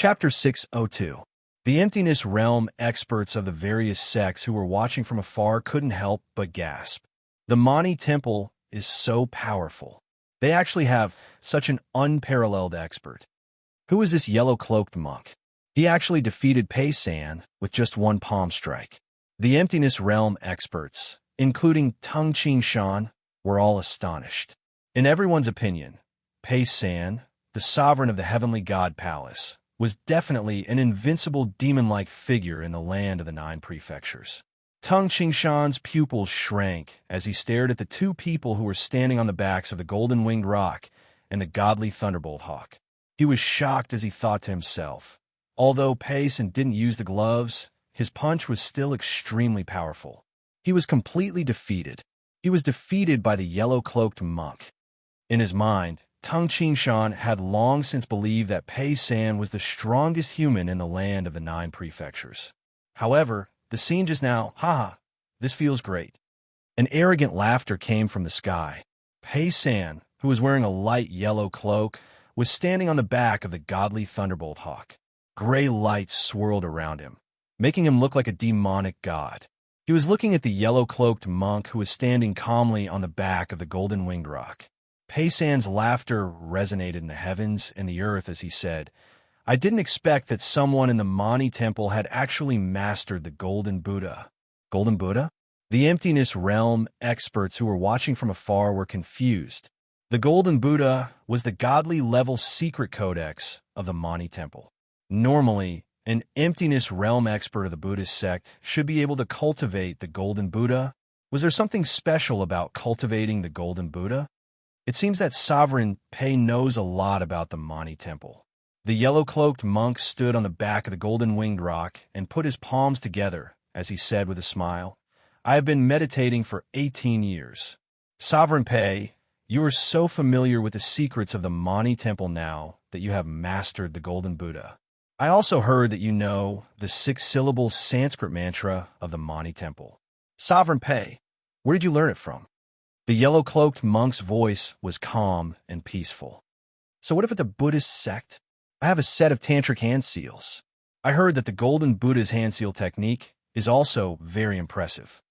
Chapter 602. The emptiness realm experts of the various sects who were watching from afar couldn't help but gasp. The Mani Temple is so powerful. They actually have such an unparalleled expert. Who is this yellow-cloaked monk? He actually defeated Pei San with just one palm strike. The emptiness realm experts, including Tung Shan, were all astonished. In everyone's opinion, Pei San, the sovereign of the heavenly god palace, was definitely an invincible demon-like figure in the land of the 9 prefectures. Tung Shan's pupils shrank as he stared at the 2 people who were standing on the backs of the golden-winged rock and the godly thunderbolt hawk. He was shocked as he thought to himself. Although Pei San didn't use the gloves, his punch was still extremely powerful. He was completely defeated. He was defeated by the yellow-cloaked monk. In his mind, Tung Shan had long since believed that Pei San was the strongest human in the land of the 9 prefectures. However, the scene just now, this feels great. An arrogant laughter came from the sky. Pei San, who was wearing a light yellow cloak, was standing on the back of the godly thunderbolt hawk. Gray lights swirled around him, making him look like a demonic god. He was looking at the yellow-cloaked monk who was standing calmly on the back of the golden-winged rock. Pei San's laughter resonated in the heavens and the earth as he said, "I didn't expect that someone in the Mani Temple had actually mastered the Golden Buddha." Golden Buddha? The emptiness realm experts who were watching from afar were confused. The Golden Buddha was the godly level secret codex of the Mani Temple. Normally, an emptiness realm expert of the Buddhist sect should be able to cultivate the Golden Buddha. Was there something special about cultivating the Golden Buddha? It seems that Sovereign Pei knows a lot about the Mani Temple. The yellow-cloaked monk stood on the back of the golden-winged rock and put his palms together as he said with a smile, "I have been meditating for 18 years. Sovereign Pei, you are so familiar with the secrets of the Mani Temple now that you have mastered the Golden Buddha. I also heard that you know the 6-syllable Sanskrit mantra of the Mani Temple. Sovereign Pei, where did you learn it from?" The yellow-cloaked monk's voice was calm and peaceful. "So what if it's a Buddhist sect? I have a set of tantric hand seals. I heard that the Golden Buddha's hand seal technique is also very impressive.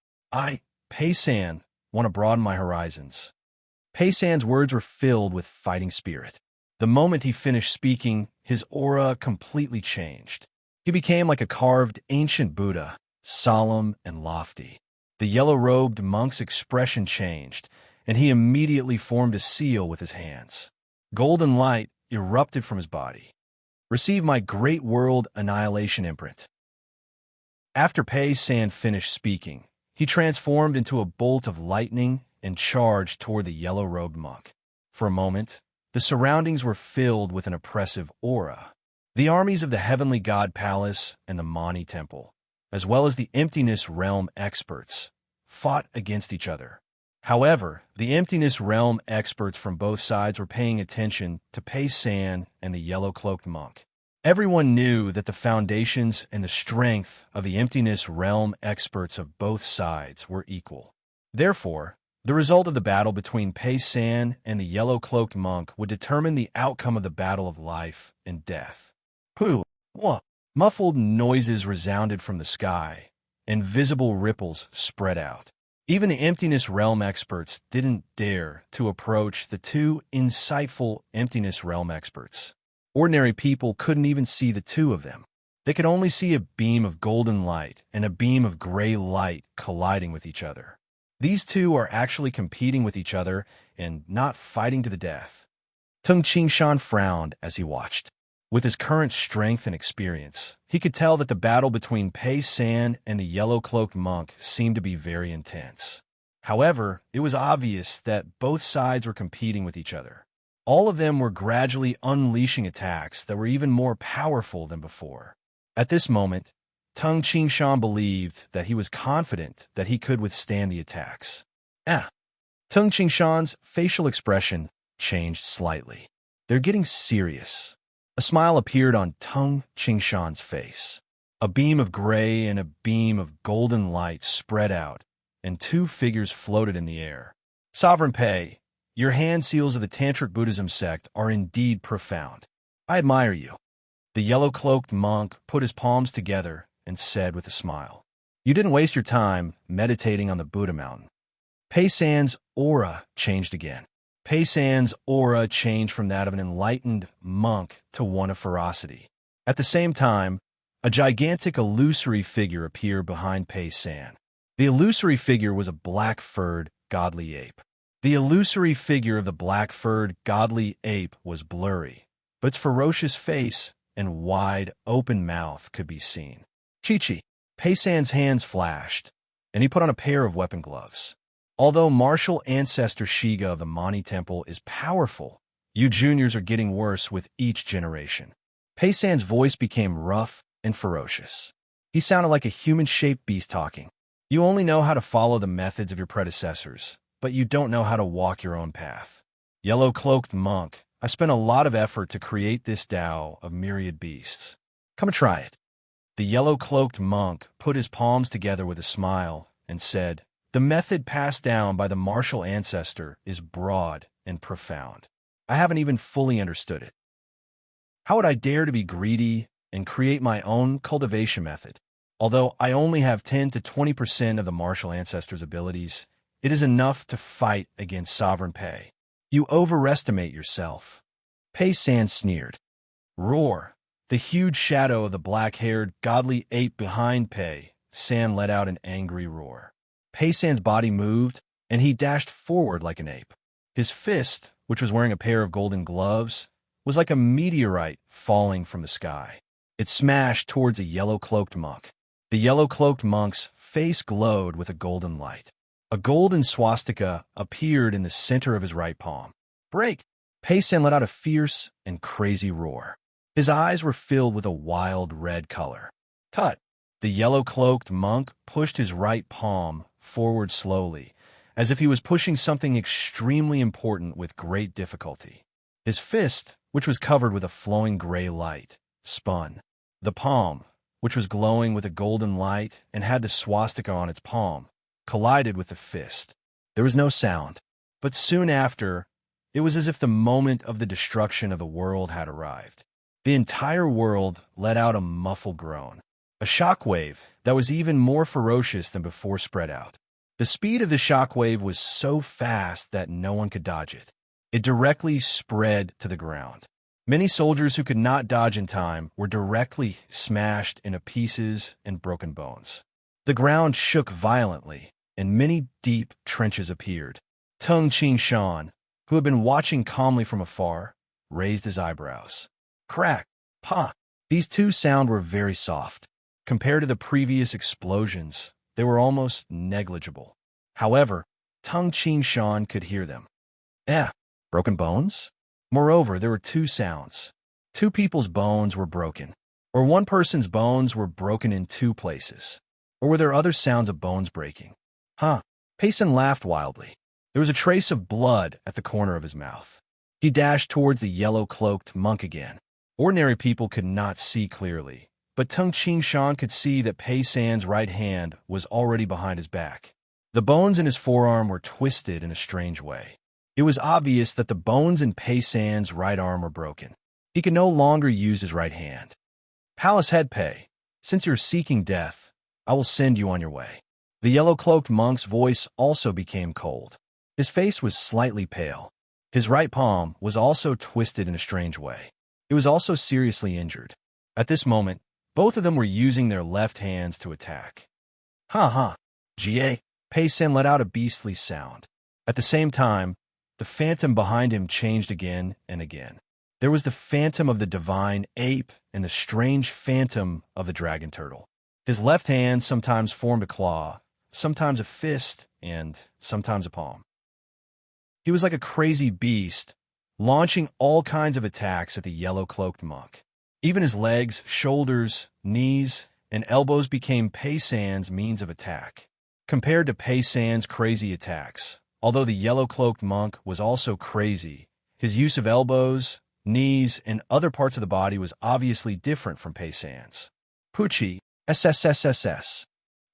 Pei San, want to broaden my horizons." Pei San's words were filled with fighting spirit. The moment he finished speaking, his aura completely changed. He became like a carved ancient Buddha, solemn and lofty. The yellow-robed monk's expression changed, and he immediately formed a seal with his hands. Golden light erupted from his body. "Receive my great world annihilation imprint." After Pei San finished speaking, he transformed into a bolt of lightning and charged toward the yellow-robed monk. For a moment, the surroundings were filled with an oppressive aura. The armies of the heavenly god palace and the Mani Temple, as well as the emptiness realm experts, fought against each other. However, the emptiness realm experts from both sides were paying attention to Pei San and the yellow-cloaked monk. Everyone knew that the foundations and the strength of the emptiness realm experts of both sides were equal. Therefore, the result of the battle between Pei San and the yellow-cloaked monk would determine the outcome of the battle of life and death. Pooh! Wah! Muffled noises resounded from the sky, and visible ripples spread out. Even the emptiness realm experts didn't dare to approach the 2 insightful emptiness realm experts. Ordinary people couldn't even see the 2 of them. They could only see a beam of golden light and a beam of gray light colliding with each other. These 2 are actually competing with each other and not fighting to the death. Tung Shan frowned as he watched. With his current strength and experience, he could tell that the battle between Pei San and the yellow-cloaked monk seemed to be very intense. However, it was obvious that both sides were competing with each other. All of them were gradually unleashing attacks that were even more powerful than before. At this moment, Tung Shan believed that he was confident that he could withstand the attacks. Tung Shan's facial expression changed slightly. "They're getting serious." A smile appeared on Tung Shan's face. A beam of gray and a beam of golden light spread out, and 2 figures floated in the air. "Sovereign Pei, your hand seals of the Tantric Buddhism sect are indeed profound. I admire you." The yellow-cloaked monk put his palms together and said with a smile, "You didn't waste your time meditating on the Buddha mountain." Pei-san's aura changed again. Pei-san's aura changed from that of an enlightened monk to one of ferocity. At the same time, a gigantic illusory figure appeared behind Pei-san. The illusory figure was a black-furred, godly ape. The illusory figure of the black-furred, godly ape was blurry, but its ferocious face and wide, open mouth could be seen. Chi-Chi. Pei-san's hands flashed, and he put on a pair of weapon gloves. Although martial ancestor Shiga of the Mani Temple is powerful, you juniors are getting worse with each generation. Pei-san's voice became rough and ferocious. He sounded like a human-shaped beast talking. You only know how to follow the methods of your predecessors, but you don't know how to walk your own path. Yellow-cloaked monk, I spent a lot of effort to create this Tao of myriad beasts. Come and try it. The yellow-cloaked monk put his palms together with a smile and said, "The method passed down by the martial ancestor is broad and profound. I haven't even fully understood it. How would I dare to be greedy and create my own cultivation method? Although I only have 10 to 20% of the martial ancestor's abilities, it is enough to fight against Sovereign Pei. You overestimate yourself." Pei-san sneered. Roar! The huge shadow of the black-haired, godly ape behind Pei-san let out an angry roar. Pei-san's body moved, and he dashed forward like an ape. His fist, which was wearing a pair of golden gloves, was like a meteorite falling from the sky. It smashed towards a yellow-cloaked monk. The yellow-cloaked monk's face glowed with a golden light. A golden swastika appeared in the center of his right palm. Break! Pei-san let out a fierce and crazy roar. His eyes were filled with a wild red color. Tut! The yellow-cloaked monk pushed his right palm forward slowly, as if he was pushing something extremely important with great difficulty. His fist, which was covered with a flowing gray light, spun. The palm, which was glowing with a golden light and had the swastika on its palm, collided with the fist. There was no sound, but soon after, it was as if the moment of the destruction of the world had arrived. The entire world let out a muffled groan. A shockwave that was even more ferocious than before spread out. The speed of the shockwave was so fast that no one could dodge it. It directly spread to the ground. Many soldiers who could not dodge in time were directly smashed into pieces and broken bones. The ground shook violently, and many deep trenches appeared. Tung Qing-shan, who had been watching calmly from afar, raised his eyebrows. Crack! Pa! These two sounds were very soft. Compared to the previous explosions, they were almost negligible. However, Tung Qing-shan could hear them. Broken bones? Moreover, there were two sounds. Two people's bones were broken. Or one person's bones were broken in two places. Or were there other sounds of bones breaking? Pei-san laughed wildly. There was a trace of blood at the corner of his mouth. He dashed towards the yellow-cloaked monk again. Ordinary people could not see clearly, but Tung Qing-shan could see that Pei-san's right hand was already behind his back. The bones in his forearm were twisted in a strange way. It was obvious that the bones in Pei-san's right arm were broken. He could no longer use his right hand. Palace head Pei, since you're seeking death, I will send you on your way. The yellow-cloaked monk's voice also became cold. His face was slightly pale. His right palm was also twisted in a strange way. It was also seriously injured. At this moment, both of them were using their left hands to attack. Jie! Pei-san let out a beastly sound. At the same time, the phantom behind him changed again and again. There was the phantom of the divine ape and the strange phantom of the dragon turtle. His left hand sometimes formed a claw, sometimes a fist, and sometimes a palm. He was like a crazy beast, launching all kinds of attacks at the yellow-cloaked monk. Even his legs, shoulders, knees, and elbows became Pei-san's means of attack. Compared to Pei-san's crazy attacks, although the yellow-cloaked monk was also crazy, his use of elbows, knees, and other parts of the body was obviously different from Pei-san's. Pucci, SSSSS.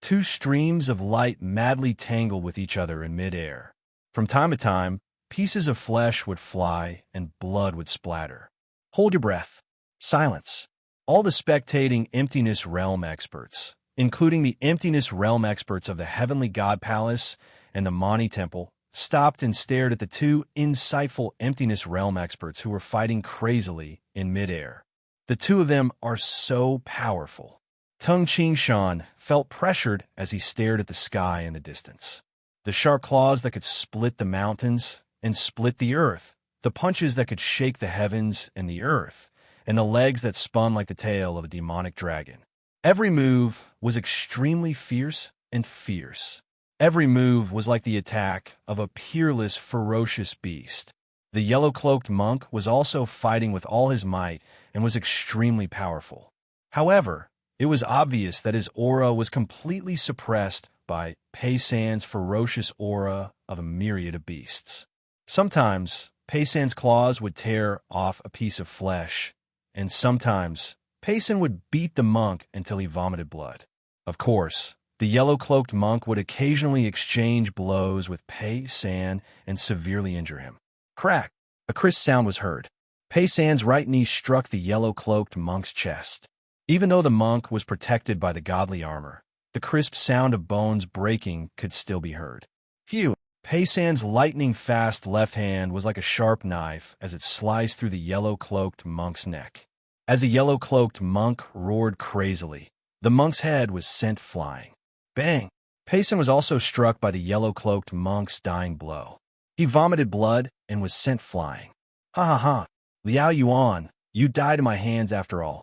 Two streams of light madly tangled with each other in mid-air. From time to time, pieces of flesh would fly and blood would splatter. Hold your breath. Silence. All the spectating emptiness realm experts, including the emptiness realm experts of the Heavenly God Palace and the Mani Temple, stopped and stared at the two insightful emptiness realm experts who were fighting crazily in midair. The two of them are so powerful. Tung Shan felt pressured as he stared at the sky in the distance. The sharp claws that could split the mountains and split the earth, the punches that could shake the heavens and the earth, and the legs that spun like the tail of a demonic dragon. Every move was extremely fierce and fierce. Every move was like the attack of a peerless, ferocious beast. The yellow-cloaked monk was also fighting with all his might and was extremely powerful. However, it was obvious that his aura was completely suppressed by Pei San's ferocious aura of a myriad of beasts. Sometimes, Pei San's claws would tear off a piece of flesh, and sometimes, Pei San would beat the monk until he vomited blood. Of course, the yellow-cloaked monk would occasionally exchange blows with Pei San and severely injure him. Crack! A crisp sound was heard. Pei San's right knee struck the yellow-cloaked monk's chest. Even though the monk was protected by the godly armor, the crisp sound of bones breaking could still be heard. Phew! Pei San's lightning-fast left hand was like a sharp knife as it sliced through the yellow-cloaked monk's neck. As the yellow-cloaked monk roared crazily, the monk's head was sent flying. Bang! Pei San was also struck by the yellow-cloaked monk's dying blow. He vomited blood and was sent flying. Ha ha ha! Liao Yuan, you died in my hands after all.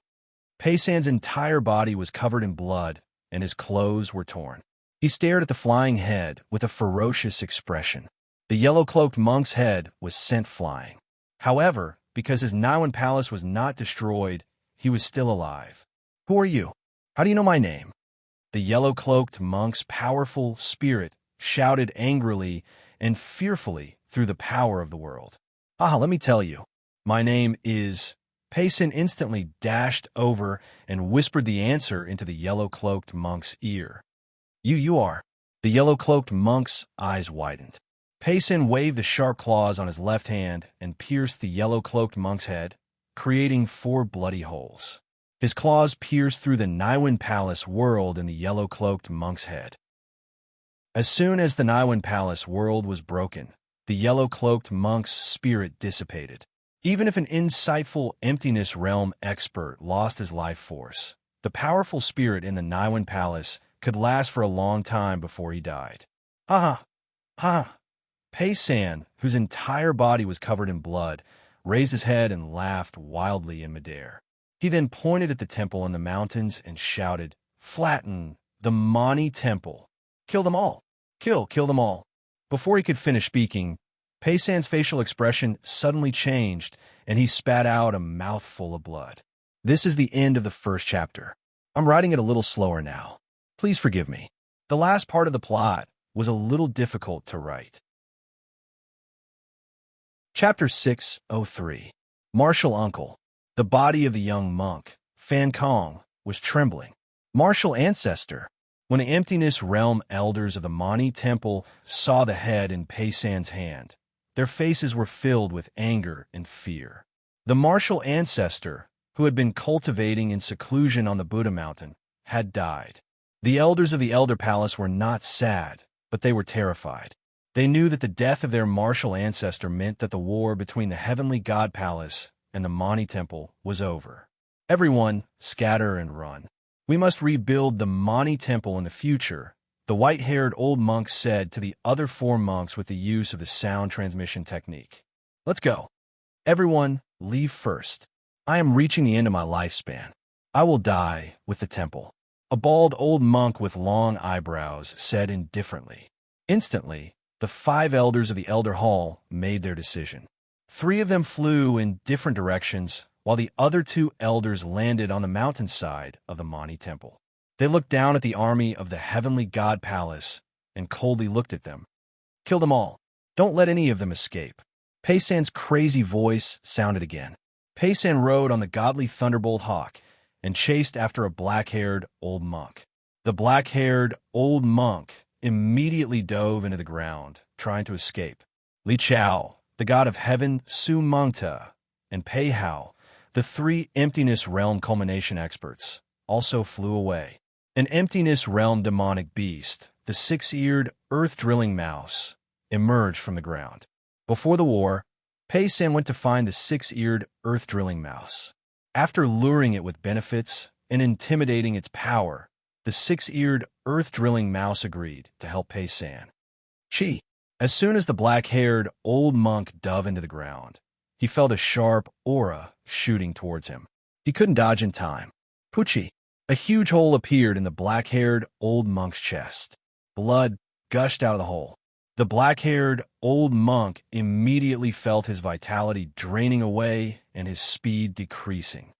Pei San's entire body was covered in blood, and his clothes were torn. He stared at the flying head with a ferocious expression. The yellow-cloaked monk's head was sent flying. However, because his Niwen palace was not destroyed, he was still alive. Who are you? How do you know my name? The yellow-cloaked monk's powerful spirit shouted angrily and fearfully through the power of the world. Ah, let me tell you. My name is... Pei San instantly dashed over and whispered the answer into the yellow-cloaked monk's ear. You are. The yellow-cloaked monk's eyes widened. Pei San waved the sharp claws on his left hand and pierced the yellow-cloaked monk's head, creating 4 bloody holes. His claws pierced through the Niwen Palace world in the yellow-cloaked monk's head. As soon as the Niwen Palace world was broken, the yellow-cloaked monk's spirit dissipated. Even if an insightful emptiness realm expert lost his life force, the powerful spirit in the Niwen Palace could last for a long time before he died. Ha ha! Ha! Pei San, whose entire body was covered in blood, raised his head and laughed wildly in midair. He then pointed at the temple in the mountains and shouted, "Flatten the Mani Temple! Kill them all! Kill them all!" Before he could finish speaking, Pei San's facial expression suddenly changed, and he spat out a mouthful of blood. This is the end of the first chapter. I'm writing it a little slower now. Please forgive me. The last part of the plot was a little difficult to write. Chapter 603. Martial Uncle. The body of the young monk, Fan Kong, was trembling. Martial Ancestor. When the emptiness realm elders of the Mani Temple saw the head in Pei San's hand, their faces were filled with anger and fear. The martial ancestor, who had been cultivating in seclusion on the Buddha mountain, had died. The elders of the Elder Palace were not sad, but they were terrified. They knew that the death of their martial ancestor meant that the war between the Heavenly God Palace and the Mani Temple was over. Everyone, scatter and run. We must rebuild the Mani Temple in the future, the white-haired old monk said to the other 4 monks with the use of the sound transmission technique. Let's go. Everyone, leave first. I am reaching the end of my lifespan. I will die with the temple. A bald old monk with long eyebrows said indifferently. Instantly, the 5 elders of the Elder Hall made their decision. 3 of them flew in different directions, while the other 2 elders landed on the mountainside of the Mani Temple. They looked down at the army of the Heavenly God Palace and coldly looked at them. Kill them all. Don't let any of them escape. Pei San's crazy voice sounded again. Pei San rode on the godly Thunderbolt Hawk and chased after a black-haired old monk. The black-haired old monk immediately dove into the ground, trying to escape. Li Chao, the god of heaven Su Mengta, and Pei Hao, The three Emptiness Realm culmination experts also flew away. An Emptiness Realm demonic beast, the six-eared, earth-drilling mouse, emerged from the ground. Before the war, Pei San went to find the six-eared, earth-drilling mouse. After luring it with benefits and intimidating its power, the six-eared, earth-drilling mouse agreed to help Pei San. As soon as the black-haired old monk dove into the ground, he felt a sharp aura shooting towards him. He couldn't dodge in time. Pucci! A huge hole appeared in the black-haired old monk's chest. Blood gushed out of the hole. The black-haired old monk immediately felt his vitality draining away and his speed decreasing.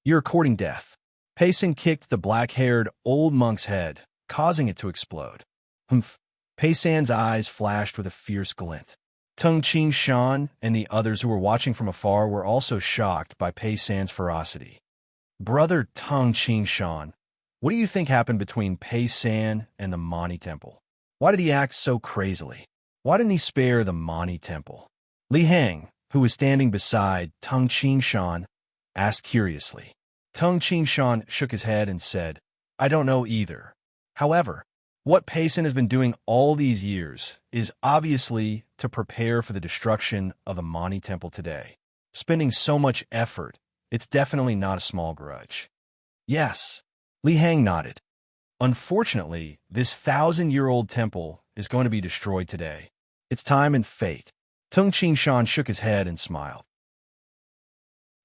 "You're courting death." Payson kicked the black-haired old monk's head, causing it to explode. Humph! Paysan's eyes flashed with a fierce glint. Tung Ching Shan and the others who were watching from afar were also shocked by Paysan's ferocity. "Brother Tung Ching Shan, what do you think happened between Pei San and the Mani Temple? Why did he act so crazily? Why didn't he spare the Mani Temple?" Li Hang, who was standing beside Tung Ching Shan, asked curiously. Tung Ching Shan shook his head and said, "I don't know either. However, what Pei San has been doing all these years is obviously to prepare for the destruction of the Mani Temple today. Spending so much effort, it's definitely not a small grudge." "Yes," Li Hang nodded. "Unfortunately, this 1,000-year-old temple is going to be destroyed today. It's time and fate." Tung Ching Shan shook his head and smiled.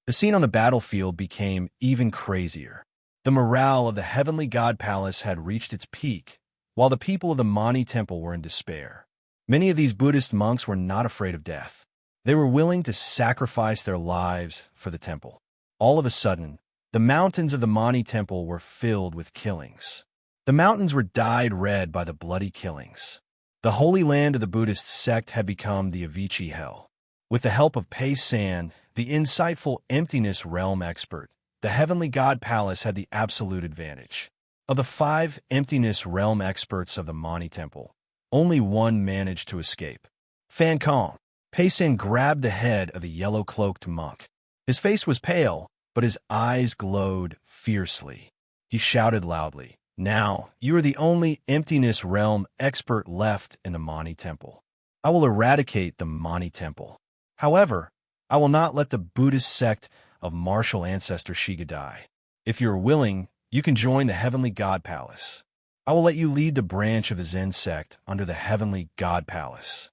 The scene on the battlefield became even crazier. The morale of the Heavenly God Palace had reached its peak, while the people of the Mani Temple were in despair. Many of these Buddhist monks were not afraid of death. They were willing to sacrifice their lives for the temple. All of a sudden, the mountains of the Mani Temple were filled with killings. The mountains were dyed red by the bloody killings. The holy land of the Buddhist sect had become the Avicii hell. With the help of Pei San, the insightful Emptiness Realm expert, the Heavenly God Palace had the absolute advantage. Of the 5 Emptiness Realm experts of the Mani Temple, only one managed to escape. Fan Kong. Pei San grabbed the head of the yellow-cloaked monk. His face was pale, but his eyes glowed fiercely. He shouted loudly, "Now, you are the only Emptiness Realm expert left in the Mani Temple. I will eradicate the Mani Temple. However, I will not let the Buddhist sect of martial ancestor Shiga die. If you are willing, you can join the Heavenly God Palace. I will let you lead the branch of the Zen sect under the Heavenly God Palace."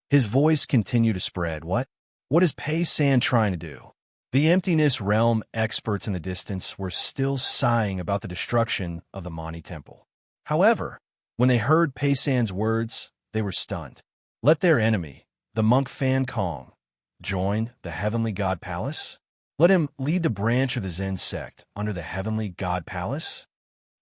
His voice continued to spread. What is Pei San trying to do? The Emptiness Realm experts in the distance were still sighing about the destruction of the Mani Temple. However, when they heard Pei San's words, they were stunned. Let their enemy, the monk Fan Kong, join the Heavenly God Palace? Let him lead the branch of the Zen sect under the Heavenly God Palace?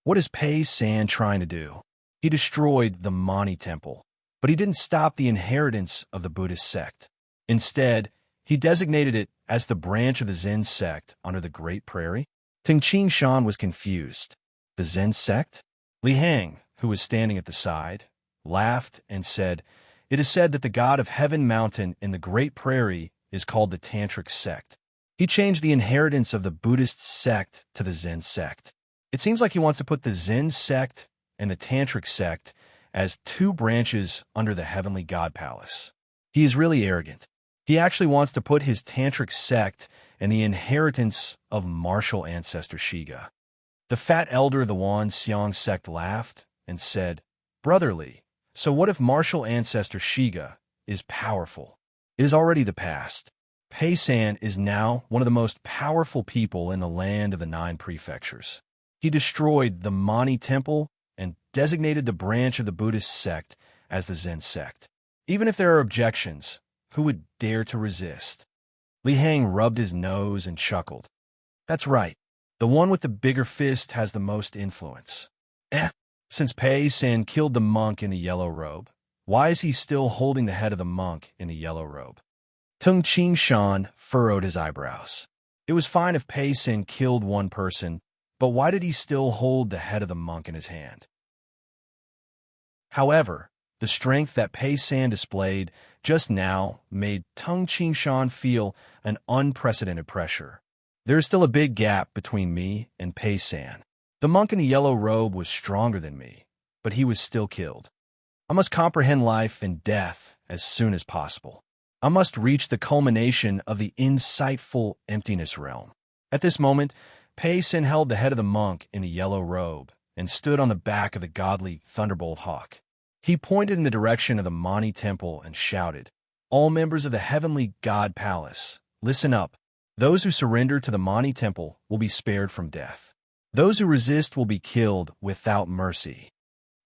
What is Pei San trying to do? He destroyed the Mani Temple, but he didn't stop the inheritance of the Buddhist sect. Instead, he designated it as the branch of the Zen sect under the Great Prairie. Ting Ching Shan was confused. The Zen sect? Li Hang, who was standing at the side, laughed and said, "It is said that the god of Heaven Mountain in the Great Prairie is called the Tantric sect. He changed the inheritance of the Buddhist sect to the Zen sect. It seems like he wants to put the Zen sect and the Tantric sect as 2 branches under the Heavenly God Palace. He is really arrogant. He actually wants to put his Tantric sect and the inheritance of martial ancestor Shiga." The fat elder of the Wan Xiang sect laughed and said, "Brotherly, so what if martial ancestor Shiga is powerful? It is already the past. Pei San is now one of the most powerful people in the land of the 9 prefectures. He destroyed the Mani Temple and designated the branch of the Buddhist sect as the Zen sect. Even if there are objections, who would dare to resist?" Li Hang rubbed his nose and chuckled. "That's right. The one with the bigger fist has the most influence. Since Pei San killed the monk in the yellow robe, why is he still holding the head of the monk in the yellow robe?" Tung Ching Shan furrowed his eyebrows. It was fine if Pei San killed one person, but why did he still hold the head of the monk in his hand? However, the strength that Pei San displayed just now made Tung Ching Shan feel an unprecedented pressure. There is still a big gap between me and Pei San. The monk in the yellow robe was stronger than me, but he was still killed. I must comprehend life and death as soon as possible. I must reach the culmination of the insightful emptiness realm. At this moment, Pei San held the head of the monk in the yellow robe and stood on the back of the godly thunderbolt hawk. He pointed in the direction of the Mani temple and shouted, "All members of the heavenly god palace, listen up. Those who surrender to the Mani temple will be spared from death. Those who resist will be killed without mercy."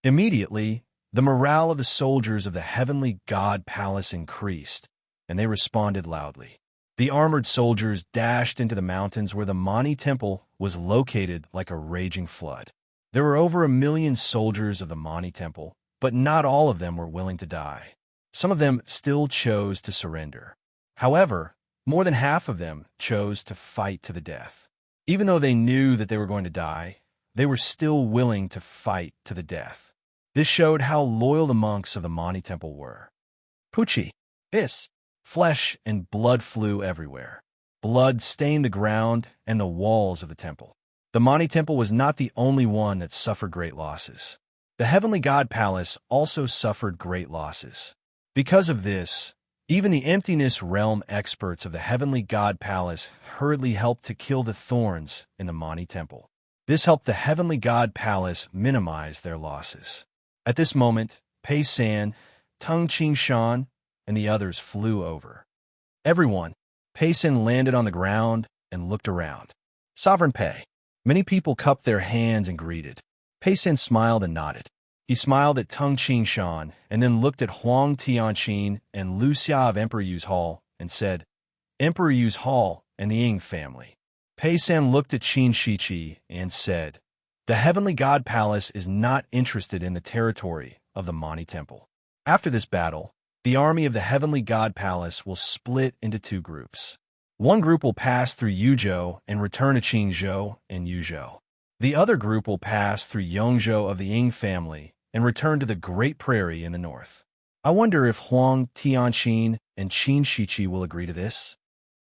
Immediately, the morale of the soldiers of the heavenly god palace increased, and they responded loudly. The armored soldiers dashed into the mountains where the Mani temple was located like a raging flood. There were over 1 million soldiers of the Mani temple, but not all of them were willing to die. Some of them still chose to surrender. However, more than half of them chose to fight to the death. Even though they knew that they were going to die, they were still willing to fight to the death. This showed how loyal the monks of the Mani temple were. Pucci, hiss, flesh and blood flew everywhere. Blood stained the ground and the walls of the temple. The Mani temple was not the only one that suffered great losses. The heavenly god palace also suffered great losses. Because of this, even the emptiness realm experts of the heavenly god palace hurriedly helped to kill the thorns in the Mani temple. This helped the heavenly god palace minimize their losses. At this moment, Pei San, Tung Ching Shan, and the others flew over. Everyone, Pei San landed on the ground and looked around. Sovereign Pei. Many people cupped their hands and greeted. Pei San smiled and nodded. He smiled at Tung Ching Shan and then looked at Huang Tianqin and Lu Xia of Emperor Yu's Hall and said, "Emperor Yu's Hall and the Ying family." Pei San looked at Qin Shiqi and said, "The heavenly god palace is not interested in the territory of the Mani temple." After this battle, the army of the heavenly god palace will split into 2 groups. One group will pass through Yuzhou and return to Qingzhou and Yuzhou. The other group will pass through Yongzhou of the Ying family and return to the Great Prairie in the north. I wonder if Huang Tianqin and Qin Shiqi will agree to this?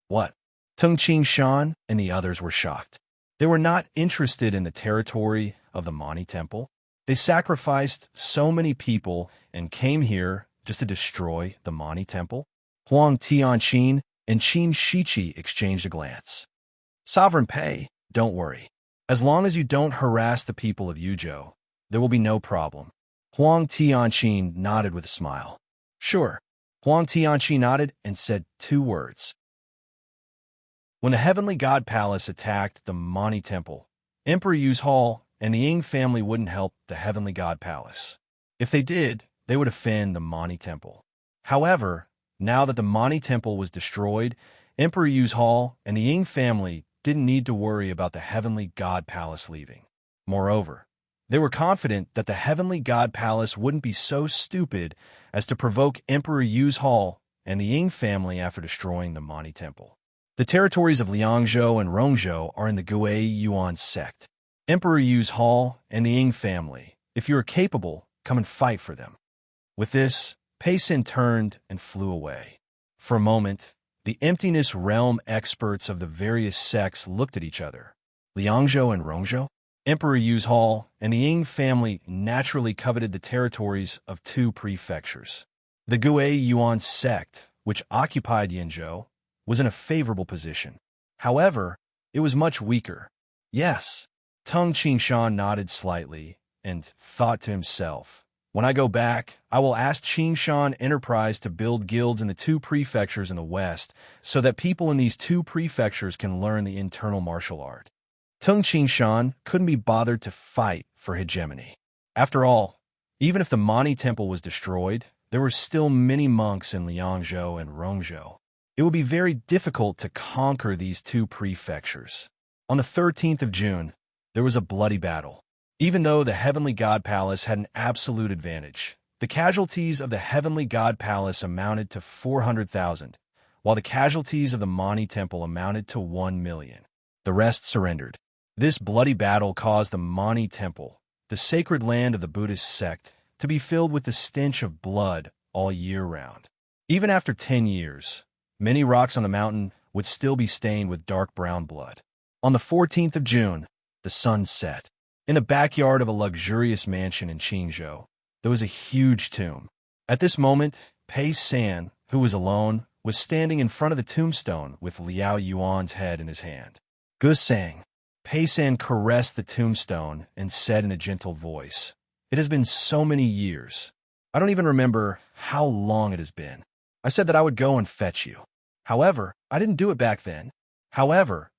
What? Tung Ching Shan and the others were shocked. They were not interested in the territory of the Mani temple. They sacrificed so many people and came here just to destroy the Mani temple. Huang Tianqin and Qin Shiqi exchanged a glance. Sovereign Pei, don't worry. As long as you don't harass the people of Yuzhou, there will be no problem. Huang Tianqin nodded with a smile. Sure. Huang Tianqin nodded and said 2 words. When the heavenly god palace attacked the Mani temple, Emperor Yu's Hall and the Ying family wouldn't help the heavenly god palace. If they did, they would offend the Mani temple. However, now that the Mani temple was destroyed, Emperor Yu's Hall and the Ying family didn't need to worry about the heavenly god palace leaving. Moreover, they were confident that the heavenly god palace wouldn't be so stupid as to provoke Emperor Yu's Hall and the Ying family after destroying the Mani temple. The territories of Liangzhou and Rongzhou are in the Gui Yuan sect. Emperor Yu's Hall and the Ying family, if you are capable, come and fight for them. With this, Pei San turned and flew away. For a moment, the emptiness realm experts of the various sects looked at each other. Liangzhou and Rongzhou? Emperor Yu's Hall and the Ying family naturally coveted the territories of 2 prefectures. The Gui Yuan sect, which occupied Yinzhou, was in a favorable position. However, it was much weaker. Yes, Tung Qingshan nodded slightly and thought to himself, when I go back, I will ask Qingshan Enterprise to build guilds in the 2 prefectures in the west so that people in these 2 prefectures can learn the internal martial art. Tung Qingshan couldn't be bothered to fight for hegemony. After all, even if the Mani temple was destroyed, there were still many monks in Liangzhou and Rongzhou. It would be very difficult to conquer these 2 prefectures. On the 13th of June, there was a bloody battle. Even though the Heavenly God Palace had an absolute advantage, the casualties of the Heavenly God Palace amounted to 400,000, while the casualties of the Mani Temple amounted to 1 million. The rest surrendered. This bloody battle caused the Mani Temple, the sacred land of the Buddhist sect, to be filled with the stench of blood all year round. Even after 10 years, many rocks on the mountain would still be stained with dark brown blood. On the 14th of June, the sun set. In the backyard of a luxurious mansion in Qingzhou, there was a huge tomb. At this moment, Pei San, who was alone, was standing in front of the tombstone with Liao Yuan's head in his hand. Gu sang. Pei San caressed the tombstone and said in a gentle voice, "It has been so many years. I don't even remember how long it has been. I said that I would go and fetch you. However, I didn't do it back then. However,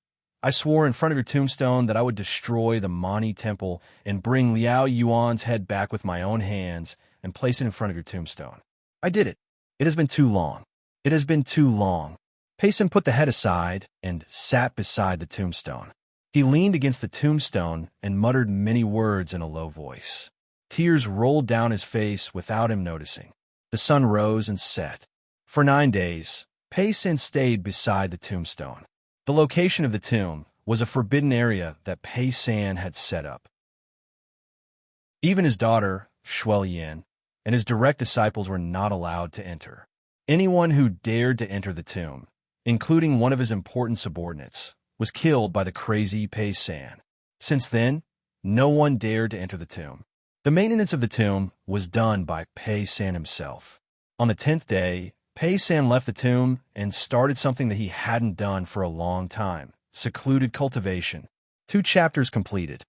I swore in front of your tombstone that I would destroy the Mani Temple and bring Liao Yuan's head back with my own hands and place it in front of your tombstone. I did it. It has been too long. It has been too long." Pei San put the head aside and sat beside the tombstone. He leaned against the tombstone and muttered many words in a low voice. Tears rolled down his face without him noticing. The sun rose and set. For 9 days, Pei San stayed beside the tombstone. The location of the tomb was a forbidden area that Pei San had set up. Even his daughter, Shuo-Yin, and his direct disciples were not allowed to enter. Anyone who dared to enter the tomb, including one of his important subordinates, was killed by the crazy Pei San. Since then, no one dared to enter the tomb. The maintenance of the tomb was done by Pei San himself. On the 10th day, Pei San left the tomb and started something that he hadn't done for a long time: secluded cultivation. 2 chapters completed.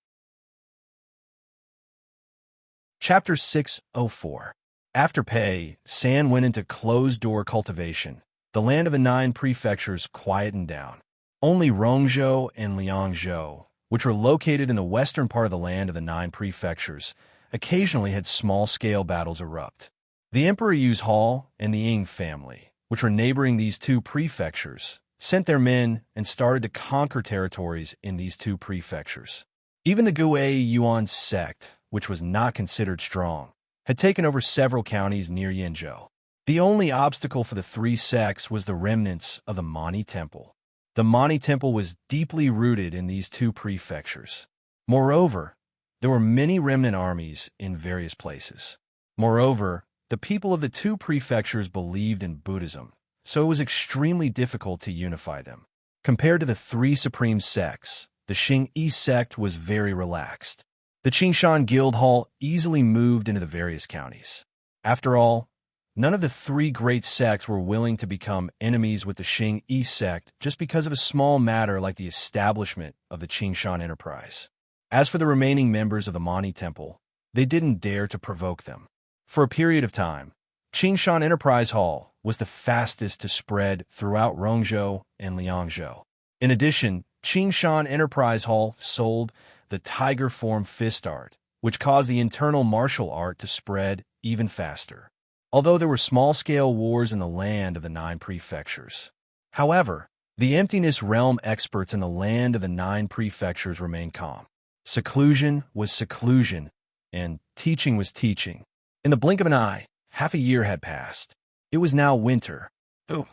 Chapter 604. After Pei San went into closed-door cultivation, the land of the 9 prefectures quietened down. Only Rongzhou and Liangzhou, which were located in the western part of the land of the 9 prefectures, occasionally had small-scale battles erupt. The Emperor Yu's Hall and the Ying family, which were neighboring these 2 prefectures, sent their men and started to conquer territories in these 2 prefectures. Even the Gui Yuan sect, which was not considered strong, had taken over several counties near Yinzhou. The only obstacle for the 3 sects was the remnants of the Mani Temple. The Mani Temple was deeply rooted in these 2 prefectures. Moreover, there were many remnant armies in various places. Moreover, the people of the 2 prefectures believed in Buddhism, so it was extremely difficult to unify them. Compared to the 3 supreme sects, the Xingyi sect was very relaxed. The Qingshan Guild Hall easily moved into the various counties. After all, none of the 3 great sects were willing to become enemies with the Xingyi sect just because of a small matter like the establishment of the Qingshan enterprise. As for the remaining members of the Mani Temple, they didn't dare to provoke them. For a period of time, Qingshan Enterprise Hall was the fastest to spread throughout Rongzhou and Liangzhou. In addition, Qingshan Enterprise Hall sold the tiger form fist art, which caused the internal martial art to spread even faster. Although there were small-scale wars in the land of the 9 prefectures. However, the emptiness realm experts in the land of the 9 prefectures remained calm. Seclusion was seclusion, and teaching was teaching. In the blink of an eye, half a year had passed. It was now winter. Oh,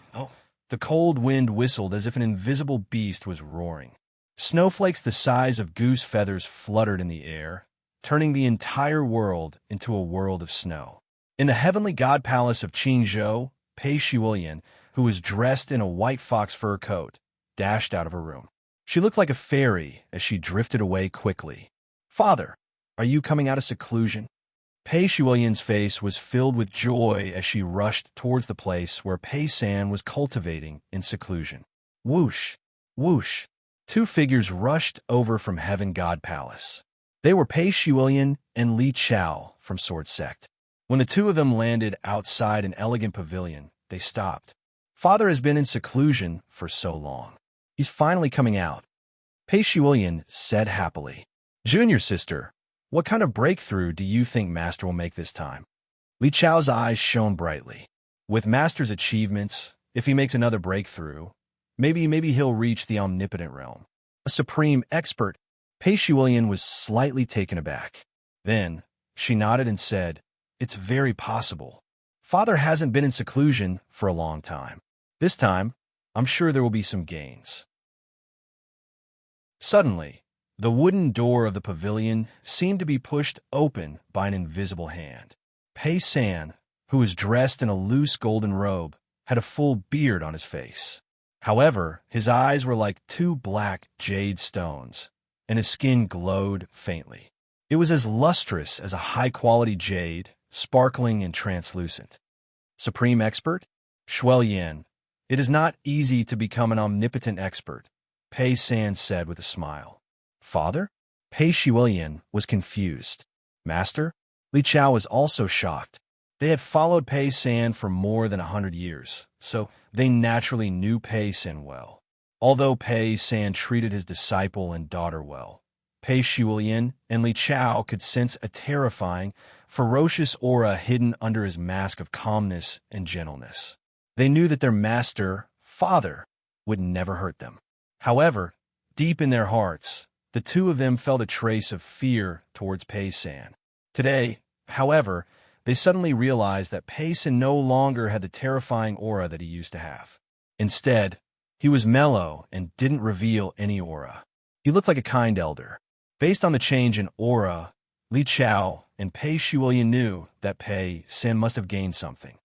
the cold wind whistled as if an invisible beast was roaring. Snowflakes the size of goose feathers fluttered in the air, turning the entire world into a world of snow. In the heavenly god palace of Qingzhou, Pei Shuoyan, who was dressed in a white fox fur coat, dashed out of her room. She looked like a fairy as she drifted away quickly. "Father, are you coming out of seclusion?" Pei Shuoyan's face was filled with joy as she rushed towards the place where Pei San was cultivating in seclusion. Whoosh, whoosh. 2 figures rushed over from Heaven God Palace. They were Pei Shuoyan and Li Chao from Sword Sect. When the 2 of them landed outside an elegant pavilion, they stopped. "Father has been in seclusion for so long. He's finally coming out," Pei Shuoyan said happily. "Junior sister, what kind of breakthrough do you think Master will make this time?" Li Chao's eyes shone brightly. With Master's achievements, if he makes another breakthrough, maybe he'll reach the omnipotent realm. A supreme expert. Pei Shuoyan was slightly taken aback. Then, she nodded and said, "It's very possible. Father hasn't been in seclusion for a long time. This time, I'm sure there will be some gains." Suddenly, the wooden door of the pavilion seemed to be pushed open by an invisible hand. Pei San, who was dressed in a loose golden robe, had a full beard on his face. However, his eyes were like two black jade stones, and his skin glowed faintly. It was as lustrous as a high-quality jade, sparkling and translucent. Supreme expert? Shuo-yin. It is not easy to become an omnipotent expert, Pei San said with a smile. Father? Pei Shuo-yin was confused. Master? Li Chao was also shocked. They had followed Pei San for more than 100 years, so they naturally knew Pei San well. Although Pei San treated his disciple and daughter well, Pei Shuo-yin and Li Chao could sense a terrifying, ferocious aura hidden under his mask of calmness and gentleness. They knew that their master, father, would never hurt them. However, deep in their hearts, the two of them felt a trace of fear towards Pei San. Today, however, they suddenly realized that Pei San no longer had the terrifying aura that he used to have. Instead, he was mellow and didn't reveal any aura. He looked like a kind elder. Based on the change in aura, Li Chao and Pei Shuo-yin knew that Pei San must have gained something.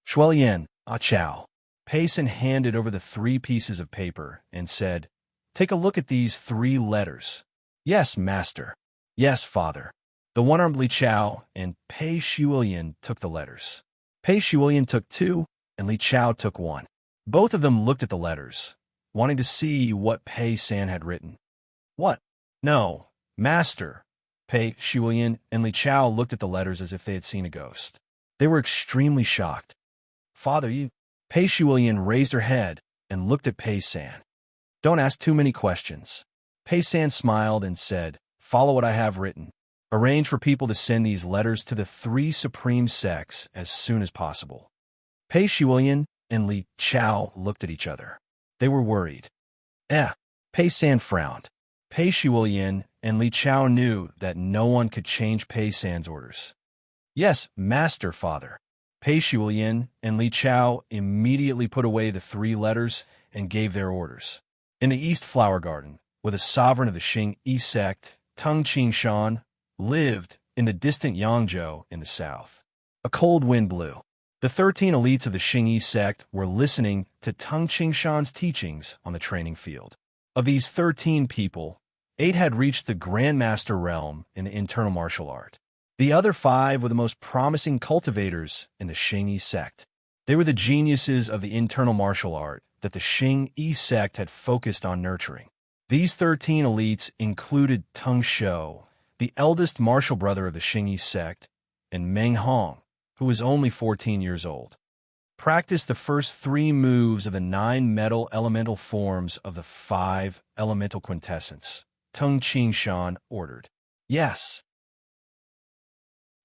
Shuo-yin, Chao. Pei San handed over the 3 pieces of paper and said, "Take a look at these 3 letters." "Yes, master." "Yes, father." The one-armed Li Chao and Pei Shuo-yin took the letters. Pei Shuo-yin took 2, and Li Chao took 1. Both of them looked at the letters, wanting to see what Pei San had written. "What? No, master." Pei Shuo-yin and Li Chao looked at the letters as if they had seen a ghost. They were extremely shocked. "Father, you..." Pei Shuo-yin raised her head and looked at Pei San. "Don't ask too many questions." Pei San smiled and said, "Follow what I have written. Arrange for people to send these letters to the 3 supreme sects as soon as possible." Pei Shuo-yin and Li Chao looked at each other. They were worried. Pei San frowned. Pei Shuo-yin and Li Chao knew that no one could change Pei San's orders. "Yes, master, father." Pei Shuo-yin and Li Chao immediately put away the 3 letters and gave their orders. In the East Flower Garden, where the sovereign of the Xing-Yi sect, Tung Qingshan, lived in the distant Yangzhou in the south. A cold wind blew. The 13 elites of the Xing-Yi sect were listening to Tung Qingshan's teachings on the training field. Of these 13 people, 8 had reached the Grandmaster realm in the internal martial art. The other 5 were the most promising cultivators in the Xing-Yi sect. They were the geniuses of the internal martial art that the Xing-Yi sect had focused on nurturing. These 13 elites included Tung Shou, the eldest martial brother of the Xing-Yi sect, and Meng Hong, who was only 14 years old. Practice the first 3 moves of the 9 metal elemental forms of the 5 elemental quintessence, Tung Qingshan ordered. "Yes."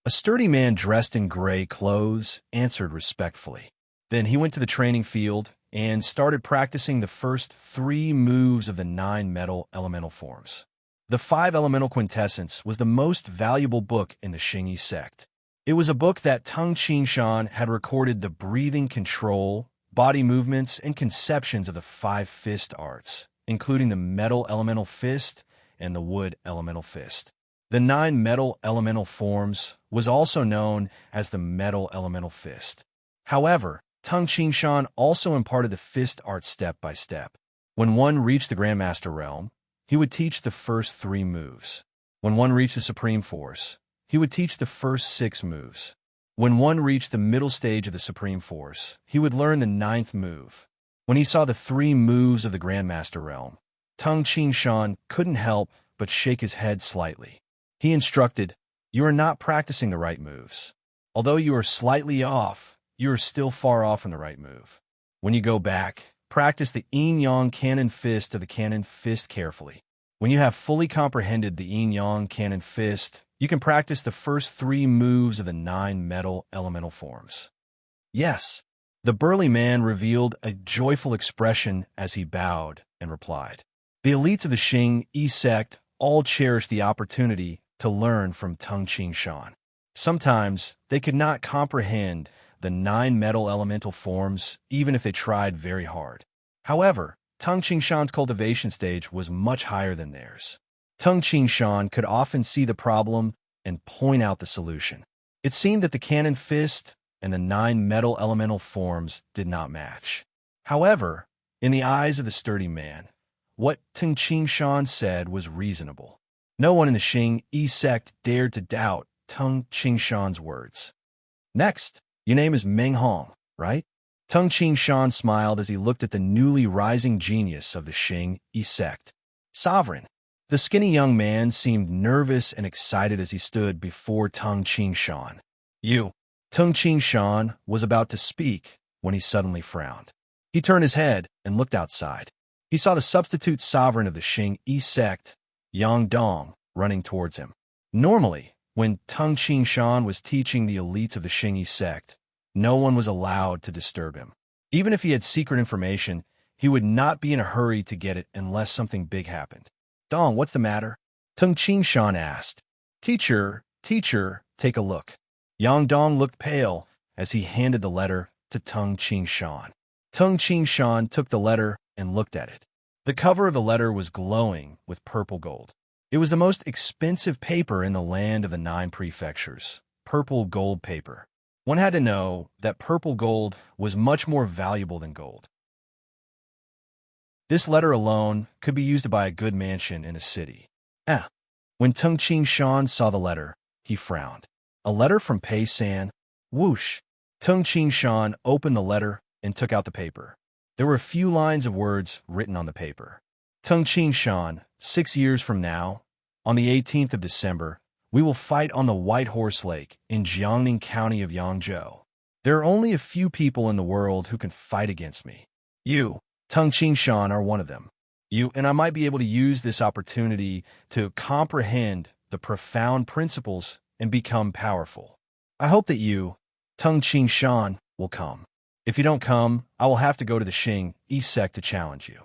A sturdy man dressed in gray clothes answered respectfully. Then he went to the training field and started practicing the first 3 moves of the 9 metal elemental forms. The 5 elemental quintessence was the most valuable book in the Xing-Yi sect. It was a book that Tung Qingshan had recorded the breathing control, body movements, and conceptions of the 5 fist arts, including the metal elemental fist and the wood elemental fist. The 9 metal elemental forms was also known as the metal elemental fist. However, Tung Qingshan also imparted the fist art step by step. When one reached the Grandmaster realm, he would teach the first 3 moves. When one reached the Supreme Force, he would teach the first 6 moves. When one reached the middle stage of the Supreme Force, he would learn the 9th move. When he saw the 3 moves of the Grandmaster realm, Tung Qingshan couldn't help but shake his head slightly. He instructed, "You are not practicing the right moves. Although you are slightly off, you are still far off from the right move. When you go back, practice the yin-yang cannon fist of the cannon fist carefully. When you have fully comprehended the yin-yang cannon fist, you can practice the first 3 moves of the 9 metal elemental forms." "Yes." The burly man revealed a joyful expression as he bowed and replied. The elites of the Xing-Yi sect all cherished the opportunity to learn from Tung Qingshan. Sometimes they could not comprehend the 9 metal elemental forms even if they tried very hard. However, Tung Qingshan's cultivation stage was much higher than theirs. Tung Qingshan could often see the problem and point out the solution. It seemed that the cannon fist and the 9 metal elemental forms did not match. However, In the eyes of the sturdy man, what Tung Ching Shan said was reasonable. No one in the Xing Yi sect dared to doubt Tung Ching Shan's words. Next, your name is Meng Hong, right? Tung Ching Shan smiled as he looked at the newly rising genius of the Xing Yi sect. Sovereign. The skinny young man seemed nervous and excited as he stood before Tung Ching Shan. You. Tung Ching Shan was about to speak when he suddenly frowned. He turned his head and looked outside. He saw the substitute sovereign of the Xing Yi sect, Yang Dong, running towards him. Normally, when Tung Ching Shan was teaching the elites of the Xing Yi sect, no one was allowed to disturb him. Even if he had secret information, he would not be in a hurry to get it unless something big happened. Dong, what's the matter? Tung Ching Shan asked. Teacher, take a look. Yang Dong looked pale as he handed the letter to Tung Ching Shan. Tung Ching Shan took the letter and looked at it. The cover of the letter was glowing with purple gold. It was the most expensive paper in the land of the 9 prefectures, purple gold paper. One had to know that purple gold was much more valuable than gold. This letter alone could be used to buy a good mansion in a city. When Tung Ching Shan saw the letter, he frowned. A letter from Pei San? Whoosh! Tung Ching Shan opened the letter and took out the paper. There were a few lines of words written on the paper. Tung Ching Shan, 6 years from now, on the 18th of December, we will fight on the White Horse Lake in Jiangning County of Yangzhou. There are only a few people in the world who can fight against me. You, Tung Ching Shan, are one of them. You and I might be able to use this opportunity to comprehend the profound principles and become powerful. I hope that you, Tung Ching Shan, will come. If you don't come, I will have to go to the Xing Yi sect to challenge you.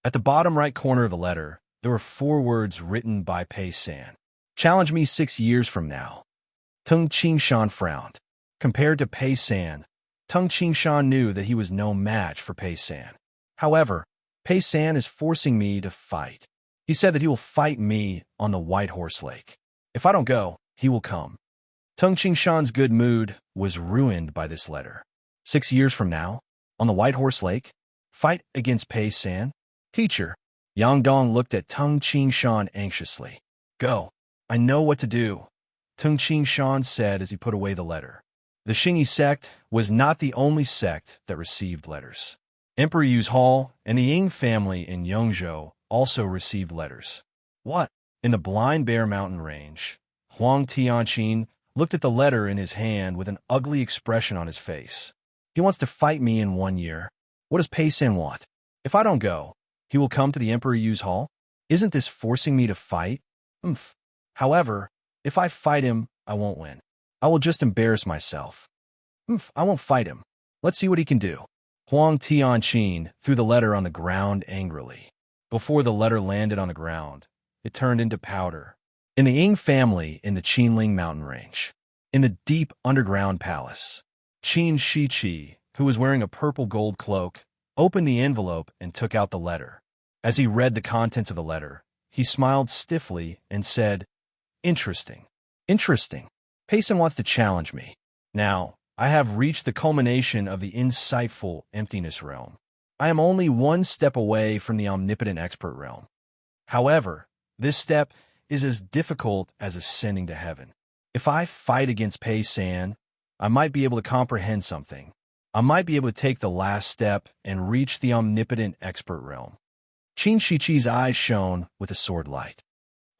At the bottom right corner of the letter, there were 4 words written by Pei San. Challenge me 6 years from now. Tung Ching Shan frowned. Compared to Pei San, Tung Ching Shan knew that he was no match for Pei San. However, Pei San is forcing me to fight. He said that he will fight me on the White Horse Lake. If I don't go, he will come. Tung Ching Shan's good mood was ruined by this letter. 6 years from now, on the White Horse Lake, fight against Pei San? Teacher, Yang Dong looked at Tung Ching Shan anxiously. Go. I know what to do, Tung Ching Shan said as he put away the letter. The Xing Yi sect was not the only sect that received letters. Emperor Yu's Hall and the Ying family in Yongzhou also received letters. What? In the Blind Bear Mountain Range, Huang Tianqin looked at the letter in his hand with an ugly expression on his face. He wants to fight me in 1 year. What does Pei San want? If I don't go, he will come to the Emperor Yu's Hall? Isn't this forcing me to fight? However, if I fight him, I won't win. I will just embarrass myself. I won't fight him. Let's see what he can do. Huang Tianqin threw the letter on the ground angrily. Before the letter landed on the ground, it turned into powder. In the Ying family in the Qinling mountain range, in the deep underground palace, Qin Shiqi, who was wearing a purple gold cloak, opened the envelope and took out the letter. As he read the contents of the letter, he smiled stiffly and said, Interesting. Pei San wants to challenge me. Now, I have reached the culmination of the insightful emptiness realm. I am only 1 step away from the omnipotent expert realm. However, this step is as difficult as ascending to heaven. If I fight against Pei San, I might be able to comprehend something. I might be able to take the last step and reach the omnipotent expert realm. Qin Shiqi's eyes shone with a sword light.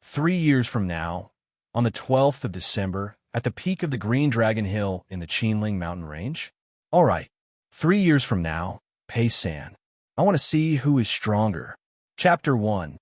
3 years from now, on the 12th of December, at the peak of the Green Dragon Hill in the Qinling mountain range? All right, 3 years from now, Pei San. I want to see who is stronger. Chapter 1.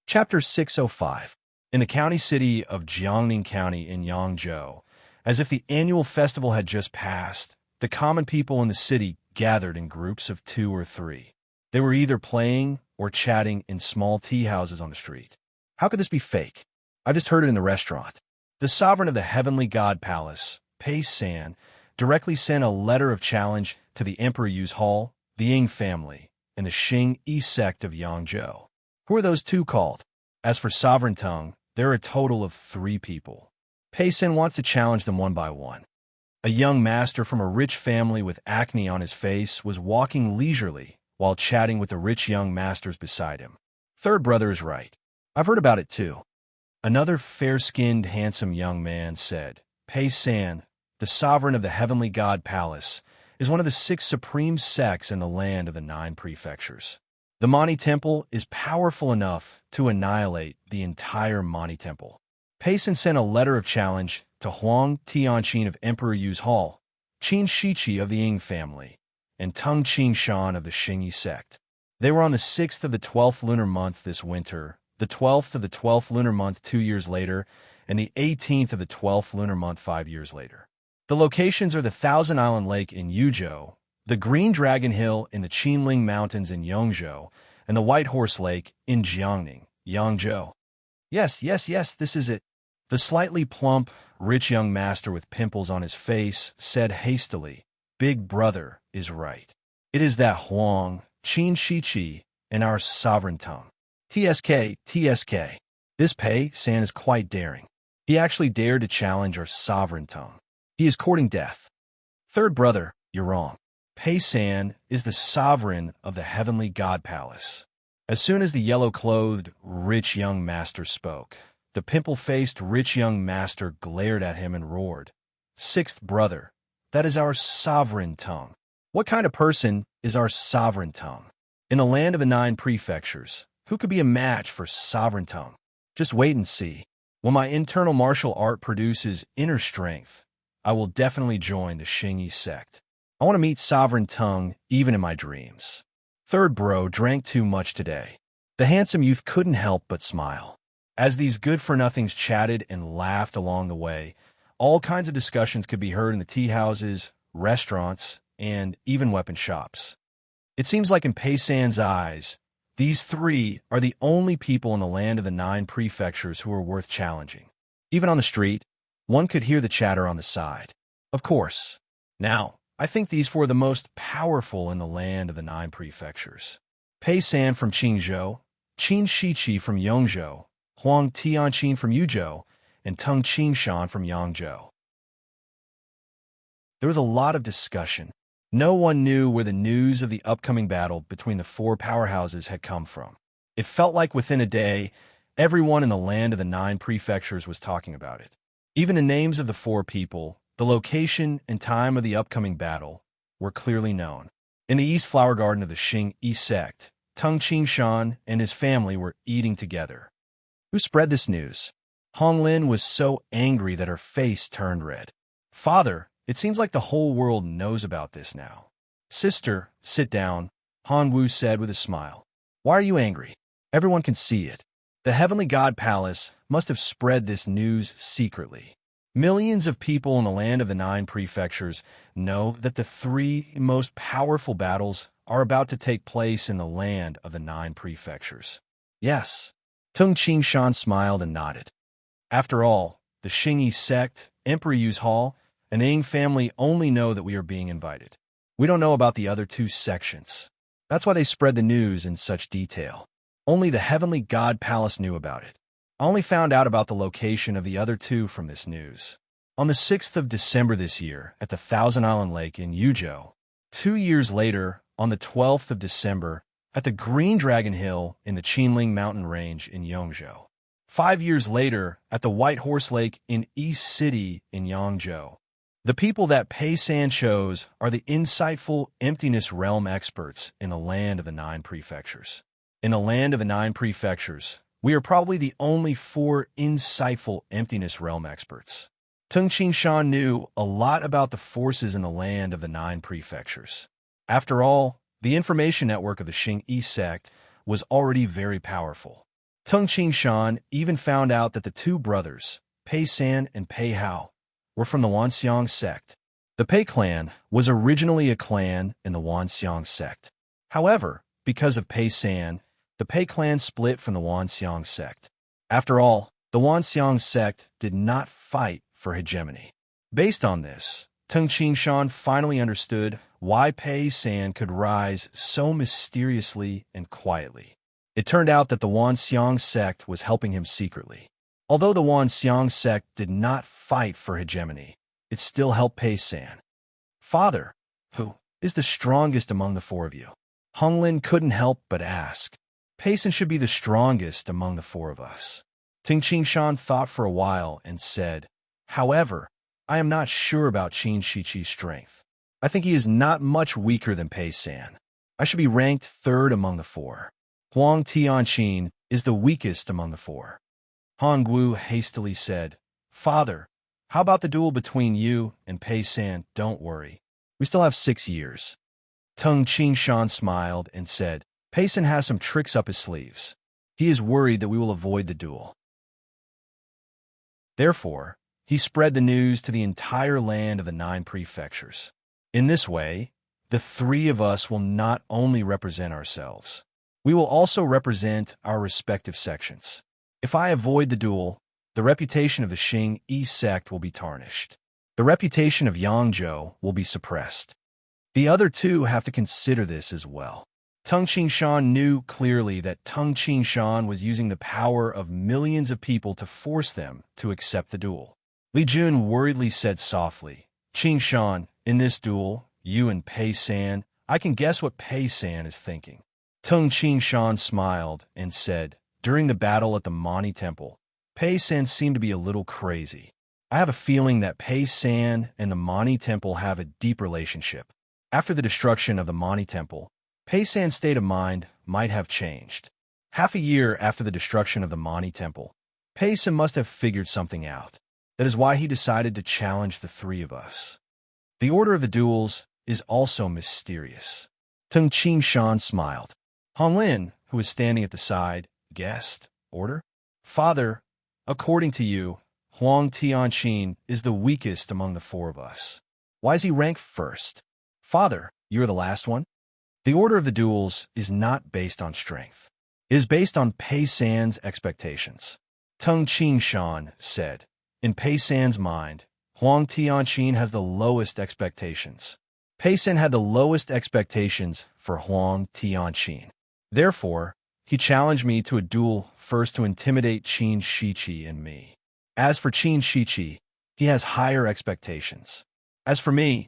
Chapter 605. In the county city of Jiangning County in Yangzhou, as if the annual festival had just passed, the common people in the city gathered in groups of 2 or 3. They were either playing or chatting in small tea houses on the street. How could this be fake? I just heard it in the restaurant. The sovereign of the Heavenly God Palace, Pei San, directly sent a letter of challenge to the Emperor Yu's Hall, the Ying family, and the Xing Yi sect of Yangzhou. Who are those 2 called? As for Sovereign Tongue, there are a total of 3 people. Pei San wants to challenge them one by one. A young master from a rich family with acne on his face was walking leisurely while chatting with the rich young masters beside him. Third brother is right. I've heard about it too. Another fair-skinned, handsome young man said, Pei San, the sovereign of the heavenly god palace, is one of the 6 supreme sects in the land of the 9 prefectures. The Mani Temple is powerful enough to annihilate the entire Mani Temple. Pei San sent a letter of challenge to Huang Tianqin of Emperor Yu's Hall, Qin Shiqi of the Ying family, and Tung Qingshan of the Xingyi sect. They were on the 6th of the 12th lunar month this winter, the 12th of the 12th lunar month 2 years later, and the 18th of the 12th lunar month 5 years later. The locations are the Thousand Island Lake in Yuzhou, the Green Dragon Hill in the Qinling Mountains in Yongzhou, and the White Horse Lake in Jiangning, Yangzhou. Yes, this is it. The slightly plump, rich young master with pimples on his face said hastily, Big brother is right. It is that Huang, Qin Shiqi, and our sovereign tongue. TSK. This Pei San is quite daring. He actually dared to challenge our sovereign tongue. He is courting death. Third brother, you're wrong. Pei San is the sovereign of the heavenly god palace. As soon as the yellow-clothed, rich young master spoke, the pimple-faced, rich young master glared at him and roared, Sixth brother, that is our sovereign tongue. What kind of person is our sovereign tongue? In the land of the 9 prefectures, who could be a match for sovereign tongue? Just wait and see. When my internal martial art produces inner strength, I will definitely join the Xingyi sect. I want to meet sovereign tongue even in my dreams. Third bro drank too much today. The handsome youth couldn't help but smile. As these good-for-nothings chatted and laughed along the way, all kinds of discussions could be heard in the tea houses, restaurants, and even weapon shops. It seems like in Pei San's eyes, these 3 are the only people in the land of the 9 prefectures who are worth challenging. Even on the street, one could hear the chatter on the side. Of course. Now, I think these 4 are the most powerful in the land of the 9 prefectures. Pei San from Qingzhou, Qin Shiqi from Yongzhou, Huang Tianqin from Yuzhou, and Tung Qingshan from Yangzhou. There was a lot of discussion. No one knew where the news of the upcoming battle between the 4 powerhouses had come from. It felt like within a day, everyone in the land of the 9 prefectures was talking about it. Even the names of the 4 people, the location and time of the upcoming battle, were clearly known. In the East Flower Garden of the Xingyi sect, Tung Qingshan and his family were eating together. Who spread this news? Hong Lin was so angry that her face turned red. Father, it seems like the whole world knows about this now. Sister, sit down, Han Wu said with a smile. Why are you angry? Everyone can see it. The Heavenly God Palace must have spread this news secretly. Millions of people in the land of the 9 prefectures know that the 3 most powerful battles are about to take place in the land of the 9 prefectures. Yes. Tung Qingshan smiled and nodded. After all, the Xingyi sect, Emperor Yu's Hall, and the Ying family only know that we are being invited. We don't know about the other 2 sections. That's why they spread the news in such detail. Only the Heavenly God Palace knew about it. I only found out about the location of the other 2 from this news. On the 6th of December this year, at the Thousand Island Lake in Yuzhou. 2 years later, on the 12th of December, at the Green Dragon Hill in the Qinling Mountain Range in Yongzhou. 5 years later, at the White Horse Lake in East City in Yangzhou. The people that Pei San chose are the insightful emptiness realm experts in the land of the 9 prefectures. In the land of the 9 prefectures, we are probably the only 4 insightful emptiness realm experts. Tung Qingshan knew a lot about the forces in the land of the 9 prefectures. After all, the information network of the Xingyi sect was already very powerful. Tung Qingshan even found out that the 2 brothers, Pei San and Pei Hao, were from the Wanxiang sect. The Pei clan was originally a clan in the Wanxiang sect. However, because of Pei San, the Pei clan split from the Wanxiang sect. After all, the Wanxiang sect did not fight for hegemony. Based on this, Tung Qingshan finally understood why Pei San could rise so mysteriously and quietly. It turned out that the Wanxiang sect was helping him secretly. Although the Wanxiang sect did not fight for hegemony, it still helped Pei-san. Father, who is the strongest among the four of you? Honglin couldn't help but ask. Pei-san should be the strongest among the four of us. Ting Qingshan thought for a while and said, however, I am not sure about Qin Shiqi's strength. I think he is not much weaker than Pei-san. I should be ranked third among the four. Huang Tianqin is the weakest among the four. Hongwu hastily said, Father, how about the duel between you and Pei-san? Don't worry. We still have 6 years. Tung Qingshan smiled and said, Pei-san has some tricks up his sleeves. He is worried that we will avoid the duel. Therefore, he spread the news to the entire land of the 9 prefectures. In this way, the 3 of us will not only represent ourselves, we will also represent our respective sections. If I avoid the duel, the reputation of the Xing Yi sect will be tarnished. The reputation of Yangzhou will be suppressed. The other 2 have to consider this as well. Tung Qingshan knew clearly that Tung Qingshan was using the power of millions of people to force them to accept the duel. Li Jun worriedly said softly, Qingshan, in this duel, you and Pei-san, I can guess what Pei-san is thinking. Tung Qingshan smiled and said, during the battle at the Mani Temple, Pei-san seemed to be a little crazy. I have a feeling that Pei-san and the Mani Temple have a deep relationship. After the destruction of the Mani Temple, Pei-san's state of mind might have changed. Half a year after the destruction of the Mani Temple, Pei-san must have figured something out. That is why he decided to challenge the 3 of us. The order of the duels is also mysterious. Tung Qingshan smiled. Honglin, who was standing at the side, guessed, order? Father, according to you, Huang Tianqin is the weakest among the 4 of us. Why is he ranked first? Father, you are the last one? The order of the duels is not based on strength. It is based on Pei-san's expectations. Tung Qingshan said, in Pei-san's mind, Huang Tianqin has the lowest expectations. Pei-san had the lowest expectations for Huang Tianqin. Therefore, he challenged me to a duel first to intimidate Qin Shiqi and me. As for Qin Shiqi, he has higher expectations. As for me,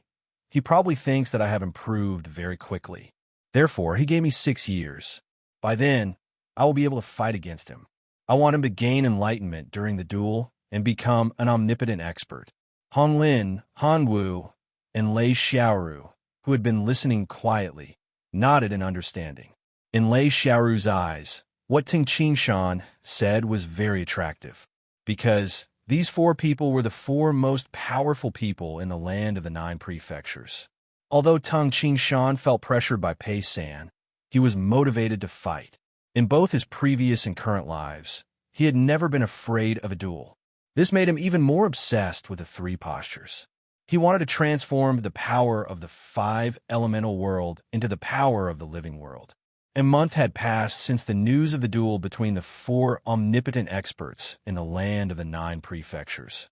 he probably thinks that I have improved very quickly. Therefore, he gave me 6 years. By then, I will be able to fight against him. I want him to gain enlightenment during the duel and become an omnipotent expert. Honglin, Hongwu, and Lei Xiaoru, who had been listening quietly, nodded in understanding. In Lei Xiaoru's eyes, what Ting Qingshan said was very attractive, because these 4 people were the 4 most powerful people in the land of the 9 prefectures. Although Tung Qingshan felt pressured by Pei-san, he was motivated to fight. In both his previous and current lives, he had never been afraid of a duel. This made him even more obsessed with the 3 postures. He wanted to transform the power of the 5 elemental world into the power of the living world. A month had passed since the news of the duel between the 4 omnipotent experts in the land of the 9 prefectures.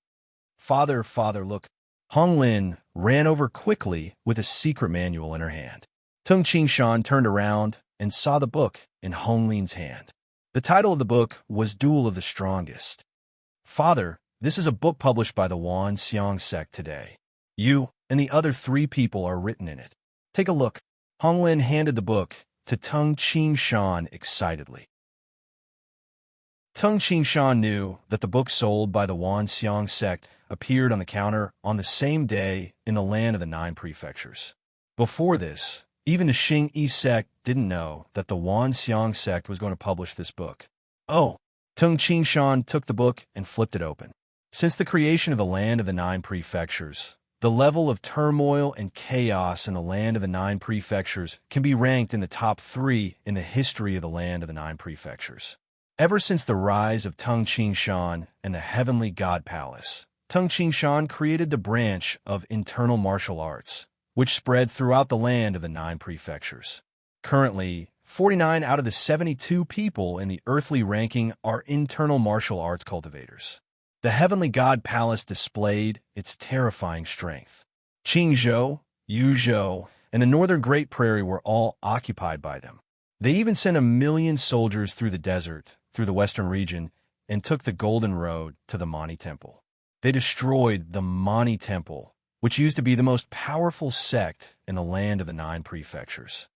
Father, look. Honglin ran over quickly with a secret manual in her hand. Tung Qingshan turned around and saw the book in Honglin's hand. The title of the book was Duel of the Strongest. Father, this is a book published by the Wan Xiang sect today. You and the other 3 people are written in it. Take a look. Honglin handed the book to Tung Qingshan excitedly. Tung Qingshan knew that the book sold by the Wan Xiang sect appeared on the counter on the same day in the land of the 9 prefectures. Before this, even the Xing Yi sect didn't know that the Wan Xiang sect was going to publish this book. Oh! Tung Qingshan took the book and flipped it open. Since the creation of the land of the 9 prefectures, the level of turmoil and chaos in the land of the 9 prefectures can be ranked in the top 3 in the history of the land of the 9 prefectures. Ever since the rise of Tung Qingshan and the Heavenly God Palace, Tung Qingshan created the branch of internal martial arts, which spread throughout the land of the 9 prefectures. Currently, 49 out of the 72 people in the earthly ranking are internal martial arts cultivators. The Heavenly God Palace displayed its terrifying strength. Qingzhou, Yuzhou, and the Northern Great Prairie were all occupied by them. They even sent 1 million soldiers through the desert, through the western region, and took the Golden Road to the Mani Temple. They destroyed the Mani Temple, which used to be the most powerful sect in the land of the 9 prefectures.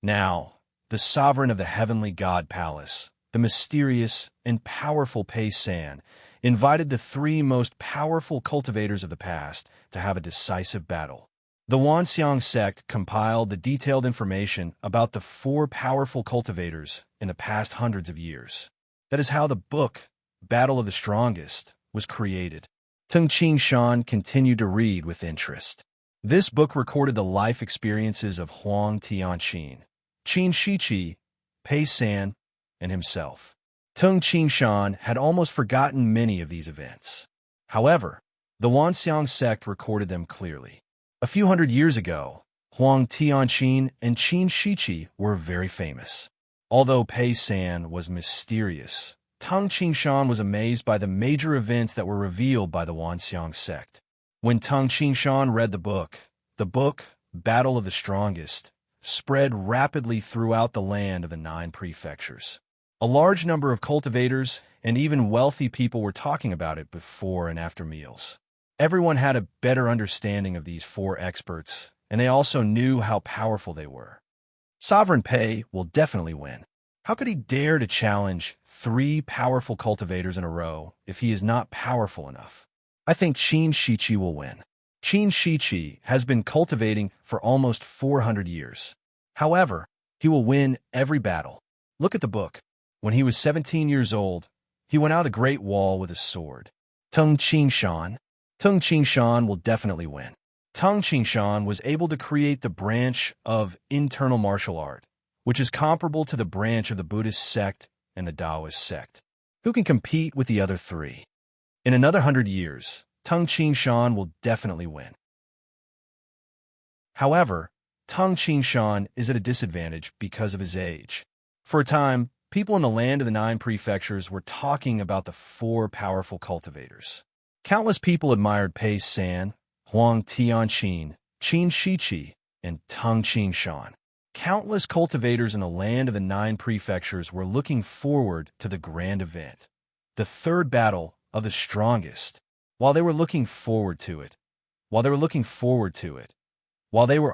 Now, the sovereign of the heavenly god palace, the mysterious and powerful Pei San, invited the 3 most powerful cultivators of the past to have a decisive battle. The Wanxiang sect compiled the detailed information about the 4 powerful cultivators in the past hundreds of years. That is how the book, Battle of the Strongest, was created. Tung Shan continued to read with interest. This book recorded the life experiences of Huang Tianqin, Qin Shiqi, Pei San, and himself. Tung Shan had almost forgotten many of these events. However, the Wanxiang sect recorded them clearly. A few hundred years ago, Huang Tianqin and Qin Shiqi were very famous. Although Pei San was mysterious, Tung Shan was amazed by the major events that were revealed by the Wanxiang sect. When Tung Shan read the book, Battle of the Strongest, spread rapidly throughout the land of the 9 prefectures. A large number of cultivators and even wealthy people were talking about it before and after meals. Everyone had a better understanding of these 4 experts, and they also knew how powerful they were. Sovereign Pei will definitely win. How could he dare to challenge 3 powerful cultivators in a row if he is not powerful enough? I think Qin Shiqi will win. Qin Shiqi has been cultivating for almost 400 years. However, he will win every battle. Look at the book. When he was 17 years old, he went out of the Great Wall with a sword. Tung Shan will definitely win. Tung Shan was able to create the branch of internal martial art, which is comparable to the branch of the Buddhist sect and the Taoist sect. Who can compete with the other 3? In another 100 years, Tung Shan will definitely win. However, Tung Shan is at a disadvantage because of his age. For a time, people in the land of the 9 prefectures were talking about the 4 powerful cultivators. Countless people admired Pei San, Huang Tianqin, Qin Shiqi, and Tung Shan. Countless cultivators in the land of the 9 prefectures were looking forward to the grand event, the 3rd battle of the strongest. While they were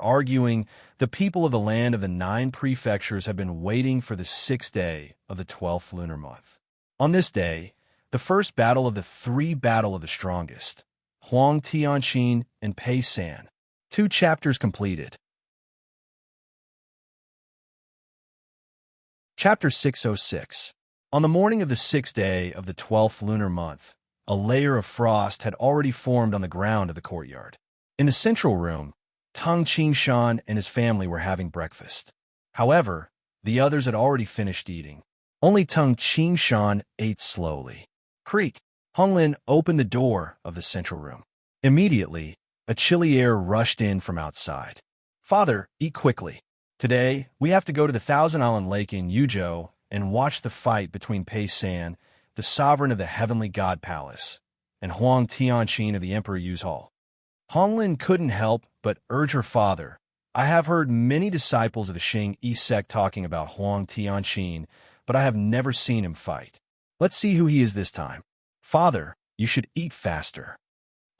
arguing, the people of the land of the 9 prefectures had been waiting for the 6th day of the 12th lunar month. On this day, the first battle of the 3 battle of the strongest, Huang Tianqin and Pei San. 2 chapters completed. Chapter 606. On the morning of the 6th day of the 12th lunar month, a layer of frost had already formed on the ground of the courtyard. In the central room, Tung Shan and his family were having breakfast. However, the others had already finished eating. Only Tung Shan ate slowly. Creak! Honglin opened the door of the central room. Immediately, a chilly air rushed in from outside. Father, eat quickly. Today, we have to go to the Thousand Island Lake in Yuzhou and watch the fight between Pei San, the sovereign of the heavenly god palace, and Huang Tianqin of the Emperor Yuzhou. Honglin couldn't help but urge her father. I have heard many disciples of the Xing Yi sect talking about Huang Tianqin, but I have never seen him fight. Let's see who he is this time. Father, you should eat faster.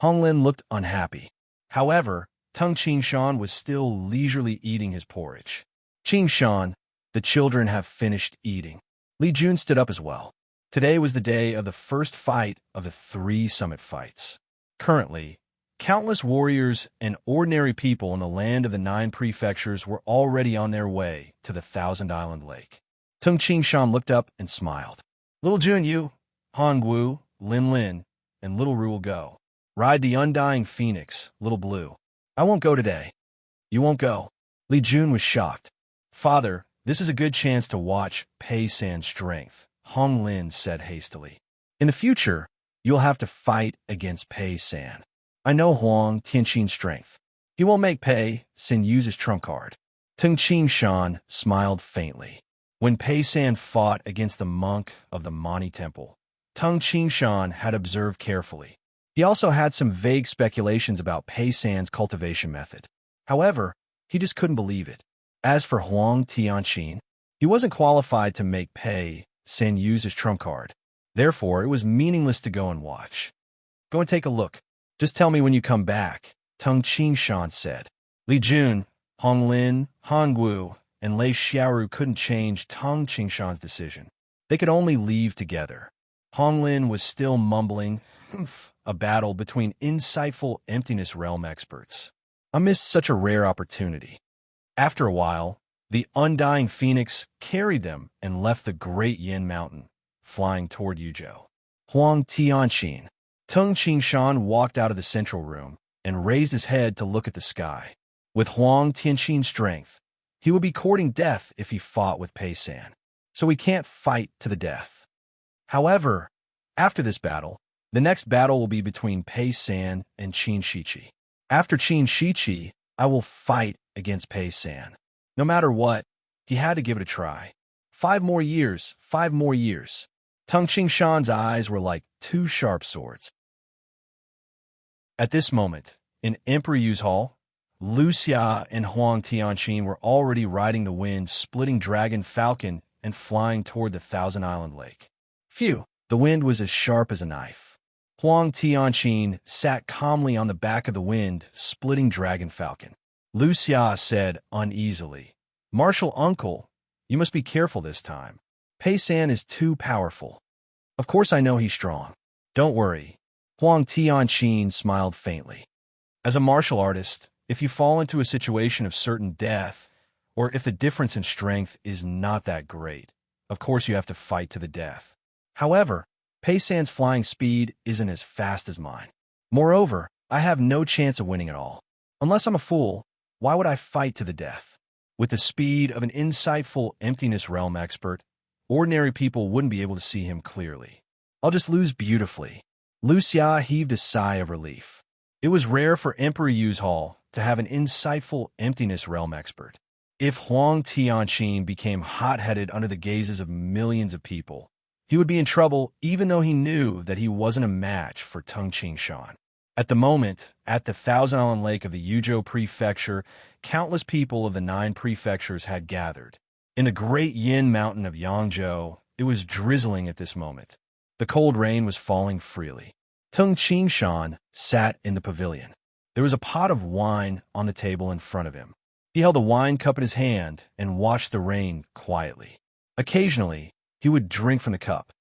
Honglin looked unhappy. However, Tung Shan was still leisurely eating his porridge. Shan, the children have finished eating. Li Jun stood up as well. Today was the day of the first fight of the 3 summit fights. Currently, countless warriors and ordinary people in the land of the 9 prefectures were already on their way to the Thousand Island Lake. Tung Shan looked up and smiled. Little Jun Yu, Han Gu, Lin Lin, and Little Ru will go. Ride the undying phoenix, Little Blue. I won't go today. You won't go. Li Jun was shocked. Father, this is a good chance to watch Pei San's strength, Hong Lin said hastily. In the future, you'll have to fight against Pei San. I know Huang Tianqin's strength. He won't make Pei San use his trump card. Tung Shan smiled faintly. When Pei San fought against the monk of the Mani Temple, Tung Shan had observed carefully. He also had some vague speculations about Pei San's cultivation method. However, he just couldn't believe it. As for Huang Tianqin, he wasn't qualified to make Pei San use his trump card. Therefore, it was meaningless to go and watch. Go and take a look. Just tell me when you come back, Tung Qingshan said. Li Jun, Hong Lin, Han Guo, and Lei Xiaoru couldn't change Tung Qingshan's decision. They could only leave together. Hong Lin was still mumbling, a battle between insightful emptiness realm experts. I missed such a rare opportunity. After a while, the undying phoenix carried them and left the great Yin mountain, flying toward Yuzhou. Huang Tianqin. Tung Qingshan walked out of the central room and raised his head to look at the sky. With Huang Tianqin's strength, he would be courting death if he fought with Pei San, so he can't fight to the death. However, after this battle, the next battle will be between Pei San and Qin Shiqi. After Qin Shiqi, I will fight against Pei San. No matter what, he had to give it a try. 5 more years, 5 more years. Tung Qingshan's eyes were like 2 sharp swords. At this moment, in Emperor Yu's hall, Lu Xia and Huang Tianqin were already riding the wind, splitting Dragon Falcon and flying toward the Thousand Island Lake. Phew, the wind was as sharp as a knife. Huang Tianqin sat calmly on the back of the wind, splitting Dragon Falcon. Lu Xia said uneasily, Martial Uncle, you must be careful this time. Pei San is too powerful. Of course I know he's strong. Don't worry. Huang Tianqin smiled faintly. As a martial artist, if you fall into a situation of certain death, or if the difference in strength is not that great, of course you have to fight to the death. However, Pei San's flying speed isn't as fast as mine. Moreover, I have no chance of winning at all. Unless I'm a fool, why would I fight to the death? With the speed of an insightful emptiness realm expert, ordinary people wouldn't be able to see him clearly. I'll just lose beautifully. Lu Xia heaved a sigh of relief. It was rare for Emperor Yu's hall to have an insightful emptiness realm expert. If Huang Tianqin became hot-headed under the gazes of millions of people, he would be in trouble even though he knew that he wasn't a match for Tung Qingshan. At the moment, at the Thousand Island Lake of the Yuzhou Prefecture, countless people of the 9 prefectures had gathered. In the great Yin mountain of Yangzhou, it was drizzling at this moment. The cold rain was falling freely. Tung Qingshan sat in the pavilion. There was a pot of wine on the table in front of him. He held a wine cup in his hand and watched the rain quietly. Occasionally, he would drink from the cup.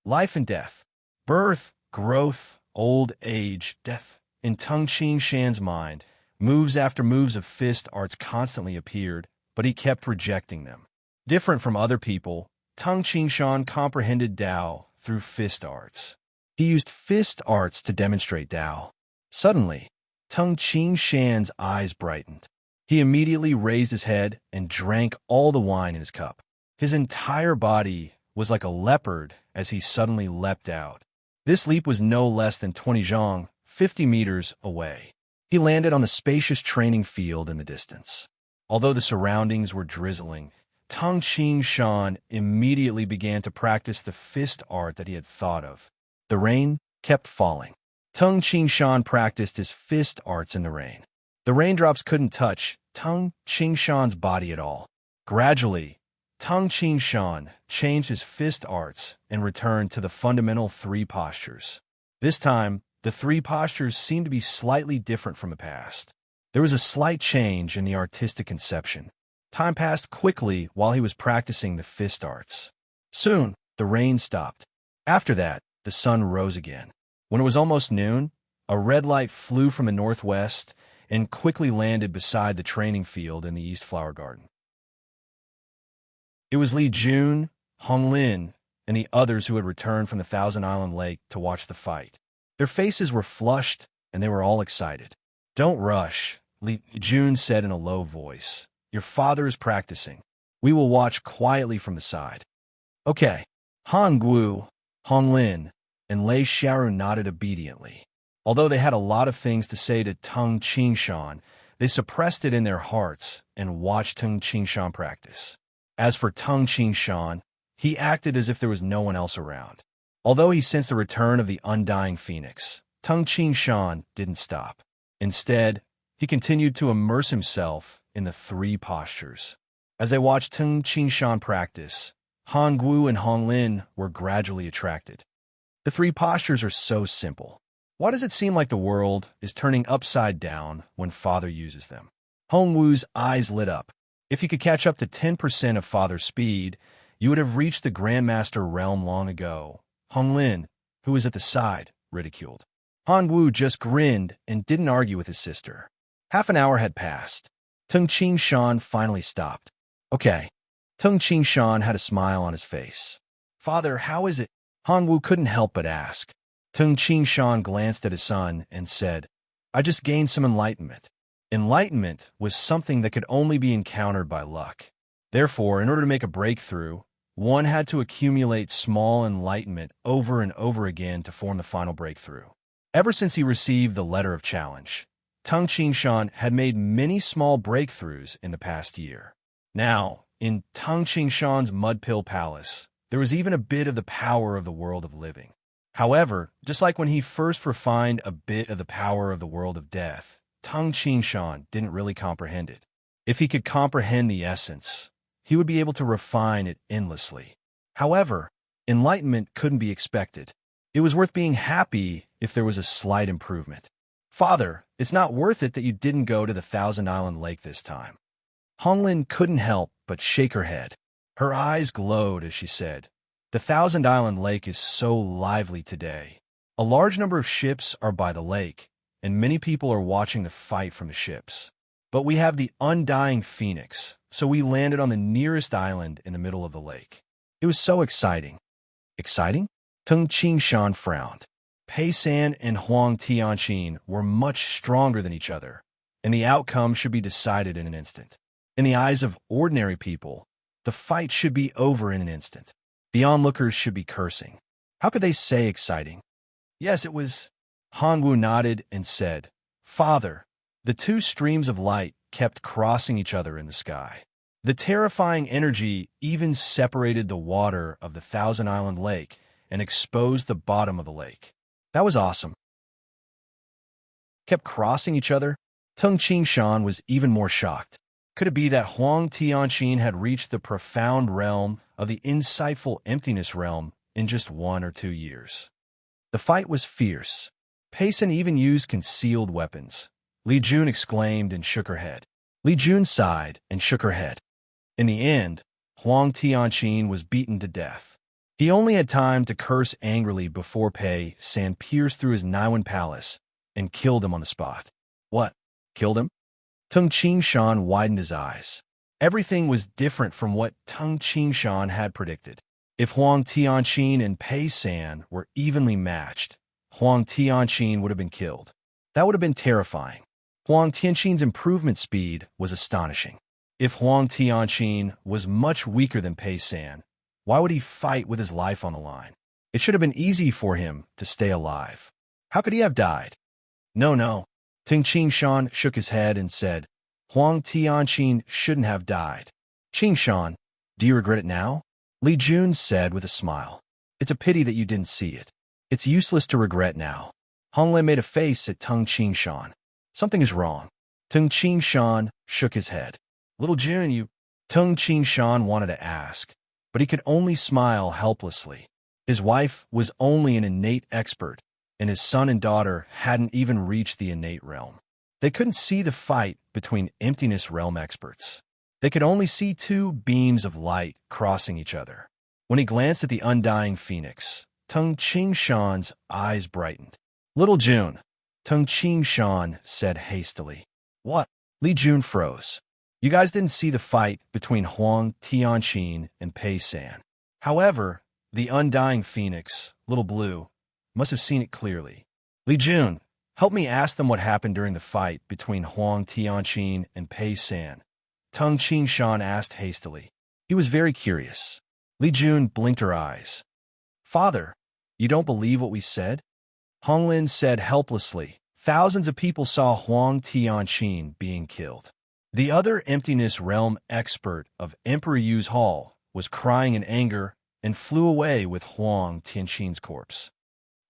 Life and death, birth, growth, old age, death. In Tung Qingshan's mind, moves after moves of fist arts constantly appeared, but he kept rejecting them. Different from other people, Tung Qingshan comprehended Tao through fist arts. He used fist arts to demonstrate Tao. Suddenly, Tung Qingshan's eyes brightened. He immediately raised his head and drank all the wine in his cup. His entire body was like a leopard as he suddenly leapt out. This leap was no less than 20 zhang, 50 meters away. He landed on the spacious training field in the distance. Although the surroundings were drizzling, Tung Qingshan immediately began to practice the fist art that he had thought of. The rain kept falling. Tung Qingshan practiced his fist arts in the rain. The raindrops couldn't touch Tung Qingshan's body at all. Gradually, Tung Qingshan changed his fist arts and returned to the fundamental 3 postures. This time, the 3 postures seemed to be slightly different from the past. There was a slight change in the artistic conception. Time passed quickly while he was practicing the fist arts. Soon, the rain stopped. After that, the sun rose again. When it was almost noon, a red light flew from the northwest and quickly landed beside the training field in the East Flower Garden. It was Li Jun, Hong Lin, and the others who had returned from the Thousand Island Lake to watch the fight. Their faces were flushed, and they were all excited. Don't rush, Li Jun said in a low voice. Your father is practicing. We will watch quietly from the side. Okay. Han Guo, Hong Lin, and Lei Xiaoru nodded obediently. Although they had a lot of things to say to Tung Qingshan, they suppressed it in their hearts and watched Tung Qingshan practice. As for Tung Qingshan, he acted as if there was no one else around. Although he sensed the return of the undying phoenix, Tung Qingshan didn't stop. Instead, he continued to immerse himself in the 3 postures. As they watched Tung Qingshan practice, Han Guo and Hong Lin were gradually attracted. The 3 postures are so simple. Why does it seem like the world is turning upside down when Father uses them? Hongwu's eyes lit up. If you could catch up to 10% of Father's speed, you would have reached the Grandmaster realm long ago. Honglin, who was at the side, ridiculed. Hongwu just grinned and didn't argue with his sister. Half an hour had passed. Tung Ching Shan finally stopped. Okay. Tung Ching Shan had a smile on his face. Father, how is it? Hongwu couldn't help but ask. Tung Ching Shan glanced at his son and said, I just gained some enlightenment. Enlightenment was something that could only be encountered by luck. Therefore, in order to make a breakthrough, one had to accumulate small enlightenment over and over again to form the final breakthrough. Ever since he received the letter of challenge, Tung Ching Shan had made many small breakthroughs in the past year. Now, in Tung Ching Shan's Mud Pill Palace, there was even a bit of the power of the world of living. However, just like when he first refined a bit of the power of the world of death, Tung Ching Shan didn't really comprehend it. If he could comprehend the essence, he would be able to refine it endlessly. However, enlightenment couldn't be expected. It was worth being happy if there was a slight improvement. Father, it's not worth it that you didn't go to the Thousand Island Lake this time. Honglin couldn't help but shake her head. Her eyes glowed as she said, The Thousand Island Lake is so lively today. A large number of ships are by the lake, and many people are watching the fight from the ships. But we have the undying phoenix, so we landed on the nearest island in the middle of the lake. It was so exciting. Exciting? Tung Ching Shan frowned. Pei San and Huang Tianqin were much stronger than each other, and the outcome should be decided in an instant. In the eyes of ordinary people, the fight should be over in an instant. The onlookers should be cursing. How could they say exciting? Yes, it was. Hongwu nodded and said, Father, the two streams of light kept crossing each other in the sky. The terrifying energy even separated the water of the Thousand Island Lake and exposed the bottom of the lake. That was awesome. Kept crossing each other? Tung Ching Shan was even more shocked. Could it be that Huang Tianqin had reached the profound realm of the insightful emptiness realm in just 1 or 2 years? The fight was fierce. Pei San even used concealed weapons. Li Jun exclaimed and shook her head. Li Jun sighed and shook her head. In the end, Huang Tianqin was beaten to death. He only had time to curse angrily before Pei San pierced through his Naiwan palace and killed him on the spot. What? Killed him? Tung Ching Shan widened his eyes. Everything was different from what Tung Ching Shan had predicted. If Huang Tianqin and Pei San were evenly matched, Huang Tianqin would have been killed. That would have been terrifying. Huang Tianqin's improvement speed was astonishing. If Huang Tianqin was much weaker than Pei San, why would he fight with his life on the line? It should have been easy for him to stay alive. How could he have died? No. Tung Ching Shan shook his head and said, Huang Tianqin shouldn't have died. Ching Shan, do you regret it now? Li Jun said with a smile. It's a pity that you didn't see it. It's useless to regret now. Honglin made a face at Tung Ching Shan. Something is wrong. Tung Ching Shan shook his head. Little Jun, you... Tung Ching Shan wanted to ask, but he could only smile helplessly. His wife was only an innate expert, and his son and daughter hadn't even reached the innate realm. They couldn't see the fight between emptiness realm experts. They could only see two beams of light crossing each other. When he glanced at the undying phoenix, Tung Ching Shan's eyes brightened. Little Jun, Tung Ching Shan said hastily. What? Li Jun froze. You guys didn't see the fight between Huang Tianqin and Pei San. However, the undying phoenix, Little Blue, must have seen it clearly. Li Jun, help me ask them what happened during the fight between Huang Tianqin and Pei San. Tung Ching Shan asked hastily. He was very curious. Li Jun blinked her eyes. Father, you don't believe what we said? Honglin said helplessly. Thousands of people saw Huang Tianqin being killed. The other emptiness realm expert of Emperor Yu's hall was crying in anger and flew away with Huang Tianqin's corpse.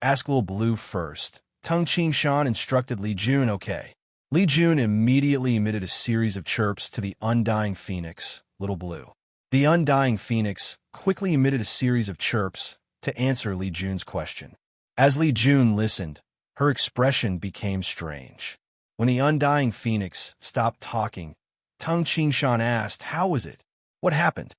Ask Little Blue first. Tung Ching Shan instructed Li Jun, okay. Li Jun immediately emitted a series of chirps to the undying phoenix, Little Blue. The undying phoenix quickly emitted a series of chirps to answer Li Jun's question. As Li Jun listened, Her expression became strange. When the undying phoenix stopped talking, Tung Qingshan asked, "How was it? What happened?"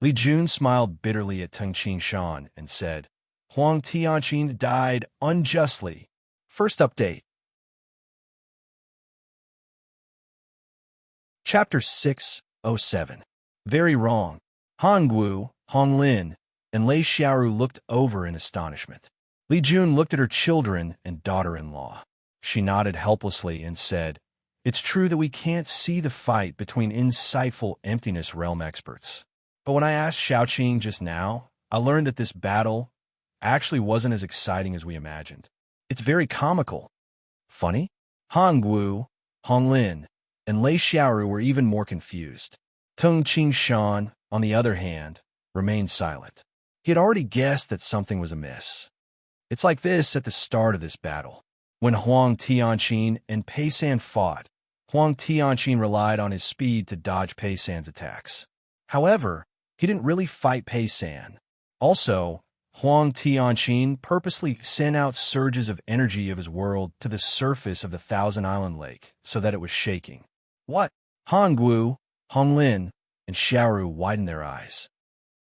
Li Jun smiled bitterly at Tung Qingshan and said, "Huang Tianqin died unjustly. First update." Chapter 607. Very wrong. Hongwu, Honglin, and Lei Xiaoru looked over in astonishment. Li Jun looked at her children and daughter-in-law. She nodded helplessly and said, "It's true that we can't see the fight between insightful emptiness realm experts. But when I asked Xiaoqing just now, I learned that this battle actually wasn't as exciting as we imagined. It's very comical." Funny? Hongwu, Honglin, and Lei Xiaoru were even more confused. Tung Qingshan, on the other hand, remained silent. He had already guessed that something was amiss. It's like this at the start of this battle. When Huang Tianqin and Pei San fought, Huang Tianqin relied on his speed to dodge Pei San's attacks. However, he didn't really fight Pei San. Also, Huang Tianqin purposely sent out surges of energy of his world to the surface of the Thousand Island Lake so that it was shaking. What? Hongwu, Honglin, and Xiaoru widened their eyes.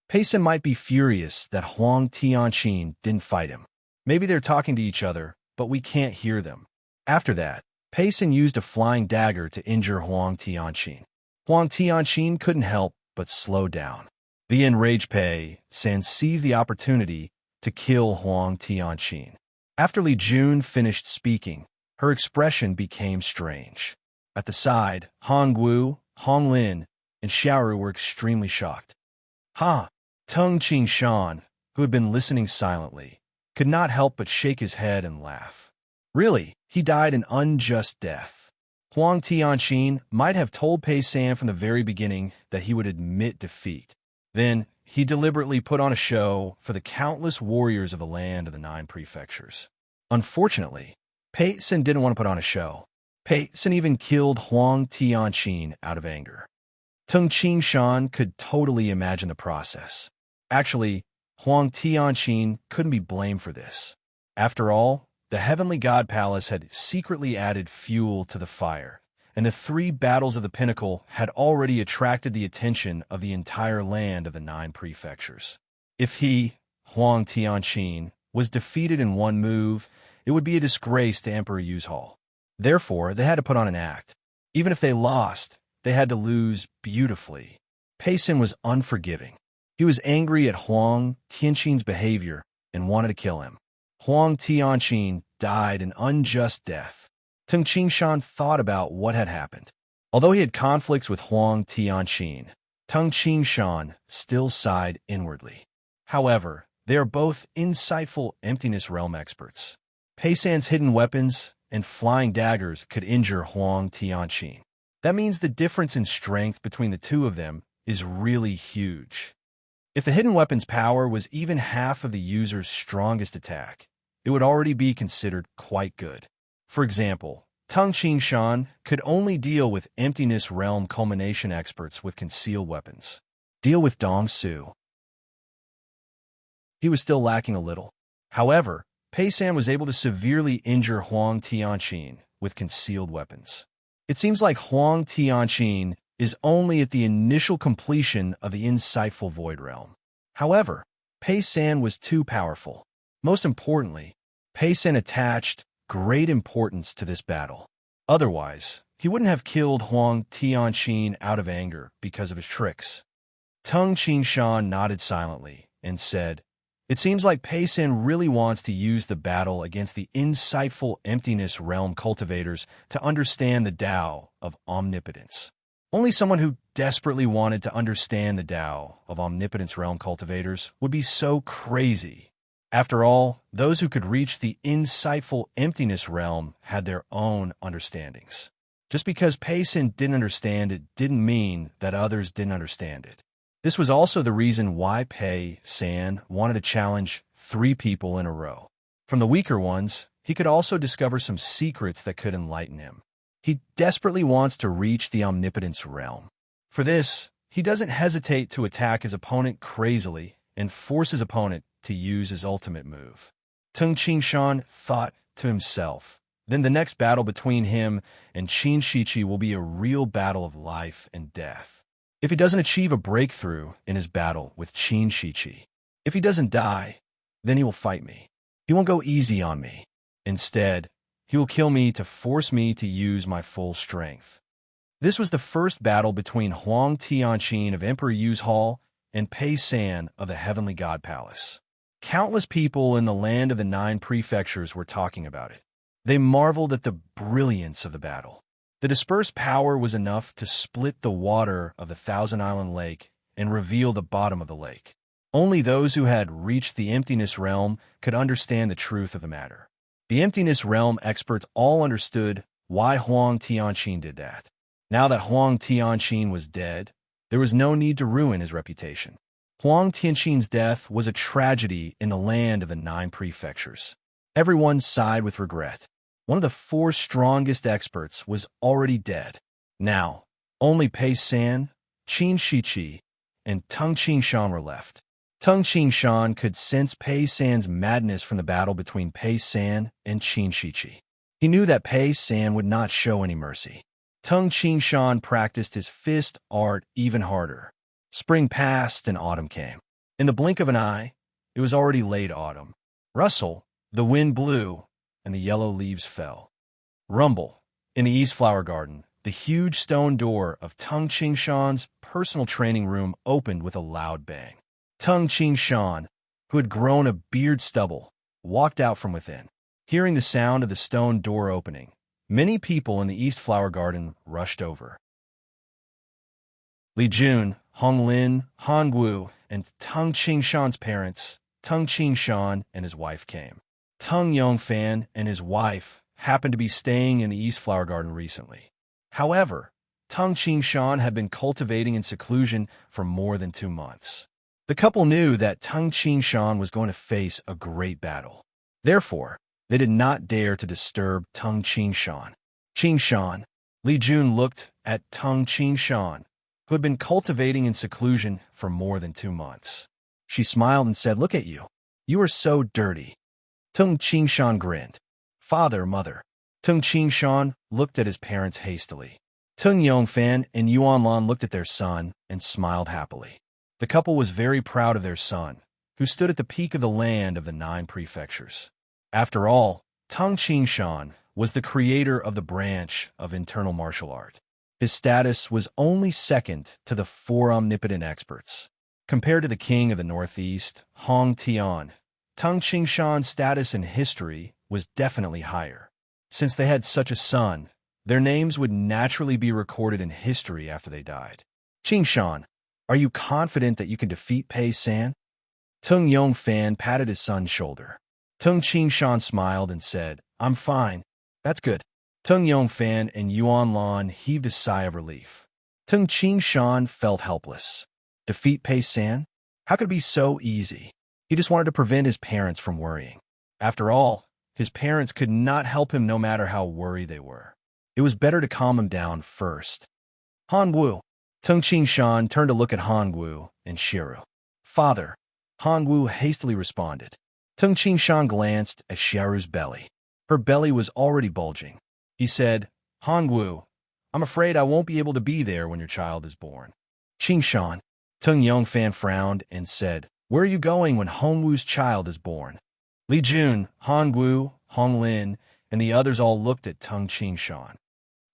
Pei San might be furious that Huang Tianqin didn't fight him. Maybe they're talking to each other, but we can't hear them. After that, Pei San used a flying dagger to injure Huang Tianqin. Huang Tianqin couldn't help but slow down. The enraged Pei San seized the opportunity to kill Huang Tianqin. After Li Jun finished speaking, her expression became strange. At the side, Hongwu, Honglin, and Xiaoru were extremely shocked. Tung Qingshan, who had been listening silently, could not help but shake his head and laugh. Really, he died an unjust death. Huang Tianqin might have told Pei San from the very beginning that he would admit defeat. Then, he deliberately put on a show for the countless warriors of the land of the 9 prefectures. Unfortunately, Pei San didn't want to put on a show. Pei San even killed Huang Tianqin out of anger. Tung Qingshan could totally imagine the process. Actually, Huang Tianqin couldn't be blamed for this. After all, the Heavenly God Palace had secretly added fuel to the fire, and the 3 battles of the pinnacle had already attracted the attention of the entire land of the 9 prefectures. If he, Huang Tianqin, was defeated in one move, it would be a disgrace to Emperor Yuzhal. Therefore, they had to put on an act. Even if they lost, they had to lose beautifully. Pei San was unforgiving. He was angry at Huang Tianqin's behavior and wanted to kill him. Huang Tianqin died an unjust death. Tung Qingshan thought about what had happened. Although he had conflicts with Huang Tianqin, Tung Qingshan still sighed inwardly. However, they are both insightful emptiness realm experts. Pei San's hidden weapons and flying daggers could injure Huang Tianqin. That means the difference in strength between the two of them is really huge. If the hidden weapon's power was even half of the user's strongest attack, it would already be considered quite good. For example, Tung Qingshan could only deal with emptiness realm culmination experts with concealed weapons. Deal with Dong Su. He was still lacking a little. However, Pei San was able to severely injure Huang Tianqin with concealed weapons. It seems like Huang Tianqin is only at the initial completion of the insightful Void Realm. However, Pei San was too powerful. Most importantly, Pei San attached great importance to this battle. Otherwise, he wouldn't have killed Huang Tianqin out of anger because of his tricks. Tung Qingshan nodded silently and said, "It seems like Pei San really wants to use the battle against the insightful emptiness realm cultivators to understand the Tao of omnipotence." Only someone who desperately wanted to understand the Tao of omnipotence realm cultivators would be so crazy. After all, those who could reach the insightful emptiness realm had their own understandings. Just because Pei San didn't understand it didn't mean that others didn't understand it. This was also the reason why Pei San wanted to challenge 3 people in a row. From the weaker ones, he could also discover some secrets that could enlighten him. He desperately wants to reach the omnipotence realm. For this, he doesn't hesitate to attack his opponent crazily and force his opponent to use his ultimate move. Tung Qingshan thought to himself. Then the next battle between him and Qin Shichi will be a real battle of life and death. If he doesn't achieve a breakthrough in his battle with Qin Shichi, if he doesn't die, then he will fight me. He won't go easy on me. Instead, he will kill me to force me to use my full strength. This was the first battle between Huang Tianqin of Emperor Yu's Hall and Pei San of the Heavenly God Palace. Countless people in the land of the 9 prefectures were talking about it. They marveled at the brilliance of the battle. The dispersed power was enough to split the water of the Thousand-Island Lake and reveal the bottom of the lake. Only those who had reached the emptiness realm could understand the truth of the matter. The emptiness realm experts all understood why Huang Tianqin did that. Now that Huang Tianqin was dead, there was no need to ruin his reputation. Huang Tianqin's death was a tragedy in the land of the 9 prefectures. Everyone sighed with regret. One of the 4 strongest experts was already dead. Now, only Pei San, Qin Shichi, and Tung Qingshan were left. Tung Qingshan could sense Pei San's madness from the battle between Pei San and Qin Shichi. He knew that Pei San would not show any mercy. Tung Qingshan practiced his fist art even harder. Spring passed and autumn came. In the blink of an eye, it was already late autumn. Rustle, the wind blew, and the yellow leaves fell. Rumble, in the East Flower Garden, the huge stone door of Tung Qingshan's personal training room opened with a loud bang. Tung Qingshan, who had grown a beard stubble, walked out from within. Hearing the sound of the stone door opening, many people in the East Flower Garden rushed over. Li Jun, Hong Lin, Han Guo, and Tung Qingshan's parents, Tung Qingshan and his wife came. Tung Yongfan and his wife happened to be staying in the East Flower Garden recently. However, Tung Qingshan had been cultivating in seclusion for more than 2 months. The couple knew that Tung Qingshan was going to face a great battle. Therefore, they did not dare to disturb Tung Qingshan. Qingshan, Li Jun looked at Tung Qingshan, who had been cultivating in seclusion for more than 2 months. She smiled and said, "Look at you. You are so dirty." Tung Qingshan grinned. "Father, mother." Tung Qingshan looked at his parents hastily. Tung Yongfan and Yuanlan looked at their son and smiled happily. The couple was very proud of their son, who stood at the peak of the land of the 9 prefectures. After all, Tung Qingshan was the creator of the branch of internal martial art. His status was only second to the 4 omnipotent experts. Compared to the king of the Northeast, Hong Tian, Tung Qingshan's status in history was definitely higher. Since they had such a son, their names would naturally be recorded in history after they died. "Qingshan, are you confident that you can defeat Pei San?" Tung Yongfan patted his son's shoulder. Tung Qingshan smiled and said, "I'm fine. That's good." Tung Yongfan and Yuanlan heaved a sigh of relief. Tung Qingshan felt helpless. Defeat Pei San? How could it be so easy? He just wanted to prevent his parents from worrying. After all, his parents could not help him no matter how worried they were. It was better to calm him down first. "Han Wu." Tung Qingshan turned to look at Han Wu and Shiru. "Father." Han Wu hastily responded. Tung Qingshan glanced at Shiru's belly. Her belly was already bulging. He said, "Han Wu, I'm afraid I won't be able to be there when your child is born." "Qingshan." Tung Yongfan frowned and said, "Where are you going when Hong Wu's child is born?" Li Jun, Han Gu, Hong Lin, and the others all looked at Tung Qingshan.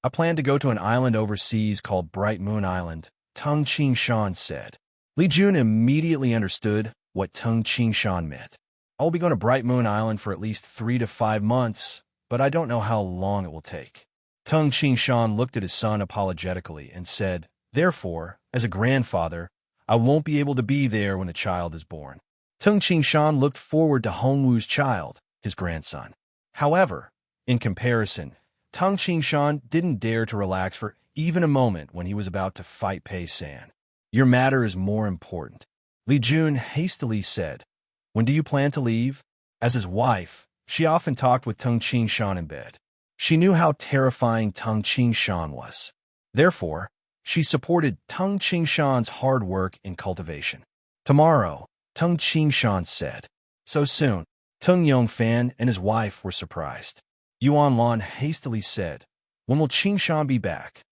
"I plan to go to an island overseas called Bright Moon Island," Tung Qingshan said. Li Jun immediately understood what Tung Qingshan meant. "I will be going to Bright Moon Island for at least 3 to 5 months, but I don't know how long it will take." Tung Qingshan looked at his son apologetically and said, "Therefore, as a grandfather, I won't be able to be there when the child is born." Tung Qingshan looked forward to Hong Wu's child, his grandson. However, in comparison, Tung Qingshan didn't dare to relax for even a moment when he was about to fight Pei San. "Your matter is more important," Li Jun hastily said. "When do you plan to leave?" As his wife, she often talked with Tung Qingshan in bed. She knew how terrifying Tung Qingshan was. Therefore, she supported Tung Qingshan's hard work in cultivation. "Tomorrow," Tung Qingshan said. "So soon?" Tung Yongfan and his wife were surprised. Yuan Lan hastily said, "When will Qingshan be back?"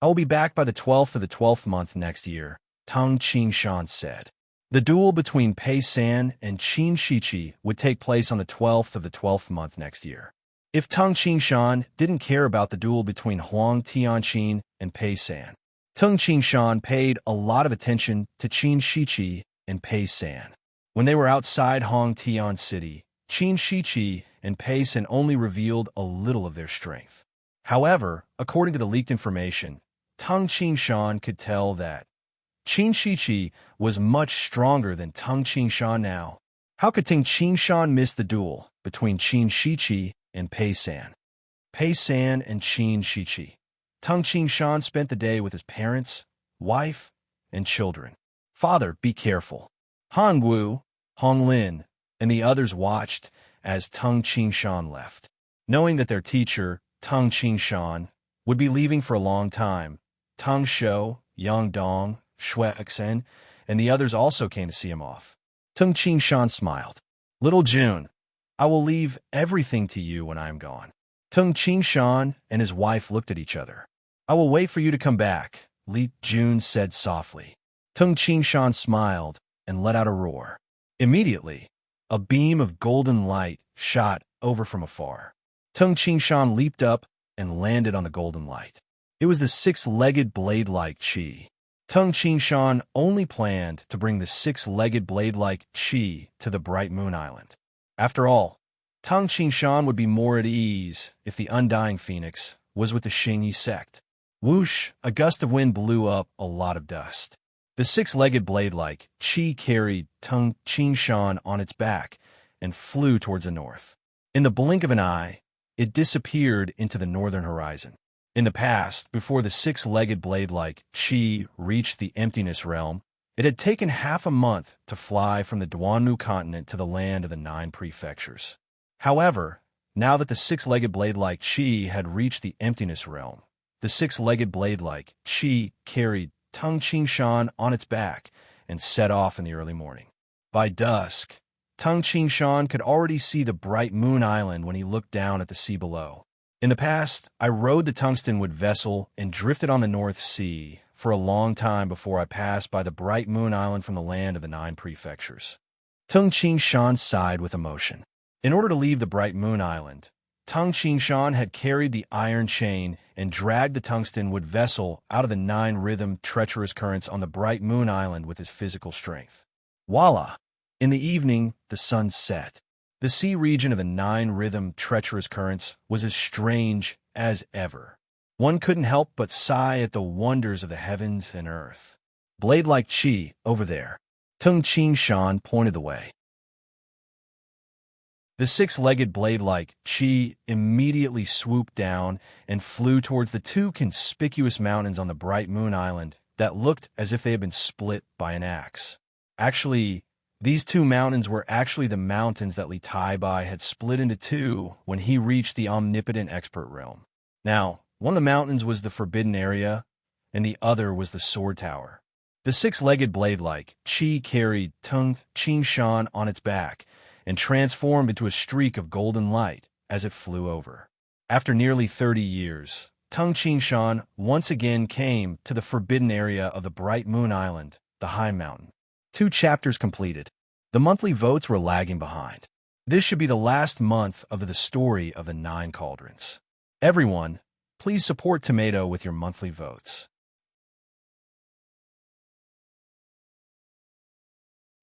"I will be back by the 12th of the 12th month next year," Tung Qingshan said. The duel between Pei San and Qin Shiqi would take place on the 12th of the 12th month next year. If Tung Qingshan didn't care about the duel between Huang Tianqin and Pei San, Tung Qingshan paid a lot of attention to Qin Shiqi and Pei San. When they were outside Hong Tian City, Qin Shiqi and Pei San only revealed a little of their strength. However, according to the leaked information, Tung Qingshan could tell that Qin Shiqi was much stronger than Tung Qingshan now. How could Tung Qingshan miss the duel between Qin Shiqi and Pei San? Pei San and Qin Shiqi. Tung Qingshan spent the day with his parents, wife, and children. "Father, be careful." Han Wu, Hong Lin, and the others watched as Tung Qingshan left. Knowing that their teacher, Tung Qingshan, would be leaving for a long time, Tung Shou, Yang Dong, Shui Exen, and the others also came to see him off. Tung Qingshan smiled. "Little June, I will leave everything to you when I am gone." Tung Qingshan and his wife looked at each other. "I will wait for you to come back," Li Jun said softly. Tung Qingshan smiled and let out a roar. Immediately, a beam of golden light shot over from afar. Tung Qingshan leaped up and landed on the golden light. It was the six-legged blade-like Qi. Tung Qingshan only planned to bring the six-legged blade-like Qi to the Bright Moon Island. After all, Tung Qingshan would be more at ease if the Undying Phoenix was with the Xingyi sect. Whoosh, a gust of wind blew up a lot of dust. The six-legged blade-like Qi carried Tung Qingshan on its back and flew towards the north. In the blink of an eye, it disappeared into the northern horizon. In the past, before the six-legged blade-like Qi reached the emptiness realm, it had taken half a month to fly from the Duanmu continent to the land of the 9 prefectures. However, now that the six-legged blade-like Qi had reached the emptiness realm, the six-legged blade-like Qi carried Tung Qingshan on its back and set off in the early morning. By dusk, Tung Qingshan could already see the Bright Moon Island when he looked down at the sea below. "In the past, I rode the tungstenwood vessel and drifted on the North Sea for a long time before I passed by the Bright Moon Island from the land of the 9 prefectures." Tung Qingshan sighed with emotion. In order to leave the Bright Moon Island, Tung Qingshan had carried the iron chain and dragged the tungstenwood vessel out of the 9-rhythm treacherous currents on the Bright Moon Island with his physical strength. Voila! In the evening, the sun set. The sea region of the 9-rhythm treacherous currents was as strange as ever. One couldn't help but sigh at the wonders of the heavens and earth. "Blade-like Qi, over there." Tung Qingshan pointed the way. The six-legged blade-like Qi immediately swooped down and flew towards the 2 conspicuous mountains on the Bright Moon Island that looked as if they had been split by an axe. Actually, these 2 mountains were actually the mountains that Li Taibai had split into 2 when he reached the omnipotent expert realm. Now, one of the mountains was the Forbidden Area, and the other was the Sword Tower. The six-legged blade-like Qi carried Tung Qingshan on its back and transformed into a streak of golden light as it flew over. After nearly 30 years, Tung Qingshan once again came to the Forbidden Area of the Bright Moon Island, the High Mountain. 2 chapters completed. The monthly votes were lagging behind. This should be the last month of the story of the 9 cauldrons. Everyone, please support Tomato with your monthly votes.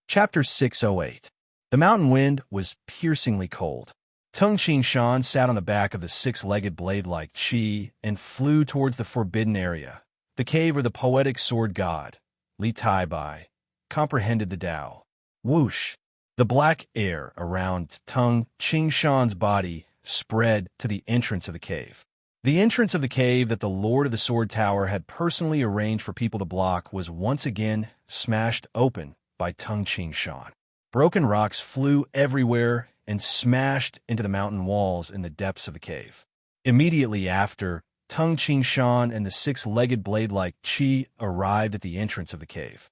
Chapter 608. The mountain wind was piercingly cold. Tung Qingshan sat on the back of the 6-legged blade-like Qi and flew towards the Forbidden Area, the cave where the poetic sword god, Li Taibai, comprehended the Tao. Whoosh! The black air around Tung Qingshan's body spread to the entrance of the cave. The entrance of the cave that the Lord of the Sword Tower had personally arranged for people to block was once again smashed open by Tung Qingshan. Broken rocks flew everywhere and smashed into the mountain walls in the depths of the cave. Immediately after, Tung Qingshan and the 6-legged blade-like Qi arrived at the entrance of the cave.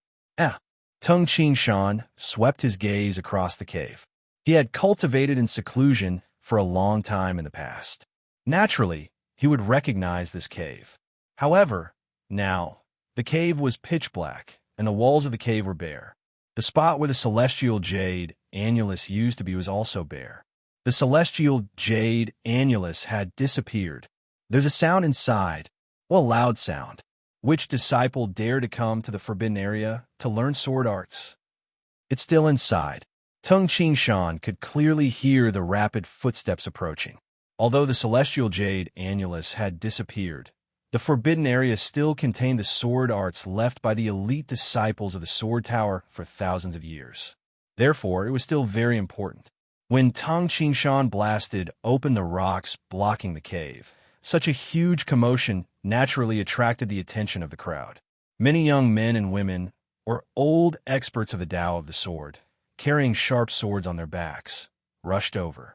Tung Ching Shan swept his gaze across the cave. He had cultivated in seclusion for a long time in the past. Naturally, he would recognize this cave. However, now, the cave was pitch black, and the walls of the cave were bare. The spot where the celestial jade annulus used to be was also bare. The celestial jade annulus had disappeared. There's a sound inside, a loud sound. Which disciple dare to come to the forbidden area to learn sword arts? It's still inside. Tung Ching Shan could clearly hear the rapid footsteps approaching. Although the celestial jade annulus had disappeared, the forbidden area still contained the sword arts left by the elite disciples of the Sword Tower for thousands of years. Therefore, it was still very important. When Tung Ching Shan blasted open the rocks blocking the cave, such a huge commotion naturally attracted the attention of the crowd. Many young men and women, or old experts of the Tao of the Sword, carrying sharp swords on their backs, rushed over.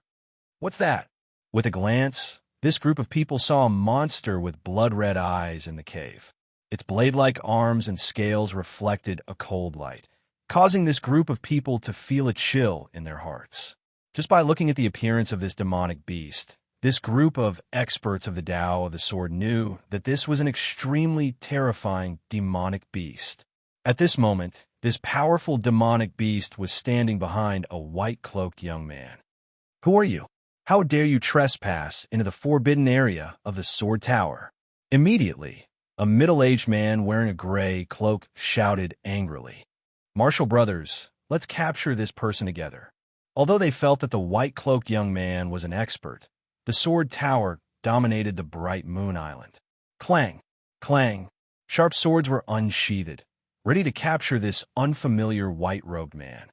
What's that? With a glance, this group of people saw a monster with blood-red eyes in the cave. Its blade-like arms and scales reflected a cold light, causing this group of people to feel a chill in their hearts. Just by looking at the appearance of this demonic beast, this group of experts of the Tao of the Sword knew that this was an extremely terrifying demonic beast. At this moment, this powerful demonic beast was standing behind a white-cloaked young man. Who are you? How dare you trespass into the forbidden area of the Sword Tower? Immediately, a middle-aged man wearing a gray cloak shouted angrily, Martial brothers, let's capture this person together. Although they felt that the white-cloaked young man was an expert, the Sword Tower dominated the bright Moon Island. Clang, clang, sharp swords were unsheathed, ready to capture this unfamiliar white-robed man.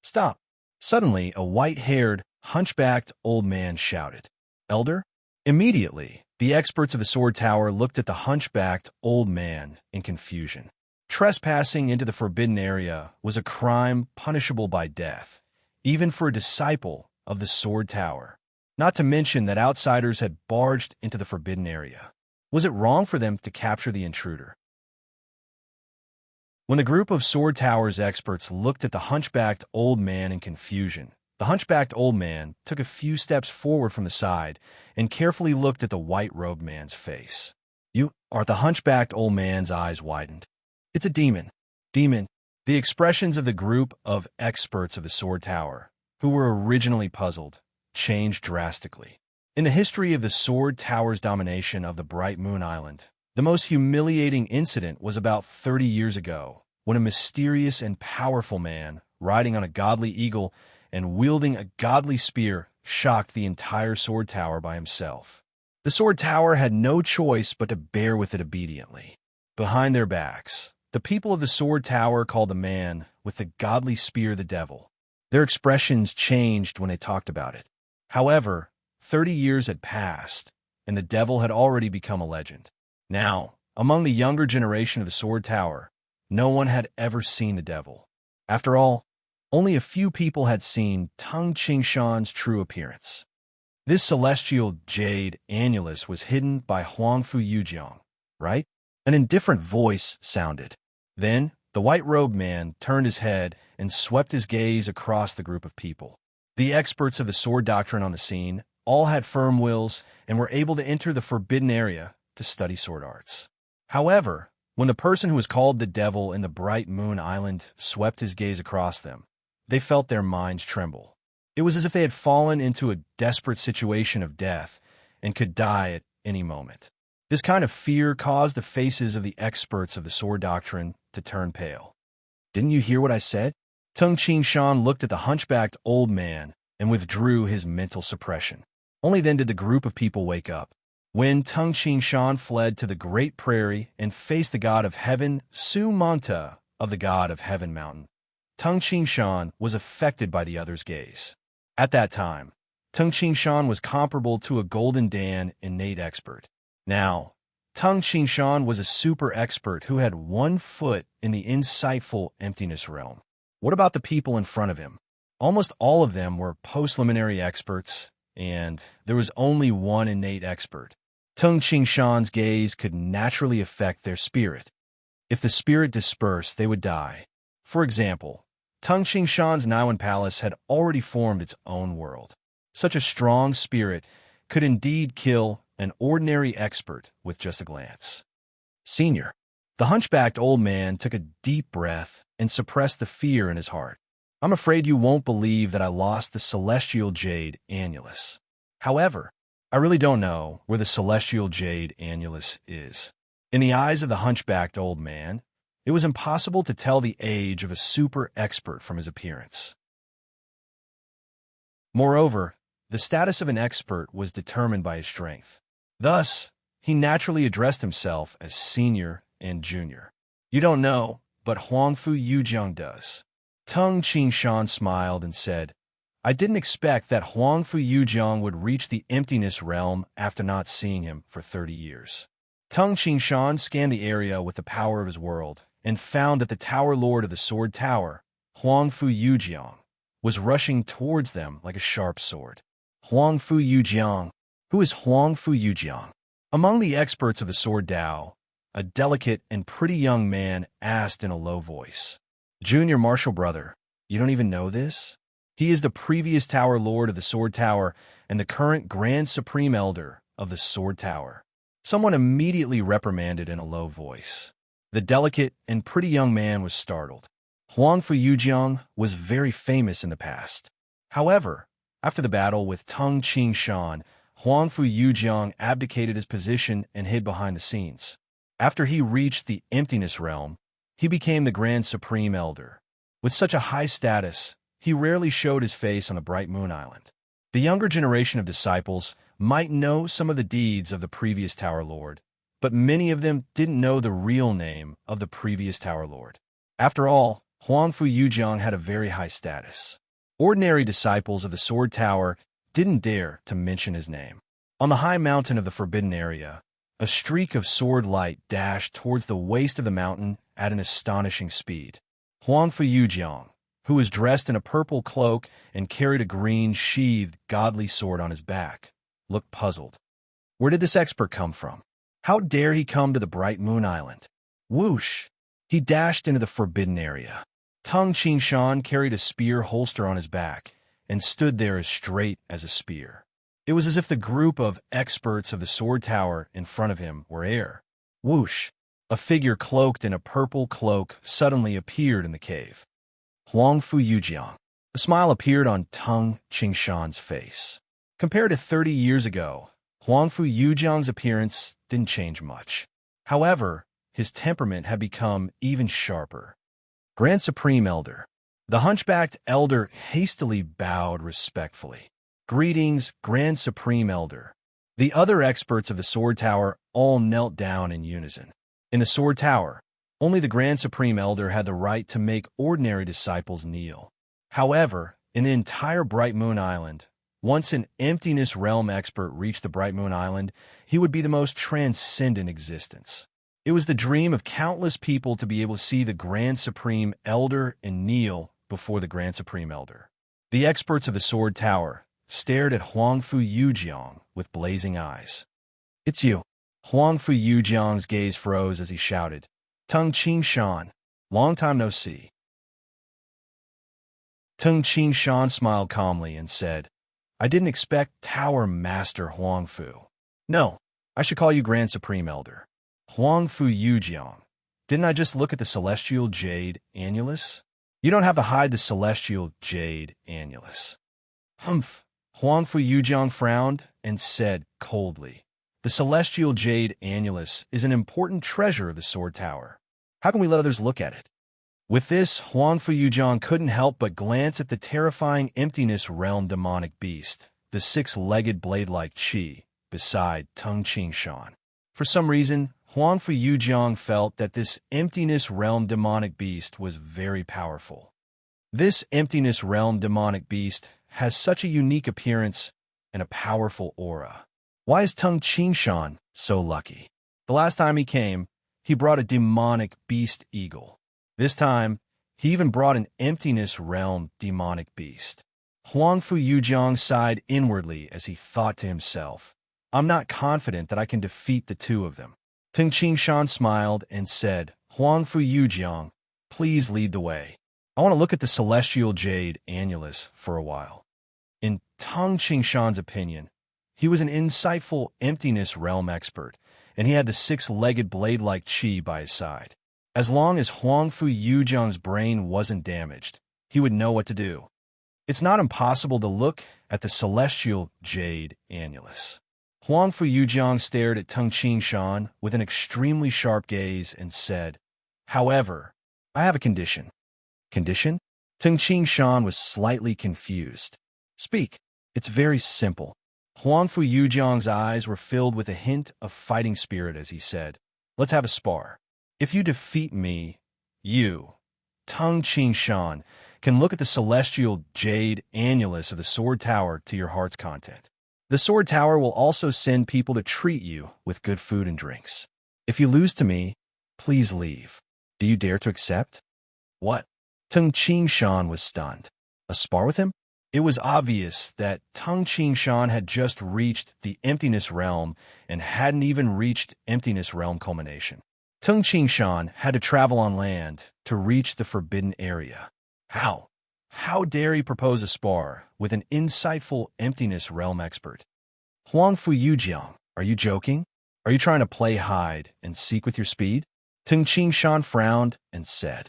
Stop! Suddenly, a white-haired, hunchbacked old man shouted, Elder? Immediately, the experts of the Sword Tower looked at the hunchbacked old man in confusion. Trespassing into the forbidden area was a crime punishable by death, even for a disciple of the Sword Tower. Not to mention that outsiders had barged into the forbidden area. Was it wrong for them to capture the intruder? When the group of Sword Tower's experts looked at the hunchbacked old man in confusion, the hunchbacked old man took a few steps forward from the side and carefully looked at the white-robed man's face. You are the hunchbacked old man's eyes widened. It's a demon. Demon. The expressions of the group of experts of the Sword Tower, who were originally puzzled, changed drastically. In the history of the Sword Tower's domination of the Bright Moon Island, the most humiliating incident was about 30 years ago, when a mysterious and powerful man, riding on a godly eagle and wielding a godly spear, shocked the entire Sword Tower by himself. The Sword Tower had no choice but to bear with it obediently. Behind their backs, the people of the Sword Tower called the man with the godly spear the devil. Their expressions changed when they talked about it. However, 30 years had passed, and the devil had already become a legend. Now, among the younger generation of the Sword Tower, no one had ever seen the devil. After all, only a few people had seen Tung Ching Shan's true appearance. This celestial jade annulus was hidden by Huangfu Yujiang, right? An indifferent voice sounded. Then, the white-robed man turned his head and swept his gaze across the group of people. The experts of the sword doctrine on the scene all had firm wills and were able to enter the forbidden area to study sword arts. However, when the person who was called the devil in the Bright Moon Island swept his gaze across them, they felt their minds tremble. It was as if they had fallen into a desperate situation of death and could die at any moment. This kind of fear caused the faces of the experts of the sword doctrine to turn pale. Didn't you hear what I said? Tung Ching Shan looked at the hunchbacked old man and withdrew his mental suppression. Only then did the group of people wake up. When Tung Ching Shan fled to the Great Prairie and faced the god of heaven, Su Manta of the god of heaven mountain, Tung Ching Shan was affected by the other's gaze. At that time, Tung Ching Shan was comparable to a Golden Dan innate expert. Now, Tung Ching Shan was a super expert who had 1 foot in the insightful emptiness realm. What about the people in front of him? Almost all of them were postliminary experts, and there was only one innate expert. Tung Ching Shan's gaze could naturally affect their spirit. If the spirit dispersed, they would die. For example, Tung Qingshan's Niwen Palace had already formed its own world. Such a strong spirit could indeed kill an ordinary expert with just a glance. Senior. The hunchbacked old man took a deep breath and suppressed the fear in his heart. I'm afraid you won't believe that I lost the celestial jade annulus. However, I really don't know where the celestial jade annulus is. In the eyes of the hunchbacked old man, it was impossible to tell the age of a super expert from his appearance. Moreover, the status of an expert was determined by his strength. Thus, he naturally addressed himself as senior and junior. You don't know, but Huangfu Yujiang does. Tung Qingshan smiled and said, I didn't expect that Huangfu Yujiang would reach the emptiness realm after not seeing him for 30 years. Tung Qingshan scanned the area with the power of his world and found that the Tower Lord of the Sword Tower, Huangfu Yujiang, was rushing towards them like a sharp sword. Huangfu Yujiang. Who is Huangfu Yujiang? Among the experts of the Sword Dao, a delicate and pretty young man asked in a low voice. Junior Marshal Brother, you don't even know this? He is the previous Tower Lord of the Sword Tower and the current Grand Supreme Elder of the Sword Tower. Someone immediately reprimanded in a low voice. The delicate and pretty young man was startled. Huangfu Yujiang was very famous in the past. However, after the battle with Tung Qingshan, Huangfu Yujiang abdicated his position and hid behind the scenes. After he reached the emptiness realm, he became the Grand Supreme Elder. With such a high status, he rarely showed his face on the Bright Moon Island. The younger generation of disciples might know some of the deeds of the previous Tower Lord, but many of them didn't know the real name of the previous Tower Lord. After all, Huangfu Yujiang had a very high status. Ordinary disciples of the Sword Tower didn't dare to mention his name. On the high mountain of the Forbidden Area, a streak of sword light dashed towards the waist of the mountain at an astonishing speed. Huangfu Yujiang, who was dressed in a purple cloak and carried a green sheathed godly sword on his back, looked puzzled. Where did this expert come from? How dare he come to the Bright Moon Island? Whoosh! He dashed into the Forbidden Area. Tung Qingshan carried a spear holster on his back and stood there as straight as a spear. It was as if the group of experts of the Sword Tower in front of him were air. Whoosh! A figure cloaked in a purple cloak suddenly appeared in the cave. Huangfu Yujiang. A smile appeared on Tung Qingshan's face. Compared to 30 years ago, Huangfu Yujiang's appearance didn't change much. However, his temperament had become even sharper. Grand Supreme Elder. The hunchbacked elder hastily bowed respectfully. Greetings, Grand Supreme Elder. The other experts of the Sword Tower all knelt down in unison. In the Sword Tower, only the Grand Supreme Elder had the right to make ordinary disciples kneel. However, in the entire Bright Moon Island, once an emptiness realm expert reached the Bright Moon Island, he would be the most transcendent existence. It was the dream of countless people to be able to see the Grand Supreme Elder and kneel before the Grand Supreme Elder. The experts of the Sword Tower stared at Huangfu Yujiang with blazing eyes. It's you. Huangfu Yujiang's gaze froze as he shouted, Tung Qingshan, long time no see. Tung Qingshan smiled calmly and said, I didn't expect Tower Master Huangfu. No, I should call you Grand Supreme Elder. Huangfu Yujiang, didn't I just look at the Celestial Jade Annulus? You don't have to hide the Celestial Jade Annulus. Humph. Huangfu Yujiang frowned and said coldly, the Celestial Jade Annulus is an important treasure of the Sword Tower. How can we let others look at it? With this, Huangfu Yujiang couldn't help but glance at the terrifying emptiness realm demonic beast, the six-legged blade-like Qi, beside Tung Qingshan. For some reason, Huangfu Yujiang felt that this emptiness realm demonic beast was very powerful. This emptiness realm demonic beast has such a unique appearance and a powerful aura. Why is Tung Qingshan so lucky? The last time he came, he brought a demonic beast eagle. This time, he even brought an emptiness realm demonic beast. Huangfu Yujiang sighed inwardly as he thought to himself, I'm not confident that I can defeat the two of them. Tung Qingshan smiled and said, Huangfu Yujiang, please lead the way. I want to look at the celestial jade annulus for a while. In Tang Qingshan's opinion, he was an insightful emptiness realm expert, and he had the six-legged blade-like qi by his side. As long as Huangfu Yujiang's brain wasn't damaged, he would know what to do. It's not impossible to look at the celestial jade annulus. Huangfu Yujiang stared at Tang Qingshan with an extremely sharp gaze and said, "However, I have a condition." Condition? Tang Qingshan was slightly confused. "Speak. It's very simple." Huangfu Yujiang's eyes were filled with a hint of fighting spirit as he said, "Let's have a spar. If you defeat me, you, Tang Qingshan, can look at the celestial jade annulus of the Sword Tower to your heart's content. The Sword Tower will also send people to treat you with good food and drinks. If you lose to me, please leave. Do you dare to accept?" "What?" Tang Qingshan was stunned. A spar with him? It was obvious that Tang Qingshan had just reached the emptiness realm and hadn't even reached emptiness realm culmination. Tang Qingshan had to travel on land to reach the forbidden area. How? How dare he propose a spar with an insightful emptiness realm expert? "Huangfu Yujiang, are you joking? Are you trying to play hide and seek with your speed?" Tang Qingshan frowned and said,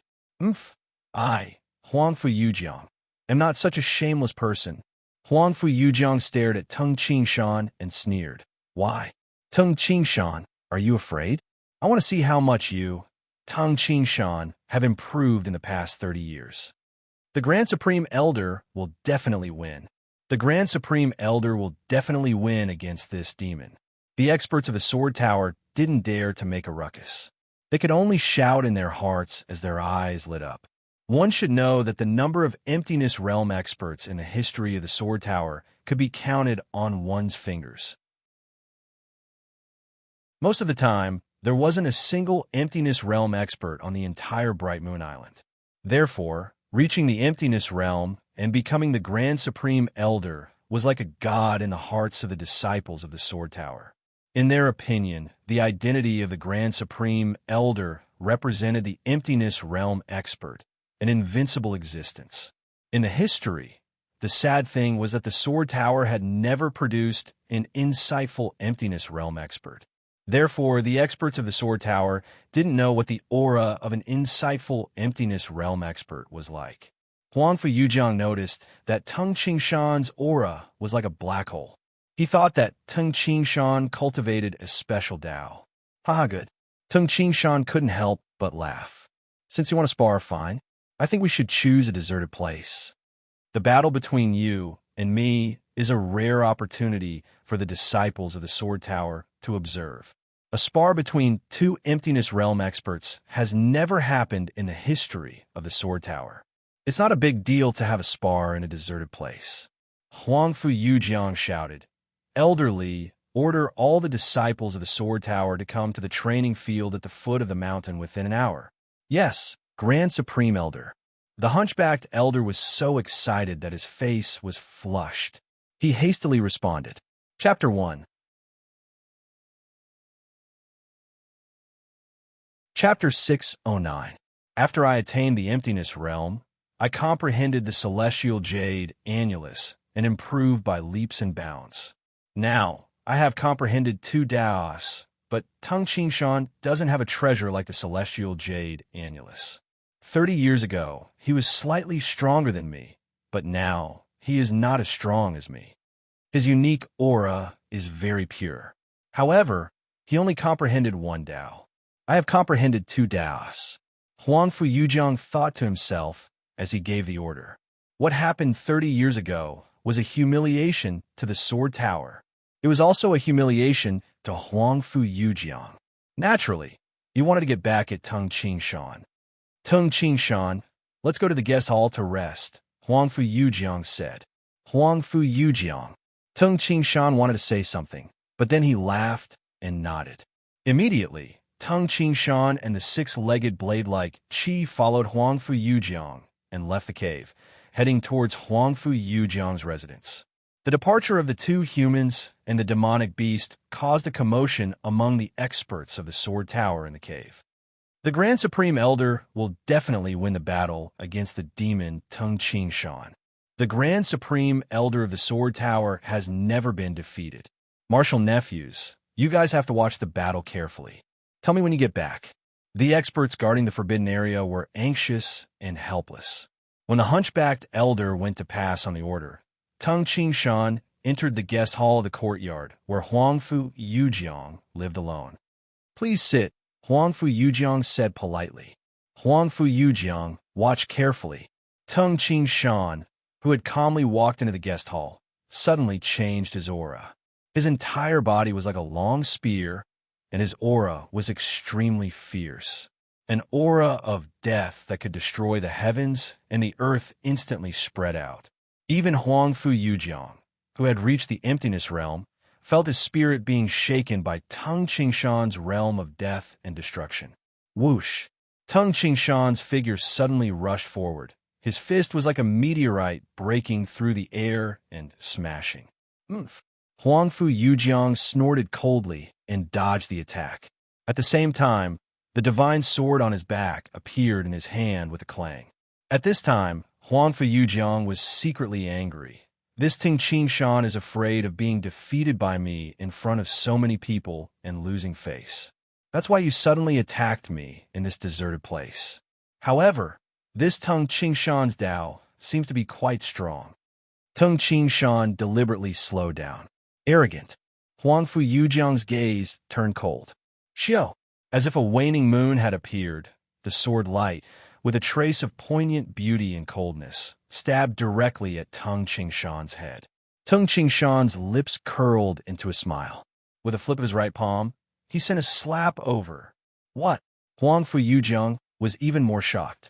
I, Huangfu Yujiang, am not such a shameless person." Huangfu Yujiang stared at Tang Qingshan and sneered. "Why? Tang Qingshan, are you afraid? I want to see how much you, Tang Qingshan, have improved in the past 30 years. The Grand Supreme Elder will definitely win. The Grand Supreme Elder will definitely win against this demon." The experts of the Sword Tower didn't dare to make a ruckus. They could only shout in their hearts as their eyes lit up. One should know that the number of emptiness realm experts in the history of the Sword Tower could be counted on one's fingers. Most of the time, there wasn't a single emptiness realm expert on the entire Bright Moon Island. Therefore, reaching the emptiness realm and becoming the Grand Supreme Elder was like a god in the hearts of the disciples of the Sword Tower. In their opinion, the identity of the Grand Supreme Elder represented the emptiness realm expert, an invincible existence. In the history, the sad thing was that the Sword Tower had never produced an insightful emptiness realm expert. Therefore, the experts of the Sword Tower didn't know what the aura of an insightful emptiness realm expert was like. Huangfu Yujiang noticed that Tang Qingshan's aura was like a black hole. He thought that Tang Qingshan cultivated a special Tao. Haha, good. Tang Qingshan couldn't help but laugh. "Since you want to spar, fine. I think we should choose a deserted place. The battle between you and me is a rare opportunity for the disciples of the Sword Tower to observe. A spar between two emptiness realm experts has never happened in the history of the Sword Tower. It's not a big deal to have a spar in a deserted place." Huangfu Yujiang shouted, "Elder Li, order all the disciples of the Sword Tower to come to the training field at the foot of the mountain within an hour." "Yes, Grand Supreme Elder." The hunchbacked elder was so excited that his face was flushed. He hastily responded. Chapter 1. Chapter 609. After I attained the emptiness realm, I comprehended the celestial jade annulus and improved by leaps and bounds. Now, I have comprehended two Daos, but Tang Qingshan doesn't have a treasure like the celestial jade annulus. 30 years ago, he was slightly stronger than me, but now he is not as strong as me. His unique aura is very pure. However, he only comprehended one Dao. I have comprehended two Daos. Huangfu Yujiang thought to himself as he gave the order. What happened 30 years ago was a humiliation to the Sword Tower. It was also a humiliation to Huangfu Yujiang. Naturally, he wanted to get back at Tang Qingshan. "Tang Qingshan, let's go to the guest hall to rest," Huangfu Yujiang said. Huangfu Yujiang. Tang Qingshan wanted to say something, but then he laughed and nodded. Immediately, Tang Qingshan and the six-legged blade-like qi followed Huangfu Yujiang and left the cave, heading towards Huangfu Yujiang's residence. The departure of the two humans and the demonic beast caused a commotion among the experts of the Sword Tower in the cave. The Grand Supreme Elder will definitely win the battle against the demon Tung Ching Shan. The Grand Supreme Elder of the Sword Tower has never been defeated. Martial nephews, you guys have to watch the battle carefully. Tell me when you get back. The experts guarding the forbidden area were anxious and helpless. When the hunchbacked elder went to pass on the order, Tung Ching Shan entered the guest hall of the courtyard, where Huangfu Yujiang lived alone. Please sit, Huangfu Yujiang said politely. Huangfu Yujiang watched carefully. Tung Ching Shan, who had calmly walked into the guest hall, suddenly changed his aura. His entire body was like a long spear, and his aura was extremely fierce. An aura of death that could destroy the heavens and the earth instantly spread out. Even Huangfu Yujiang, who had reached the emptiness realm, felt his spirit being shaken by Tung Ching Shan's realm of death and destruction. Whoosh! Tung Ching Shan's figure suddenly rushed forward. His fist was like a meteorite breaking through the air and smashing. Huangfu Yujiang snorted coldly and dodged the attack. At the same time, the divine sword on his back appeared in his hand with a clang. At this time, Huangfu Yujiang was secretly angry. This Tung Ching Shan is afraid of being defeated by me in front of so many people and losing face. That's why you suddenly attacked me in this deserted place. However, this Tung Ching Shan's Tao seems to be quite strong. Tung Ching Shan deliberately slowed down. Arrogant. Huangfu Yujiang's gaze turned cold. Xiao. As if a waning moon had appeared, the sword light, with a trace of poignant beauty and coldness, stabbed directly at Tung Ching Shan's head. Tung Ching Shan's lips curled into a smile. With a flip of his right palm, he sent a slap over. What? Huangfu Yujiang was even more shocked.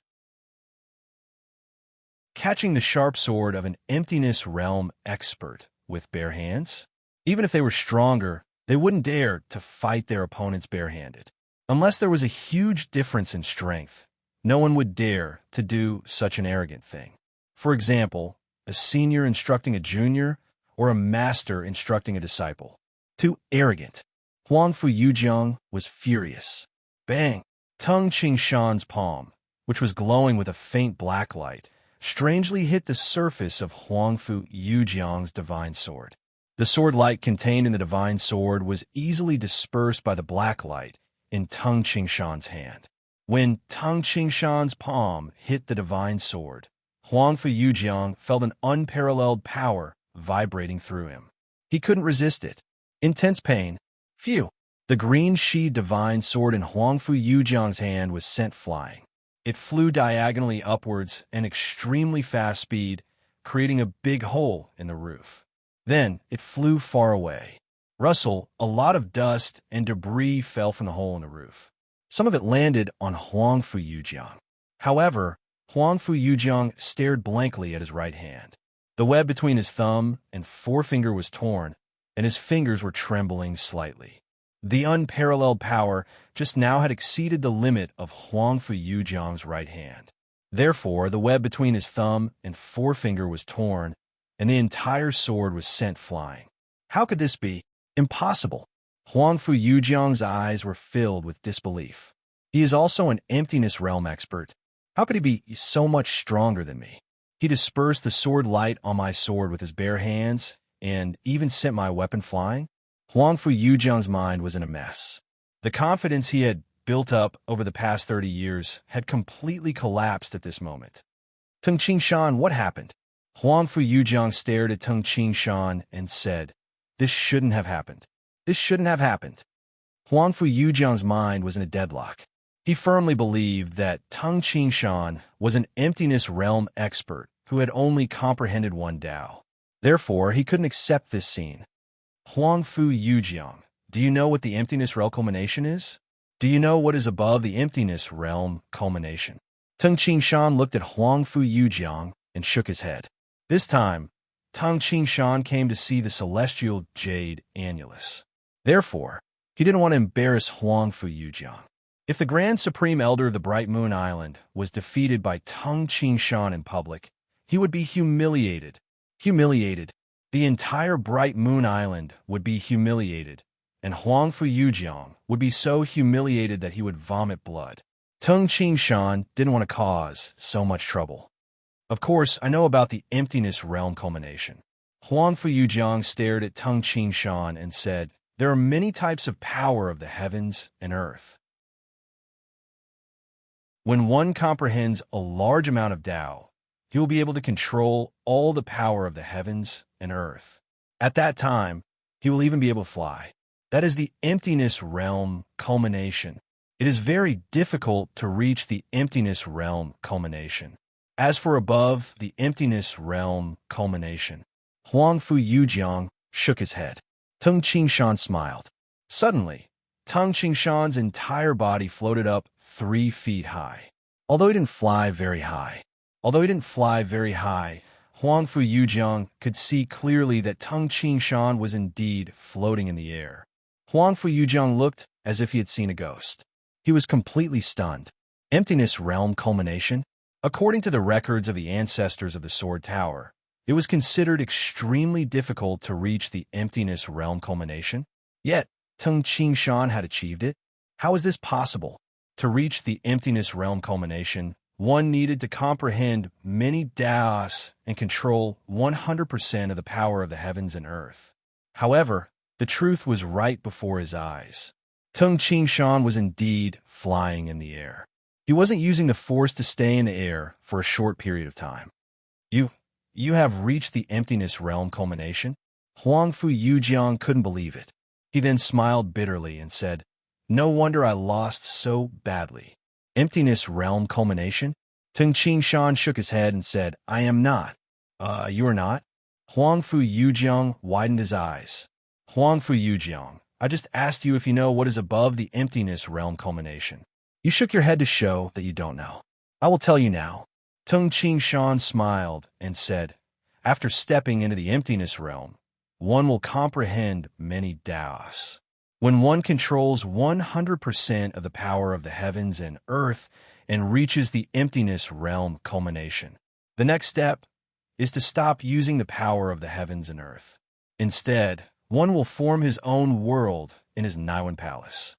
Catching the sharp sword of an emptiness realm expert with bare hands? Even if they were stronger, they wouldn't dare to fight their opponents barehanded. Unless there was a huge difference in strength, no one would dare to do such an arrogant thing. For example, a senior instructing a junior or a master instructing a disciple. Too arrogant. Huangfu Yujiang was furious. Bang! Tung Ching Shan's palm, which was glowing with a faint black light, strangely hit the surface of Huangfu Yujiang's divine sword. The sword light contained in the divine sword was easily dispersed by the black light in Tung Ching Shan's hand. When Tung Ching Shan's palm hit the divine sword, Huangfu Yujiang felt an unparalleled power vibrating through him. He couldn't resist it. Intense pain. Phew! The green sheathed divine sword in Huangfu Yujiang's hand was sent flying. It flew diagonally upwards at extremely fast speed, creating a big hole in the roof. Then it flew far away. Rustle, a lot of dust and debris fell from the hole in the roof. Some of it landed on Huangfu Yujiang. However, Huangfu Yujiang stared blankly at his right hand. The web between his thumb and forefinger was torn, and his fingers were trembling slightly. The unparalleled power just now had exceeded the limit of Huangfu Yujiang's right hand. Therefore, the web between his thumb and forefinger was torn, and the entire sword was sent flying. How could this be? Impossible. Huangfu Yujiang's eyes were filled with disbelief. He is also an emptiness realm expert. How could he be so much stronger than me? He dispersed the sword light on my sword with his bare hands and even sent my weapon flying? Huangfu Yujiang's mind was in a mess. The confidence he had built up over the past 30 years had completely collapsed at this moment. Tung Ching Shan, what happened? Huangfu Yujiang stared at Tung Ching Shan and said, "This shouldn't have happened. This shouldn't have happened." Huangfu Yujiang's mind was in a deadlock. He firmly believed that Tung Ching Shan was an emptiness realm expert who had only comprehended one Tao. Therefore, he couldn't accept this scene. Huangfu Yujiang, do you know what the emptiness realm culmination is? Do you know what is above the emptiness realm culmination? Tung Ching Shan looked at Huangfu Yujiang and shook his head. This time, Tung Ching Shan came to see the celestial jade annulus. Therefore, he didn't want to embarrass Huangfu Yujiang. If the Grand Supreme Elder of the Bright Moon Island was defeated by Tung Ching Shan in public, he would be humiliated. Humiliated. The entire Bright Moon Island would be humiliated, and Huangfu Yujiang would be so humiliated that he would vomit blood. Tung Ching Shan didn't want to cause so much trouble. Of course, I know about the emptiness realm culmination. Huang Fu Yujiang stared at Tung Ching Shan and said, there are many types of power of the heavens and earth. When one comprehends a large amount of Tao, he will be able to control all the power of the heavens and earth. At that time, he will even be able to fly. That is the emptiness realm culmination. It is very difficult to reach the emptiness realm culmination. As for above the emptiness realm culmination, Huang Fu Yujiang shook his head. Tung Qingshan smiled. Suddenly, Tung Qingshan's entire body floated up 3 feet high. Although he didn't fly very high, Huang Fu Yujiang could see clearly that Tung Qingshan was indeed floating in the air. Huang Fu Yujiang looked as if he had seen a ghost. He was completely stunned. Emptiness realm culmination? According to the records of the ancestors of the Sword Tower, it was considered extremely difficult to reach the emptiness realm culmination. Yet, Tung Qingshan had achieved it. How is this possible? To reach the emptiness realm culmination, one needed to comprehend many Daos and control 100% of the power of the heavens and earth. However, the truth was right before his eyes. Tung Qingshan was indeed flying in the air. He wasn't using the force to stay in the air for a short period of time. You have reached the emptiness realm culmination? Huang Fu Yujiang couldn't believe it. He then smiled bitterly and said, no wonder I lost so badly. Emptiness realm culmination? Tung Qingshan shook his head and said, I am not. You are not? Huang Fu Yujiang widened his eyes. Huang Fu Yujiang, I just asked you if you know what is above the emptiness realm culmination. You shook your head to show that you don't know. I will tell you now. Tung Qingshan smiled and said, after stepping into the emptiness realm, one will comprehend many Daos. When one controls 100% of the power of the heavens and earth and reaches the emptiness realm culmination, the next step is to stop using the power of the heavens and earth. Instead, one will form his own world in his Naiwan palace.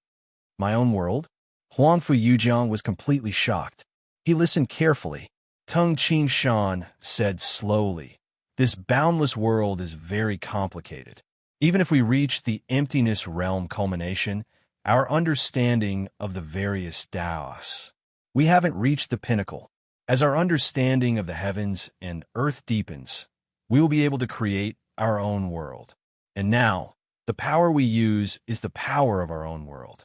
My own world? Huang Fu Yujiang was completely shocked. He listened carefully. Tung Qingshan said slowly, this boundless world is very complicated. Even if we reach the emptiness realm culmination, our understanding of the various Daos, we haven't reached the pinnacle. As our understanding of the heavens and earth deepens, we will be able to create our own world. And now, the power we use is the power of our own world.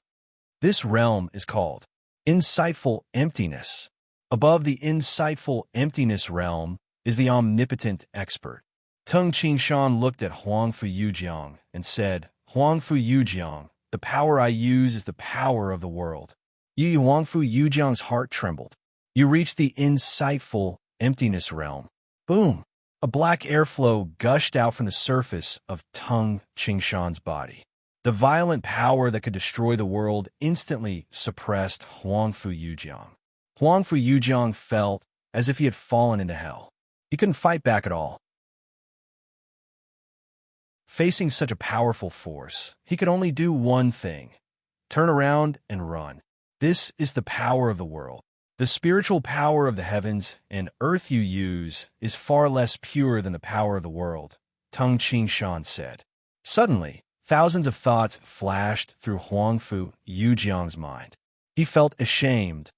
This realm is called insightful emptiness. Above the insightful emptiness realm is the omnipotent expert. Tung Qingshan looked at Huang Fu Yujiang and said, Huang Fu Yujiang, the power I use is the power of the world. Huang Fu Yujiang's heart trembled. You reached the insightful emptiness realm. Boom! A black airflow gushed out from the surface of Tung Qingshan's body. The violent power that could destroy the world instantly suppressed Huang Fu Yujiang. Huang Fu Yujiang felt as if he had fallen into hell. He couldn't fight back at all. Facing such a powerful force, he could only do one thing: turn around and run. This is the power of the world. The spiritual power of the heavens and earth you use is far less pure than the power of the world, Tung Qingshan said. Suddenly, thousands of thoughts flashed through Huang Fu Yujiang's mind. He felt ashamed,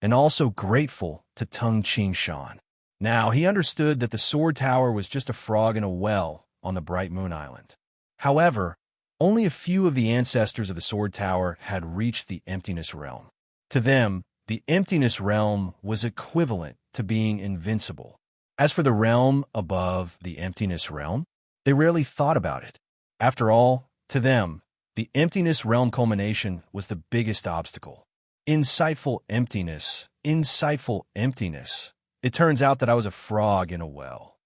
and also grateful to Tung Qingshan. Now he understood that the Sword Tower was just a frog in a well on the Bright Moon Island. However, only a few of the ancestors of the Sword Tower had reached the emptiness realm. To them, the emptiness realm was equivalent to being invincible. As for the realm above the emptiness realm, they rarely thought about it. After all, to them, the emptiness realm culmination was the biggest obstacle. Insightful emptiness. It turns out that I was a frog in a well.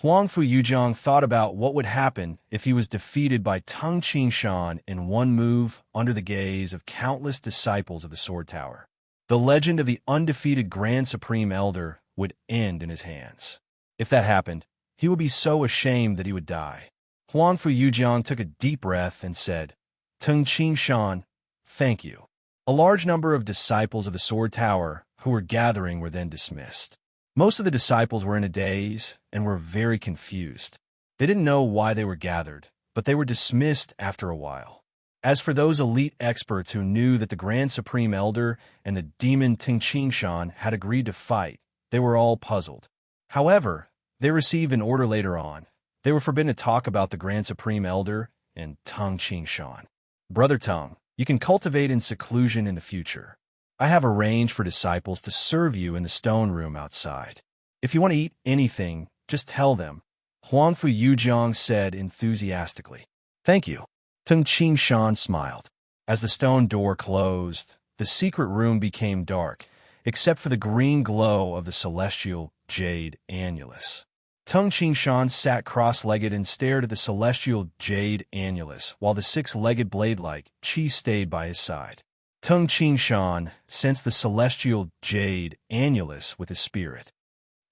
Huang Fu Yujiang thought about what would happen if he was defeated by Tung Qingshan in one move under the gaze of countless disciples of the Sword Tower. The legend of the undefeated Grand Supreme Elder would end in his hands. If that happened, he would be so ashamed that he would die. Huang Fu Yujiang took a deep breath and said, Tung Qingshan, thank you. A large number of disciples of the Sword Tower who were gathering were then dismissed. Most of the disciples were in a daze and were very confused. They didn't know why they were gathered, but they were dismissed after a while. As for those elite experts who knew that the Grand Supreme Elder and the demon Tingqingshan had agreed to fight, they were all puzzled. However, they received an order later on. They were forbidden to talk about the Grand Supreme Elder and Tingqingshan. Brother Tung, you can cultivate in seclusion in the future. I have arranged for disciples to serve you in the stone room outside. If you want to eat anything, just tell them, Huangfu Yujiang said enthusiastically. Thank you. Tingqingshan smiled. As the stone door closed, the secret room became dark, except for the green glow of the celestial jade annulus. Tingqingshan sat cross-legged and stared at the celestial jade annulus, while the six-legged blade-like Qi stayed by his side. Tingqingshan sensed the celestial jade annulus with his spirit.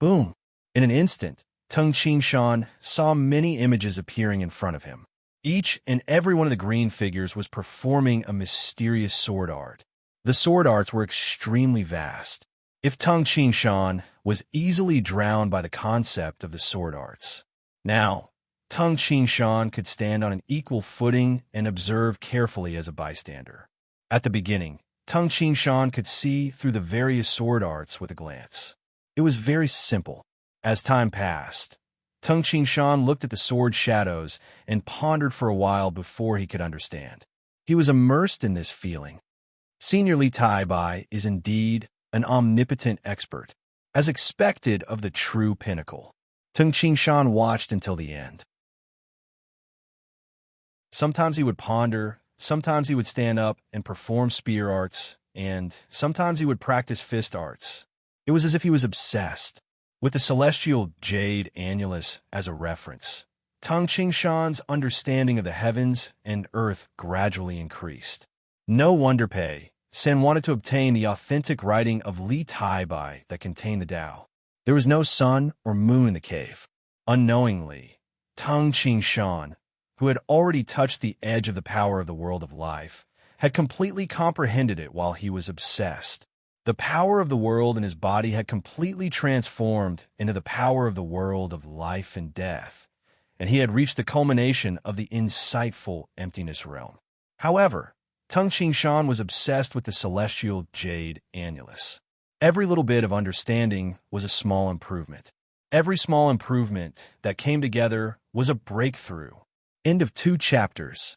Boom! In an instant, Tingqingshan saw many images appearing in front of him. Each and every one of the green figures was performing a mysterious sword art. The sword arts were extremely vast. If Tingqingshan was easily drowned by the concept of the sword arts. Now, Tingqingshan could stand on an equal footing and observe carefully as a bystander. At the beginning, Tingqingshan could see through the various sword arts with a glance. It was very simple. As time passed, Tingqingshan looked at the sword shadows and pondered for a while before he could understand. He was immersed in this feeling. Senior Li Taibai is indeed an omnipotent expert, as expected of the true pinnacle. Tingqingshan watched until the end. Sometimes he would ponder, sometimes he would stand up and perform spear arts, and sometimes he would practice fist arts. It was as if he was obsessed. With the celestial jade annulus as a reference, Tingqingshan's understanding of the heavens and earth gradually increased. No wonder Pei Sen wanted to obtain the authentic writing of Li Taibai that contained the Tao. There was no sun or moon in the cave. Unknowingly, Tingqingshan, who had already touched the edge of the power of the world of life, had completely comprehended it while he was obsessed. The power of the world in his body had completely transformed into the power of the world of life and death, and he had reached the culmination of the insightful emptiness realm. However, Tingqingshan was obsessed with the celestial jade annulus. Every little bit of understanding was a small improvement. Every small improvement that came together was a breakthrough. End of 2 chapters.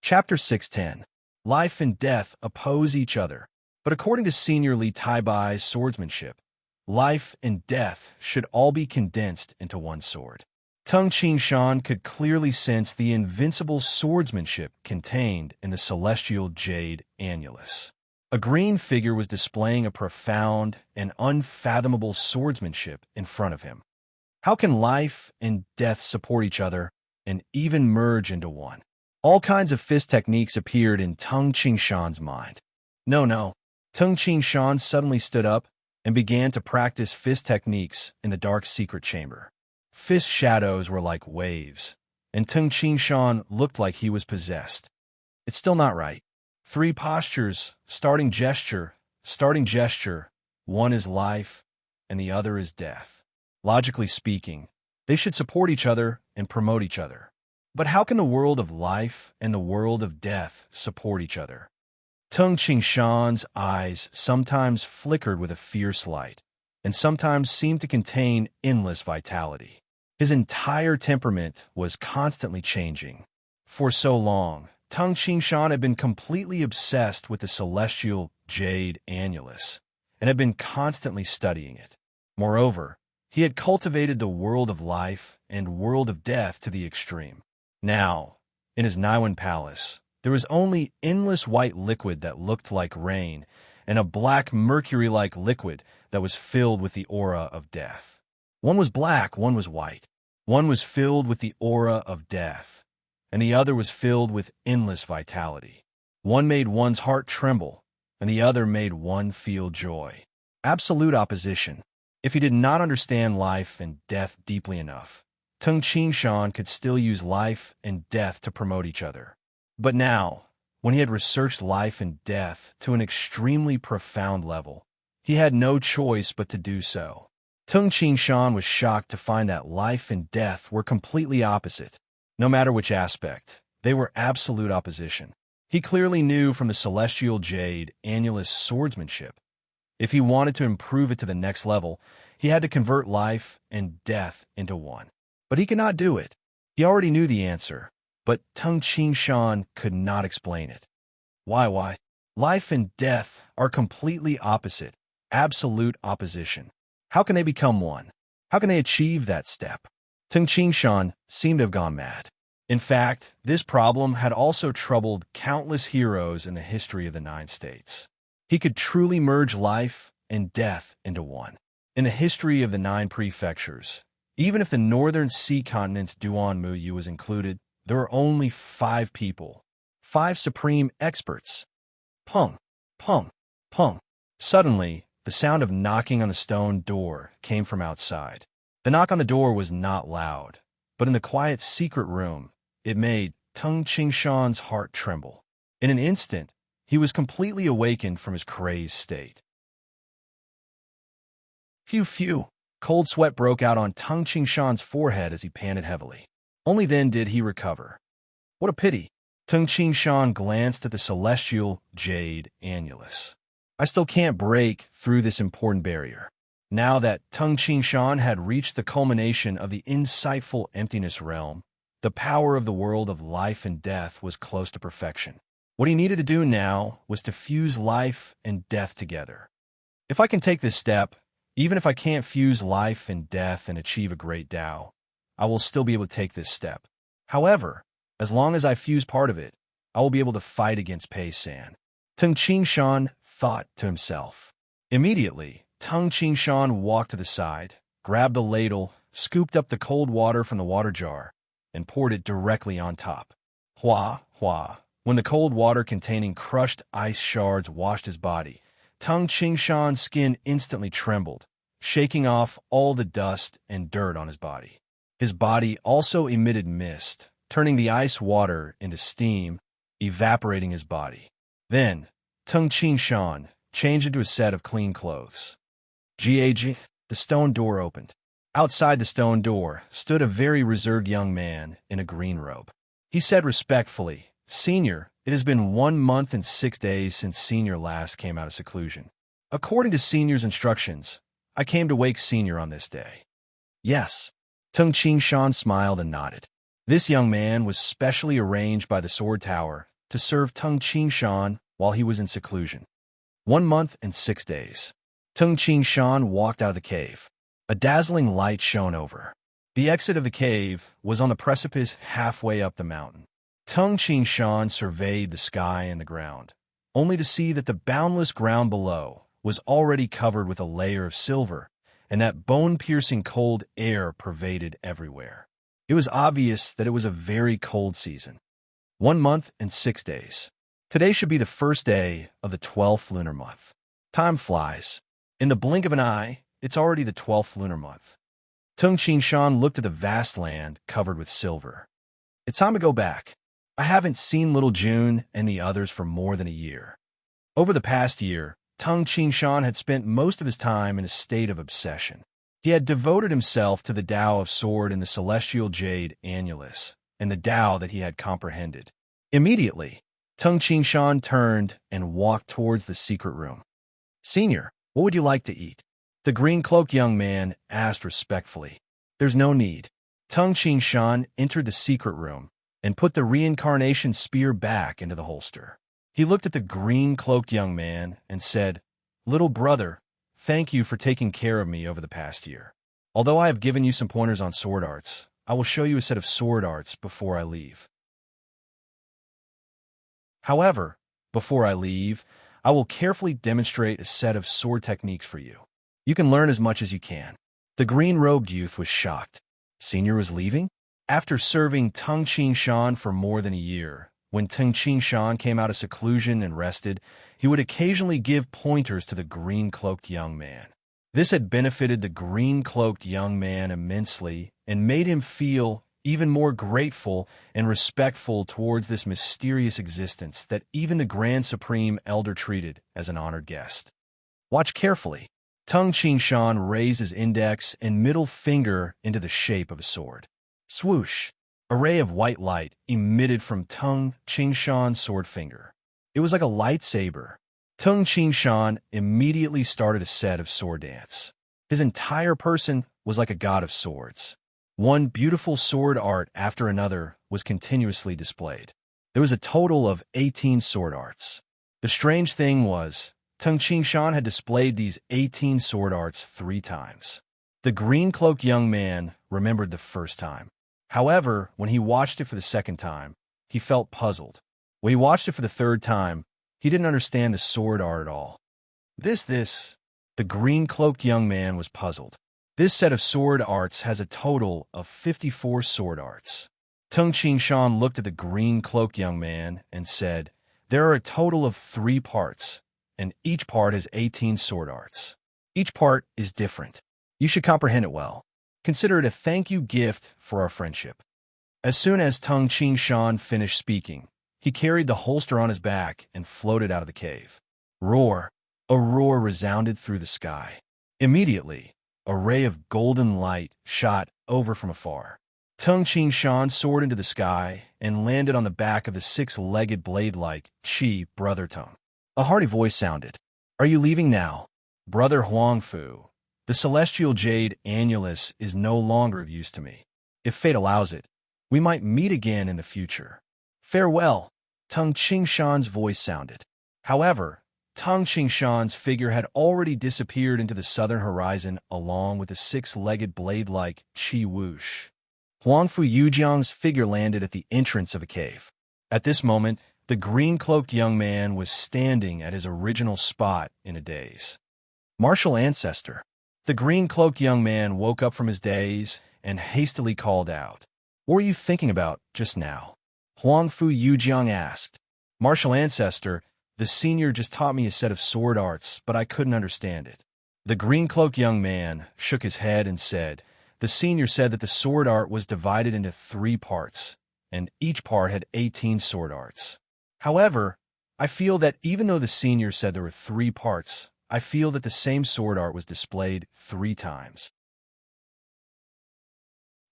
Chapter 610. Life and death oppose each other, but according to Senior Li Taibai's swordsmanship, life and death should all be condensed into one sword. Tingqingshan could clearly sense the invincible swordsmanship contained in the celestial jade annulus. A green figure was displaying a profound and unfathomable swordsmanship in front of him. How can life and death support each other and even merge into one? All kinds of fist techniques appeared in Tingqingshan's mind. No. Tingqingshan suddenly stood up and began to practice fist techniques in the dark secret chamber. Fist shadows were like waves, and Tingqingshan looked like he was possessed. It's still not right. 3 postures, starting gesture. One is life, and the other is death. Logically speaking, they should support each other and promote each other. But how can the world of life and the world of death support each other? Tingqingshan's eyes sometimes flickered with a fierce light, and sometimes seemed to contain endless vitality. His entire temperament was constantly changing. For so long, Tingqingshan had been completely obsessed with the celestial jade annulus, and had been constantly studying it. Moreover, he had cultivated the world of life and world of death to the extreme. Now, in his Naiwan palace, there was only endless white liquid that looked like rain, and a black mercury-like liquid that was filled with the aura of death. One was black, one was white. One was filled with the aura of death, and the other was filled with endless vitality. One made one's heart tremble, and the other made one feel joy. Absolute opposition. If he did not understand life and death deeply enough, Tung Shan could still use life and death to promote each other. But now, when he had researched life and death to an extremely profound level, he had no choice but to do so. Tung Shan was shocked to find that life and death were completely opposite. No matter which aspect, they were absolute opposition. He clearly knew from the celestial jade Annulus swordsmanship. If he wanted to improve it to the next level, he had to convert life and death into one. But he could not do it. He already knew the answer, but Tung Shan could not explain it. Why? Life and death are completely opposite, absolute opposition. How can they become one? How can they achieve that step? Tung Shan seemed to have gone mad. In fact, this problem had also troubled countless heroes in the history of the 9 states. He could truly merge life and death into one. In the history of the 9 prefectures, even if the northern sea continent's Duan Muyu was included, there were only 5 people, 5 supreme experts. Pung, pung, pung. Suddenly, the sound of knocking on the stone door came from outside. The knock on the door was not loud, but in the quiet secret room, it made Tung Shan's heart tremble. In an instant, he was completely awakened from his crazed state. Phew. Cold sweat broke out on Tung Shan's forehead as he panted heavily. Only then did he recover. What a pity. Tung Shan glanced at the celestial jade Annulus. I still can't break through this important barrier. Now that Tung Shan had reached the culmination of the insightful emptiness realm, the power of the world of life and death was close to perfection. What he needed to do now was to fuse life and death together. If I can take this step, even if I can't fuse life and death and achieve a great Tao, I will still be able to take this step. However, as long as I fuse part of it, I will be able to fight against Pei San. Tung Shan thought to himself. Immediately, Tung Shan walked to the side, grabbed a ladle, scooped up the cold water from the water jar, and poured it directly on top. Hua. When the cold water containing crushed ice shards washed his body, Tung Shan's skin instantly trembled, shaking off all the dust and dirt on his body. His body also emitted mist, turning the ice water into steam, evaporating his body. Then, Tung Shan changed into a set of clean clothes. The stone door opened. Outside the stone door stood a very reserved young man in a green robe. He said respectfully, "Senior, it has been 1 month and 6 days since Senior last came out of seclusion. According to Senior's instructions, I came to wake Senior on this day." "Yes." Tung Shan smiled and nodded. This young man was specially arranged by the Sword Tower to serve Tung Shan while he was in seclusion. 1 month and 6 days. Tung Shan walked out of the cave. A dazzling light shone over. The exit of the cave was on the precipice halfway up the mountain. Tung Shan surveyed the sky and the ground, only to see that the boundless ground below was already covered with a layer of silver, and that bone-piercing cold air pervaded everywhere. It was obvious that it was a very cold season. 1 month and 6 days. Today should be the first day of the 12th lunar month. Time flies. In the blink of an eye, it's already the 12th lunar month. Tung Shan looked at the vast land covered with silver. It's time to go back. I haven't seen little June and the others for more than a year. Over the past year, Tung Shan had spent most of his time in a state of obsession. He had devoted himself to the Tao of Sword and the celestial jade Annulus, and the Tao that he had comprehended. Immediately, Tung Shan turned and walked towards the secret room. "Senior, what would you like to eat?" The green-cloaked young man asked respectfully. "There's no need." Tung Shan entered the secret room and put the reincarnation spear back into the holster. He looked at the green-cloaked young man and said, "Little brother, thank you for taking care of me over the past year. Although I have given you some pointers on sword arts, I will show you a set of sword arts before I leave. However, before I leave, I will carefully demonstrate a set of sword techniques for you. You can learn as much as you can." The green-robed youth was shocked. Senior was leaving? After serving Tung Shan for more than a year, when Tung Shan came out of seclusion and rested, he would occasionally give pointers to the green-cloaked young man. This had benefited the green-cloaked young man immensely and made him feel even more grateful and respectful towards this mysterious existence that even the Grand Supreme Elder treated as an honored guest. Watch carefully. Tung Qingshan raised his index and middle finger into the shape of a sword. Swoosh! A ray of white light emitted from Tung Qingshan's sword finger. It was like a lightsaber. Tung Qingshan immediately started a set of sword dance. His entire person was like a god of swords. One beautiful sword art after another was continuously displayed. There was a total of 18 sword arts. The strange thing was, Tung Qingshan had displayed these 18 sword arts 3 times. The green-cloaked young man remembered the first time. However, when he watched it for the second time, he felt puzzled. When he watched it for the third time, he didn't understand the sword art at all. The green-cloaked young man was puzzled. This set of sword arts has a total of 54 sword arts. Tung Qingshan looked at the green-cloaked young man and said, "There are a total of 3 parts, and each part has 18 sword arts. Each part is different. You should comprehend it well. Consider it a thank you gift for our friendship." As soon as Tung Qingshan finished speaking, he carried the holster on his back and floated out of the cave. Roar! A roar resounded through the sky. Immediately, a ray of golden light shot over from afar. Tung Qingshan soared into the sky and landed on the back of the 6-legged blade-like Qi brother Tung. A hearty voice sounded. "Are you leaving now? Brother Huangfu, the celestial jade annulus is no longer of use to me. If fate allows it, we might meet again in the future. Farewell," Tung Qingshan's voice sounded. However, Tung Qingshan's figure had already disappeared into the southern horizon along with the 6-legged blade-like Qi whoosh. Huangfu Yujiang's figure landed at the entrance of a cave. At this moment, the green-cloaked young man was standing at his original spot in a daze. Martial ancestor. The green-cloaked young man woke up from his daze and hastily called out. "What were you thinking about just now?" Huangfu Yujiang asked. "Martial ancestor, the senior just taught me a set of sword arts, but I couldn't understand it." The green-cloaked young man shook his head and said, "The senior said that the sword art was divided into 3 parts, and each part had 18 sword arts. However, I feel that even though the senior said there were 3 parts, I feel that the same sword art was displayed 3 times.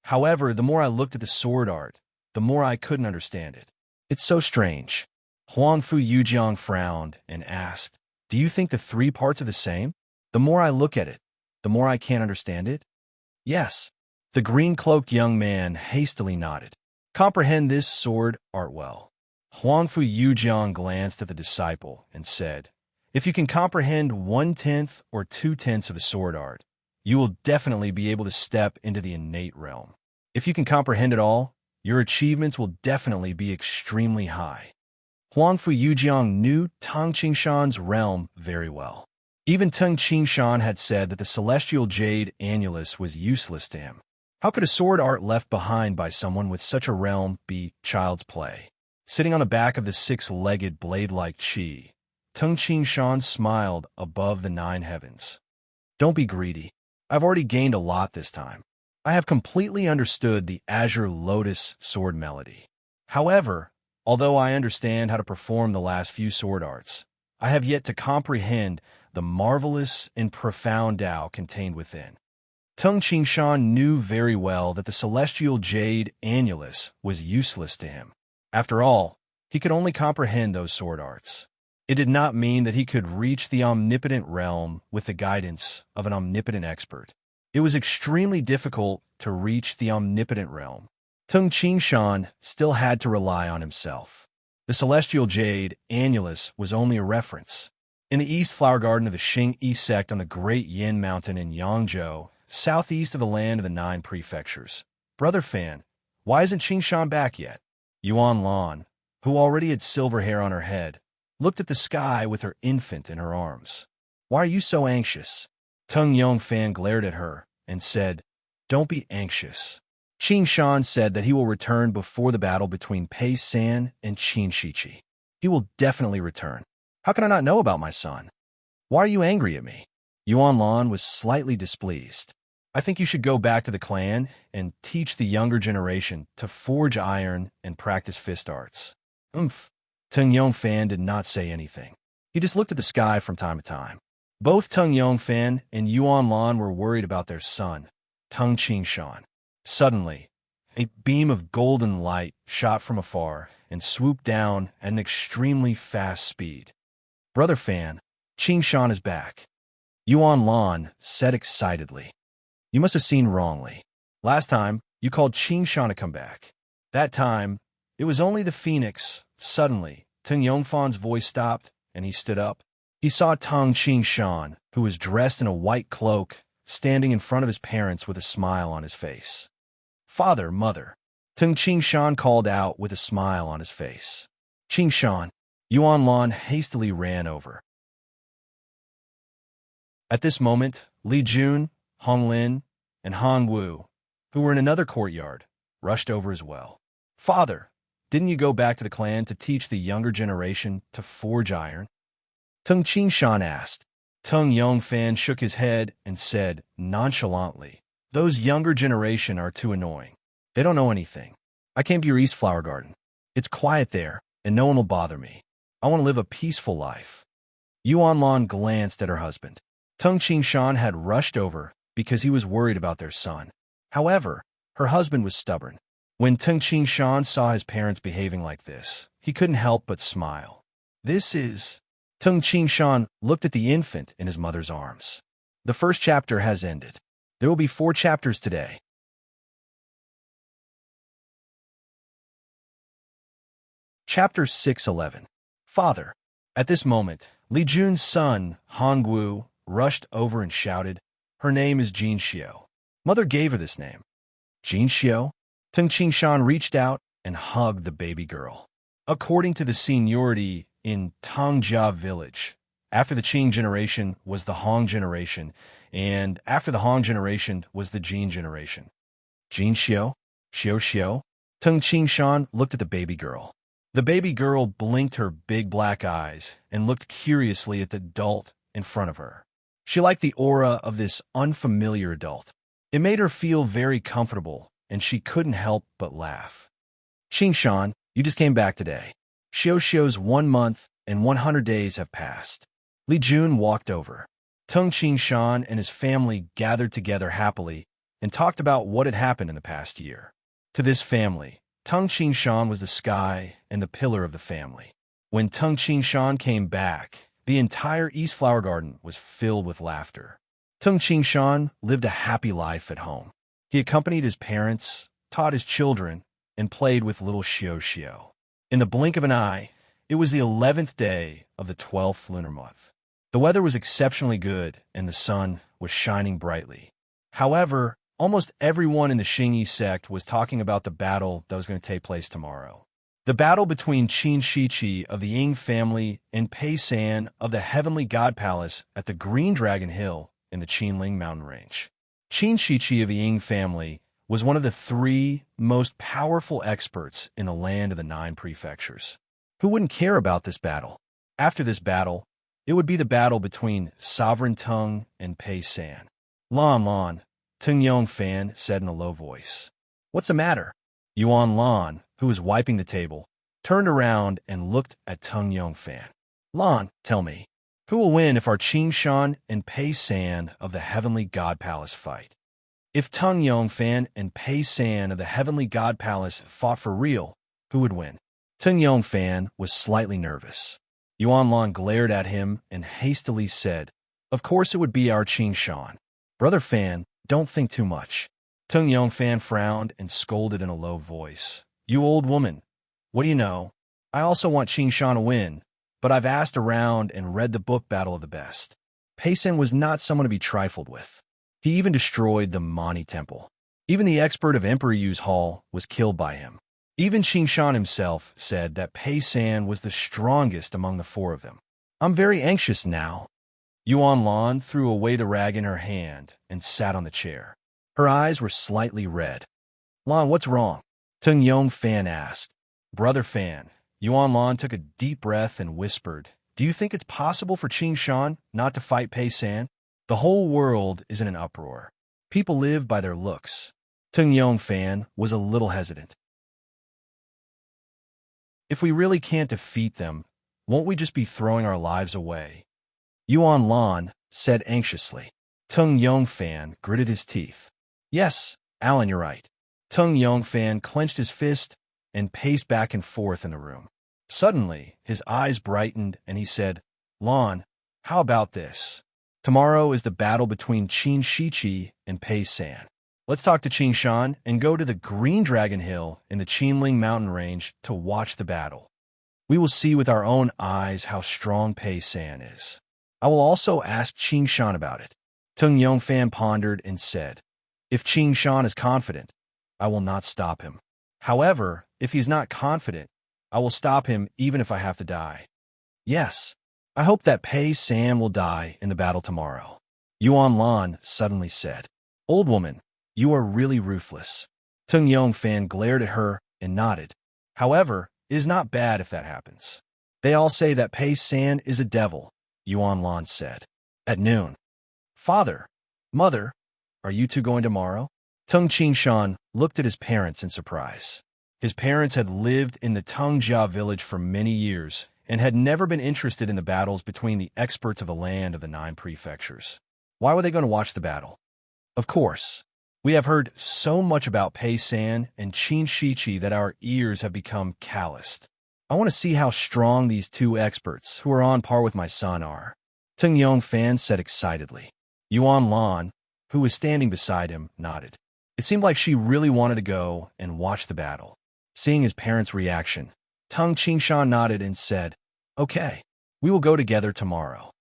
However, the more I looked at the sword art, the more I couldn't understand it. It's so strange." Huangfu Yujiang frowned and asked, "Do you think the 3 parts are the same? The more I look at it, the more I can't understand it?" "Yes." The green-cloaked young man hastily nodded. "Comprehend this sword art well." Huangfu Yujiang glanced at the disciple and said, "If you can comprehend 1/10 or 2/10 of the sword art, you will definitely be able to step into the innate realm. If you can comprehend it all, your achievements will definitely be extremely high." Huangfu Yujiang knew Tung Qingshan's realm very well. Even Tung Qingshan had said that the celestial jade annulus was useless to him. How could a sword art left behind by someone with such a realm be child's play? Sitting on the back of the 6-legged blade-like Qi, Tung Qingshan smiled above the 9 heavens. "Don't be greedy. I've already gained a lot this time. I have completely understood the Azure Lotus sword melody. However, although I understand how to perform the last few sword arts, I have yet to comprehend the marvelous and profound Tao contained within." Tung Qingshan knew very well that the celestial jade annulus was useless to him. After all, he could only comprehend those sword arts. It did not mean that he could reach the omnipotent realm with the guidance of an omnipotent expert. It was extremely difficult to reach the omnipotent realm. Tung Qingshan still had to rely on himself. The celestial jade annulus was only a reference. In the East Flower Garden of the Xing-Yi sect on the Great Yin Mountain in Yangzhou, southeast of the land of the 9 prefectures. Brother Fan, why isn't Qingshan back yet? Yuan Lan, who already had silver hair on her head, looked at the sky with her infant in her arms. "Why are you so anxious?" Tung Yongfan glared at her and said, "Don't be anxious. Qingshan said that he will return before the battle between Pei San and Qin Shichi. He will definitely return. How can I not know about my son? Why are you angry at me?" Yuan Lan was slightly displeased. I think you should go back to the clan and teach the younger generation to forge iron and practice fist arts. Oomph. Tung Yongfan did not say anything. He just looked at the sky from time to time. Both Tung Yongfan and Yuan Lan were worried about their son, Tung Qingshan. Suddenly, a beam of golden light shot from afar and swooped down at an extremely fast speed. Brother Fan, Qingshan is back. Yuan Lan said excitedly. You must have seen wrongly. Last time, you called Qingshan to come back. That time, it was only the phoenix. Suddenly, Tung Yongfan's voice stopped, and he stood up. He saw Tung Qingshan, who was dressed in a white cloak, standing in front of his parents with a smile on his face. Father, mother. Tung Qingshan called out with a smile on his face. Qingshan. Yuan Lan hastily ran over. At this moment, Li Jun, Hong Lin, and Han Wu, who were in another courtyard, rushed over as well. Father, didn't you go back to the clan to teach the younger generation to forge iron? Tung Qingshan asked. Tung Yongfan shook his head and said nonchalantly, those younger generation are too annoying. They don't know anything. I came to your East Flower Garden. It's quiet there, and no one will bother me. I want to live a peaceful life. Yuan Lan glanced at her husband. Tung Qingshan had rushed over because he was worried about their son. However, her husband was stubborn. When Tung Qingshan saw his parents behaving like this, he couldn't help but smile. This is... Tung Qingshan looked at the infant in his mother's arms. The first chapter has ended. There will be 4 chapters today. Chapter 611. Father. At this moment, Li Jun's son, Hongwu, rushed over and shouted, her name is Jin Xiao. Mother gave her this name. Jin Xiao? Tung Qingshan reached out and hugged the baby girl. According to the seniority in Tongjia village, after the Qing generation was the Hong generation, and after the Hong generation was the Jin generation. Jin Xiao? Xiao Xiao? Tung Qingshan looked at the baby girl. The baby girl blinked her big black eyes and looked curiously at the adult in front of her. She liked the aura of this unfamiliar adult. It made her feel very comfortable, and she couldn't help but laugh. Qingshan, you just came back today. Xiao Xiao's 1 month and 100 days have passed. Li Jun walked over. Tung Qingshan and his family gathered together happily and talked about what had happened in the past year. To this family, Tung Qingshan was the sky and the pillar of the family. When Tung Qingshan came back, the entire East Flower Garden was filled with laughter. Tung Qingshan lived a happy life at home. He accompanied his parents, taught his children, and played with little Xiao Xiao. In the blink of an eye, it was the 11th day of the 12th lunar month. The weather was exceptionally good, and the sun was shining brightly. However, almost everyone in the Xingyi sect was talking about the battle that was going to take place tomorrow. The battle between Qin Shiqi of the Ying family and Pei San of the Heavenly God Palace at the Green Dragon Hill in the Qinling mountain range. Qin Shiqi of the Ying family was one of the 3 most powerful experts in the land of the 9 prefectures. Who wouldn't care about this battle? After this battle, it would be the battle between Sovereign Tung and Pei San. Lan Lan, Tung Yongfan said in a low voice. What's the matter? Yuan Lan, who was wiping the table, turned around and looked at Tung Yongfan. Lan, tell me, who will win if our Qingshan and Pei San of the Heavenly God Palace fight? If Tung Yongfan and Pei San of the Heavenly God Palace fought for real, who would win? Tung Yongfan was slightly nervous. Yuan Lan glared at him and hastily said, of course it would be our Qingshan. Brother Fan, don't think too much. Tung Yongfan frowned and scolded in a low voice. You old woman, what do you know? I also want Qingshan to win, but I've asked around and read the book Battle of the Best. Pei San was not someone to be trifled with. He even destroyed the Mani Temple. Even the expert of Emperor Yu's hall was killed by him. Even Qingshan himself said that Pei San was the strongest among the 4 of them. I'm very anxious now. Yuan Lan threw away the rag in her hand and sat on the chair. Her eyes were slightly red. Lan, what's wrong? Tung Yongfan asked. Brother Fan. Yuan Lan took a deep breath and whispered, do you think it's possible for Qingshan not to fight Pei San? The whole world is in an uproar. People live by their looks. Tung Yongfan was a little hesitant. If we really can't defeat them, won't we just be throwing our lives away? Yuan Lan said anxiously. Tung Yongfan gritted his teeth. Yes, Alan, you're right. Tung Yongfan clenched his fist and paced back and forth in the room. Suddenly, his eyes brightened and he said, Lan, how about this? Tomorrow is the battle between Qin Shiqi and Pei San. Let's talk to Qin Shan and go to the Green Dragon Hill in the Qinling mountain range to watch the battle. We will see with our own eyes how strong Pei San is. I will also ask Qin Shan about it. Tung Yongfan pondered and said, If Qin Shan is confident, I will not stop him. However, if he is not confident, I will stop him even if I have to die. Yes, I hope that Pei San will die in the battle tomorrow. Yuan Lan suddenly said, Old woman, you are really ruthless. Tung Yongfan glared at her and nodded. However, it is not bad if that happens. They all say that Pei San is a devil, Yuan Lan said. At noon. Father, mother, are you two going tomorrow? Tung Qinshan looked at his parents in surprise. His parents had lived in the Tungjia village for many years and had never been interested in the battles between the experts of the land of the 9 prefectures. Why were they going to watch the battle? Of course. We have heard so much about Pei San and Qin Shiqi that our ears have become calloused. I want to see how strong these 2 experts, who are on par with my son, are. Tung Yongfan said excitedly. Yuan Lan, who was standing beside him, nodded. It seemed like she really wanted to go and watch the battle. Seeing his parents' reaction, Tung Qinshan nodded and said, Okay, we will go together tomorrow.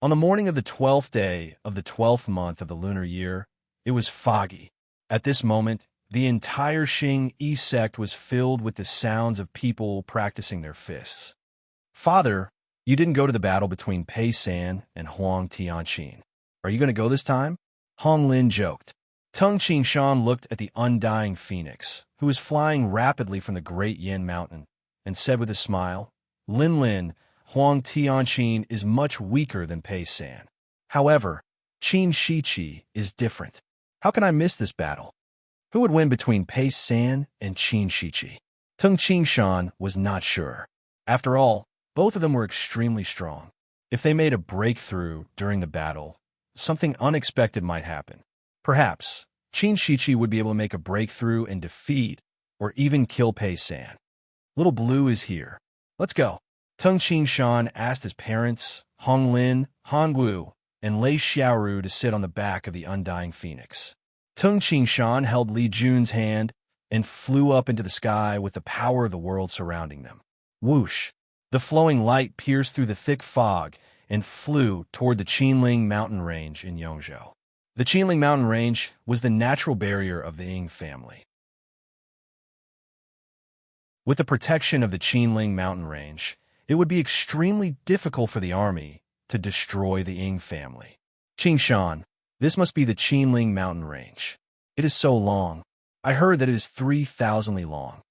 On the morning of the 12th day of the 12th month of the lunar year, it was foggy. At this moment, the entire Xing Yi sect was filled with the sounds of people practicing their fists. Father, you didn't go to the battle between Pei San and Huang Tianqin. Are you going to go this time? Hong Lin joked. Tung Qinshan looked at the undying phoenix, who was flying rapidly from the Great Yin Mountain, and said with a smile, Lin, Huang Tianqin is much weaker than Pei San. However, Qin Shiqi is different. How can I miss this battle? Who would win between Pei San and Qin Shiqi? Tung Qinshan was not sure. After all, both of them were extremely strong. If they made a breakthrough during the battle, something unexpected might happen. Perhaps Qin Shiqi would be able to make a breakthrough and defeat or even kill Pei San. Little Blue is here. Let's go. Tung Qinshan asked his parents, Hong Lin, Han Wu, and Lei Xiaoru to sit on the back of the undying phoenix. Tung Qinshan held Li Jun's hand and flew up into the sky with the power of the world surrounding them. Whoosh! The flowing light pierced through the thick fog and flew toward the Qinling mountain range in Yongzhou. The Qinling mountain range was the natural barrier of the Ying family. With the protection of the Qinling mountain range, it would be extremely difficult for the army to destroy the Ying family. Qinshan, this must be the Qinling mountain range. It is so long. I heard that it is 3,000 li long.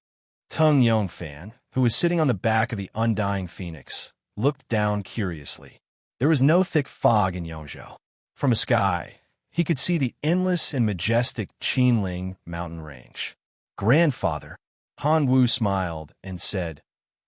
Tung Yongfan, who was sitting on the back of the undying phoenix, looked down curiously. There was no thick fog in Yongzhou. From a sky, he could see the endless and majestic Qinling mountain range. Grandfather, Han Wu smiled and said,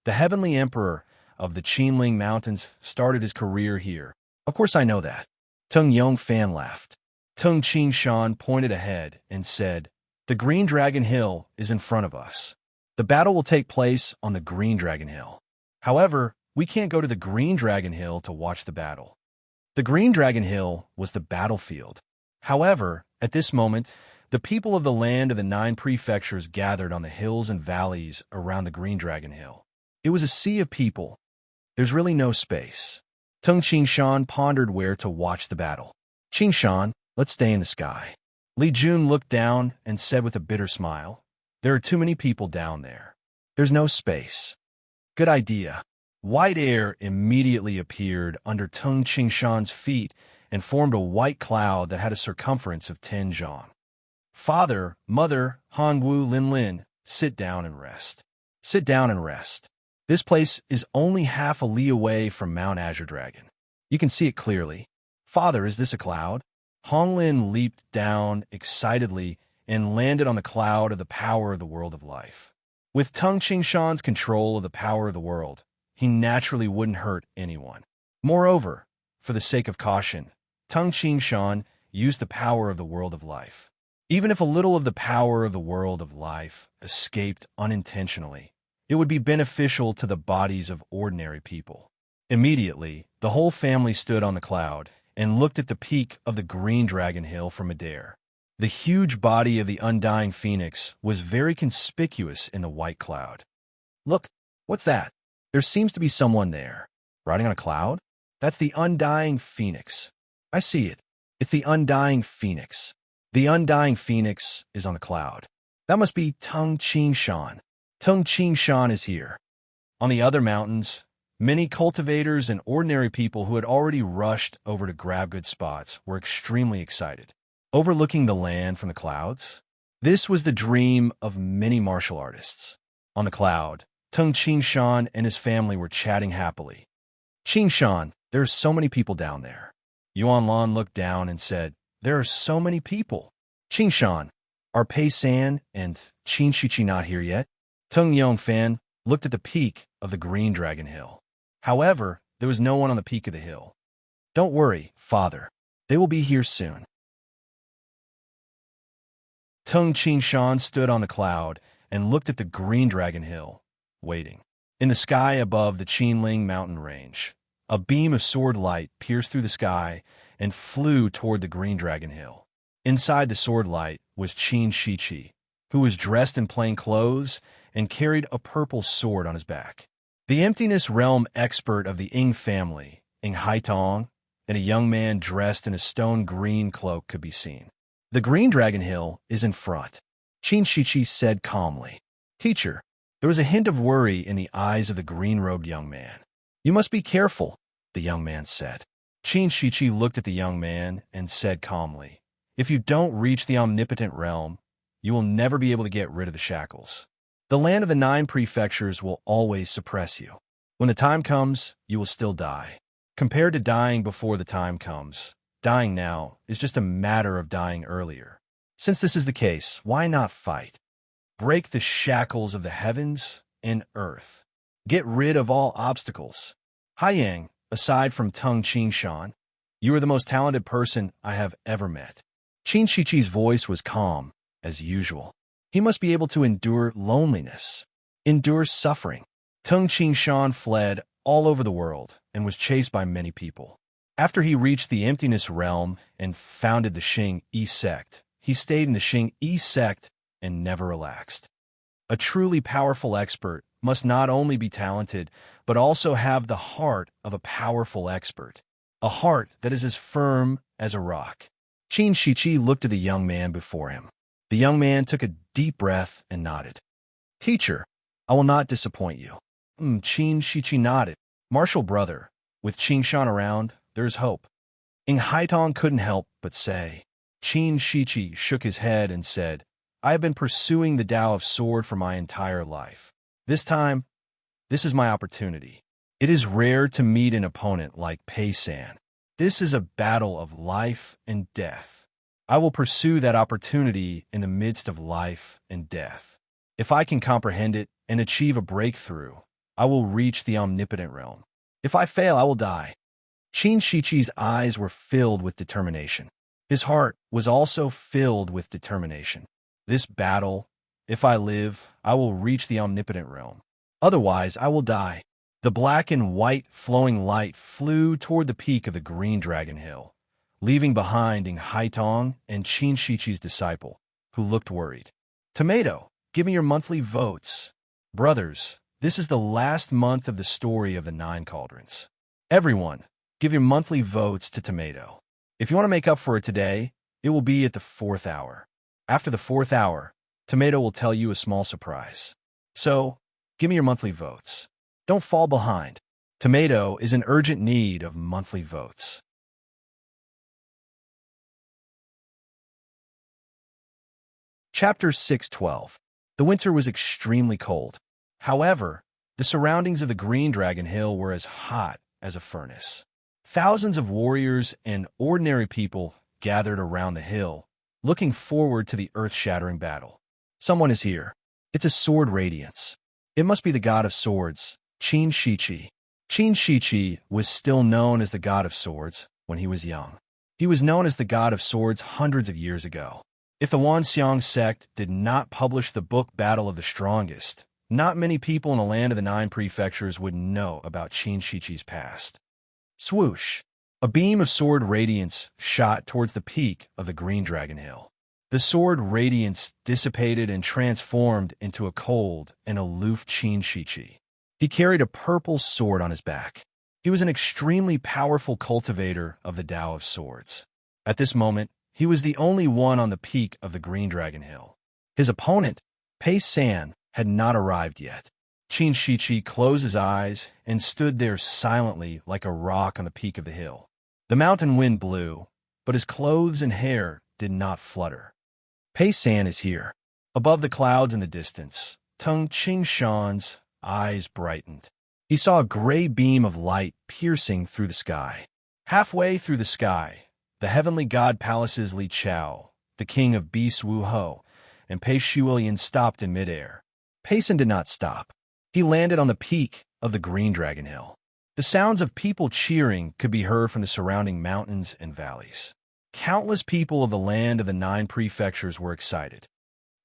The heavenly emperor of the Qinling mountains started his career here. Of course I know that. Tung Yongfan laughed. Tung Qinshan pointed ahead and said, The Green Dragon Hill is in front of us. The battle will take place on the Green Dragon Hill. However, we can't go to the Green Dragon Hill to watch the battle. The Green Dragon Hill was the battlefield. However, at this moment, the people of the land of the 9 prefectures gathered on the hills and valleys around the Green Dragon Hill. It was a sea of people. There's really no space. Tung Qinshan pondered where to watch the battle. Qinshan, let's stay in the sky. Li Jun looked down and said with a bitter smile, There are too many people down there. There's no space. Good idea. White air immediately appeared under Tung Qinshan's feet and formed a white cloud that had a circumference of 10 zhang. Father, mother, Han Wu, Lin, sit down and rest. Sit down and rest. This place is only half a li away from Mount Azure Dragon. You can see it clearly. "Father, is this a cloud?" Honglin leaped down excitedly and landed on the cloud of the power of the world of life. With Tung Qingshan's control of the power of the world, he naturally wouldn't hurt anyone. Moreover, for the sake of caution, Tung Qingshan used the power of the world of life. Even if a little of the power of the world of life escaped unintentionally, it would be beneficial to the bodies of ordinary people. Immediately, the whole family stood on the cloud and looked at the peak of the Green Dragon Hill from midair. The huge body of the undying phoenix was very conspicuous in the white cloud. "Look, what's that? There seems to be someone there. Riding on a cloud? That's the undying phoenix. I see it. It's the undying phoenix. The undying phoenix is on the cloud. That must be Tung Qingshan. Tung Qingshan is here." On the other mountains, many cultivators and ordinary people who had already rushed over to grab good spots were extremely excited. Overlooking the land from the clouds, this was the dream of many martial artists. On the cloud, Tung Qingshan and his family were chatting happily. "Qingshan, there are so many people down there." Yuanlan looked down and said, "There are so many people. Qingshan, are Pei San and Qin Shiqi not here yet?" Tung Yongfan looked at the peak of the Green Dragon Hill. However, there was no one on the peak of the hill. "Don't worry, father. They will be here soon." Tung Qingshan stood on the cloud and looked at the Green Dragon Hill, waiting. In the sky above the Qinling mountain range, a beam of sword light pierced through the sky and flew toward the Green Dragon Hill. Inside the sword light was Qin Shiqi, who was dressed in plain clothes and carried a purple sword on his back. The emptiness realm expert of the Ing family, Ing Haitong, and a young man dressed in a stone green cloak could be seen. "The Green Dragon Hill is in front," Qin Shiqi said calmly. "Teacher," there was a hint of worry in the eyes of the green-robed young man. "You must be careful," the young man said. Qin Shiqi looked at the young man and said calmly, "If you don't reach the omnipotent realm, you will never be able to get rid of the shackles. The land of the 9 prefectures will always suppress you. When the time comes, you will still die. Compared to dying before the time comes, dying now is just a matter of dying earlier. Since this is the case, why not fight? Break the shackles of the heavens and earth. Get rid of all obstacles. Haiyang, aside from Tung Qingshan, you are the most talented person I have ever met." Qin Shiqi's voice was calm, as usual. He must be able to endure loneliness, endure suffering. Tung Qingshan fled all over the world and was chased by many people. After he reached the emptiness realm and founded the Xing Yi sect, he stayed in the Xing Yi sect and never relaxed. A truly powerful expert must not only be talented, but also have the heart of a powerful expert, a heart that is as firm as a rock. Qin Shiqi looked at the young man before him. The young man took a deep breath and nodded. "Teacher, I will not disappoint you." Qin Shiqi nodded. "Martial brother, with Qingshan around, there is hope." Ing Haitong couldn't help but say. Qin Shiqi shook his head and said, "I have been pursuing the Tao of Sword for my entire life. This time, this is my opportunity. It is rare to meet an opponent like Pei San. This is a battle of life and death. I will pursue that opportunity in the midst of life and death. If I can comprehend it and achieve a breakthrough, I will reach the omnipotent realm. If I fail, I will die." Qin Shiqi's eyes were filled with determination. His heart was also filled with determination. This battle, if I live, I will reach the omnipotent realm. Otherwise, I will die. The black and white flowing light flew toward the peak of the Green Dragon Hill, leaving behind Ing Haitong and Qin Shiqi's disciple, who looked worried. "Tomato, give me your monthly votes." Brothers, this is the last month of the story of the 9 cauldrons. Everyone, give your monthly votes to Tomato. If you want to make up for it today, it will be at the 4th hour. After the 4th hour, Tomato will tell you a small surprise. So, give me your monthly votes. Don't fall behind. Tomato is in urgent need of monthly votes. Chapter 612. The winter was extremely cold. However, the surroundings of the Green Dragon Hill were as hot as a furnace. Thousands of warriors and ordinary people gathered around the hill, looking forward to the earth-shattering battle. Someone is here. It's a sword radiance. It must be the god of swords, Qin Shiqi. Qin Shiqi was still known as the god of swords when he was young. He was known as the god of swords hundreds of years ago. If the Wanxiang sect did not publish the book Battle of the Strongest, not many people in the land of the 9 prefectures would know about Qin Shiqi's past. Swoosh! A beam of sword radiance shot towards the peak of the Green Dragon Hill. The sword radiance dissipated and transformed into a cold and aloof Qin Shiqi. He carried a purple sword on his back. He was an extremely powerful cultivator of the Tao of Swords. At this moment, he was the only one on the peak of the Green Dragon Hill. His opponent, Pei San, had not arrived yet. Qin Shiqi closed his eyes and stood there silently like a rock on the peak of the hill. The mountain wind blew, but his clothes and hair did not flutter. Pei San is here. Above the clouds in the distance, Tung Qingshan's eyes brightened. He saw a gray beam of light piercing through the sky. Halfway through the sky, the heavenly god palaces Li Chao, the king of beasts Wu Ho, and Pei Shuilian stopped in midair. Pei San did not stop. He landed on the peak of the Green Dragon Hill. The sounds of people cheering could be heard from the surrounding mountains and valleys. Countless people of the land of the 9 prefectures were excited.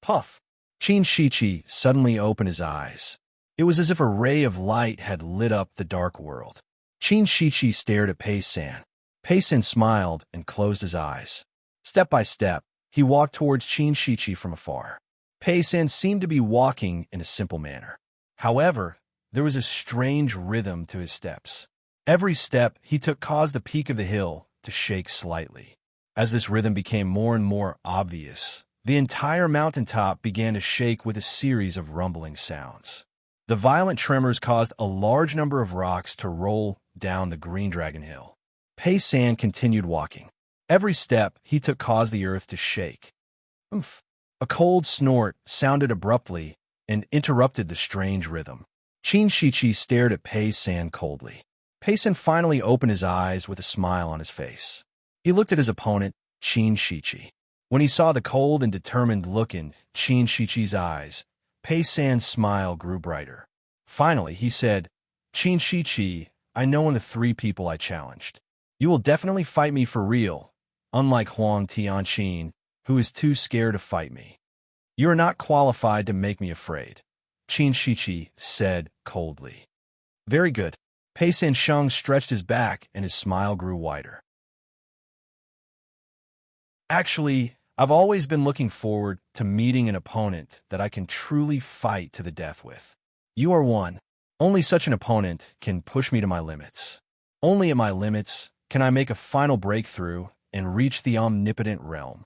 Puff! Qin Shiqi suddenly opened his eyes. It was as if a ray of light had lit up the dark world. Qin Shiqi stared at Pei San. Pei San smiled and closed his eyes. Step by step, he walked towards Qin Shiqi from afar. Pei San seemed to be walking in a simple manner. However, there was a strange rhythm to his steps. Every step he took caused the peak of the hill to shake slightly. As this rhythm became more and more obvious, the entire mountaintop began to shake with a series of rumbling sounds. The violent tremors caused a large number of rocks to roll down the Green Dragon Hill. Pei San continued walking. Every step he took caused the earth to shake. Oomph! A cold snort sounded abruptly and interrupted the strange rhythm. Qin Shiqi stared at Pei San coldly. Pei San finally opened his eyes with a smile on his face. He looked at his opponent, Qin Shiqi. When he saw the cold and determined look in Qin Shiqi's eyes, Pei San's smile grew brighter. Finally, he said, Qin Shiqi, I know in the 3 people I challenged. You will definitely fight me for real, unlike Huang Tianqin, who is too scared to fight me. You are not qualified to make me afraid, Qin Shiqi said coldly. Very good. Pei San Sheng stretched his back and his smile grew wider. Actually, I've always been looking forward to meeting an opponent that I can truly fight to the death with. You are one. Only such an opponent can push me to my limits. Only at my limits can I make a final breakthrough and reach the omnipotent realm.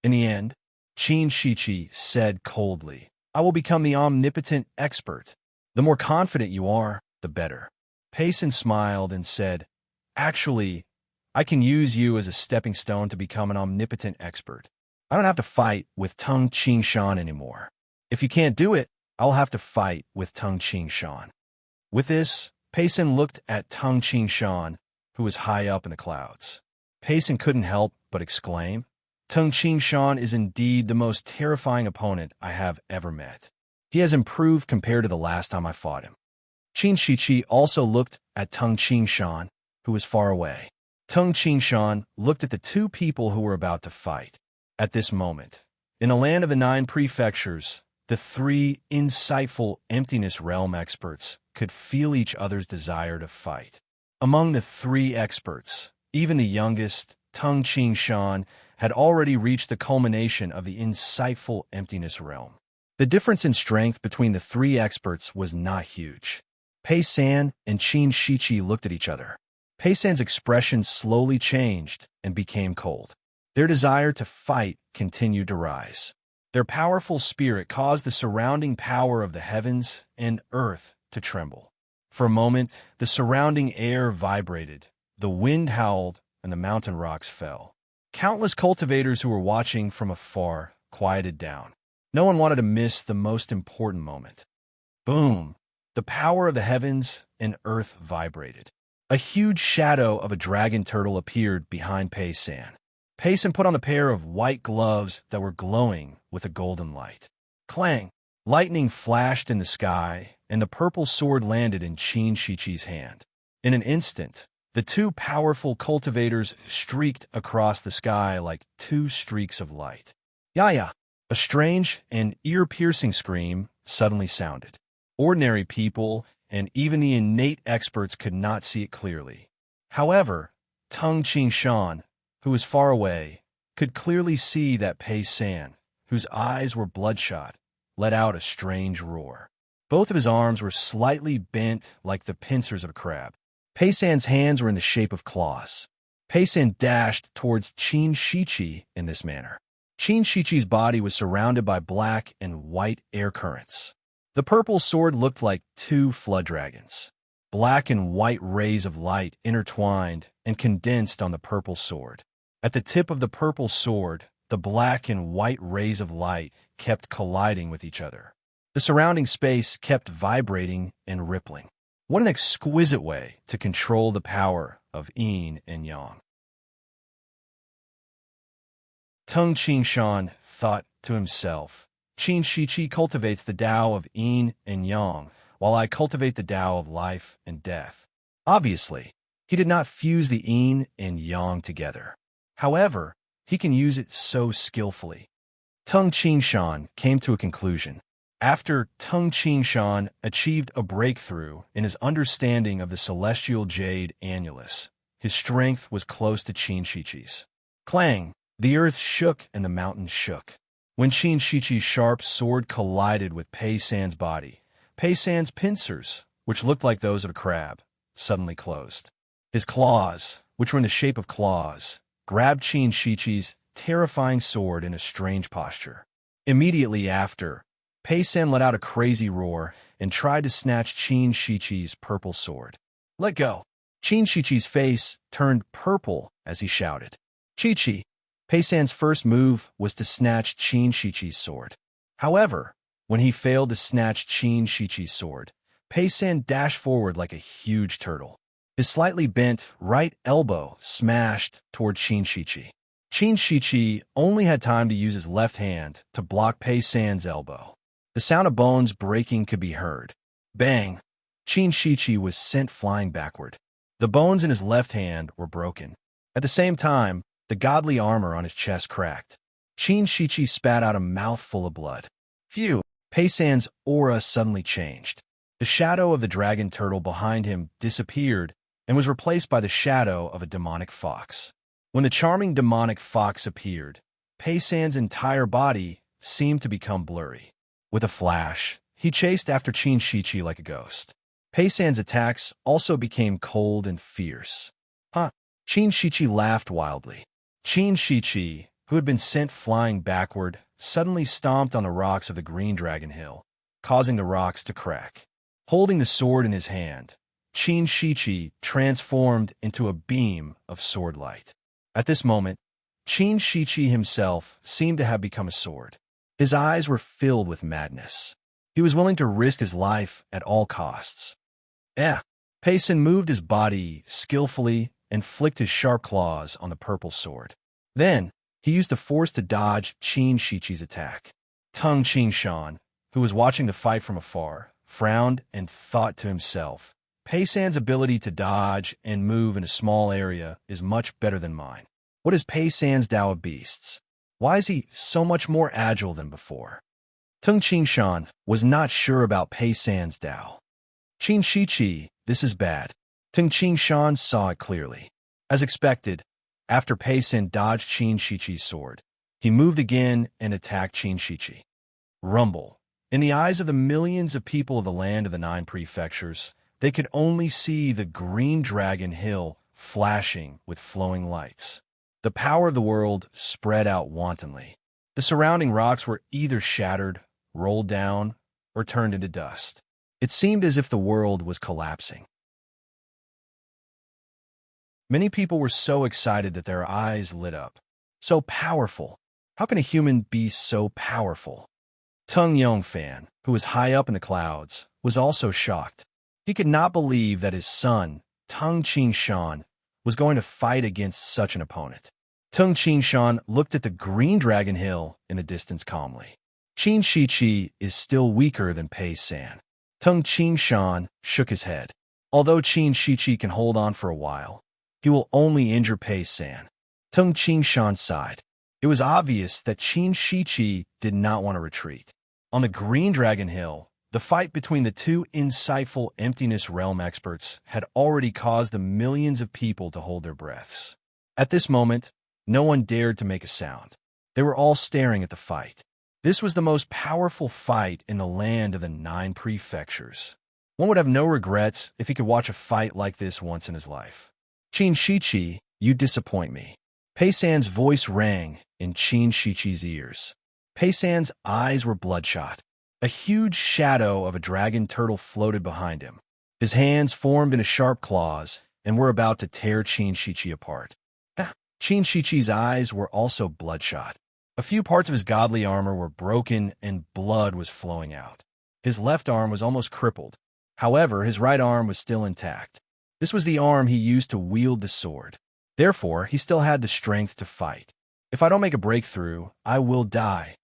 In the end, Qin Shiqi said coldly, I will become the omnipotent expert. The more confident you are, the better. Pei San smiled and said, Actually, I can use you as a stepping stone to become an omnipotent expert. I don't have to fight with Tung Qingshan anymore. If you can't do it, I'll have to fight with Tung Qingshan. With this, Pei San looked at Tung Qingshan, who was high up in the clouds. Pei San couldn't help but exclaim, Tung Qingshan is indeed the most terrifying opponent I have ever met. He has improved compared to the last time I fought him. Qin Shiqi also looked at Tung Qingshan, who was far away. Tung Qingshan looked at the 2 people who were about to fight. At this moment, in the land of the 9 prefectures, the 3 insightful emptiness realm experts could feel each other's desire to fight. Among the 3 experts, even the youngest, Tung Qingshan, had already reached the culmination of the insightful emptiness realm. The difference in strength between the 3 experts was not huge. Pei San and Qin Shiqi looked at each other. Pei San's expression slowly changed and became cold. Their desire to fight continued to rise. Their powerful spirit caused the surrounding power of the heavens and earth to tremble. For a moment, the surrounding air vibrated, the wind howled, and the mountain rocks fell. Countless cultivators who were watching from afar quieted down. No one wanted to miss the most important moment. Boom! The power of the heavens and earth vibrated. A huge shadow of a dragon turtle appeared behind Pei San. Pei San put on a pair of white gloves that were glowing with a golden light. Clang! Lightning flashed in the sky, and the purple sword landed in Qin Shiqi's hand. In an instant, the two powerful cultivators streaked across the sky like two streaks of light. Yaya! A strange and ear-piercing scream suddenly sounded. Ordinary people and even the innate experts could not see it clearly. However, Tung Qingshan, who was far away, could clearly see that Pei San, whose eyes were bloodshot, let out a strange roar. Both of his arms were slightly bent like the pincers of a crab. Pei San's hands were in the shape of claws. Pei San dashed towards Qin Shiqi in this manner. Qin Shiqi's body was surrounded by black and white air currents. The purple sword looked like two flood dragons. Black and white rays of light intertwined and condensed on the purple sword. At the tip of the purple sword, the black and white rays of light kept colliding with each other. The surrounding space kept vibrating and rippling. What an exquisite way to control the power of yin and yang. Tung Qingshan thought to himself, Qin Shiqi cultivates the Tao of yin and yang, while I cultivate the Tao of life and death. Obviously, he did not fuse the yin and yang together. However, he can use it so skillfully. Tung Qingshan came to a conclusion. After Tung Qingshan achieved a breakthrough in his understanding of the celestial jade annulus, his strength was close to Qin Shiqi's. Clang! The earth shook and the mountains shook. When Qin Shiqi's sharp sword collided with Pei San's body, Pei San's pincers, which looked like those of a crab, suddenly closed. His claws, which were in the shape of claws, grabbed Qin Shiqi's terrifying sword in a strange posture. Immediately after, Pei San let out a crazy roar and tried to snatch Qin Shiqi's purple sword. Let go! Qin Shiqi's face turned purple as he shouted. Chi-Chi! Pei San's first move was to snatch Qin Shiqi's sword. However, when he failed to snatch Qin Shiqi's sword, Pei San dashed forward like a huge turtle. His slightly bent right elbow smashed toward Qin Shiqi. Qin Shiqi only had time to use his left hand to block Pei San's elbow. The sound of bones breaking could be heard. Bang! Qin Shiqi was sent flying backward. The bones in his left hand were broken. At the same time, the godly armor on his chest cracked. Qin Shiqi spat out a mouthful of blood. Phew! Pei San's aura suddenly changed. The shadow of the dragon turtle behind him disappeared and was replaced by the shadow of a demonic fox. When the charming demonic fox appeared, Pei San's entire body seemed to become blurry. With a flash, he chased after Qin Shiqi like a ghost. Pei San's attacks also became cold and fierce. Huh! Qin Shiqi laughed wildly. Qin Shiqi, who had been sent flying backward, suddenly stomped on the rocks of the Green Dragon Hill, causing the rocks to crack. Holding the sword in his hand, Qin Shiqi transformed into a beam of sword light. At this moment, Qin Shiqi himself seemed to have become a sword. His eyes were filled with madness. He was willing to risk his life at all costs. Pei San moved his body skillfully and flicked his sharp claws on the purple sword. Then, he used the force to dodge Qin Shiqi's attack. Tung Qingshan, who was watching the fight from afar, frowned and thought to himself, Pei San's ability to dodge and move in a small area is much better than mine. What is Pei San's Tao of Beasts? Why is he so much more agile than before? Tung Qingshan was not sure about Pei San's Tao. Qin Shiqi, this is bad. Tung Qingshan saw it clearly. As expected, after Pei San dodged Qin Shiqi's sword, he moved again and attacked Qin Shiqi. Rumble. In the eyes of the millions of people of the land of the 9 prefectures, they could only see the Green Dragon Hill flashing with flowing lights. The power of the world spread out wantonly. The surrounding rocks were either shattered, rolled down, or turned into dust. It seemed as if the world was collapsing. Many people were so excited that their eyes lit up. So powerful. How can a human be so powerful? Tung Yongfan, who was high up in the clouds, was also shocked. He could not believe that his son, Tung Shan was going to fight against such an opponent. Tung Shan looked at the green dragon hill in the distance calmly. Qin Shiqi is still weaker than Pei San. Tung Shan shook his head. Although Qin Shiqi can hold on for a while, he will only injure Pei San. Tung Shan sighed. It was obvious that Qin Shiqi did not want to retreat. On the Green Dragon Hill, the fight between the two insightful Emptiness Realm experts had already caused the millions of people to hold their breaths. At this moment, no one dared to make a sound. They were all staring at the fight. This was the most powerful fight in the land of the 9 prefectures. One would have no regrets if he could watch a fight like this once in his life. Qin Shiqi, you disappoint me. Pei San's voice rang in Qin Shiqi's ears. Pei San's eyes were bloodshot. A huge shadow of a dragon turtle floated behind him. His hands formed into sharp claws and were about to tear Qin Shiqi apart. Qin Shiqi's eyes were also bloodshot. A few parts of his godly armor were broken and blood was flowing out. His left arm was almost crippled. However, his right arm was still intact. This was the arm he used to wield the sword. Therefore, he still had the strength to fight. If I don't make a breakthrough, I will die.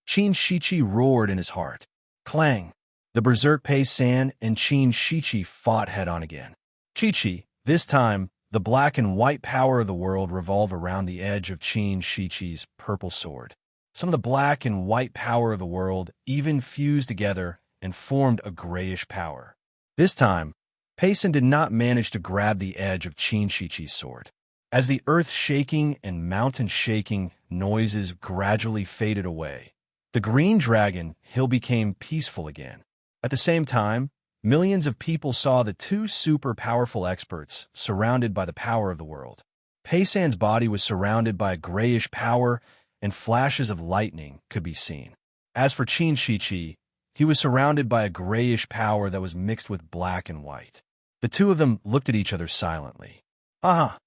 Qin Shiqi roared in his heart. Clang! The berserk Pei San and Qin Shiqi fought head-on again. Shiqi, this time, the black and white power of the world revolve around the edge of Qin Shiqi's purple sword. Some of the black and white power of the world even fused together and formed a grayish power. This time, Pei San did not manage to grab the edge of Qin Shiqi's sword. As the earth-shaking and mountain-shaking noises gradually faded away, the Green Dragon Hill became peaceful again. At the same time, millions of people saw the two super-powerful experts surrounded by the power of the world. Pei San's body was surrounded by a grayish power, and flashes of lightning could be seen. As for Qin Shiqi, he was surrounded by a grayish power that was mixed with black and white. The two of them looked at each other silently. Aha!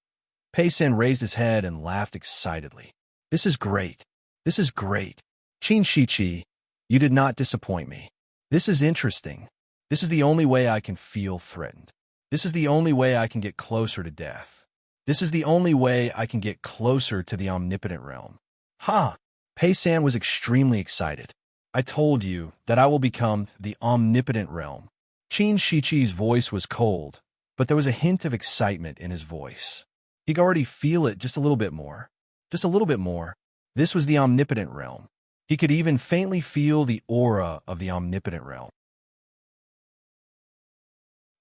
Pei San raised his head and laughed excitedly. This is great. This is great. Qin Shiqi, you did not disappoint me. This is interesting. This is the only way I can feel threatened. This is the only way I can get closer to death. This is the only way I can get closer to the omnipotent realm. Ha! Pei San was extremely excited. I told you that I will become the omnipotent realm. Qin Shiqi's voice was cold, but there was a hint of excitement in his voice. He could already feel it just a little bit more. Just a little bit more. This was the omnipotent realm. He could even faintly feel the aura of the omnipotent realm.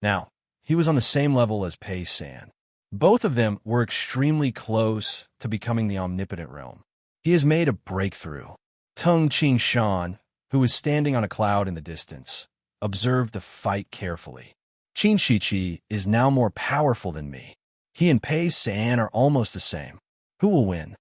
Now, he was on the same level as Pei San. Both of them were extremely close to becoming the omnipotent realm. He has made a breakthrough. Tung Shan, who was standing on a cloud in the distance, observed the fight carefully. Qin Shiqi is now more powerful than me. He and Pei San are almost the same. Who will win?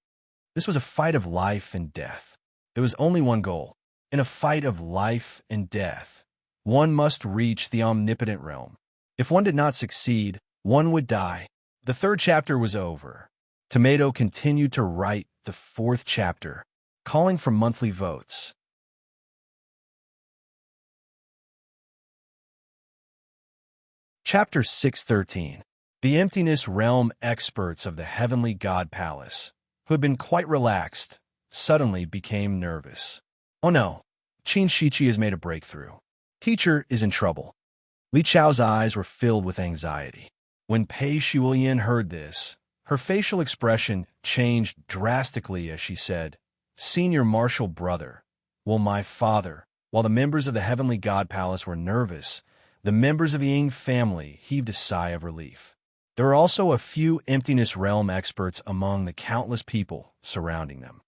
This was a fight of life and death. There was only one goal. In a fight of life and death, one must reach the omnipotent realm. If one did not succeed, one would die. The 3rd chapter was over. Tomato continued to write the 4th chapter, calling for monthly votes. Chapter 613. The Emptiness Realm experts of the Heavenly God Palace, who had been quite relaxed, suddenly became nervous. Oh no, Qin Shiqi has made a breakthrough. Teacher is in trouble. Li Chao's eyes were filled with anxiety. When Pei Shulian heard this, her facial expression changed drastically as she said, Senior Martial Brother, well, my father. While the members of the Heavenly God Palace were nervous, the members of the Ying family heaved a sigh of relief. There were also a few Emptiness Realm experts among the countless people surrounding them.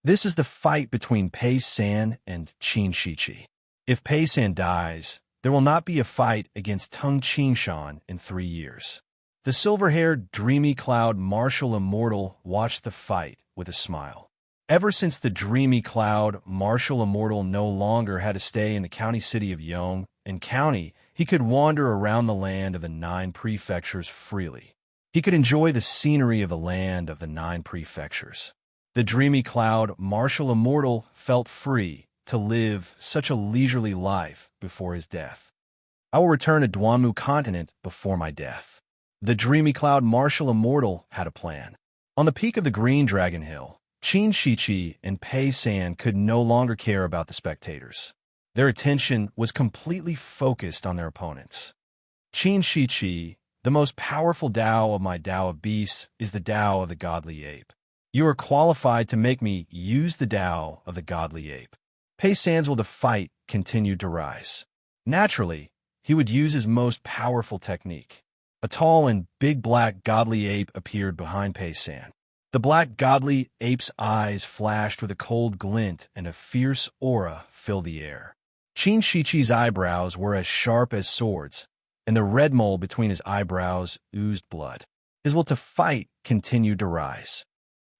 This is the fight between Pei San and Qin Shiqi. If Pei San dies, there will not be a fight against Tung Shan in 3 years. The silver-haired, dreamy cloud martial immortal watched the fight with a smile. Ever since the dreamy cloud martial immortal no longer had to stay in the county city of Yong and County, he could wander around the land of the 9 prefectures freely. He could enjoy the scenery of the land of the 9 prefectures. The dreamy cloud martial immortal felt free to live such a leisurely life before his death. I will return to Duanmu continent before my death. The dreamy cloud martial immortal had a plan. On the peak of the green dragon hill, Qin Shiqi and Pei San could no longer care about the spectators. Their attention was completely focused on their opponents. Qin Shiqi, the most powerful Tao of my Tao of beasts, is the Tao of the godly ape. You are qualified to make me use the Tao of the godly ape. Pei San's will to fight continued to rise. Naturally, he would use his most powerful technique. A tall and big black godly ape appeared behind Pei San. The black godly ape's eyes flashed with a cold glint and a fierce aura filled the air. Qin Shiqi's eyebrows were as sharp as swords, and the red mole between his eyebrows oozed blood. His will to fight continued to rise.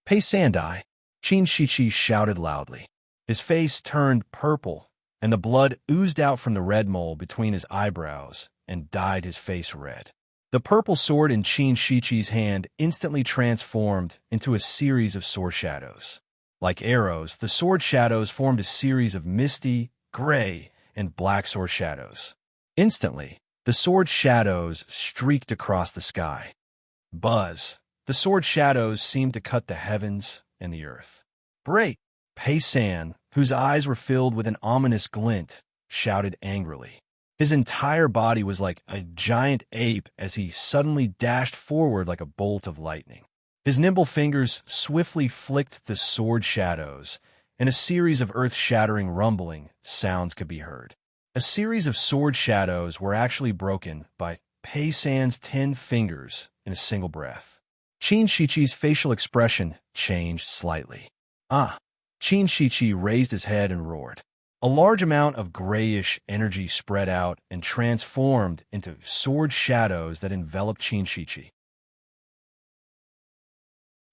Pei San die, Qin Shiqi shouted loudly. His face turned purple, and the blood oozed out from the red mole between his eyebrows and dyed his face red. The purple sword in Qin Shiqi's hand instantly transformed into a series of sword shadows. Like arrows, the sword shadows formed a series of misty, gray, and black sword shadows. Instantly, the sword shadows streaked across the sky. Buzz! The sword shadows seemed to cut the heavens and the earth. Break! Pei San, whose eyes were filled with an ominous glint, shouted angrily. His entire body was like a giant ape as he suddenly dashed forward like a bolt of lightning. His nimble fingers swiftly flicked the sword shadows, and a series of earth-shattering rumbling sounds could be heard. A series of sword shadows were actually broken by Pei San's 10 fingers in a single breath. Qin Shiqi's facial expression changed slightly. Ah! Qin Shiqi raised his head and roared. A large amount of grayish energy spread out and transformed into sword shadows that enveloped Qin Shiqi.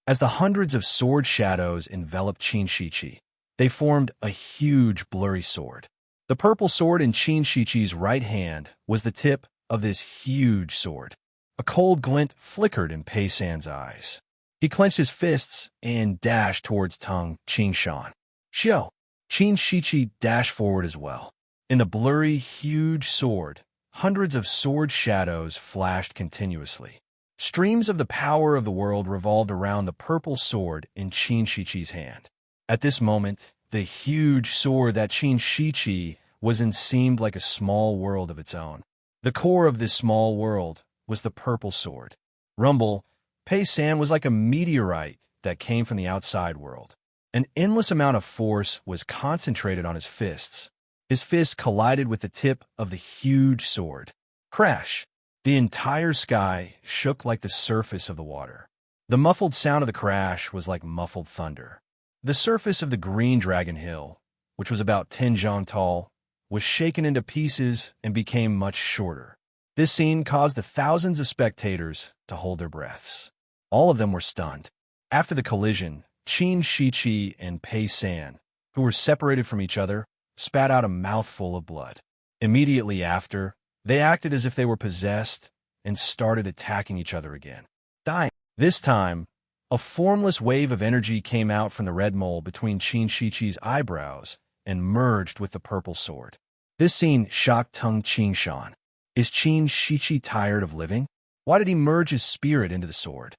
As the hundreds of sword shadows enveloped Qin Shiqi, they formed a huge blurry sword. The purple sword in Qin Shiqi's right hand was the tip of this huge sword. A cold glint flickered in Pei San's eyes. He clenched his fists and dashed towards Tung Qingshan. Xiao! Qin Shiqi dashed forward as well. In the blurry, huge sword, hundreds of sword shadows flashed continuously. Streams of the power of the world revolved around the purple sword in Qin Shiqi's hand. At this moment, the huge sword that Qin Shiqi was in seemed like a small world of its own. The core of this small world was the purple sword. Rumble, Pei San was like a meteorite that came from the outside world. An endless amount of force was concentrated on his fists. His fists collided with the tip of the huge sword. Crash! The entire sky shook like the surface of the water. The muffled sound of the crash was like muffled thunder. The surface of the green dragon hill, which was about 10 zhang tall, was shaken into pieces and became much shorter. This scene caused the thousands of spectators to hold their breaths. All of them were stunned. After the collision, Qin Shiqi and Pei San, who were separated from each other, spat out a mouthful of blood. Immediately after, they acted as if they were possessed and started attacking each other again. Dying. This time, a formless wave of energy came out from the red mole between Qin Shiqi's eyebrows and merged with the purple sword. This scene shocked Tung Qingshan. Is Qin Shiqi tired of living? Why did he merge his spirit into the sword?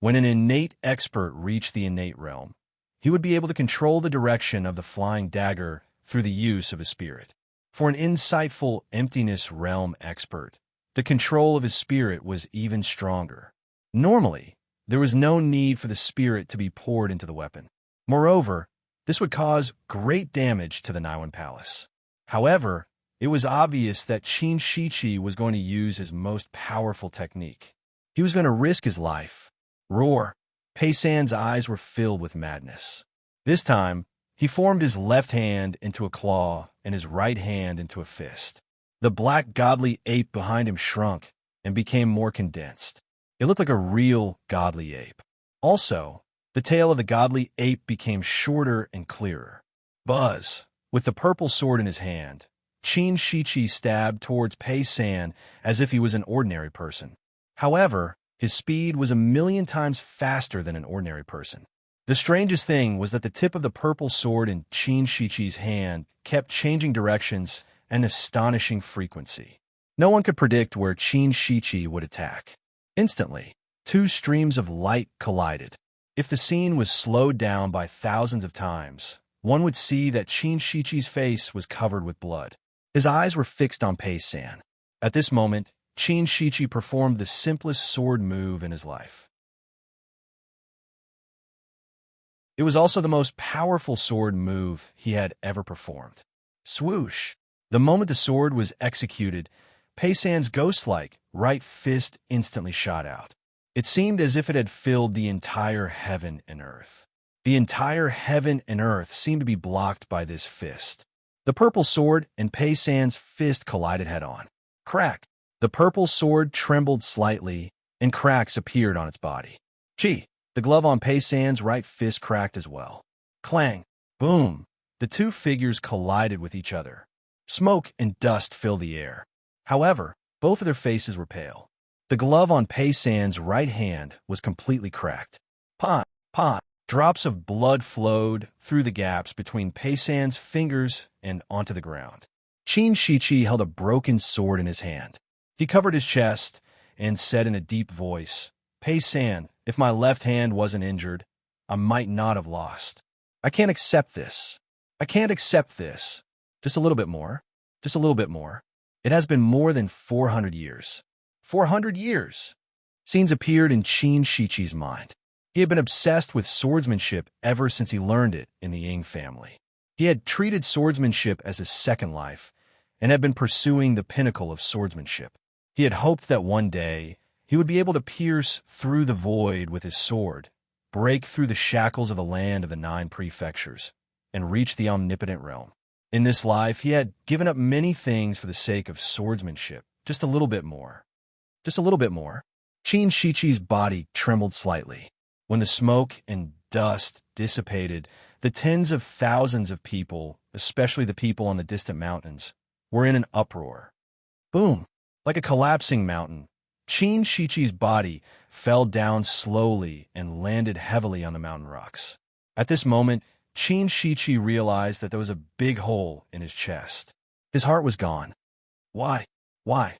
When an innate expert reached the innate realm, he would be able to control the direction of the flying dagger through the use of his spirit. For an insightful emptiness realm expert, the control of his spirit was even stronger. Normally, there was no need for the spirit to be poured into the weapon. Moreover, this would cause great damage to the Naiwan Palace. However, it was obvious that Qin Shiqi was going to use his most powerful technique. He was going to risk his life. Roar! Pei San's eyes were filled with madness. This time, he formed his left hand into a claw and his right hand into a fist. The black godly ape behind him shrunk and became more condensed. It looked like a real godly ape. Also, the tail of the godly ape became shorter and clearer. Buzz! With the purple sword in his hand, Qin Shiqi stabbed towards Pei San as if he was an ordinary person. However, his speed was 1,000,000 times faster than an ordinary person. The strangest thing was that the tip of the purple sword in Qin Shiqi's hand kept changing directions at an astonishing frequency. No one could predict where Qin Shiqi would attack. Instantly, two streams of light collided. If the scene was slowed down by thousands of times, one would see that Qin Shichi's face was covered with blood. His eyes were fixed on Pei San. At this moment, Qin Shichi performed the simplest sword move in his life. It was also the most powerful sword move he had ever performed. Swoosh! The moment the sword was executed, Pei San's ghost-like right fist instantly shot out. It seemed as if it had filled the entire heaven and earth. The entire heaven and earth seemed to be blocked by this fist. The purple sword and Pei San's fist collided head-on. Crack! The purple sword trembled slightly, and cracks appeared on its body. Gee! The glove on Pei San's right fist cracked as well. Clang! Boom! The two figures collided with each other. Smoke and dust filled the air. However, both of their faces were pale. The glove on Pei San's right hand was completely cracked. Pot! Pot! Drops of blood flowed through the gaps between Pei San's fingers and onto the ground. Qin Shichi held a broken sword in his hand. He covered his chest and said in a deep voice, Pei San, if my left hand wasn't injured, I might not have lost. I can't accept this. I can't accept this. Just a little bit more. Just a little bit more. It has been more than 400 years. 400 years! Scenes appeared in Qin Shichi's mind. He had been obsessed with swordsmanship ever since he learned it in the Ying family. He had treated swordsmanship as his second life and had been pursuing the pinnacle of swordsmanship. He had hoped that one day he would be able to pierce through the void with his sword, break through the shackles of the land of the 9 prefectures, and reach the omnipotent realm. In this life, he had given up many things for the sake of swordsmanship. Just a little bit more. Just a little bit more. Qin Shichi's body trembled slightly. When the smoke and dust dissipated, the tens of thousands of people, especially the people on the distant mountains, were in an uproar. Boom! Like a collapsing mountain, Qin Shichi's body fell down slowly and landed heavily on the mountain rocks. At this moment, Qin Shichi realized that there was a big hole in his chest. His heart was gone. Why? Why?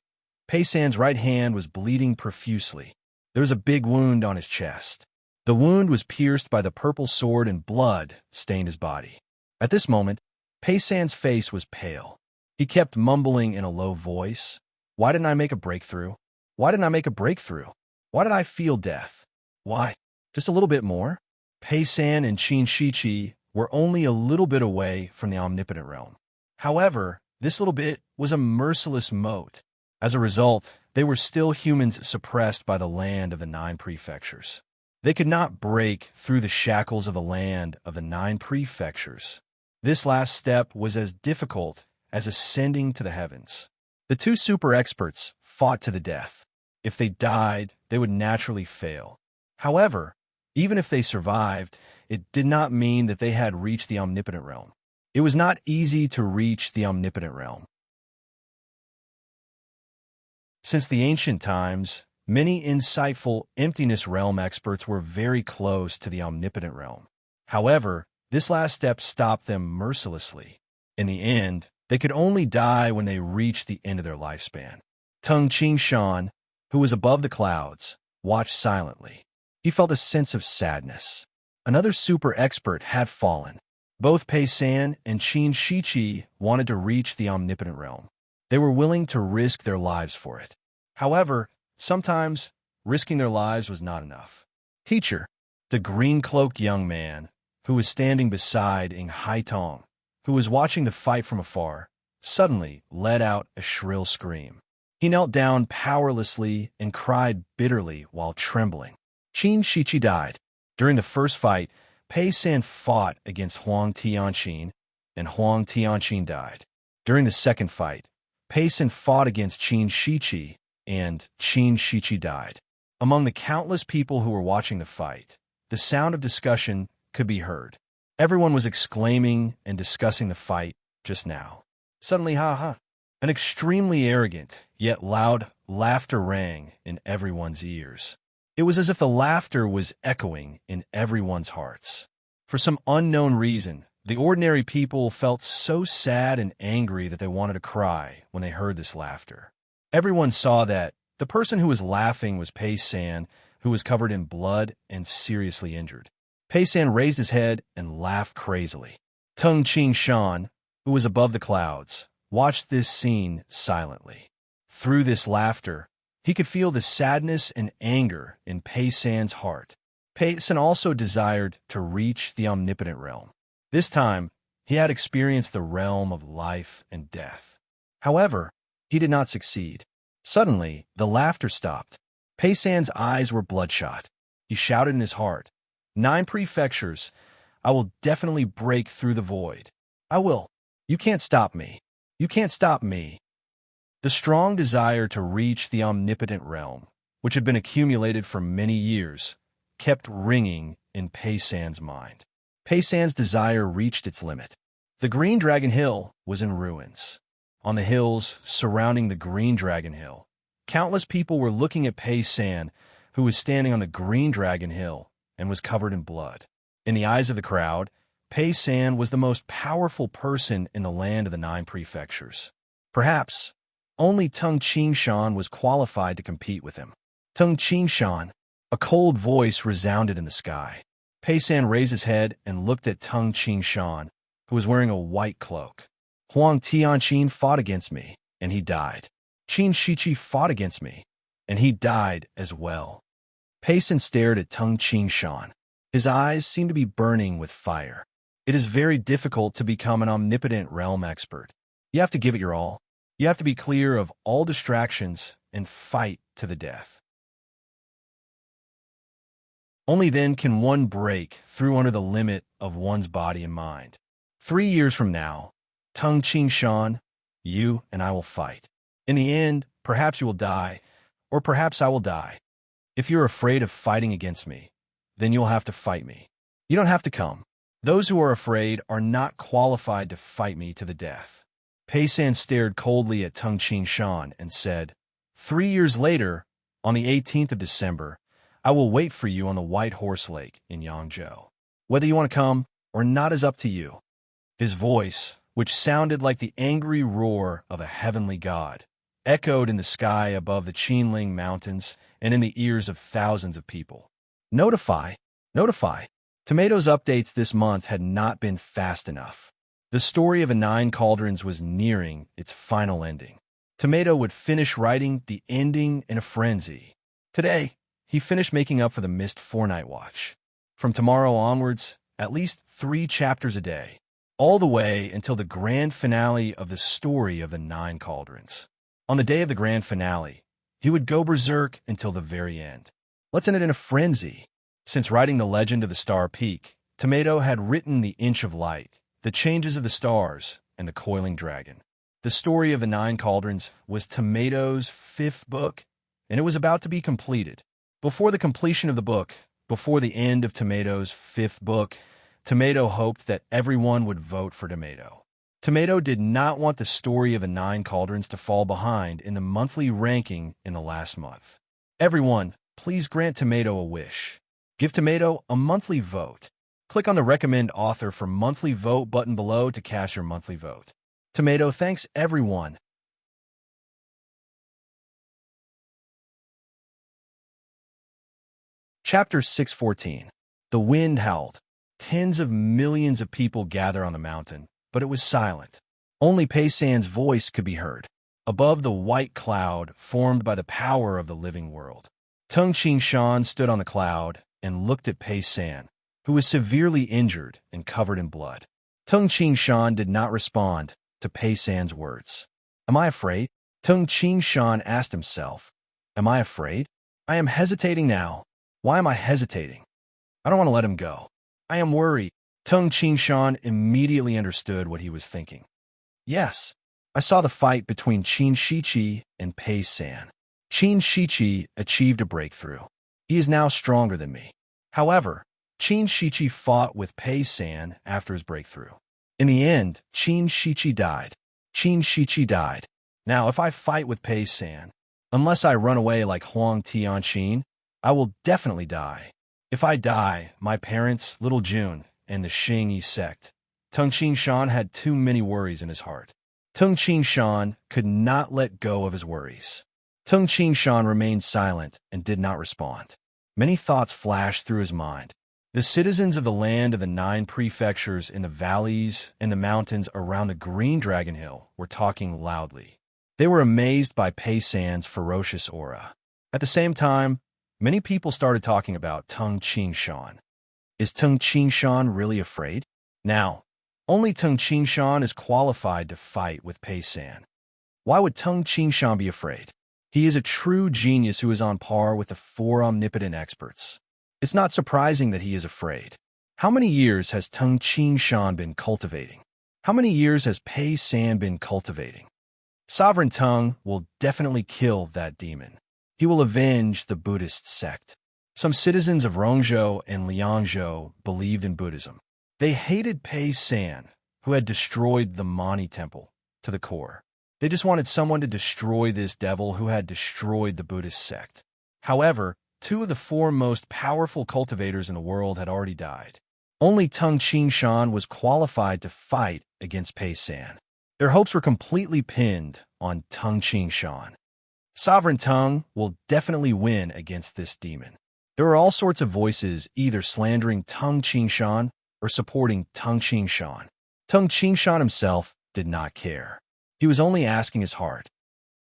Pei San's right hand was bleeding profusely. There was a big wound on his chest. The wound was pierced by the purple sword and blood stained his body. At this moment, Pei San's face was pale. He kept mumbling in a low voice, Why didn't I make a breakthrough? Why didn't I make a breakthrough? Why did I feel death? Why? Just a little bit more? Pei San and Qin Shichi were only a little bit away from the omnipotent realm. However, this little bit was a merciless moat. As a result, they were still humans suppressed by the land of the 9 prefectures. They could not break through the shackles of the land of the 9 prefectures. This last step was as difficult as ascending to the heavens. The 2 super experts fought to the death. If they died, they would naturally fail. However, even if they survived, it did not mean that they had reached the omnipotent realm. It was not easy to reach the omnipotent realm. Since the ancient times, many insightful emptiness realm experts were very close to the omnipotent realm. However, this last step stopped them mercilessly. In the end, they could only die when they reached the end of their lifespan. Tung Qingshan, who was above the clouds, watched silently. He felt a sense of sadness. Another super expert had fallen. Both Pei San and Qin Shichi wanted to reach the omnipotent realm. They were willing to risk their lives for it. However, sometimes risking their lives was not enough. Teacher, the green-cloaked young man, who was standing beside Ing Haitong, who was watching the fight from afar, suddenly let out a shrill scream. He knelt down powerlessly and cried bitterly while trembling. Qin Shichi died. During the first fight, Pei San fought against Huang Tianqin, and Huang Tianqin died. During the second fight, Pei San fought against Qin Shichi, and Qin Shichi died. Among the countless people who were watching the fight, the sound of discussion could be heard. Everyone was exclaiming and discussing the fight just now. Suddenly, an extremely arrogant, yet loud laughter rang in everyone's ears. It was as if the laughter was echoing in everyone's hearts. For some unknown reason, the ordinary people felt so sad and angry that they wanted to cry when they heard this laughter. Everyone saw that The person who was laughing was Pei San, who was covered in blood and seriously injured. Pei San raised his head and laughed crazily. Tung Ching Shan, who was above the clouds, watched this scene silently. Through this laughter, he could feel the sadness and anger in Pei San's heart. Pei San also desired to reach the omnipotent realm. This time, he had experienced the realm of life and death. However, he did not succeed. Suddenly, the laughter stopped. Pei San's eyes were bloodshot. He shouted in his heart, 9 prefectures, I will definitely break through the void. I will. You can't stop me. You can't stop me. The strong desire to reach the omnipotent realm, which had been accumulated for many years, kept ringing in Pei San's mind. Pei San's desire reached its limit. The Green Dragon Hill was in ruins. On the hills surrounding the Green Dragon Hill, countless people were looking at Pei San, who was standing on the Green Dragon Hill and was covered in blood. In the eyes of the crowd, Pei San was the most powerful person in the land of the 9 prefectures. Perhaps only Tung Ching Shan was qualified to compete with him. Tung Ching Shan, a cold voice resounded in the sky. Pei San raised his head and looked at Tung Ching Shan, who was wearing a white cloak. Huang Tianqin fought against me, and he died. Qin Shiqi fought against me, and he died as well. Pei San stared at Tung Ching Shan. His eyes seemed to be burning with fire. It is very difficult to become an omnipotent realm expert. You have to give it your all. You have to be clear of all distractions and fight to the death. Only then can one break through under the limit of one's body and mind. 3 years from now, Tung Ching Shan, you and I will fight. In the end, perhaps you will die, or perhaps I will die. If you're afraid of fighting against me, then you'll have to fight me. You don't have to come. Those who are afraid are not qualified to fight me to the death. Pei San stared coldly at Tung Ching Shan and said, 3 years later, on the 18th of December, I will wait for you on the White Horse Lake in Yangzhou. Whether you want to come or not is up to you. His voice, which sounded like the angry roar of a heavenly god, echoed in the sky above the Qinling Mountains and in the ears of thousands of people. Notify. Tomatoes updates this month had not been fast enough. The story of the 9 cauldrons was nearing its final ending. Tomato would finish writing the ending in a frenzy. Today, he finished making up for the missed 4-night watch. From tomorrow onwards, at least 3 chapters a day, all the way until the grand finale of the story of the 9 cauldrons. On the day of the grand finale, he would go berserk until the very end. Let's end it in a frenzy. Since writing the legend of the Star Peak, Tomato had written the Inch of Light, the changes of the stars, and the coiling dragon. The story of the 9 cauldrons was Tomato's 5th book, and it was about to be completed. Before the completion of the book, before the end of Tomato's 5th book, Tomato hoped that everyone would vote for Tomato. Tomato did not want the story of the 9 cauldrons to fall behind in the monthly ranking in the last month. Everyone, please grant Tomato a wish. Give Tomato a monthly vote. Click on the Recommend Author for Monthly Vote button below to cast your monthly vote. Tomato thanks everyone. Chapter 614. The wind howled. Tens of millions of people gathered on the mountain, but it was silent. Only Pei San's voice could be heard, above the white cloud formed by the power of the living world. Tung Ching Shan stood on the cloud and looked at Pei San, who was severely injured and covered in blood. Tung Ching Shan did not respond to Pei San's words. Am I afraid? Tung Ching Shan asked himself. Am I afraid? I am hesitating now. Why am I hesitating? I don't want to let him go. I am worried. Tung Ching Shan immediately understood what he was thinking. Yes, I saw the fight between Qin Shiqi and Pei San. Qin Shiqi achieved a breakthrough. He is now stronger than me. However, Qin Shiqi fought with Pei San after his breakthrough. In the end, Qin Shiqi died. Qin Shiqi died. Now, if I fight with Pei San, unless I run away like Huang Tianqin, I will definitely die. If I die, my parents, little June, and the Xingyi sect. Tung Ching Shan had too many worries in his heart. Tung Ching Shan could not let go of his worries. Tung Qingshan remained silent and did not respond. Many thoughts flashed through his mind. The citizens of the land of the 9 prefectures in the valleys and the mountains around the Green Dragon Hill were talking loudly. They were amazed by Pei San's ferocious aura. At the same time, many people started talking about Tung Qingshan. Is Tung Qingshan really afraid? Now, only Tung Qingshan is qualified to fight with Pei San. Why would Tung Qingshan be afraid? He is a true genius who is on par with the 4 omnipotent experts. It's not surprising that he is afraid. How many years has Tung Qingshan been cultivating? How many years has Pei San been cultivating? Sovereign Tung will definitely kill that demon. He will avenge the Buddhist sect. Some citizens of Rongzhou and Liangzhou believed in Buddhism. They hated Pei San, who had destroyed the Mani temple, to the core. They just wanted someone to destroy this devil who had destroyed the Buddhist sect. However, 2 of the 4 most powerful cultivators in the world had already died. Only Tung Qingshan was qualified to fight against Pei San. Their hopes were completely pinned on Tung Qingshan. Sovereign Tung will definitely win against this demon. There were all sorts of voices either slandering Tung Qingshan or supporting Tung Qingshan. Tung Qingshan himself did not care. He was only asking his heart.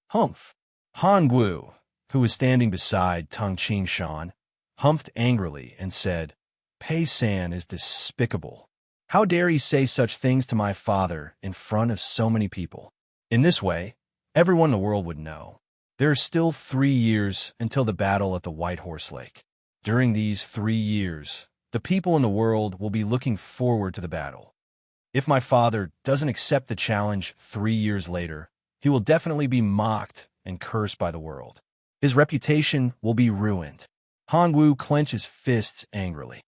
Humph! Han Gu, who was standing beside Tung Qingshan, humphed angrily and said, Pei San is despicable. How dare he say such things to my father in front of so many people? In this way, everyone in the world would know. There are still 3 years until the battle at the White Horse Lake. During these 3 years, the people in the world will be looking forward to the battle. If my father doesn't accept the challenge 3 years later, he will definitely be mocked and cursed by the world. His reputation will be ruined. Han Wu clenched his fists angrily.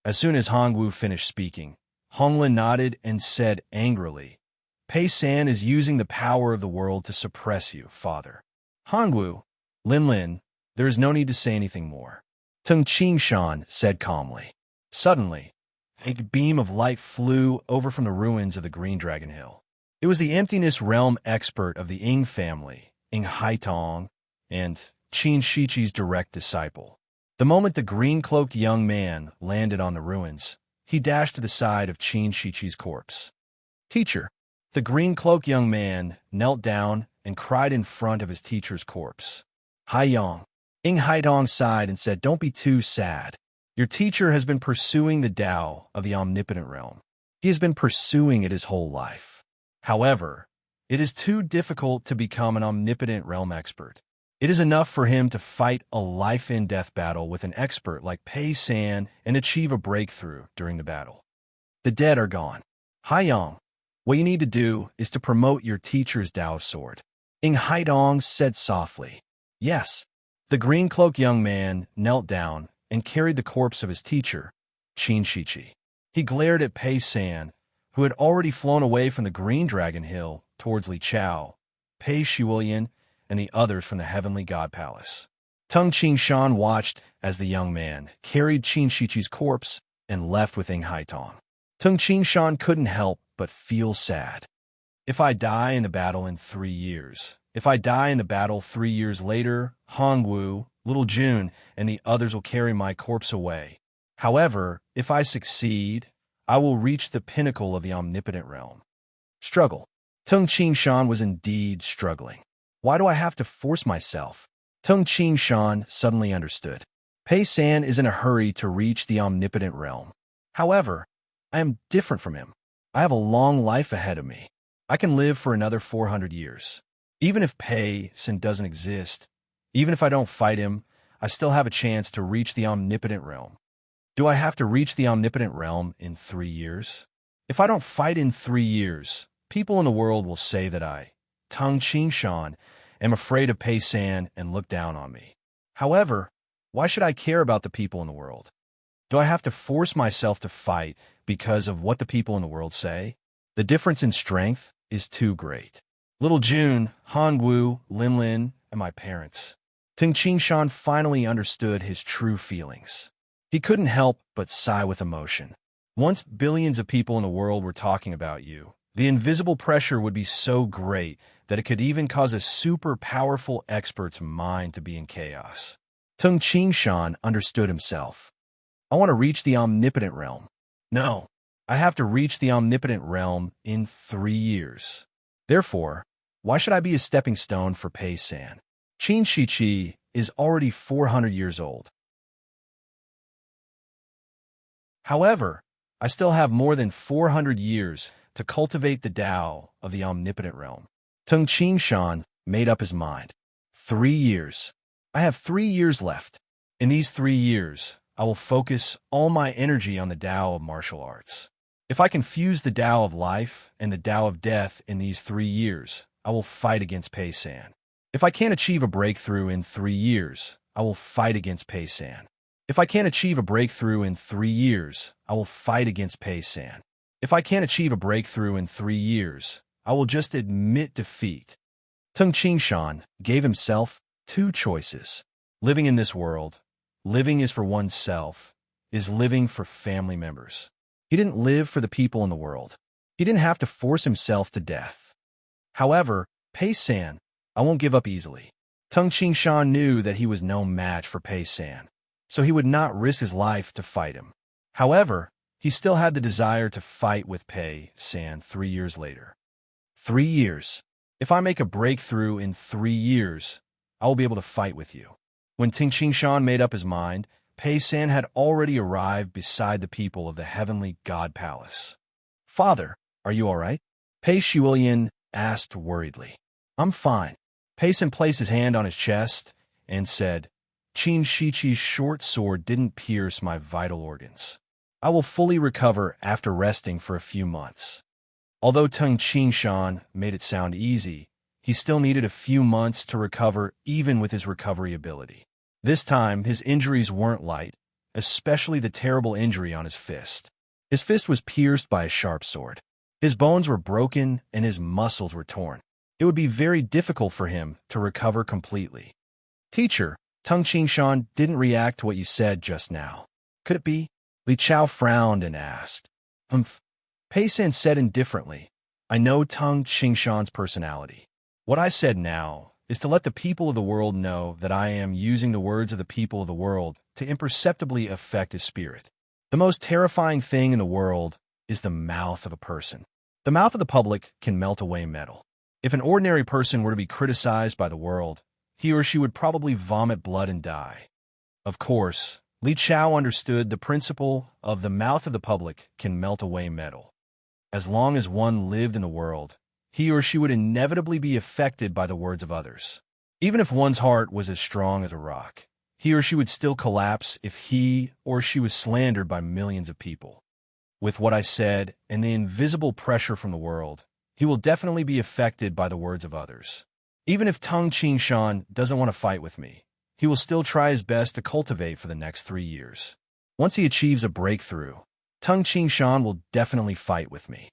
As soon as Han Wu finished speaking, Honglin nodded and said angrily, Pei San is using the power of the world to suppress you, father. Han Wu, Lin, there is no need to say anything more. Tung Qingshan said calmly. Suddenly, a beam of light flew over from the ruins of the Green Dragon Hill. It was the emptiness realm expert of the Ying family, Ying Haitong, and Qin Shichi's direct disciple. The moment the green-cloaked young man landed on the ruins, he dashed to the side of Qin Shichi's corpse. Teacher! The green-cloaked young man knelt down and cried in front of his teacher's corpse. Haiyong. Ying Haitong sighed and said, Don't be too sad. Your teacher has been pursuing the Tao of the omnipotent realm. He has been pursuing it his whole life. However, it is too difficult to become an omnipotent realm expert. It is enough for him to fight a life-and-death battle with an expert like Pei San and achieve a breakthrough during the battle. The dead are gone. Haiyong, what you need to do is to promote your teacher's Tao sword. Ying Haidong said softly. Yes. The green-cloaked young man knelt down and carried the corpse of his teacher, Qin Shichi. He glared at Pei San, who had already flown away from the Green Dragon Hill towards Li Chao, Pei Shuilian, and the others from the Heavenly God Palace. Tung Qingshan watched as the young man carried Qin Shichi's corpse and left with Ying Haitong. Tung Qingshan couldn't help but feel sad. If I die in the battle in 3 years, if I die in the battle 3 years later, Hongwu, Little June, and the others will carry my corpse away. However, if I succeed, I will reach the pinnacle of the omnipotent realm. Struggle. Tung Qingshan was indeed struggling. Why do I have to force myself? Tung Qingshan suddenly understood. Pei San is in a hurry to reach the omnipotent realm. However, I am different from him. I have a long life ahead of me. I can live for another 400 years. Even if Pei San doesn't exist, even if I don't fight him, I still have a chance to reach the omnipotent realm. Do I have to reach the omnipotent realm in 3 years? If I don't fight in 3 years, people in the world will say that I, Tung Qingshan, am afraid of Pei San and look down on me. However, why should I care about the people in the world? Do I have to force myself to fight because of what the people in the world say? The difference in strength is too great. Little June, Han Wu, Lin, and my parents. Tung Qingshan finally understood his true feelings. He couldn't help but sigh with emotion. Once billions of people in the world were talking about you, The invisible pressure would be so great that it could even cause a super powerful expert's mind to be in chaos. Tung Qingshan understood himself. I want to reach the omnipotent realm. No, I have to reach the omnipotent realm in 3 years. Therefore, why should I be a stepping stone for Pei San? Qin Shiqi is already 400 years old. However, I still have more than 400 years to cultivate the Tao of the omnipotent realm. Tung Qingshan made up his mind. 3 years. I have 3 years left. In these 3 years, I will focus all my energy on the Tao of martial arts. If I can fuse the Tao of life and the Tao of death in these 3 years, I will fight against Pei San. If I can't achieve a breakthrough in 3 years, I will fight against Pei San. If I can't achieve a breakthrough in 3 years, I will fight against Pei San. If I can't achieve a breakthrough in 3 years, I will just admit defeat. Tung Qingshan gave himself 2 choices. Living in this world, living is for oneself, is living for family members. He didn't live for the people in the world. He didn't have to force himself to death. However, Pei San, I won't give up easily. Tung Qingshan knew that he was no match for Pei San, so he would not risk his life to fight him. However, he still had the desire to fight with Pei San 3 years later. 3 years. If I make a breakthrough in 3 years, I will be able to fight with you. When Tung Qingshan made up his mind, Pei San had already arrived beside the people of the heavenly God Palace. Father, are you all right? Pei Shuilian asked worriedly. I'm fine. Pei San placed his hand on his chest and said, Qin Shiqi's short sword didn't pierce my vital organs. I will fully recover after resting for a few months. Although Tung Qingshan made it sound easy, he still needed a few months to recover even with his recovery ability. This time, his injuries weren't light, especially the terrible injury on his fist. His fist was pierced by a sharp sword. His bones were broken and his muscles were torn. It would be very difficult for him to recover completely. Teacher, Tung Qingshan didn't react to what you said just now. Could it be? Li Chao frowned and asked. Pei San said indifferently, I know Tung Qingshan's personality. What I said now is to let the people of the world know that I am using the words of the people of the world to imperceptibly affect his spirit. The most terrifying thing in the world is the mouth of a person. The mouth of the public can melt away metal. If an ordinary person were to be criticized by the world, he or she would probably vomit blood and die. Of course, Li Chao understood the principle of the mouth of the public can melt away metal. As long as one lived in the world, he or she would inevitably be affected by the words of others. Even if one's heart was as strong as a rock, he or she would still collapse if he or she was slandered by millions of people. With what I said and the invisible pressure from the world, he will definitely be affected by the words of others. Even if Tung Qingshan doesn't want to fight with me, he will still try his best to cultivate for the next 3 years. Once he achieves a breakthrough, Tung Qingshan will definitely fight with me.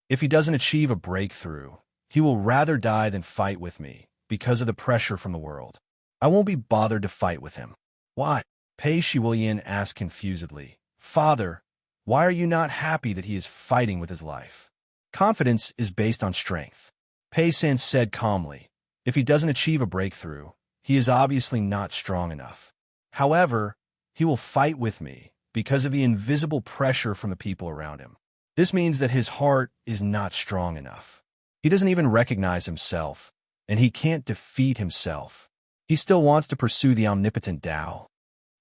If he doesn't achieve a breakthrough, he will rather die than fight with me because of the pressure from the world. I won't be bothered to fight with him. Why? Pei Shuilian asked confusedly. Father, why are you not happy that he is fighting with his life? Confidence is based on strength. Pei San said calmly. If he doesn't achieve a breakthrough, he is obviously not strong enough. However, he will fight with me because of the invisible pressure from the people around him. This means that his heart is not strong enough. He doesn't even recognize himself, and he can't defeat himself. He still wants to pursue the omnipotent Tao.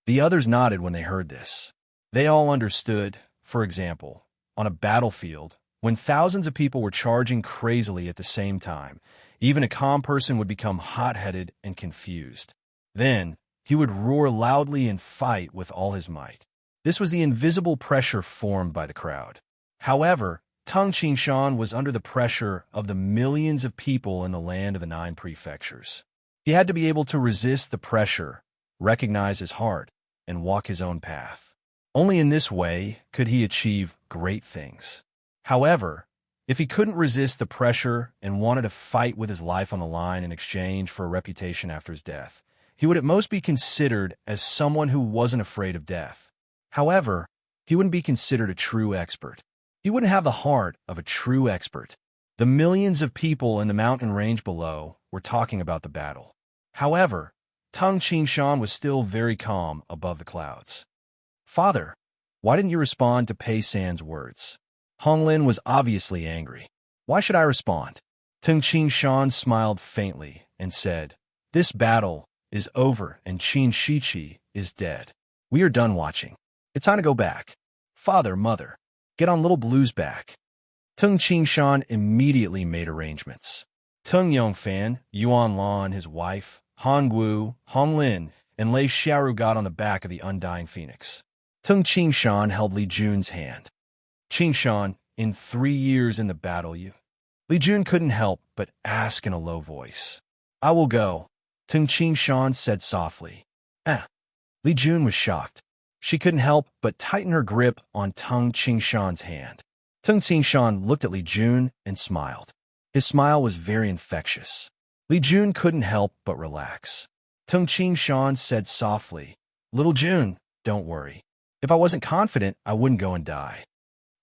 The others nodded when they heard this. They all understood, for example, on a battlefield, when thousands of people were charging crazily at the same time, even a calm person would become hot-headed and confused. Then, he would roar loudly and fight with all his might. This was the invisible pressure formed by the crowd. However, Tung Qingshan was under the pressure of the millions of people in the land of the 9 prefectures. He had to be able to resist the pressure, recognize his heart, and walk his own path. Only in this way could he achieve great things. However, if he couldn't resist the pressure and wanted to fight with his life on the line in exchange for a reputation after his death, he would at most be considered as someone who wasn't afraid of death. However, he wouldn't be considered a true expert. He wouldn't have the heart of a true expert. The millions of people in the mountain range below were talking about the battle. However, Tung Qingshan was still very calm above the clouds. Father, why didn't you respond to Pei San's words? Hong Lin was obviously angry. Why should I respond? Tung Qingshan smiled faintly and said, This battle is over and Qin Shiqi is dead. We are done watching. It's time to go back. Father, mother, get on little Blue's back. Tung Qingshan immediately made arrangements. Tung Yongfan, Yuan Lan, his wife, Han Gu, Hong Lin, and Lei Xiaoru got on the back of the undying phoenix. Tung Qingshan held Li Jun's hand. Qingshan, in 3 years in the battle, Li Jun couldn't help but ask in a low voice. I will go, Tung Qingshan said softly. Li Jun was shocked. She couldn't help but tighten her grip on Tung Qingshan's hand. Tung Qingshan looked at Li Jun and smiled. His smile was very infectious. Li Jun couldn't help but relax. Tung Qingshan said softly, Little Jun, don't worry. If I wasn't confident, I wouldn't go and die.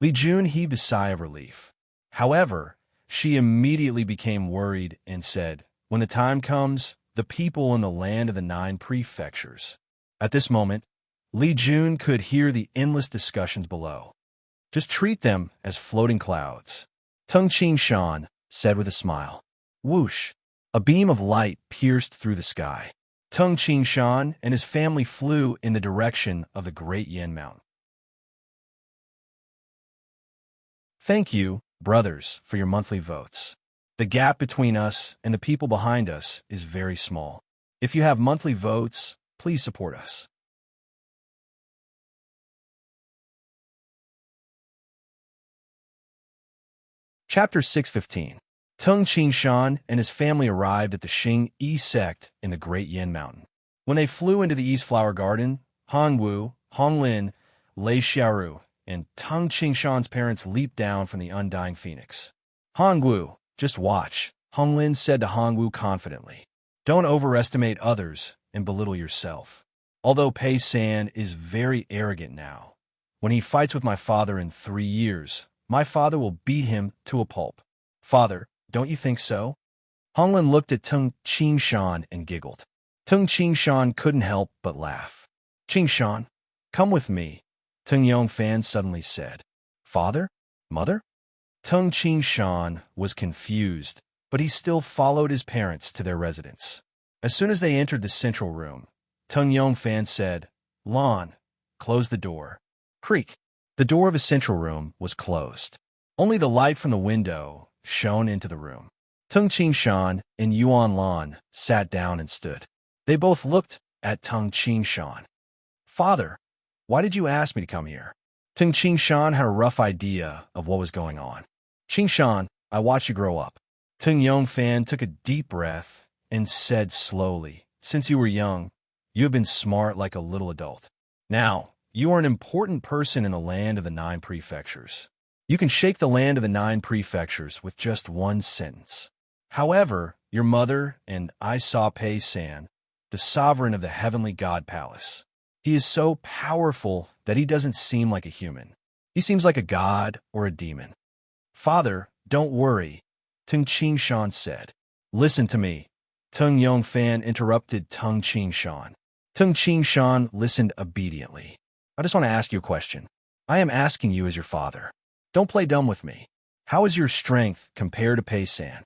Li Jun heaved a sigh of relief. However, she immediately became worried and said, When the time comes, the people in the land of the 9 prefectures. At this moment, Li Jun could hear the endless discussions below. Just treat them as floating clouds. Tung Qingshan said with a smile. Whoosh! A beam of light pierced through the sky. Tung Qingshan and his family flew in the direction of the Great Yin Mountain. Thank you, brothers, for your monthly votes. The gap between us and the people behind us is very small. If you have monthly votes, please support us. Chapter 615. Tung Qingshan and his family arrived at the Xing Yi sect in the Great Yin Mountain. When they flew into the East Flower Garden, Han Wu, Hong Lin, Lei Xiaoru, and Tung Qingshan's parents leaped down from the undying phoenix. Han Wu, just watch, Hong Lin said to Han Wu confidently. Don't overestimate others and belittle yourself. Although Pei San is very arrogant now, when he fights with my father in 3 years, my father will beat him to a pulp. Father, don't you think so? Hong Lin looked at Tung Qingshan and giggled. Tung Qingshan couldn't help but laugh. Qingshan, come with me, Tung Yongfan suddenly said. Father? Mother? Tung Qingshan was confused, but he still followed his parents to their residence. As soon as they entered the central room, Tung Yongfan said, Lan, close the door. Creak. The door of his central room was closed. Only the light from the window shone into the room. Tung Qingshan and Yuan Lan sat down and stood. They both looked at Tung Qingshan. Father, why did you ask me to come here? Tung Qingshan had a rough idea of what was going on. Qingshan, I watched you grow up. Tung Yongfan took a deep breath and said slowly, Since you were young, you have been smart like a little adult. Now, you are an important person in the land of the 9 prefectures. You can shake the land of the 9 prefectures with just one sentence. However, your mother and I saw Pei San, the sovereign of the heavenly god palace. He is so powerful that he doesn't seem like a human. He seems like a god or a demon. Father, don't worry, Tung Qingshan said. Listen to me. Tung Yongfan interrupted Tung Qingshan. Tung Qingshan listened obediently. I just want to ask you a question. I am asking you as your father. Don't play dumb with me. How is your strength compared to Pei San?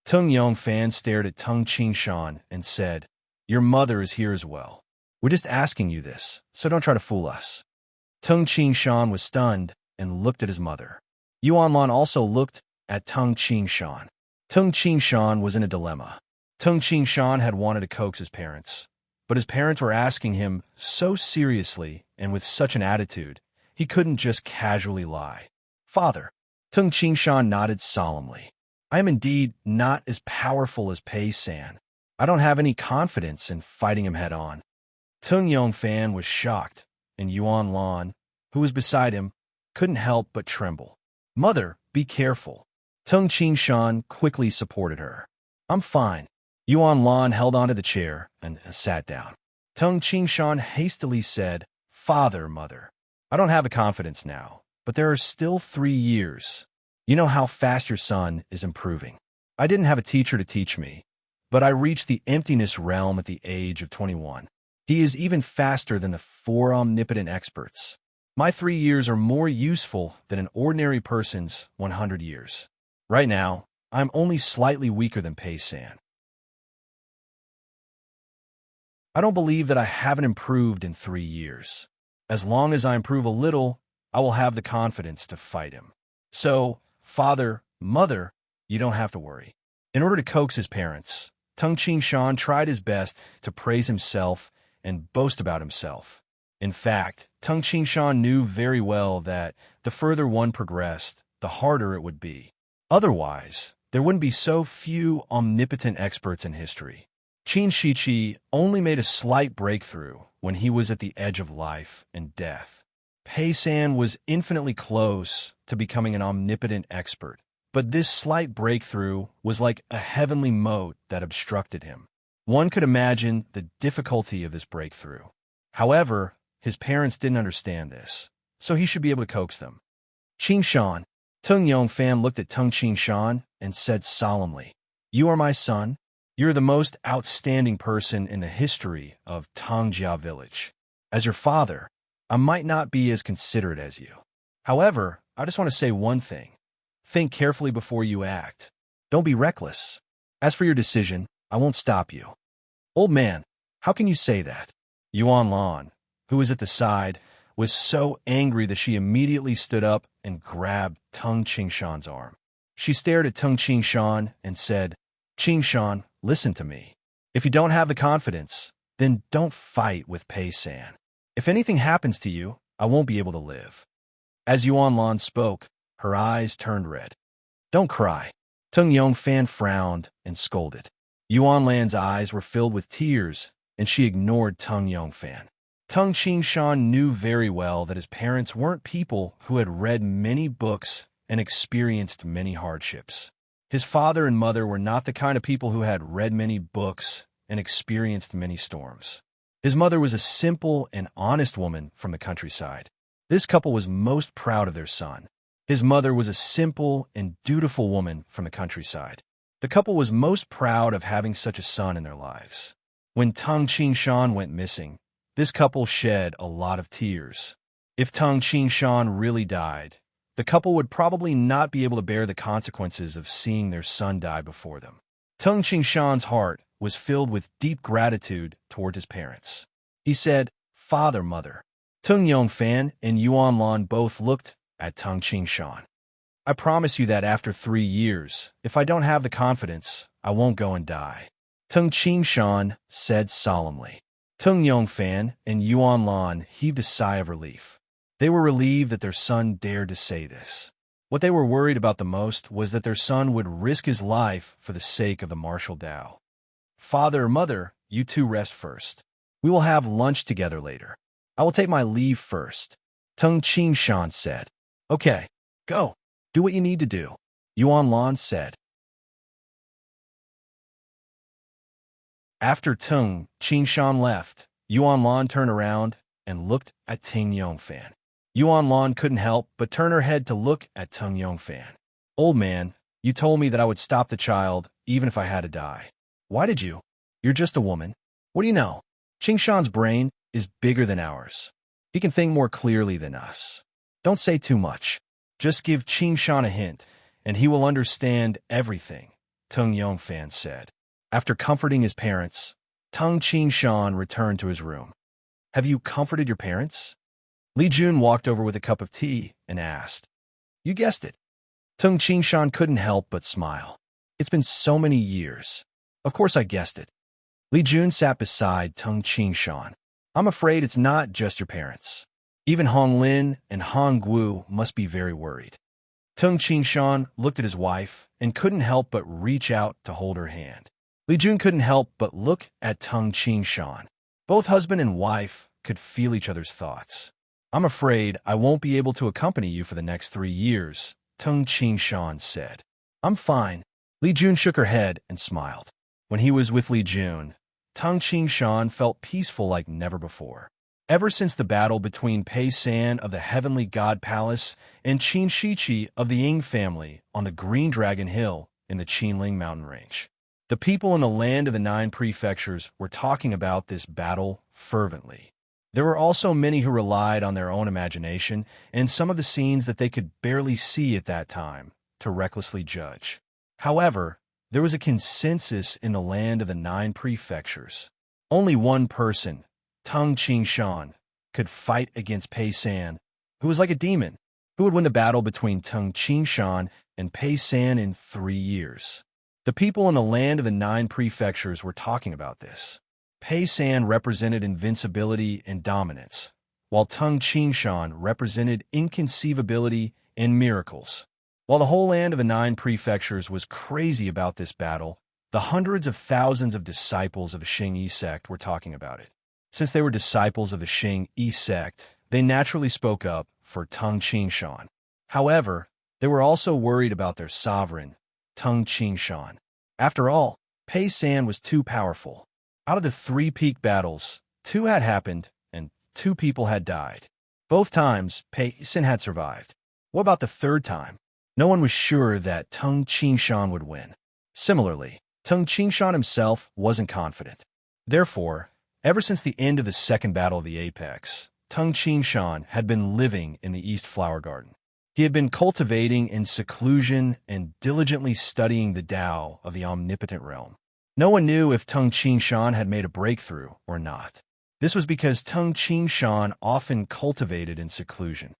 Tung Yongfan stared at Tung Qingshan and said, Your mother is here as well. We're just asking you this, so don't try to fool us. Tung Qingshan was stunned and looked at his mother. Yuan Lan also looked at Tung Qingshan. Tung Qingshan was in a dilemma. Tung Qingshan had wanted to coax his parents, but his parents were asking him so seriously and with such an attitude, he couldn't just casually lie. Father, Tung Qingshan nodded solemnly. I am indeed not as powerful as Pei San. I don't have any confidence in fighting him head-on. Tung Yongfan was shocked, and Yuan Lan, who was beside him, couldn't help but tremble. Mother, be careful. Tung Qingshan quickly supported her. I'm fine. Yuan Lan held onto the chair and sat down. Tung Qingshan hastily said, Father, Mother, I don't have a confidence now. but there are still 3 years. You know how fast your son is improving. I didn't have a teacher to teach me, but I reached the emptiness realm at the age of 21. He is even faster than the 4 omnipotent experts. My 3 years are more useful than an ordinary person's 100 years. Right now, I'm only slightly weaker than Pei-san. I don't believe that I haven't improved in 3 years. As long as I improve a little, I will have the confidence to fight him. So, father, mother, you don't have to worry. In order to coax his parents, Tung Shan tried his best to praise himself and boast about himself. In fact, Tung Shan knew very well that the further one progressed, the harder it would be. Otherwise, there wouldn't be so few omnipotent experts in history. Qin Shiqi only made a slight breakthrough when he was at the edge of life and death. Pei-san was infinitely close to becoming an omnipotent expert, but this slight breakthrough was like a heavenly moat that obstructed him. One could imagine the difficulty of this breakthrough. However, his parents didn't understand this, so he should be able to coax them. Qin Shan. Tung Yongfan looked at Tung Qin Shan and said solemnly, "You are my son. You're the most outstanding person in the history of Tongjia Village. As your father, I might not be as considerate as you. However, I just want to say one thing. Think carefully before you act. Don't be reckless. As for your decision, I won't stop you." "Old man, how can you say that?" Yuan Lan, who was at the side, was so angry that she immediately stood up and grabbed Tung Qingshan's arm. She stared at Tung Qingshan and said, "Qingshan, listen to me. If you don't have the confidence, then don't fight with Pei-san. If anything happens to you, I won't be able to live." As Yuan Lan spoke, her eyes turned red. "Don't cry." Tung Yongfan frowned and scolded. Yuan Lan's eyes were filled with tears, and she ignored Tung Yongfan. Tung Qingshan knew very well that his parents weren't people who had read many books and experienced many hardships. His father and mother were not the kind of people who had read many books and experienced many storms. His mother was a simple and honest woman from the countryside. This couple was most proud of their son. His mother was a simple and dutiful woman from the countryside. The couple was most proud of having such a son in their lives. When Tung Qingshan went missing, this couple shed a lot of tears. If Tung Qingshan really died, the couple would probably not be able to bear the consequences of seeing their son die before them. Tung Qingshan's heart was filled with deep gratitude toward his parents. He said, "Father, mother." Tung Yongfan and Yuan Lan both looked at Tung Qingshan. "I promise you that after 3 years, if I don't have the confidence, I won't go and die," Tung Qingshan said solemnly. Tung Yongfan and Yuan Lan heaved a sigh of relief. They were relieved that their son dared to say this. What they were worried about the most was that their son would risk his life for the sake of the martial Tao. "Father or mother, you two rest first. We will have lunch together later. I will take my leave first," Tung Qingshan said. "Okay, go. Do what you need to do," Yuan Lan said. After Tung Qingshan left, Yuan Lan turned around and looked at Tung Yongfan. Yuan Lan couldn't help but turn her head to look at Tung Yongfan. "Old man, you told me that I would stop the child even if I had to die. Why did you? You're just a woman. What do you know? Qingshan's brain is bigger than ours. He can think more clearly than us. Don't say too much. Just give Qingshan a hint, and he will understand everything," Tung Yongfan said. After comforting his parents, Tung Qingshan returned to his room. "Have you comforted your parents?" Li Jun walked over with a cup of tea and asked. "You guessed it." Tung Qingshan couldn't help but smile. "It's been so many years. Of course I guessed it." Li Jun sat beside Tung Qingshan. "I'm afraid it's not just your parents. Even Hong Lin and Hong Guo must be very worried." Tung Qingshan looked at his wife and couldn't help but reach out to hold her hand. Li Jun couldn't help but look at Tung Qingshan. Both husband and wife could feel each other's thoughts. "I'm afraid I won't be able to accompany you for the next 3 years," Tung Qingshan said. "I'm fine." Li Jun shook her head and smiled. When he was with Li Jun, Tung Qingshan felt peaceful like never before. Ever since the battle between Pei San of the Heavenly God Palace and Qin Shiqi of the Ying family on the Green Dragon Hill in the Qinling mountain range, the people in the land of the 9 prefectures were talking about this battle fervently. There were also many who relied on their own imagination and some of the scenes that they could barely see at that time to recklessly judge. However, there was a consensus in the land of the 9 prefectures. Only one person, Tung Qingshan, could fight against Pei San, who was like a demon. Who would win the battle between Tung Qingshan and Pei San in 3 years? The people in the land of the 9 prefectures were talking about this. Pei San represented invincibility and dominance, while Tung Qingshan represented inconceivability and miracles. While the whole land of the 9 prefectures was crazy about this battle, the hundreds of thousands of disciples of the Xing Yi sect were talking about it. Since they were disciples of the Xing Yi sect, they naturally spoke up for Tung Qingshan. However, they were also worried about their sovereign, Tung Qingshan. After all, Pei San was too powerful. Out of the 3 peak battles, 2 had happened and 2 people had died. Both times, Pei San had survived. What about the 3rd time? No one was sure that Tung Qingshan would win. Similarly, Tung Qingshan himself wasn't confident. Therefore, ever since the end of the 2nd Battle of the Apex, Tung Qingshan had been living in the East Flower Garden. He had been cultivating in seclusion and diligently studying the Tao of the omnipotent realm. No one knew if Tung Qingshan had made a breakthrough or not. This was because Tung Qingshan often cultivated in seclusion.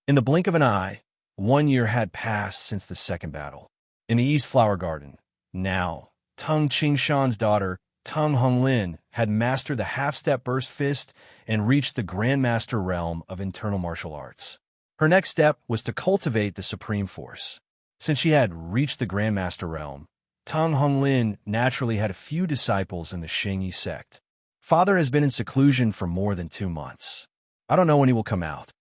In the blink of an eye, 1 year had passed since the 2nd battle. In the East Flower Garden, now, Tung Qingshan's daughter, Tung Honglin, had mastered the half-step burst fist and reached the Grandmaster realm of internal martial arts. Her next step was to cultivate the Supreme Force. Since she had reached the Grandmaster realm, Tung Honglin naturally had a few disciples in the Xing Yi sect. Father has been in seclusion for more than 2 months. I don't know when he will come out.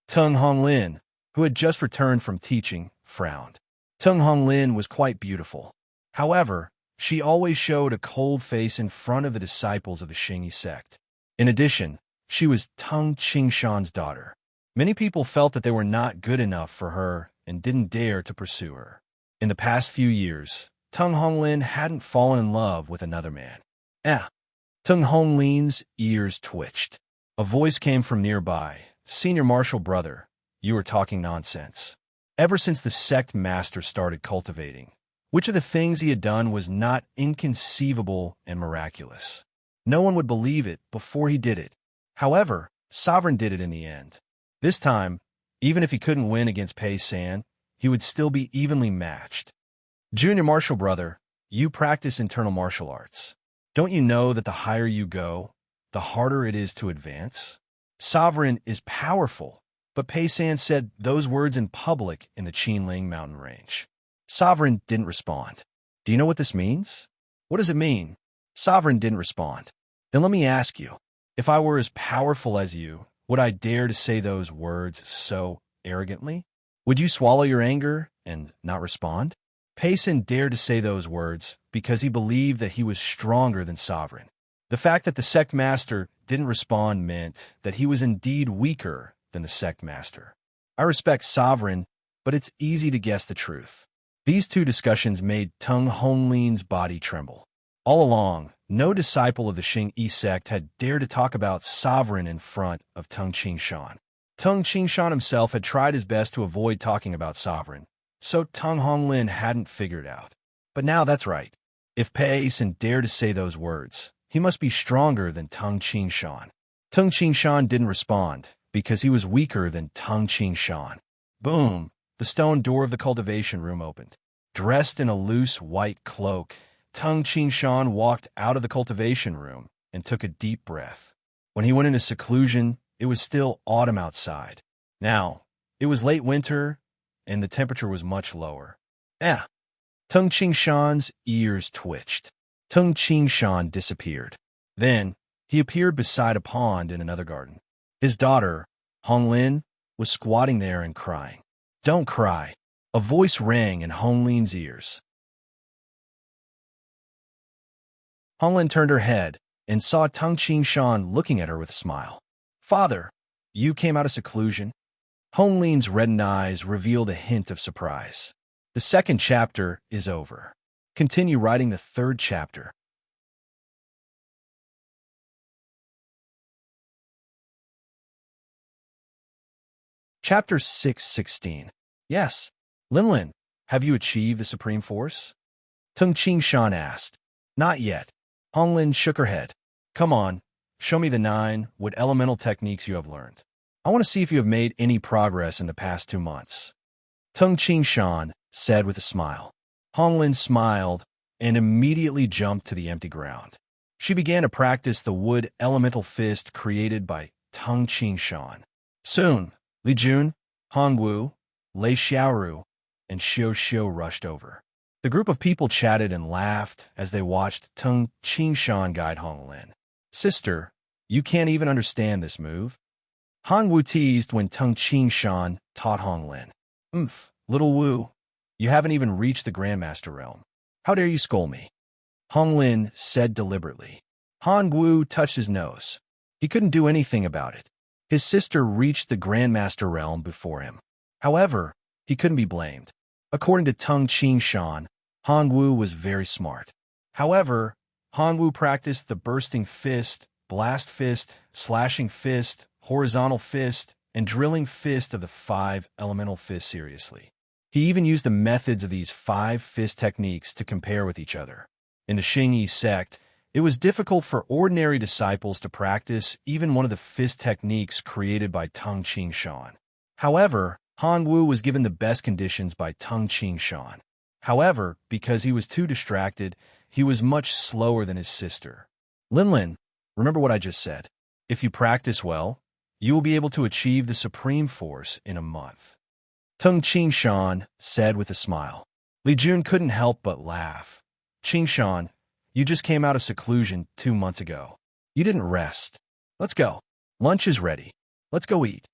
Tung Honglin, who had just returned from teaching, frowned. Tung Honglin was quite beautiful. However, she always showed a cold face in front of the disciples of the Xing Yi sect. In addition, she was Tung Qingshan's daughter. Many people felt that they were not good enough for her and didn't dare to pursue her. In the past few years, Tung Honglin hadn't fallen in love with another man. Tung Honglin's ears twitched. A voice came from nearby. Senior Martial Brother, you are talking nonsense. Ever since the sect master started cultivating, which of the things he had done was not inconceivable and miraculous? No one would believe it before he did it. However, Sovereign did it in the end. This time, even if he couldn't win against Pei San, he would still be evenly matched. Junior Martial Brother, you practice internal martial arts. Don't you know that the higher you go, the harder it is to advance? Sovereign is powerful, but Pei San said those words in public in the Qinling mountain range. Sovereign didn't respond. Do you know what this means? What does it mean? Sovereign didn't respond. Then let me ask you, if I were as powerful as you, would I dare to say those words so arrogantly? Would you swallow your anger and not respond? Pei San dared to say those words because he believed that he was stronger than Sovereign. The fact that the sect master didn't respond meant that he was indeed weaker than the sect master. I respect Sovereign, but it's easy to guess the truth. These 2 discussions made Tung Honglin's body tremble. All along, no disciple of the Xing Yi sect had dared to talk about Sovereign in front of Tung Qingshan. Tung Qingshan himself had tried his best to avoid talking about Sovereign, so Tung Honglin hadn't figured out. But now that's right. If Pei San dared to say those words, he must be stronger than Tung Qingshan. Tung Qingshan didn't respond because he was weaker than Tung Qingshan. Boom! The stone door of the cultivation room opened. Dressed in a loose white cloak, Tung Qingshan walked out of the cultivation room and took a deep breath. When he went into seclusion, it was still autumn outside. Now, it was late winter, and the temperature was much lower. Tung Qingshan's ears twitched. Tung Qingshan disappeared. Then, he appeared beside a pond in another garden. His daughter, Honglin, was squatting there and crying. Don't cry. A voice rang in Honglin's ears. Honglin turned her head, and saw Tung Shan looking at her with a smile. "Father, you came out of seclusion?" Hong Lin's reddened eyes revealed a hint of surprise. The second chapter is over. Continue writing the third chapter. Chapter 6:16. Yes. Lin, have you achieved the supreme force? Tung Shan asked. Not yet. Hong Lin shook her head. Come on, show me the 9 what elemental techniques you have learned. I want to see if you have made any progress in the past 2 months. Tung Shan said with a smile. Hong Lin smiled and immediately jumped to the empty ground. She began to practice the wood elemental fist created by Tung Shan. Soon, Li Jun, Hong Wu, Lei Xiaoru, and Xiao rushed over. The group of people chatted and laughed as they watched Tung Shan guide Hong Lin. Sister, you can't even understand this move? Hong Wu teased when Tung Shan taught Hong Lin. Little Wu, you haven't even reached the Grandmaster realm. How dare you scold me? Hong Lin said deliberately. Hong Wu touched his nose. He couldn't do anything about it. His sister reached the Grandmaster realm before him. However, he couldn't be blamed. According to Tung Shan, Hong Wu was very smart. However, Hong Wu practiced the bursting fist, blast fist, slashing fist, horizontal fist, and drilling fist of the 5 elemental fists seriously. He even used the methods of these 5 fist techniques to compare with each other. In the Xingyi sect, it was difficult for ordinary disciples to practice even one of the fist techniques created by Tung Shan. However, Hong Wu was given the best conditions by Tung Shan. However, because he was too distracted, he was much slower than his sister. Lin, remember what I just said. If you practice well, you will be able to achieve the supreme force in a month. Tung Shan said with a smile. Li Jun couldn't help but laugh. Shan, you just came out of seclusion 2 months ago. You didn't rest. Let's go. Lunch is ready. Let's go eat.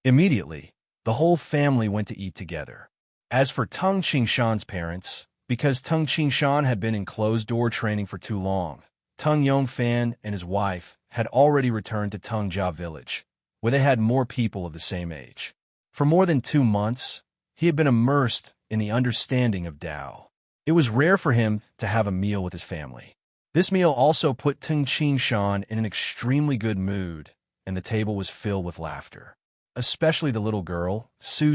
Immediately, the whole family went to eat together. As for Tung Shan's parents, because Tung Shan had been in closed-door training for too long, Tung Yongfan and his wife had already returned to Tungjia village, where they had more people of the same age. For more than 2 months, he had been immersed in the understanding of Tao. It was rare for him to have a meal with his family. This meal also put Tung Shan in an extremely good mood, and the table was filled with laughter. Especially the little girl, Su,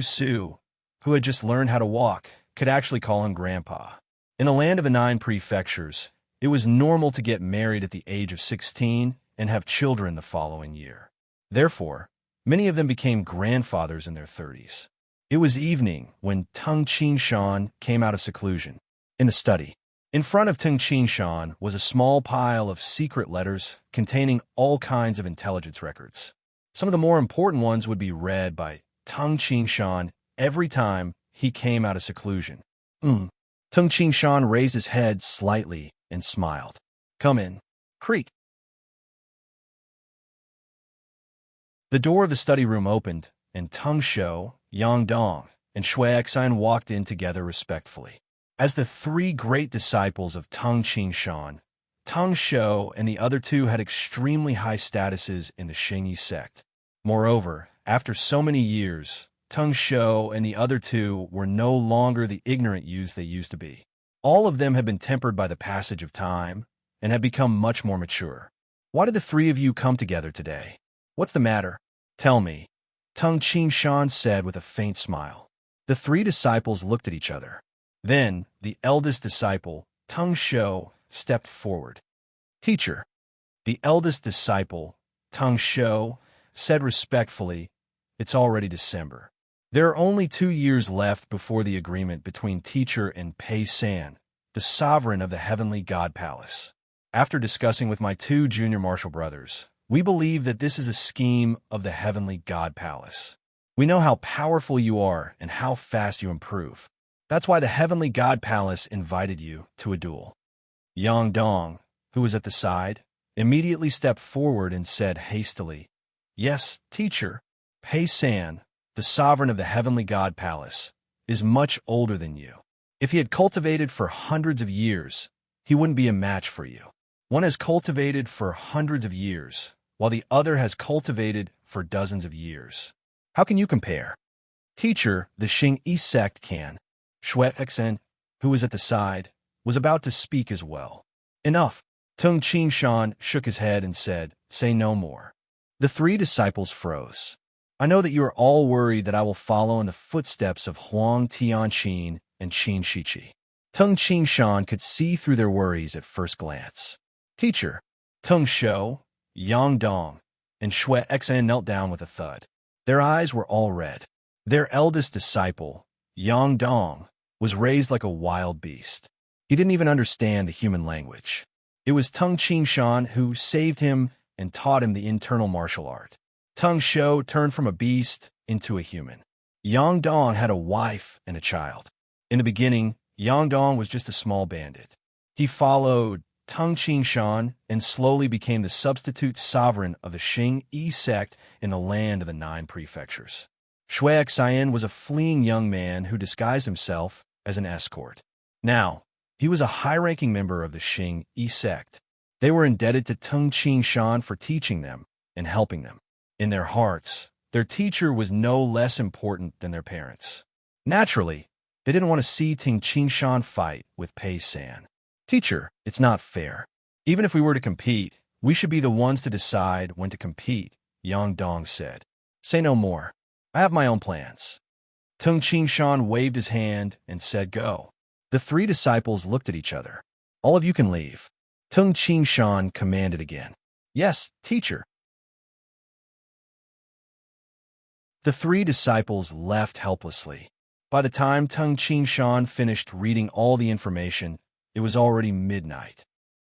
who had just learned how to walk, could actually call him Grandpa. In a land of the 9 prefectures, it was normal to get married at the age of 16 and have children the following year. Therefore, many of them became grandfathers in their 30s. It was evening when Tung Shan came out of seclusion. In the study, in front of Tung Shan was a small pile of secret letters containing all kinds of intelligence records. Some of the more important ones would be read by Tung Shan every time he came out of seclusion. Tung Shan raised his head slightly and smiled. Come in. Creak. The door of the study room opened, and Tung Shou, Yang Dong, and Shui Xan walked in together respectfully. As the 3 great disciples of Tung Shan, Tung Shou and the other 2 had extremely high statuses in the Xingyi sect. Moreover, after so many years, Tung Shou and the other 2 were no longer the ignorant youths they used to be. All of them had been tempered by the passage of time and had become much more mature. Why did the 3 of you come together today? What's the matter? Tell me, Tung Shan said with a faint smile. The 3 disciples looked at each other. Then, the eldest disciple, Tung Shou, stepped forward. Teacher. The eldest disciple, Tung Shou, said respectfully, it's already December. There are only 2 years left before the agreement between teacher and Pei San, the sovereign of the heavenly God Palace. After discussing with my 2 junior martial brothers, we believe that this is a scheme of the heavenly God Palace. We know how powerful you are and how fast you improve. That's why the heavenly God Palace invited you to a duel. Yang Dong, who was at the side, immediately stepped forward and said hastily, Yes, teacher, Pei San, the sovereign of the heavenly God Palace, is much older than you. If he had cultivated for hundreds of years, he wouldn't be a match for you. One has cultivated for hundreds of years, while the other has cultivated for dozens of years. How can you compare? Teacher, the Xing sect can. Shui Xen, who was at the side, was about to speak as well. Enough. Tung Shan shook his head and said, "Say no more." The three disciples froze. I know that you are all worried that I will follow in the footsteps of Huang Tianqin and Qin Shiqi. Tung Shan could see through their worries at first glance. Teacher, Tung Shou, Yang Dong, and Shui Xan knelt down with a thud. Their eyes were all red. Their eldest disciple, Yang Dong, was raised like a wild beast. He didn't even understand the human language. It was Tung Shan who saved him and taught him the internal martial art. Tung Shou turned from a beast into a human. Yang Dong had a wife and a child. In the beginning, Yang Dong was just a small bandit. He followed Tung Shan and slowly became the substitute sovereign of the Xing sect in the land of the 9 prefectures. Shui Xian was a fleeing young man who disguised himself as an escort. Now, he was a high-ranking member of the Xing sect. They were indebted to Tung Shan for teaching them and helping them. In their hearts, their teacher was no less important than their parents. Naturally, they didn't want to see Tung Shan fight with Pei San. Teacher, it's not fair. Even if we were to compete, we should be the ones to decide when to compete, Yang Dong said. Say no more. I have my own plans. Tung Shan waved his hand and said go. The 3 disciples looked at each other. All of you can leave. Tung Shan commanded again. Yes, teacher. The 3 disciples left helplessly. By the time Tung Shan finished reading all the information, it was already midnight.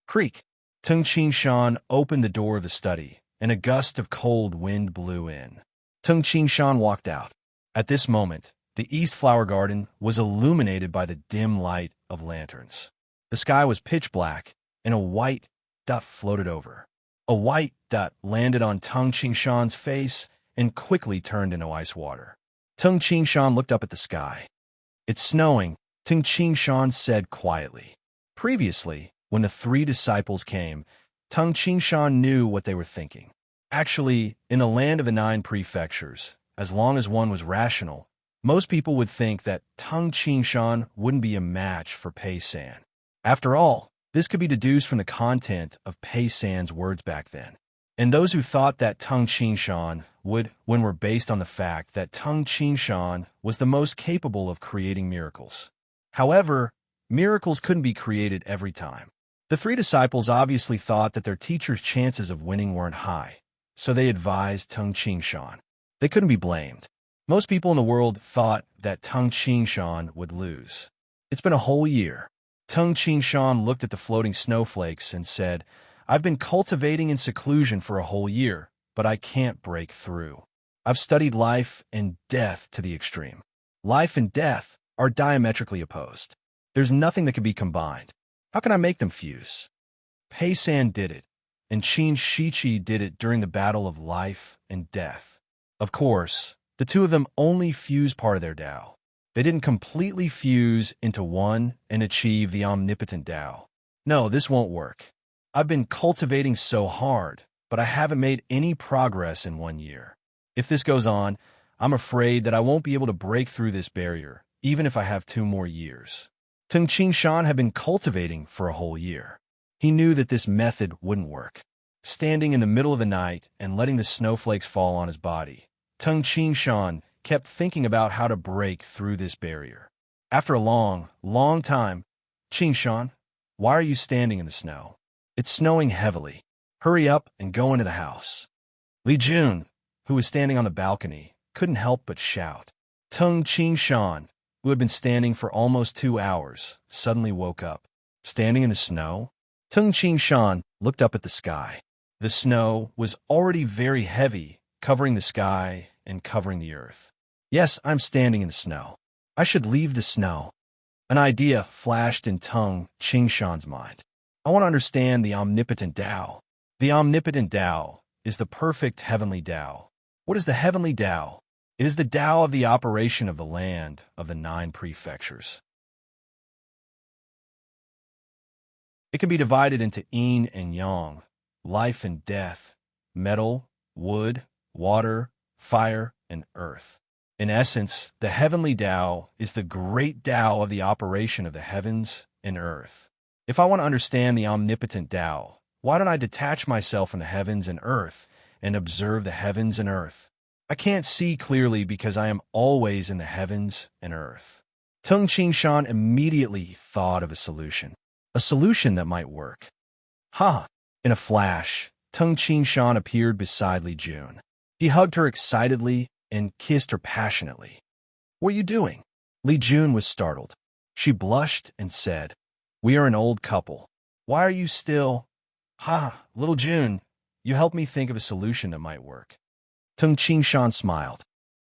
Creak! Tung Shan opened the door of the study, and a gust of cold wind blew in. Tung Shan walked out. At this moment, the East Flower Garden was illuminated by the dim light of lanterns. The sky was pitch black, and a white dot floated over. A white dot landed on Tung Shan's face and quickly turned into ice water. Tung Shan looked up at the sky. It's snowing, Tung Shan said quietly. Previously, when the 3 disciples came, Tung Shan knew what they were thinking. Actually, in the land of the 9 prefectures, as long as one was rational, most people would think that Tung Shan wouldn't be a match for Pei San. After all, this could be deduced from the content of Pei San's words back then. And those who thought that Tung Shan would were based on the fact that Tung Shan was the most capable of creating miracles. However, miracles couldn't be created every time. The 3 disciples obviously thought that their teacher's chances of winning weren't high, so they advised Tung Shan. They couldn't be blamed. Most people in the world thought that Tung Shan would lose. It's been a whole year. Tung Shan looked at the floating snowflakes and said, I've been cultivating in seclusion for a whole year, but I can't break through. I've studied life and death to the extreme. Life and death are diametrically opposed. There's nothing that can be combined. How can I make them fuse? Pei San did it, and Qin Shiqi did it during the battle of life and death. Of course, the 2 of them only fused part of their Tao. They didn't completely fuse into one and achieve the omnipotent Tao. No, this won't work. I've been cultivating so hard, but I haven't made any progress in 1 year. If this goes on, I'm afraid that I won't be able to break through this barrier, even if I have 2 more years. Tung Shan had been cultivating for a whole year. He knew that this method wouldn't work. Standing in the middle of the night and letting the snowflakes fall on his body, Tung Shan kept thinking about how to break through this barrier. After a long, long time, Shan, why are you standing in the snow? It's snowing heavily. Hurry up and go into the house. Li Jun, who was standing on the balcony, couldn't help but shout. Tung Shan, who had been standing for almost 2 hours, suddenly woke up. Standing in the snow? Tung Shan looked up at the sky. The snow was already very heavy, covering the sky and covering the earth. Yes, I'm standing in the snow. I should leave the snow. An idea flashed in Tung Shan's mind. I want to understand the omnipotent Tao. The omnipotent Tao is the perfect heavenly Tao. What is the heavenly Tao? It is the Tao of the operation of the land of the 9 prefectures. It can be divided into yin and yang, life and death, metal, wood, water, fire, and earth. In essence, the heavenly Tao is the great Tao of the operation of the heavens and earth. If I want to understand the omnipotent Tao, why don't I detach myself from the heavens and earth and observe the heavens and earth? I can't see clearly because I am always in the heavens and earth. Tung Qingshan immediately thought of a solution that might work. Ha! In a flash, Tung Qingshan appeared beside Li Jun. He hugged her excitedly and kissed her passionately. "What are you doing?" Li Jun was startled. She blushed and said, "We are an old couple. Why are you still—" "Ha, little Jun, you helped me think of a solution that might work." Tung Qingshan smiled.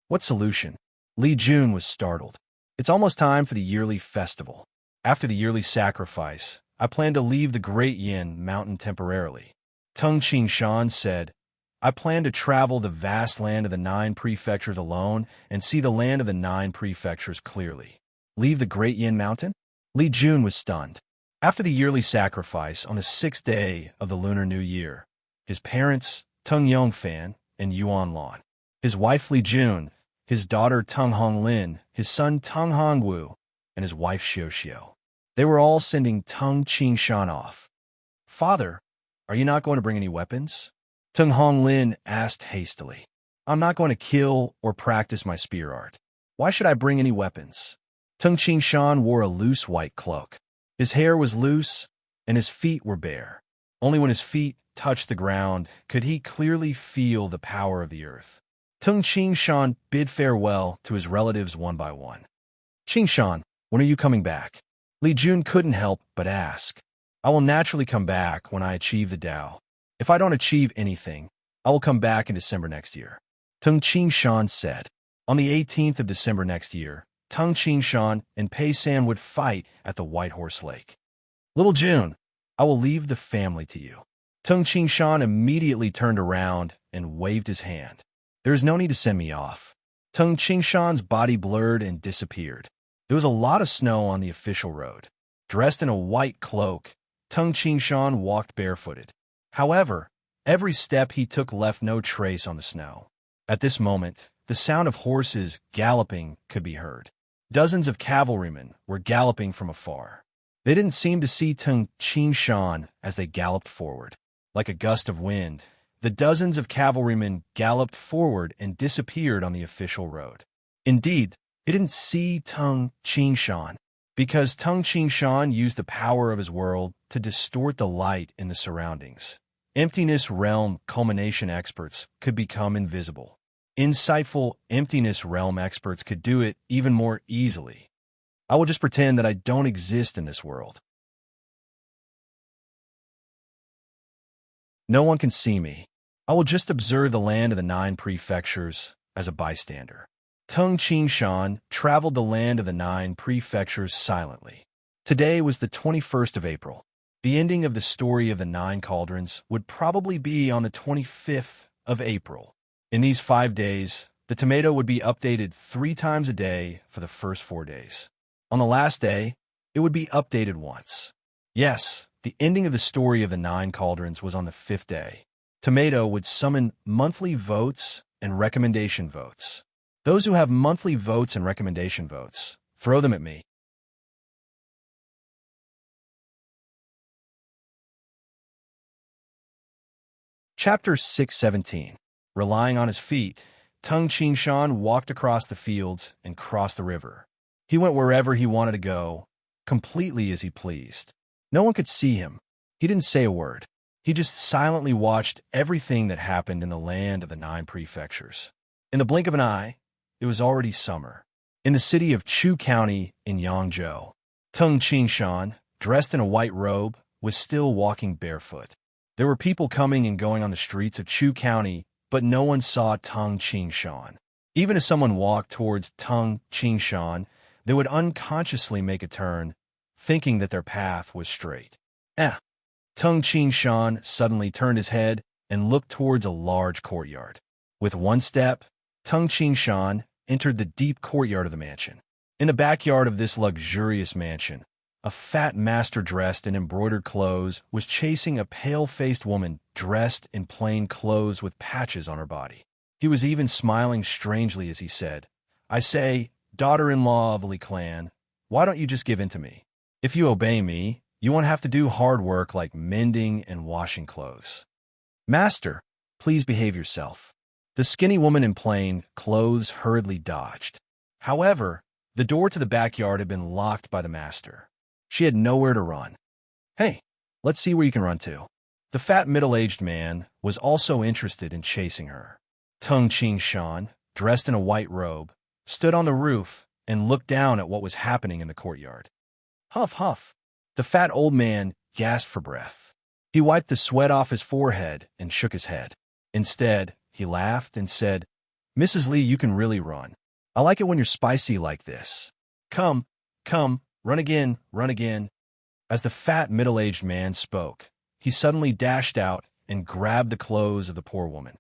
"What solution?" Li Jun was startled. "It's almost time for the yearly festival. After the yearly sacrifice, I plan to leave the Great Yin Mountain temporarily." Tung Qingshan said, "I plan to travel the vast land of the 9 prefectures alone and see the land of the 9 prefectures clearly." Leave the Great Yin Mountain? Li Jun was stunned. After the yearly sacrifice on the 6th day of the Lunar New Year, his parents, Tung Yongfan and Yuan Lan, his wife Li Jun, his daughter Tung Honglin, his son Tung Hongwu, and his wife Xiao. They were all sending Tung Qingshan off. "Father, are you not going to bring any weapons?" Tung Honglin asked hastily. "I'm not going to kill or practice my spear art. Why should I bring any weapons?" Tung Qingshan wore a loose white cloak. His hair was loose, and his feet were bare. Only when his feet touched the ground could he clearly feel the power of the earth. Tung Qingshan bid farewell to his relatives one by one. "Qingshan, when are you coming back?" Li Jun couldn't help but ask. "I will naturally come back when I achieve the Tao. If I don't achieve anything, I will come back in December next year." Tung Qingshan said. On the 18th of December next year, Tung Qingshan and Pei San would fight at the White Horse Lake. "Little Jun, I will leave the family to you." Tung Qingshan immediately turned around and waved his hand. "There is no need to send me off." Tung Qingshan's body blurred and disappeared. There was a lot of snow on the official road. Dressed in a white cloak, Tung Qingshan walked barefooted. However, every step he took left no trace on the snow. At this moment, the sound of horses galloping could be heard. Dozens of cavalrymen were galloping from afar. They didn't seem to see Tung Qingshan as they galloped forward. Like a gust of wind, the dozens of cavalrymen galloped forward and disappeared on the official road. Indeed, they didn't see Tung Qingshan, because Tung Qingshan used the power of his world to distort the light in the surroundings. Emptiness realm culmination experts could become invisible. Insightful emptiness realm experts could do it even more easily. I will just pretend that I don't exist in this world. No one can see me. I will just observe the land of the 9 prefectures as a bystander. Tung Qingshan traveled the land of the 9 prefectures silently. Today was the 21st of April. The ending of the story of the 9 cauldrons would probably be on the 25th of April. In these 5 days, the tomato would be updated 3 times a day for the first 4 days. On the last day, it would be updated once. Yes, the ending of the story of the 9 cauldrons was on the 5th day. Tomato would summon monthly votes and recommendation votes. Those who have monthly votes and recommendation votes, throw them at me. Chapter 617. Relying on his feet, Tung Qingshan walked across the fields and crossed the river. He went wherever he wanted to go, completely as he pleased. No one could see him. He didn't say a word. He just silently watched everything that happened in the land of the 9 prefectures. In the blink of an eye, it was already summer. In the city of Chu County in Yangzhou, Tung Qingshan, dressed in a white robe, was still walking barefoot. There were people coming and going on the streets of Chu County, but no one saw Tung Qingshan. Even if someone walked towards Tung Qingshan, they would unconsciously make a turn, thinking that their path was straight. Tung Qingshan suddenly turned his head and looked towards a large courtyard. With one step, Tung Qingshan entered the deep courtyard of the mansion. In the backyard of this luxurious mansion, a fat master dressed in embroidered clothes was chasing a pale-faced woman dressed in plain clothes with patches on her body. He was even smiling strangely as he said, "I say, daughter-in-law of Lee clan, why don't you just give in to me? If you obey me, you won't have to do hard work like mending and washing clothes." "Master, please behave yourself." The skinny woman in plain clothes hurriedly dodged. However, the door to the backyard had been locked by the master. She had nowhere to run. "Hey, let's see where you can run to." The fat middle-aged man was also interested in chasing her. Tung Ching Shan, dressed in a white robe, stood on the roof and looked down at what was happening in the courtyard. Huff, huff. The fat old man gasped for breath. He wiped the sweat off his forehead and shook his head. Instead, he laughed and said, "Mrs. Lee, you can really run. I like it when you're spicy like this. Come, come, run again, run again." As the fat middle-aged man spoke, he suddenly dashed out and grabbed the clothes of the poor woman.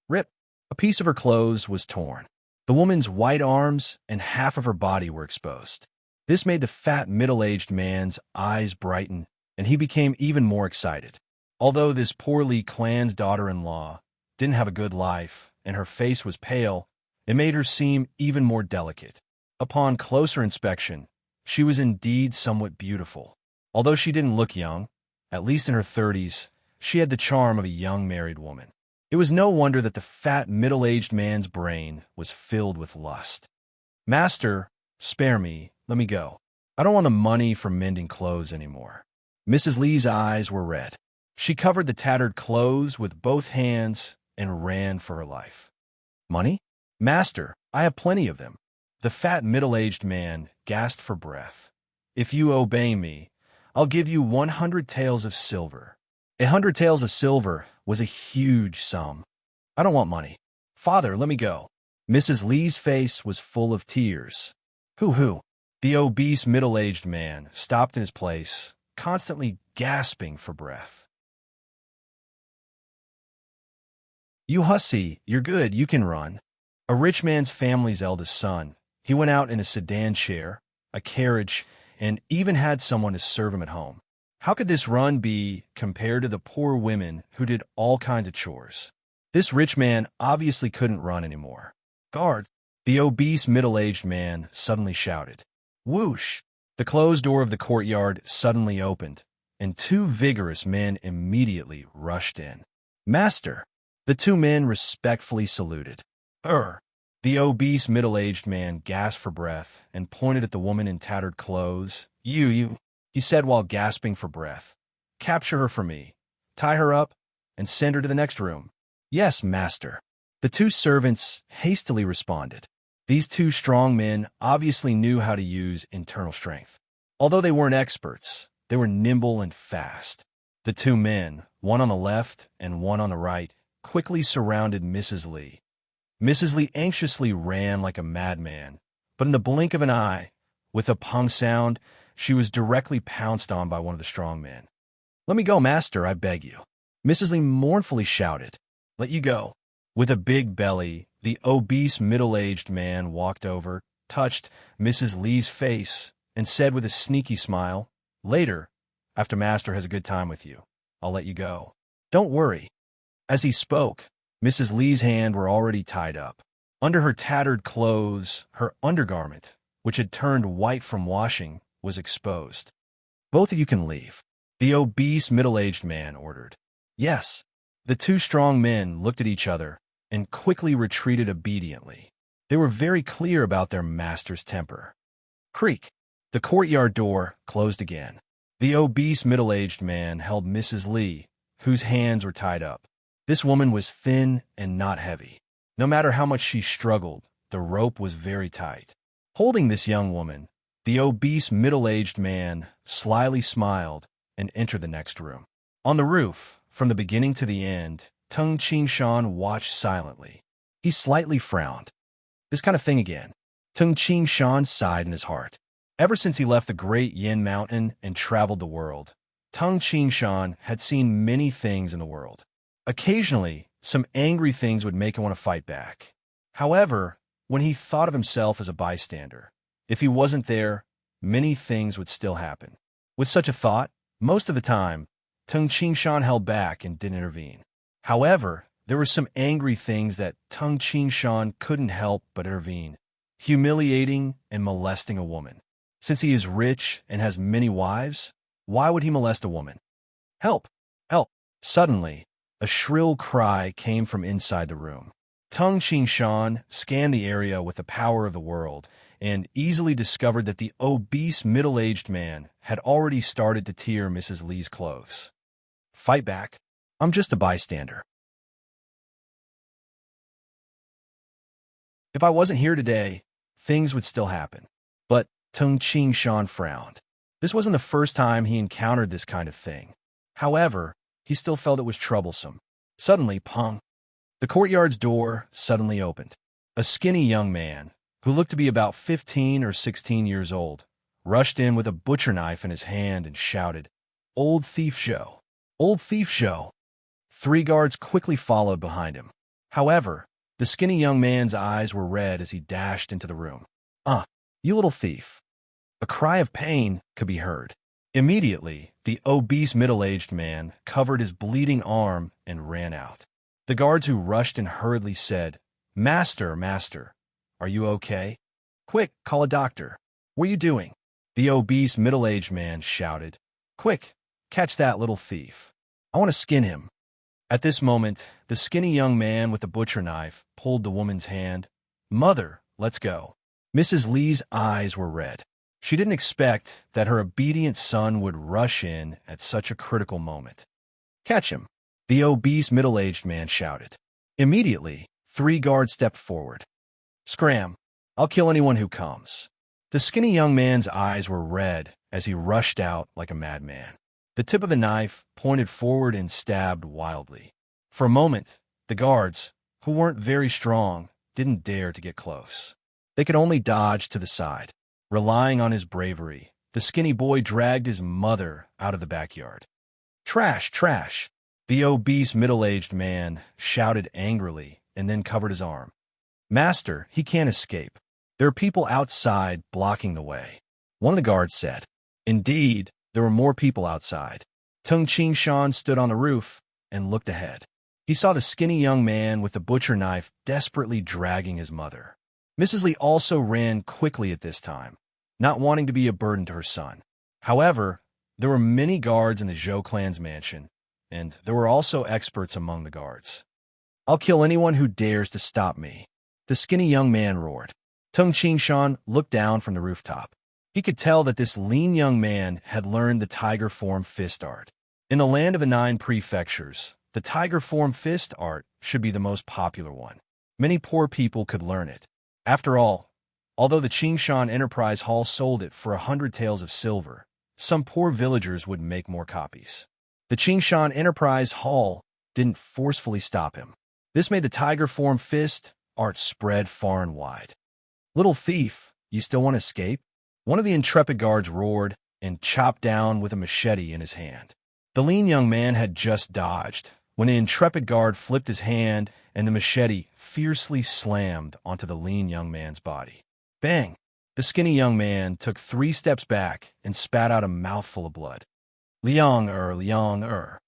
Rip! A piece of her clothes was torn. The woman's white arms and half of her body were exposed. This made the fat middle-aged man's eyes brighten, and he became even more excited. Although this poor Lee clan's daughter-in-law didn't have a good life and her face was pale, it made her seem even more delicate. Upon closer inspection, she was indeed somewhat beautiful. Although she didn't look young, at least in her 30s, she had the charm of a young married woman. It was no wonder that the fat middle-aged man's brain was filled with lust. "Master, spare me, let me go. I don't want the money for mending clothes anymore." Mrs. Lee's eyes were red. She covered the tattered clothes with both hands and ran for her life. "Money? Master, I have plenty of them." The fat middle-aged man gasped for breath. "If you obey me, I'll give you 100 taels of silver." 100 taels of silver was a huge sum. "I don't want money. Father, let me go." Mrs. Lee's face was full of tears. Hoo-hoo. The obese middle-aged man stopped in his place, constantly gasping for breath. "You hussy, you're good, you can run." A rich man's family's eldest son, he went out in a sedan chair, a carriage, and even had someone to serve him at home. How could this run be compared to the poor women who did all kinds of chores? This rich man obviously couldn't run anymore. "Guard!" The obese middle-aged man suddenly shouted. Whoosh! The closed door of the courtyard suddenly opened, and two vigorous men immediately rushed in. "Master!" The two men respectfully saluted. The obese middle-aged man gasped for breath and pointed at the woman in tattered clothes. You, he said while gasping for breath. "Capture her for me, tie her up, and send her to the next room." "Yes, master." The two servants hastily responded. These two strong men obviously knew how to use internal strength. Although they weren't experts, they were nimble and fast. The two men, one on the left and one on the right, quickly surrounded Mrs. Lee. Mrs. Lee anxiously ran like a madman, but in the blink of an eye, with a pong sound, she was directly pounced on by one of the strong men. "Let me go, master, I beg you." Mrs. Lee mournfully shouted. "Let you go." With a big belly, the obese middle-aged man walked over, touched Mrs. Lee's face, and said with a sneaky smile, "Later, after master has a good time with you, I'll let you go. Don't worry." As he spoke, Mrs. Lee's hands were already tied up. Under her tattered clothes, her undergarment, which had turned white from washing, was exposed. "Both of you can leave," the obese middle-aged man ordered. "Yes." The two strong men looked at each other and quickly retreated obediently. They were very clear about their master's temper. Creak! The courtyard door closed again. The obese middle-aged man held Mrs. Lee, whose hands were tied up. This woman was thin and not heavy. No matter how much she struggled, the rope was very tight. Holding this young woman, the obese middle-aged man slyly smiled and entered the next room. On the roof, from the beginning to the end, Tung Ching Shan watched silently. He slightly frowned. This kind of thing again. Tung Ching Shan sighed in his heart. Ever since he left the great Yin Mountain and traveled the world, Tung Ching Shan had seen many things in the world. Occasionally, some angry things would make him want to fight back. However, when he thought of himself as a bystander, if he wasn't there, many things would still happen. With such a thought, most of the time, Tung Qingshan held back and didn't intervene. However, there were some angry things that Tung Qingshan couldn't help but intervene. Humiliating and molesting a woman. Since he is rich and has many wives, why would he molest a woman? Help! Help! Suddenly, a shrill cry came from inside the room. Tung Qingshan scanned the area with the power of the world and easily discovered that the obese middle-aged man had already started to tear Mrs. Li's clothes. Fight back. I'm just a bystander. If I wasn't here today, things would still happen. But Tung Qingshan frowned. This wasn't the first time he encountered this kind of thing. However, he still felt it was troublesome. Suddenly, pong! The courtyard's door suddenly opened. A skinny young man, who looked to be about 15 or 16 years old, rushed in with a butcher knife in his hand and shouted, "Old thief Zhou! Old thief Zhou!" 3 guards quickly followed behind him. However, the skinny young man's eyes were red as he dashed into the room. You little thief." A cry of pain could be heard. Immediately, the obese middle-aged man covered his bleeding arm and ran out. The guards who rushed in hurriedly said, Master, Master, are you okay? Quick, call a doctor. What are you doing?" The obese middle-aged man shouted, "Quick, catch that little thief. I want to skin him." At this moment, the skinny young man with the butcher knife pulled the woman's hand. "Mother, let's go." Mrs. Li's eyes were red. She didn't expect that her obedient son would rush in at such a critical moment. "Catch him," the obese middle-aged man shouted. Immediately, 3 guards stepped forward. "Scram! I'll kill anyone who comes." The skinny young man's eyes were red as he rushed out like a madman. The tip of the knife pointed forward and stabbed wildly. For a moment, the guards, who weren't very strong, didn't dare to get close. They could only dodge to the side. Relying on his bravery, the skinny boy dragged his mother out of the backyard. "Trash, trash!" The obese middle-aged man shouted angrily and then covered his arm. "Master, he can't escape. There are people outside blocking the way," one of the guards said. Indeed, there were more people outside. Tung Qingshan stood on the roof and looked ahead. He saw the skinny young man with the butcher knife desperately dragging his mother. Mrs. Li also ran quickly at this time, not wanting to be a burden to her son. However, there were many guards in the Zhou clan's mansion, and there were also experts among the guards. "I'll kill anyone who dares to stop me," the skinny young man roared. Tung Qingshan looked down from the rooftop. He could tell that this lean young man had learned the tiger form fist art. In the land of the 9 prefectures, the tiger form fist art should be the most popular one. Many poor people could learn it. After all, although the Qingshan Enterprise Hall sold it for 100 taels of silver, some poor villagers would make more copies. The Qingshan Enterprise Hall didn't forcefully stop him. This made the tiger form fist art spread far and wide. "Little thief, you still want to escape?" One of the intrepid guards roared and chopped down with a machete in his hand. The lean young man had just dodged when an intrepid guard flipped his hand and the machete fiercely slammed onto the lean young man's body. Bang! The skinny young man took 3 steps back and spat out a mouthful of blood. Liang-er, Liang-er.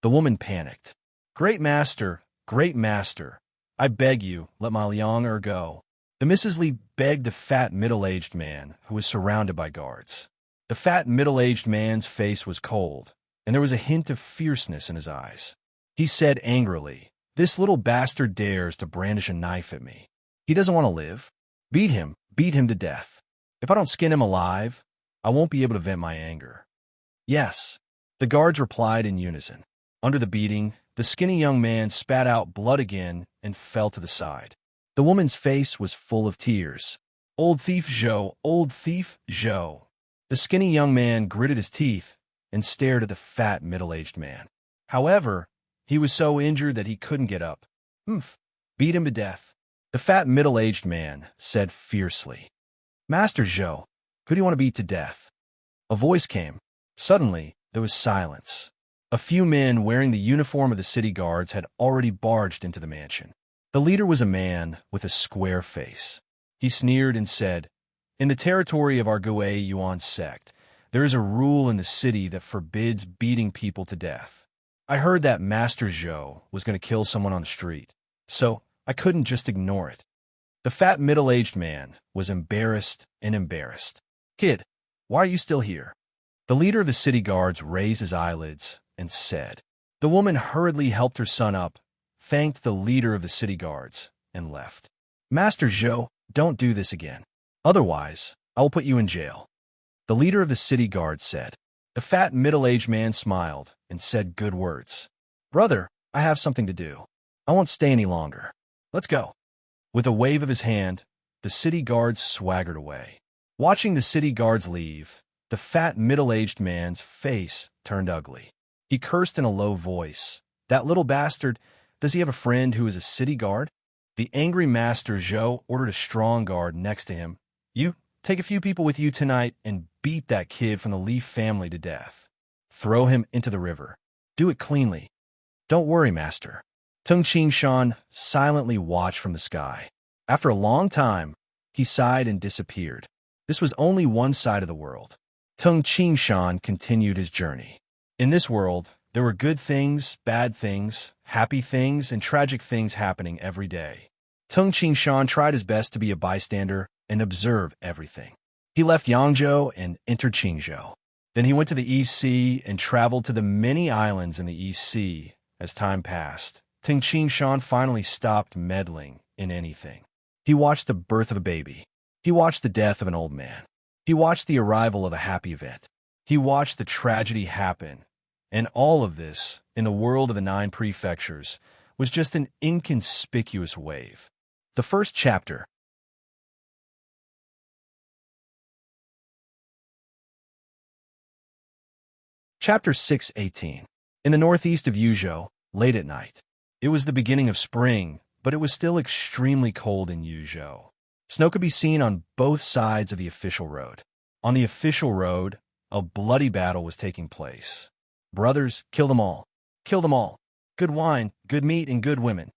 The woman panicked. Great master, I beg you, let my Liang-er go." The Mrs. Li begged the fat middle-aged man who was surrounded by guards. The fat middle-aged man's face was cold, and there was a hint of fierceness in his eyes. He said angrily, "This little bastard dares to brandish a knife at me. He doesn't want to live. Beat him to death. If I don't skin him alive, I won't be able to vent my anger." "Yes," the guards replied in unison. Under the beating, the skinny young man spat out blood again and fell to the side. The woman's face was full of tears. Old thief Zhou, old thief Zhou." The skinny young man gritted his teeth and stared at the fat middle-aged man. However, he was so injured that he couldn't get up. Beat him to death," the fat middle-aged man said fiercely. "Master Zhou, who do you want to beat to death?" A voice came. Suddenly, there was silence. A few men wearing the uniform of the city guards had already barged into the mansion. The leader was a man with a square face. He sneered and said, "In the territory of our Goe Yuan sect, there is a rule in the city that forbids beating people to death. I heard that Master Zhou was going to kill someone on the street, so I couldn't just ignore it." The fat middle-aged man was embarrassed and embarrassed. "Kid, why are you still here?" The leader of the city guards raised his eyelids and said. The woman hurriedly helped her son up, thanked the leader of the city guards, and left. "Master Zhou, don't do this again. Otherwise, I will put you in jail," the leader of the city guards said. The fat middle-aged man smiled and said good words. "Brother, I have something to do. I won't stay any longer. Let's go." With a wave of his hand, the city guards swaggered away. Watching the city guards leave, the fat middle-aged man's face turned ugly. He cursed in a low voice. "That little bastard, does he have a friend who is a city guard?" The angry Master Zhou ordered a strong guard next to him. "You, take a few people with you tonight and beat that kid from the Leaf family to death. Throw him into the river. Do it cleanly." "Don't worry, Master." Tung Shan silently watched from the sky. After a long time, he sighed and disappeared. This was only one side of the world. Tung Shan continued his journey. In this world, there were good things, bad things, happy things, and tragic things happening every day. Tung Shan tried his best to be a bystander and observe everything. He left Yangzhou and entered Qingzhou. Then he went to the East Sea and traveled to the many islands in the East Sea. As time passed, Tung Shan finally stopped meddling in anything. He watched the birth of a baby. He watched the death of an old man. He watched the arrival of a happy event. He watched the tragedy happen. And all of this, in the world of the 9 prefectures, was just an inconspicuous wave. The first chapter. Chapter 6:18. In the northeast of Yuzhou, late at night. It was the beginning of spring, but it was still extremely cold in Yuzhou. Snow could be seen on both sides of the official road. On the official road, a bloody battle was taking place. Brothers, kill them all. Kill them all. Good wine, good meat, and good women.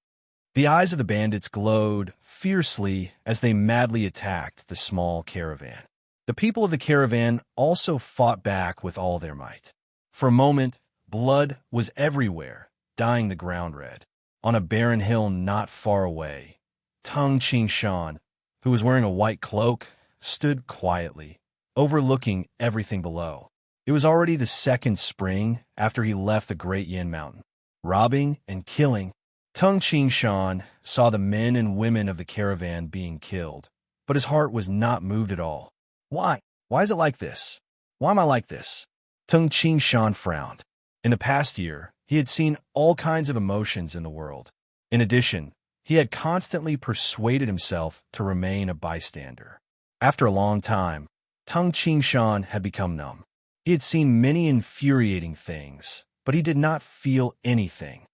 The eyes of the bandits glowed fiercely as they madly attacked the small caravan. The people of the caravan also fought back with all their might. For a moment, blood was everywhere, dyeing the ground red. On a barren hill not far away, Tung Shan, who was wearing a white cloak, stood quietly, overlooking everything below. It was already the second spring after he left the Great Yin Mountain. Robbing and killing, Tung Shan saw the men and women of the caravan being killed, but his heart was not moved at all. Why? Why is it like this? Why am I like this? Tung Shan frowned. In the past year, he had seen all kinds of emotions in the world. In addition, he had constantly persuaded himself to remain a bystander. After a long time, Tung Shan had become numb. He had seen many infuriating things, but he did not feel anything.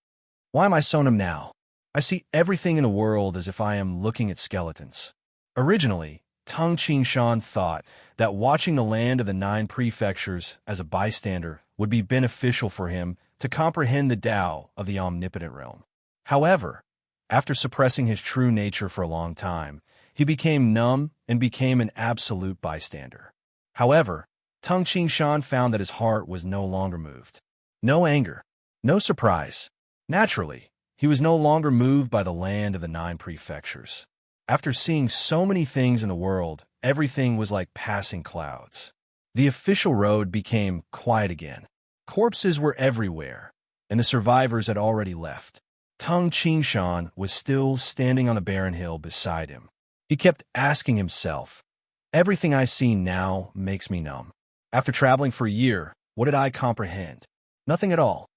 Why am I so numb now? I see everything in the world as if I am looking at skeletons. Originally, Tung Shan thought that watching the land of the 9 prefectures as a bystander would be beneficial for him to comprehend the Tao of the omnipotent realm. However, after suppressing his true nature for a long time, he became numb and became an absolute bystander. However, Tung Shan found that his heart was no longer moved. No anger, no surprise. Naturally, he was no longer moved by the land of the 9 prefectures. After seeing so many things in the world, everything was like passing clouds. The official road became quiet again. Corpses were everywhere, and the survivors had already left. Tung Shan was still standing on the barren hill beside him. He kept asking himself, "Everything I see now makes me numb. After traveling for a year, what did I comprehend? Nothing at all."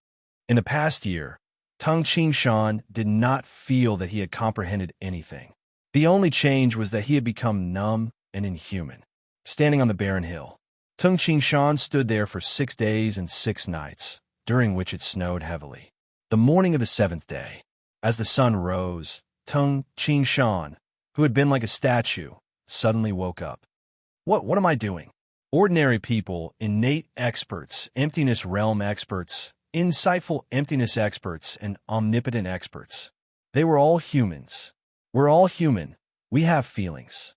In the past year, Tung Shan did not feel that he had comprehended anything. The only change was that he had become numb and inhuman. Standing on the barren hill, Tung Shan stood there for 6 days and 6 nights, during which it snowed heavily. The morning of the 7th day, as the sun rose, Tung Shan, who had been like a statue, suddenly woke up. What am I doing? Ordinary people, innate experts, emptiness realm experts, insightful emptiness experts, and omnipotent experts. They were all humans. We're all human. We have feelings.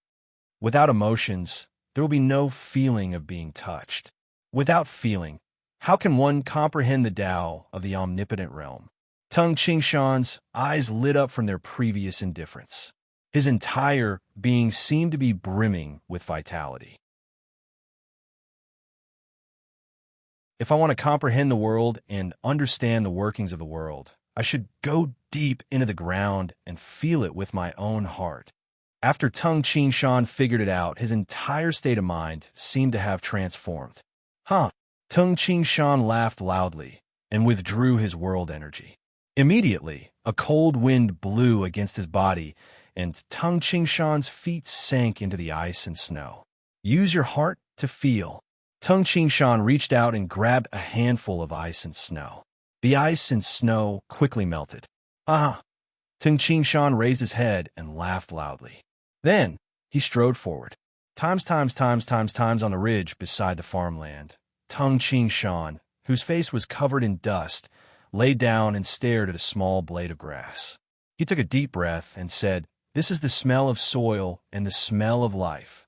Without emotions, there will be no feeling of being touched. Without feeling, how can one comprehend the Tao of the omnipotent realm? Tung Qingshan's eyes lit up from their previous indifference. His entire being seemed to be brimming with vitality. If I want to comprehend the world and understand the workings of the world, I should go deep into the ground and feel it with my own heart. After Tung Qingshan figured it out, his entire state of mind seemed to have transformed. Huh? Tung Qingshan laughed loudly and withdrew his world energy. Immediately, a cold wind blew against his body, and Tung Qingshan's feet sank into the ice and snow. Use your heart to feel. Tung Qingshan reached out and grabbed a handful of ice and snow. The ice and snow quickly melted. Ah! Tung Qingshan raised his head and laughed loudly. Then, he strode forward. Times on the ridge beside the farmland, Tung Qingshan, whose face was covered in dust, lay down and stared at a small blade of grass. He took a deep breath and said, "This is the smell of soil and the smell of life."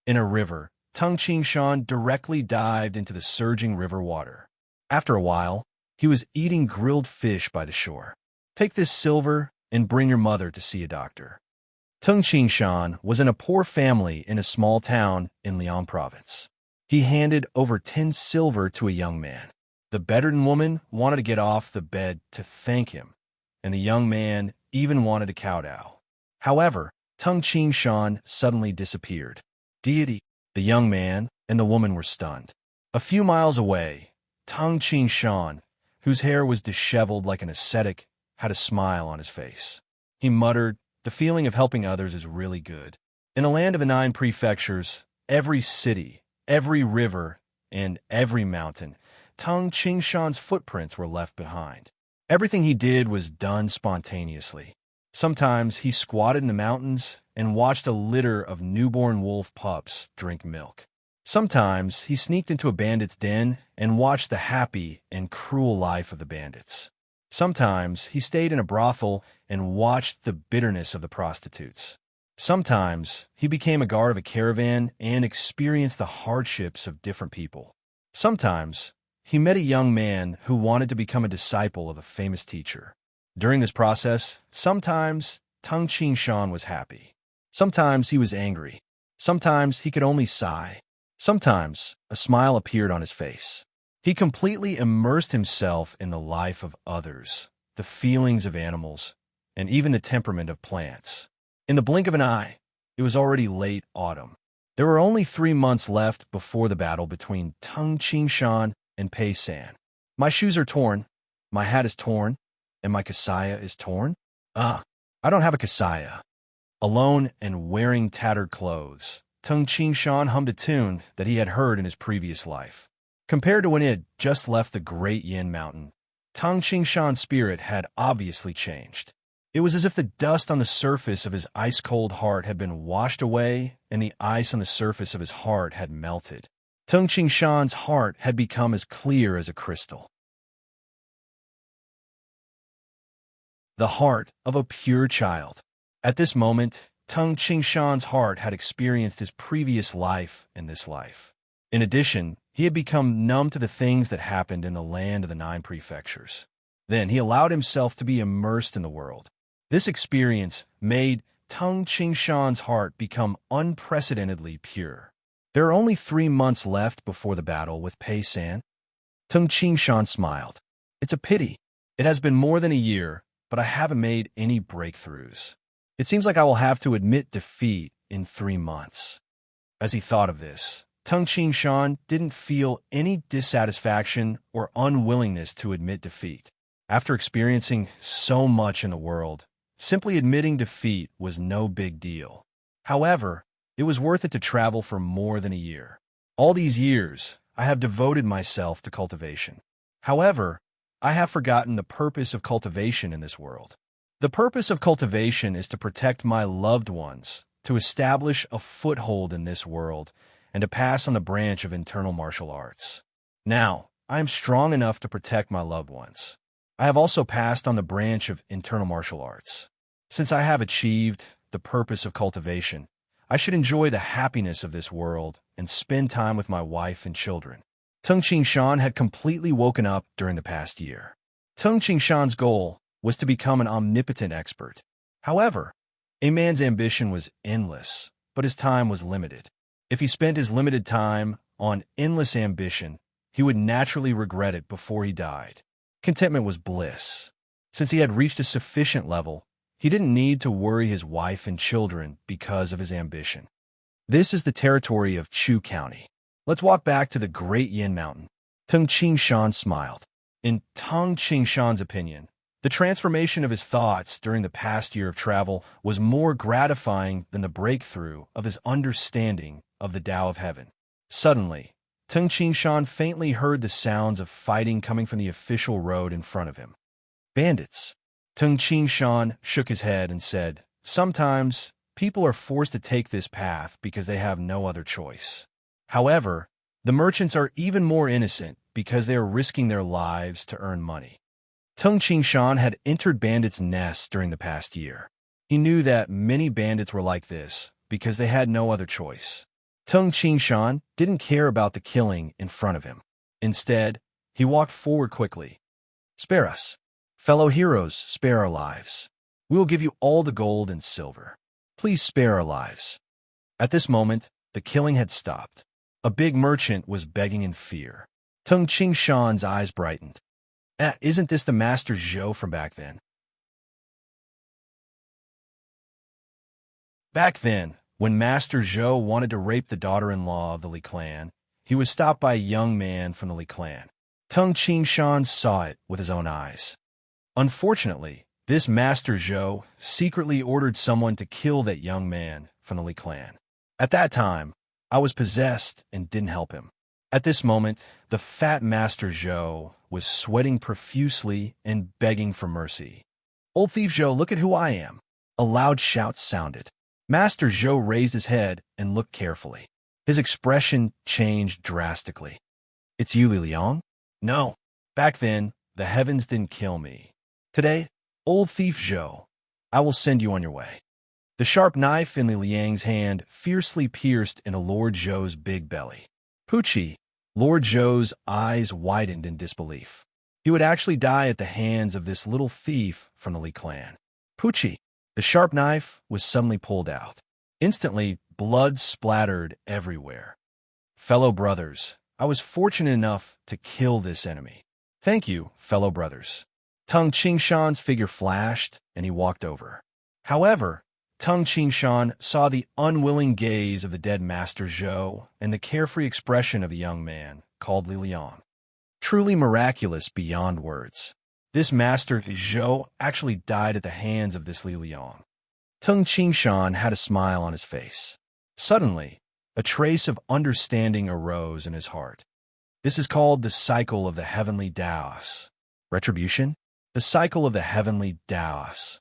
In a river, Tung Qingshan directly dived into the surging river water. After a while, he was eating grilled fish by the shore. "Take this silver and bring your mother to see a doctor." Tung Qingshan was in a poor family in a small town in Liang province. He handed over 10 silver to a young man. The bedridden woman wanted to get off the bed to thank him, and the young man even wanted to kowtow. However, Tung Qingshan suddenly disappeared. Deity! The young man and the woman were stunned. A few miles away, Tung Qingshan, whose hair was disheveled like an ascetic, had a smile on his face. He muttered, "The feeling of helping others is really good." In the land of the 9 prefectures, every city, every river, and every mountain, Tung Qingshan's footprints were left behind. Everything he did was done spontaneously. Sometimes he squatted in the mountains and watched a litter of newborn wolf pups drink milk. Sometimes he sneaked into a bandit's den and watched the happy and cruel life of the bandits. Sometimes he stayed in a brothel and watched the bitterness of the prostitutes. Sometimes he became a guard of a caravan and experienced the hardships of different people. Sometimes he met a young man who wanted to become a disciple of a famous teacher. During this process, sometimes Tung Qingshan was happy. Sometimes he was angry. Sometimes he could only sigh. Sometimes a smile appeared on his face. He completely immersed himself in the life of others, the feelings of animals, and even the temperament of plants. In the blink of an eye, it was already late autumn. There were only 3 months left before the battle between Tung Qingshan and Pei San. "My shoes are torn, my hat is torn, and my kasaya is torn? I don't have a kasaya." Alone and wearing tattered clothes, Tung Qingshan hummed a tune that he had heard in his previous life. Compared to when he had just left the Great Yin Mountain, Tung Qingshan's spirit had obviously changed. It was as if the dust on the surface of his ice-cold heart had been washed away and the ice on the surface of his heart had melted. Tung Qingshan's heart had become as clear as a crystal. The heart of a pure child. At this moment, Tung Qingshan's heart had experienced his previous life and this life. In addition, he had become numb to the things that happened in the land of the 9 prefectures. Then he allowed himself to be immersed in the world. This experience made Tung Qingshan's heart become unprecedentedly pure. There are only 3 months left before the battle with Pei San. Tung Qingshan smiled. "It's a pity. It has been more than a year, but I haven't made any breakthroughs. It seems like I will have to admit defeat in 3 months." As he thought of this, Tung Qingshan didn't feel any dissatisfaction or unwillingness to admit defeat. After experiencing so much in the world, simply admitting defeat was no big deal. However, it was worth it to travel for more than a year. All these years, I have devoted myself to cultivation. However, I have forgotten the purpose of cultivation in this world. The purpose of cultivation is to protect my loved ones, to establish a foothold in this world, and to pass on the branch of internal martial arts. Now, I am strong enough to protect my loved ones. I have also passed on the branch of internal martial arts. Since I have achieved the purpose of cultivation, I should enjoy the happiness of this world and spend time with my wife and children. Tung Shan had completely woken up during the past year. Tung Shan's goal was to become an omnipotent expert. However, a man's ambition was endless, but his time was limited. If he spent his limited time on endless ambition, he would naturally regret it before he died. Contentment was bliss. Since he had reached a sufficient level, he didn't need to worry his wife and children because of his ambition. This is the territory of Chu County. Let's walk back to the Great Yin Mountain. Tung Shan smiled. In Tung Shan's opinion, the transformation of his thoughts during the past year of travel was more gratifying than the breakthrough of his understanding of the Tao of Heaven. Suddenly, Tung Shan faintly heard the sounds of fighting coming from the official road in front of him. Bandits. Tung Shan shook his head and said, "Sometimes people are forced to take this path because they have no other choice. However, the merchants are even more innocent because they are risking their lives to earn money." Tung Shan had entered bandits' nests during the past year. He knew that many bandits were like this because they had no other choice. Tung Shan didn't care about the killing in front of him. Instead, he walked forward quickly. "Spare us. Fellow heroes, spare our lives. We will give you all the gold and silver. Please spare our lives." At this moment, the killing had stopped. A big merchant was begging in fear. Tung Shan's eyes brightened. Isn't this the Master Zhou from back then? Back then, when Master Zhou wanted to rape the daughter-in-law of the Li clan, he was stopped by a young man from the Li clan. Tung Shan saw it with his own eyes. Unfortunately, this Master Zhou secretly ordered someone to kill that young man from the Li clan. At that time, I was possessed and didn't help him. At this moment, the fat Master Zhou was sweating profusely and begging for mercy. "Old thief Zhou, look at who I am." A loud shout sounded. Master Zhou raised his head and looked carefully. His expression changed drastically. "It's you, Li Liang?" "No. Back then, the heavens didn't kill me. Today, old thief Zhou, I will send you on your way." The sharp knife in Li Liang's hand fiercely pierced into Lord Zhou's big belly. Pucci, Lord Zhou's eyes widened in disbelief. He would actually die at the hands of this little thief from the Li clan. Pucci, the sharp knife was suddenly pulled out. Instantly, blood splattered everywhere. "Fellow brothers, I was fortunate enough to kill this enemy. Thank you, fellow brothers." Tung Shan's figure flashed, and he walked over. However, Tung Shan saw the unwilling gaze of the dead Master Zhou and the carefree expression of a young man called Li Liang. Truly miraculous beyond words. This Master Zhou actually died at the hands of this Li Liang. Tung Shan had a smile on his face. Suddenly, a trace of understanding arose in his heart. This is called the cycle of the heavenly Taos. Retribution? The cycle of the heavenly Taos.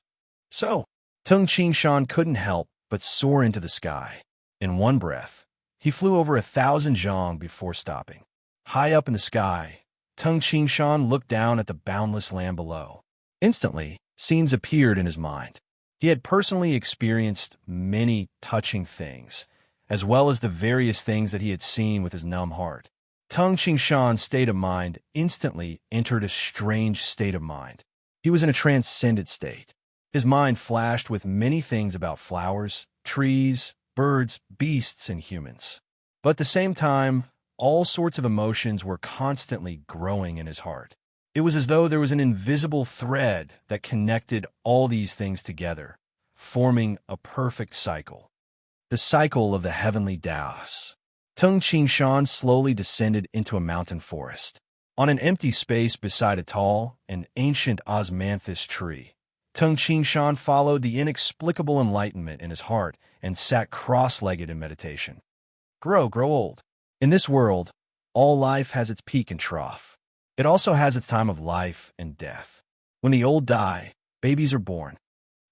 So, Tung Shan couldn't help but soar into the sky. In one breath, he flew over 1,000 zhang before stopping. High up in the sky, Tung Shan looked down at the boundless land below. Instantly, scenes appeared in his mind. He had personally experienced many touching things, as well as the various things that he had seen with his numb heart. Tung Shan's state of mind instantly entered a strange state of mind. He was in a transcendent state. His mind flashed with many things about flowers, trees, birds, beasts, and humans. But at the same time, all sorts of emotions were constantly growing in his heart. It was as though there was an invisible thread that connected all these things together, forming a perfect cycle. The cycle of the heavenly Taos. Tung Shan slowly descended into a mountain forest. On an empty space beside a tall and ancient osmanthus tree, Tung Shan followed the inexplicable enlightenment in his heart and sat cross-legged in meditation. Grow old. In this world, all life has its peak and trough. It also has its time of life and death. When the old die, babies are born.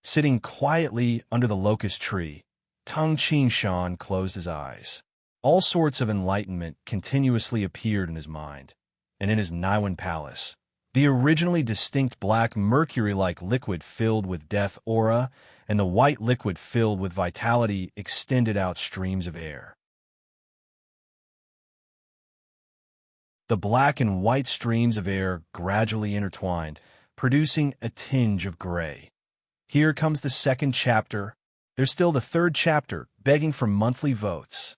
Sitting quietly under the locust tree, Tung Shan closed his eyes. All sorts of enlightenment continuously appeared in his mind, and in his Niwen palace, the originally distinct black mercury-like liquid filled with death aura and the white liquid filled with vitality extended out streams of air. The black and white streams of air gradually intertwined, producing a tinge of gray. Here comes the second chapter. There's still the third chapter, begging for monthly votes.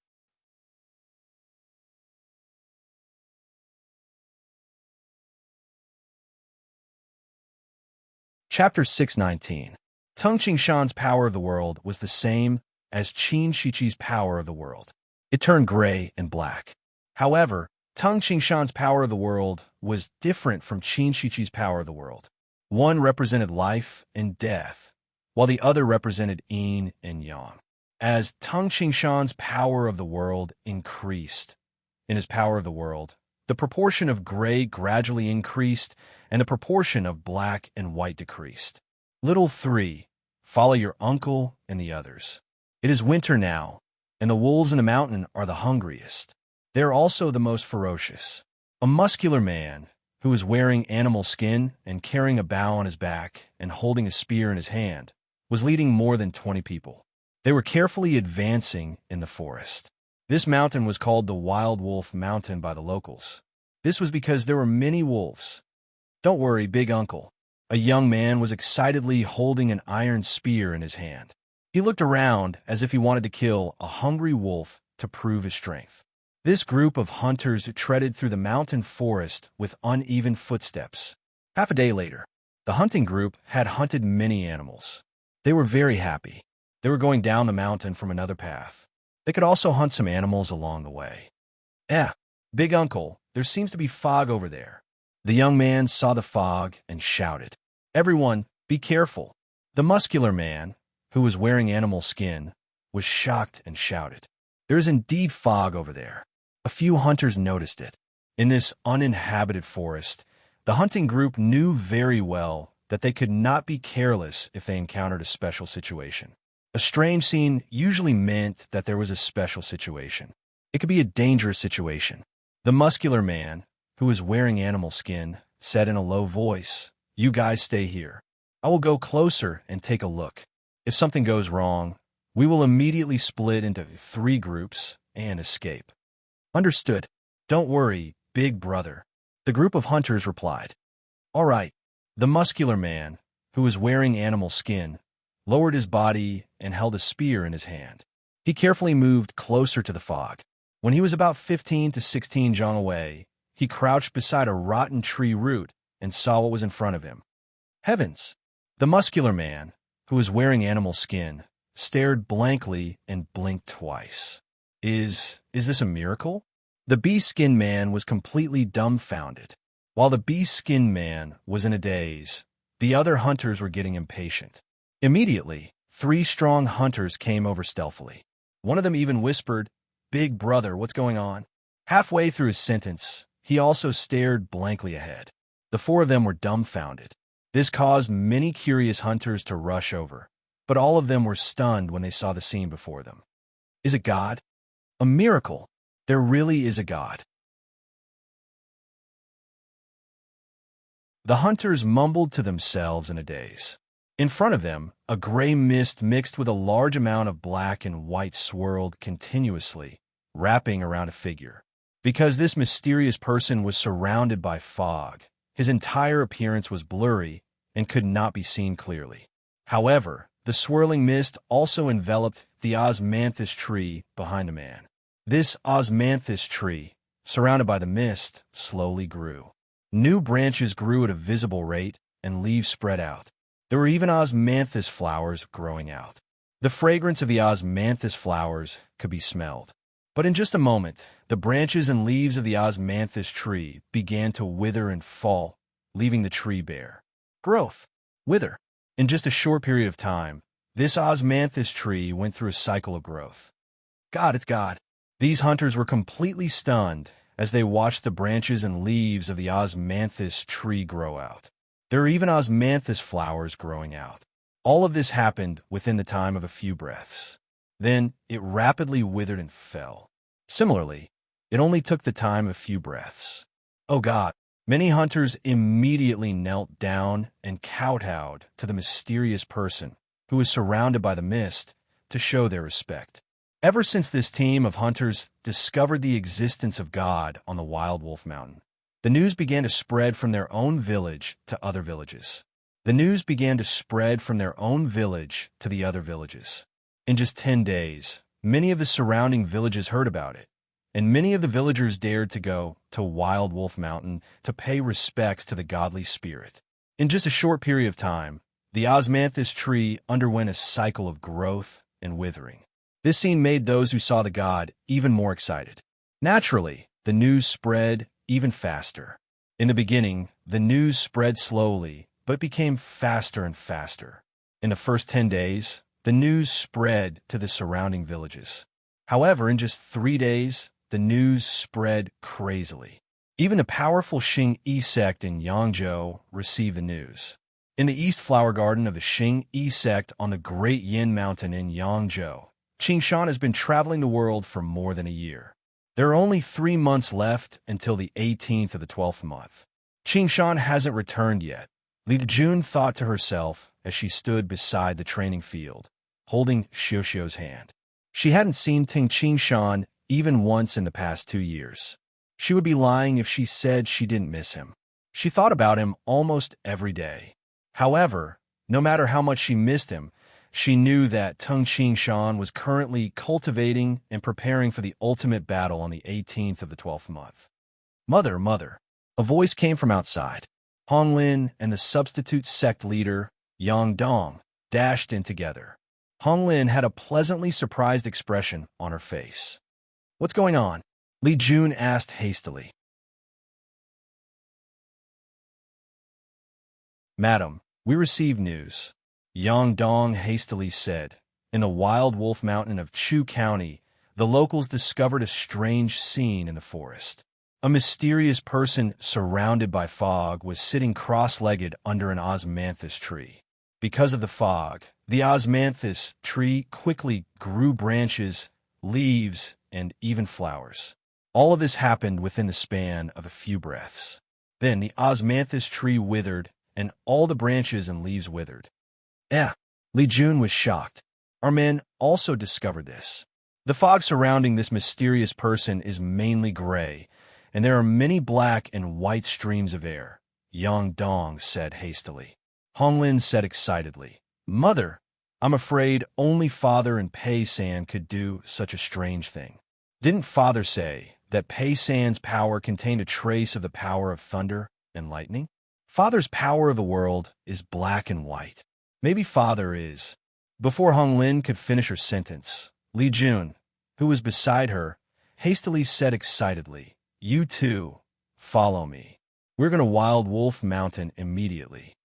Chapter 619. Tung Qingshan's power of the world was the same as Qin Shiqi's power of the world. It turned gray and black. However, Tung Qingshan's power of the world was different from Qin Shiqi's power of the world. One represented life and death, while the other represented yin and yang. As Tung Qingshan's power of the world increased in his power of the world, the proportion of gray gradually increased, and the proportion of black and white decreased. Little 3. Follow your uncle and the others. It is winter now, and the wolves in the mountain are the hungriest. They are also the most ferocious. A muscular man, who was wearing animal skin and carrying a bow on his back and holding a spear in his hand, was leading more than 20 people. They were carefully advancing in the forest. This mountain was called the Wild Wolf Mountain by the locals. This was because there were many wolves. Don't worry, big uncle. A young man was excitedly holding an iron spear in his hand. He looked around as if he wanted to kill a hungry wolf to prove his strength. This group of hunters treaded through the mountain forest with uneven footsteps. Half a day later, the hunting group had hunted many animals. They were very happy. They were going down the mountain from another path. They could also hunt some animals along the way. Big uncle, there seems to be fog over there. The young man saw the fog and shouted, "Everyone, be careful." The muscular man, who was wearing animal skin, was shocked and shouted, "There is indeed fog over there." A few hunters noticed it. In this uninhabited forest, the hunting group knew very well that they could not be careless if they encountered a special situation. A strange scene usually meant that there was a special situation. It could be a dangerous situation. The muscular man, who was wearing animal skin, said in a low voice, "You guys stay here. I will go closer and take a look. If something goes wrong, we will immediately split into 3 groups and escape." "Understood. Don't worry, big brother," the group of hunters replied. "All right." The muscular man, who was wearing animal skin, lowered his body and held a spear in his hand. He carefully moved closer to the fog. When he was about 15 to 16 jong away, he crouched beside a rotten tree root and saw what was in front of him. Heavens! The muscular man, who was wearing animal skin, stared blankly and blinked twice. Is this a miracle? The bee-skinned man was completely dumbfounded. While the bee-skinned man was in a daze, the other hunters were getting impatient. Immediately, 3 strong hunters came over stealthily. One of them even whispered, "Big brother, what's going on?" Halfway through his sentence, he also stared blankly ahead. The 4 of them were dumbfounded. This caused many curious hunters to rush over, but all of them were stunned when they saw the scene before them. Is it God? A miracle! There really is a God. The hunters mumbled to themselves in a daze. In front of them, a gray mist mixed with a large amount of black and white swirled continuously, wrapping around a figure. Because this mysterious person was surrounded by fog, his entire appearance was blurry and could not be seen clearly. However, the swirling mist also enveloped the osmanthus tree behind the man. This osmanthus tree, surrounded by the mist, slowly grew. New branches grew at a visible rate, and leaves spread out. There were even osmanthus flowers growing out. The fragrance of the osmanthus flowers could be smelled. But in just a moment, the branches and leaves of the osmanthus tree began to wither and fall, leaving the tree bare. Growth. Wither. In just a short period of time, this osmanthus tree went through a cycle of growth. God, it's God. These hunters were completely stunned as they watched the branches and leaves of the osmanthus tree grow out. There are even osmanthus flowers growing out. All of this happened within the time of a few breaths. Then it rapidly withered and fell. Similarly, it only took the time of a few breaths. Oh God! Many hunters immediately knelt down and kowtowed to the mysterious person who was surrounded by the mist, to show their respect. Ever since this team of hunters discovered the existence of God on the Wild Wolf Mountain, the news began to spread from their own village to other villages. The news began to spread from their own village to the other villages. In just 10 days, many of the surrounding villages heard about it, and many of the villagers dared to go to Wild Wolf Mountain to pay respects to the godly spirit. In just a short period of time, the osmanthus tree underwent a cycle of growth and withering. This scene made those who saw the god even more excited. Naturally, the news spread even faster. In the beginning, the news spread slowly, but became faster and faster. In the first 10 days, the news spread to the surrounding villages. However, in just 3 days, the news spread crazily. Even the powerful Xing-Yi sect in Yangzhou received the news. In the East Flower Garden of the Xing-Yi sect on the Great Yin Mountain in Yangzhou, Qingshan has been traveling the world for more than a year. There are only 3 months left until the 18th of the 12th month. Qingshan hasn't returned yet. Li Jun thought to herself as she stood beside the training field, holding Xiuxiu's hand. She hadn't seen Ting Qingshan even once in the past 2 years. She would be lying if she said she didn't miss him. She thought about him almost every day. However, no matter how much she missed him, she knew that Tung Qingshan was currently cultivating and preparing for the ultimate battle on the 18th of the 12th month. Mother, mother, a voice came from outside. Hong Lin and the substitute sect leader, Yang Dong, dashed in together. Hong Lin had a pleasantly surprised expression on her face. "What's going on?" Li Jun asked hastily. "Madam, we received news," Yang Dong hastily said. In the Wild Wolf Mountain of Chu County, the locals discovered a strange scene in the forest. A mysterious person surrounded by fog was sitting cross-legged under an osmanthus tree. Because of the fog, the osmanthus tree quickly grew branches, leaves, and even flowers. All of this happened within the span of a few breaths. Then the osmanthus tree withered, and all the branches and leaves withered. Li Jun was shocked. Our men also discovered this. The fog surrounding this mysterious person is mainly gray, and there are many black and white streams of air, Yang Dong said hastily. Hong Lin said excitedly, "Mother, I'm afraid only Father and Pei San could do such a strange thing. Didn't Father say that Pei San's power contained a trace of the power of thunder and lightning? Father's power of the world is black and white. Maybe Father is..." Before Hong Lin could finish her sentence, Li Jun, who was beside her, hastily said excitedly, "You too, follow me. We're going to Wild Wolf Mountain immediately."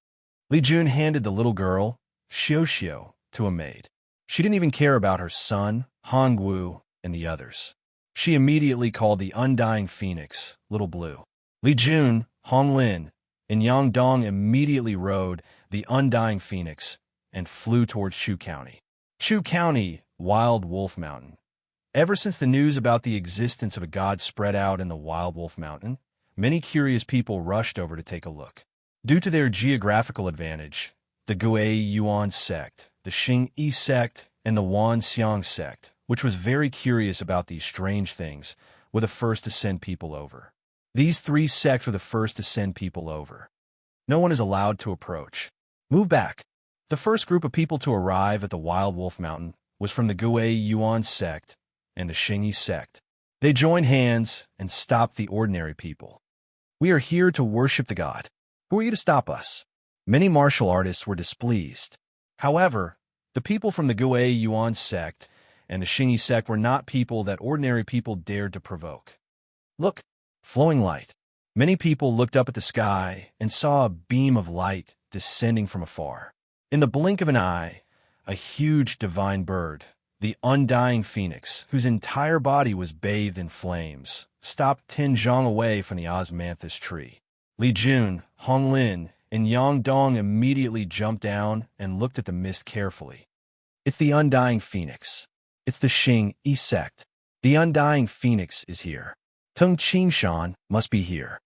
Li Jun handed the little girl, Xiuxiu, to a maid. She didn't even care about her son, Hongwu, and the others. She immediately called the undying phoenix, Little Blue. Li Jun, Hong Lin, and Yang Dong immediately rode the undying phoenix and flew towards Chu County. Chu County, Wild Wolf Mountain. Ever since the news about the existence of a god spread out in the Wild Wolf Mountain, many curious people rushed over to take a look. Due to their geographical advantage, the Gui Yuan sect, the Xing-Yi sect, and the Wan Xiang sect, which was very curious about these strange things, were the first to send people over. These 3 sects were the first to send people over. No one is allowed to approach. Move back. The first group of people to arrive at the Wild Wolf Mountain was from the Gui Yuan sect and the Xing-Yi sect. They joined hands and stopped the ordinary people. "We are here to worship the god. Who are you to stop us?" Many martial artists were displeased. However, the people from the Gui Yuan sect and the Xing-Yi sect were not people that ordinary people dared to provoke. "Look, flowing light." Many people looked up at the sky and saw a beam of light descending from afar. In the blink of an eye, a huge divine bird, the undying phoenix, whose entire body was bathed in flames, stopped 10 zhang away from the osmanthus tree. Li Jun, Hong Lin, and Yang Dong immediately jumped down and looked at the mist carefully. "It's the undying phoenix. It's the Xing-Yi sect. The undying phoenix is here. Tung Qingshan must be here.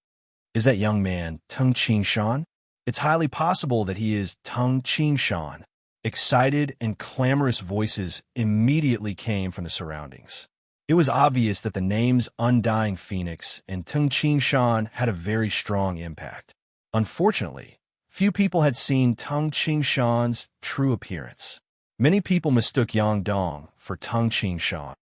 Is that young man Tung Qingshan? It's highly possible that he is Tung Qingshan." Excited and clamorous voices immediately came from the surroundings. It was obvious that the names Undying Phoenix and Tung Qing Shan had a very strong impact. Unfortunately, few people had seen Tung Qing Shan's true appearance. Many people mistook Yang Dong for Tung Qing Shan.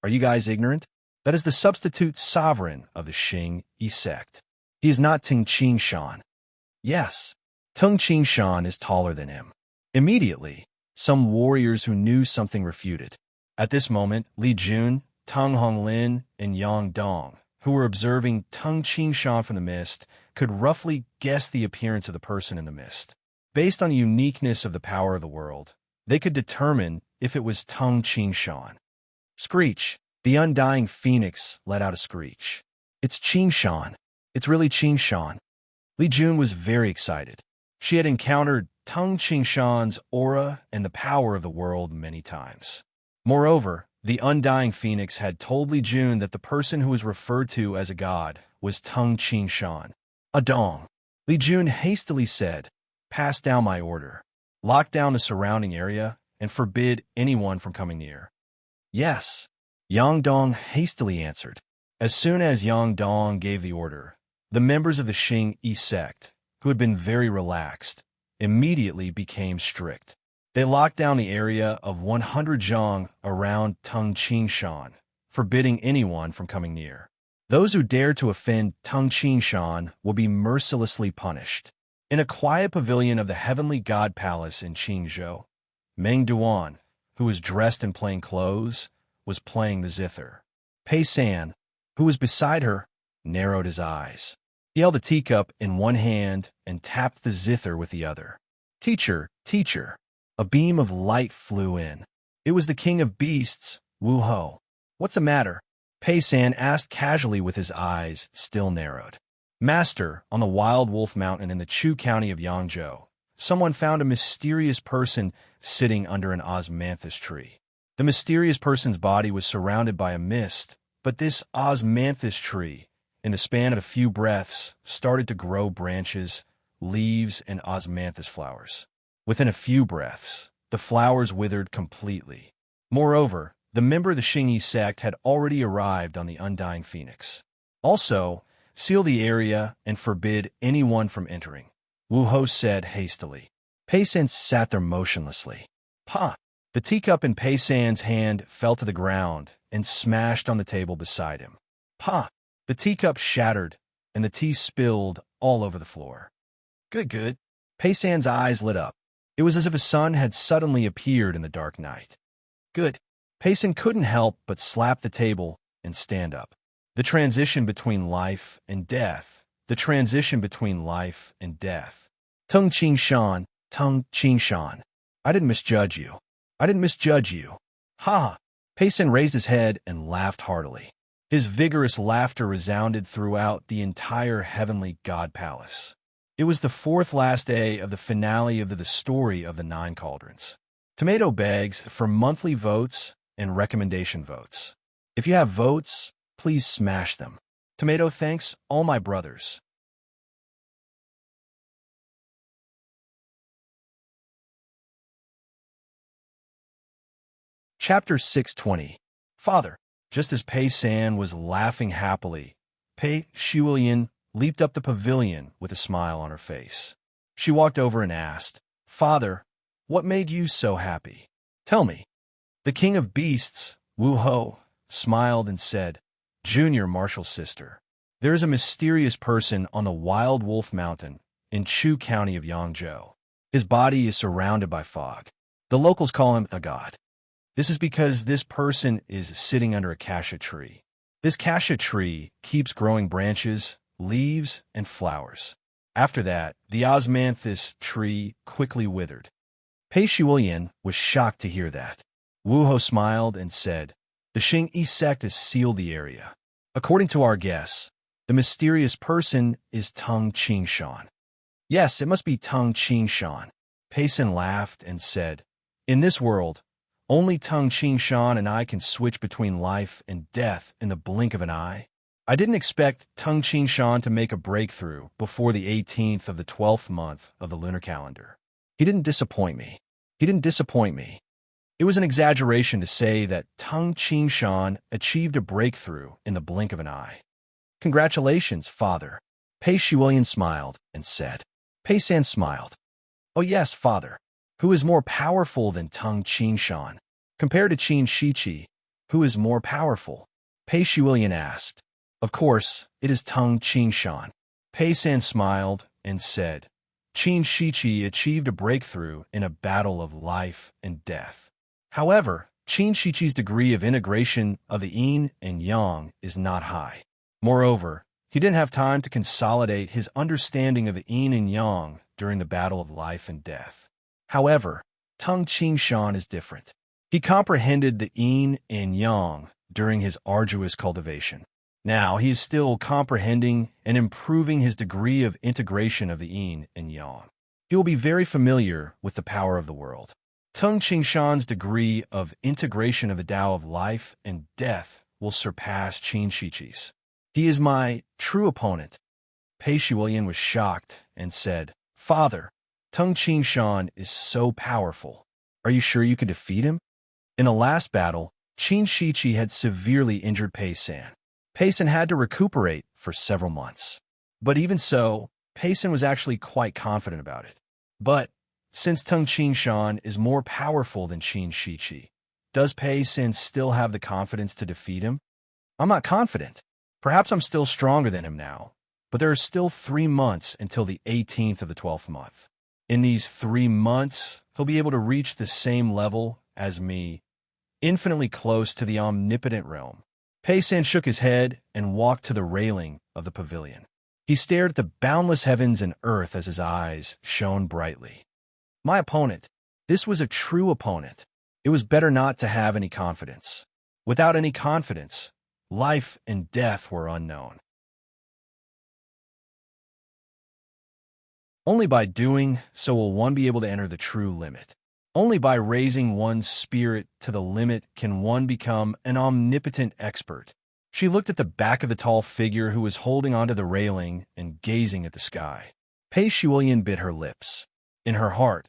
Are you guys ignorant? That is the substitute sovereign of the Xing Yi sect. He is not Tung Qing Shan. Yes, Tung Qing Shan is taller than him. Immediately, some warriors who knew something refuted. At this moment, Li Jun, Tung Honglin, and Yang Dong, who were observing Tung Qing Shan from the mist, could roughly guess the appearance of the person in the mist. Based on the uniqueness of the power of the world, they could determine if it was Tung Qing Shan. Screech! The Undying Phoenix let out a screech. It's Qing Shan. It's really Qing Shan. Li Jun was very excited. She had encountered Tung Qing Shan's aura and the power of the world many times. Moreover, the Undying Phoenix had told Li Jun that the person who was referred to as a god was Tung Qing Shan. Adong. Li Jun hastily said, "Pass down my order. Lock down the surrounding area and forbid anyone from coming near." "Yes," Yang Dong hastily answered. As soon as Yang Dong gave the order, the members of the Xing Yi sect, who had been very relaxed, immediately became strict. They locked down the area of 100 zhang around Tung Qing Shan, forbidding anyone from coming near. Those who dare to offend Tung Qing Shan will be mercilessly punished. In a quiet pavilion of the Heavenly God Palace in Qingzhou, Meng Duan, who was dressed in plain clothes, was playing the zither. Pei San, who was beside her, narrowed his eyes. He held a teacup in one hand and tapped the zither with the other. "Teacher, teacher!" A beam of light flew in. It was the king of beasts, Wu Ho. "What's the matter?" Pei San asked casually with his eyes still narrowed. "Master, on the Wild Wolf Mountain in the Chu County of Yangzhou, someone found a mysterious person sitting under an osmanthus tree. The mysterious person's body was surrounded by a mist, but this osmanthus tree, in the span of a few breaths, started to grow branches, leaves, and osmanthus flowers. Within a few breaths, the flowers withered completely. Moreover, the member of the Xingyi sect had already arrived on the Undying Phoenix. Also, seal the area and forbid anyone from entering," Wu Ho said hastily. Pei San sat there motionlessly. "Pa!" The teacup in Pei San's hand fell to the ground and smashed on the table beside him. "Pa!" The teacup shattered, and the tea spilled all over the floor. "Good, good." Pei San's eyes lit up. It was as if a sun had suddenly appeared in the dark night. "Good." Pei San couldn't help but slap the table and stand up. The transition between life and death. The transition between life and death. Tung Qing Shan, Tung Qing Shan. I didn't misjudge you. I didn't misjudge you. Ha! Pei San raised his head and laughed heartily. His vigorous laughter resounded throughout the entire Heavenly God Palace. It was the fourth last day of the finale of the story of the Nine Cauldrons. Tomato begs for monthly votes and recommendation votes. If you have votes, please smash them. Tomato thanks all my brothers. Chapter 620. Father. Just as Pei San was laughing happily, Pei Shuilian leaped up the pavilion with a smile on her face. She walked over and asked, "Father, what made you so happy? Tell me." The king of beasts, Wu Ho, smiled and said, "Junior Marshal Sister, there is a mysterious person on the Wild Wolf Mountain in Chu County of Yangzhou. His body is surrounded by fog. The locals call him a god. This is because this person is sitting under a cassia tree. This cassia tree keeps growing branches, leaves, and flowers. After that, the osmanthus tree quickly withered." Pei Shuilian was shocked to hear that. Wu Ho smiled and said, "The Xing Yi sect has sealed the area. According to our guess, the mysterious person is Tung Qing Shan." "Yes, it must be Tung Qing Shan." Pei San laughed and said, "In this world, only Tung Qing Shan and I can switch between life and death in the blink of an eye. I didn't expect Tung Shan to make a breakthrough before the 18th of the 12th month of the lunar calendar. He didn't disappoint me. He didn't disappoint me. It was an exaggeration to say that Tung Shan achieved a breakthrough in the blink of an eye. Congratulations, father. Pei Shiwen smiled and said. Pei San smiled. Oh yes, father. Who is more powerful than Tung Shan? Compared to Qin Shiqi, who is more powerful? Pei Shiwen asked. Of course, it is Tung Shan. Pei San smiled and said. Qin Shiqi achieved a breakthrough in a battle of life and death. However, Qin Shiqi's degree of integration of the yin and yang is not high. Moreover, he didn't have time to consolidate his understanding of the yin and yang during the battle of life and death. However, Tung Shan is different. He comprehended the yin and yang during his arduous cultivation. Now he is still comprehending and improving his degree of integration of the yin and yang. He will be very familiar with the power of the world. Tung Shan's degree of integration of the Tao of life and death will surpass Qin Shiqi's. He is my true opponent. Pei Shiwen was shocked and said, Father, Tung Shan is so powerful. Are you sure you could defeat him? In the last battle, Qin Shiqi had severely injured Pei San. Pei San had to recuperate for several months. But even so, Pei San was actually quite confident about it. But since Tung Shan is more powerful than Qin Shiqi, does Pei San still have the confidence to defeat him? I'm not confident. Perhaps I'm still stronger than him now, but there are still 3 months until the 18th of the 12th month. In these 3 months, he'll be able to reach the same level as me, infinitely close to the omnipotent realm. Pei San shook his head and walked to the railing of the pavilion. He stared at the boundless heavens and earth as his eyes shone brightly. My opponent. This was a true opponent. It was better not to have any confidence. Without any confidence, life and death were unknown. Only by doing so will one be able to enter the true limit. Only by raising one's spirit to the limit can one become an omnipotent expert. She looked at the back of the tall figure who was holding onto the railing and gazing at the sky. Pei Shiwen bit her lips. In her heart,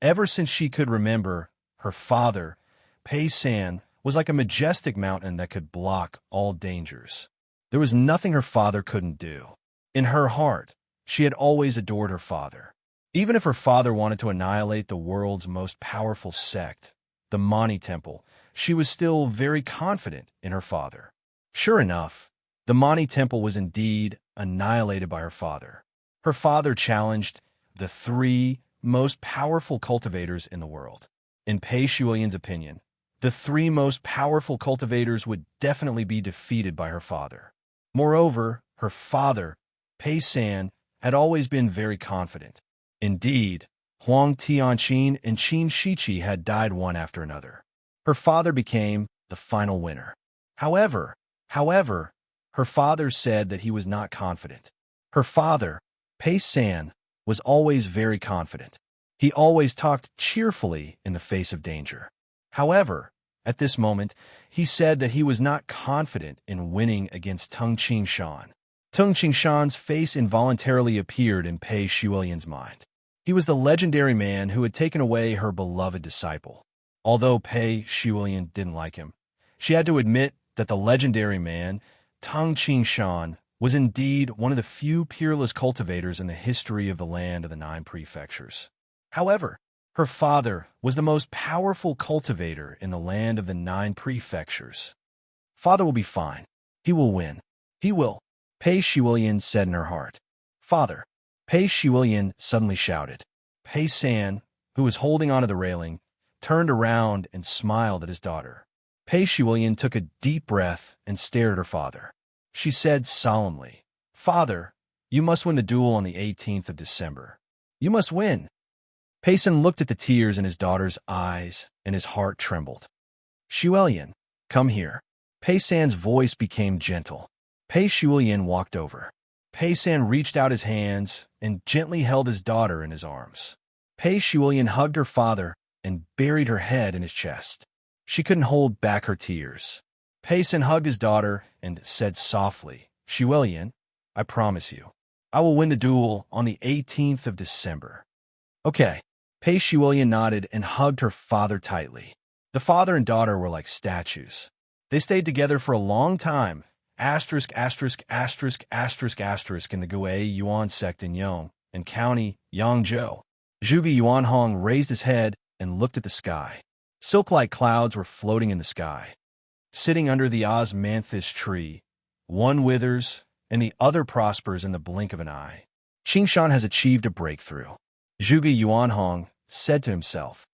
ever since she could remember, her father, Pei San, was like a majestic mountain that could block all dangers. There was nothing her father couldn't do. In her heart, she had always adored her father. Even if her father wanted to annihilate the world's most powerful sect, the Mani Temple, she was still very confident in her father. Sure enough, the Mani Temple was indeed annihilated by her father. Her father challenged the 3 most powerful cultivators in the world. In Pei Shiwen's opinion, the 3 most powerful cultivators would definitely be defeated by her father. Moreover, her father, Pei San, had always been very confident. Indeed, Huang Tianqin and Qin Shiqi had died one after another. Her father became the final winner. However, her father said that he was not confident. Her father, Pei San, was always very confident. He always talked cheerfully in the face of danger. However, at this moment, he said that he was not confident in winning against Tung Shan. Tung Shan's face involuntarily appeared in Pei Shiwen's mind. He was the legendary man who had taken away her beloved disciple. Although Pei Shiwen didn't like him, she had to admit that the legendary man, Tung Shan, was indeed one of the few peerless cultivators in the history of the land of the 9 prefectures. However, her father was the most powerful cultivator in the land of the 9 prefectures. Father will be fine. He will win. He will, Pei Shiwen said in her heart. Father. Pei Shiwen suddenly shouted. Pei San, who was holding onto the railing, turned around and smiled at his daughter. Pei Shiwen took a deep breath and stared at her father. She said solemnly, Father, you must win the duel on the 18th of December. You must win. Pei San looked at the tears in his daughter's eyes, and his heart trembled. Shiwen, come here. Pei San's voice became gentle. Pei Shiwen walked over. Pei San reached out his hands and gently held his daughter in his arms. Pei Shiwen hugged her father and buried her head in his chest. She couldn't hold back her tears. Payson hugged his daughter and said softly, "Shiwelian, I promise you, I will win the duel on the 18th of December." Okay. Pei Shiwelian nodded and hugged her father tightly. The father and daughter were like statues. They stayed together for a long time, asterisk, asterisk, asterisk, asterisk, asterisk, in the Gui Yuan sect in Yong and County, Yangzhou. Zhuge Yuanhong raised his head and looked at the sky. Silk-like clouds were floating in the sky. Sitting under the osmanthus tree, one withers and the other prospers in the blink of an eye. Qingshan has achieved a breakthrough, Zhuge Yuanhong said to himself.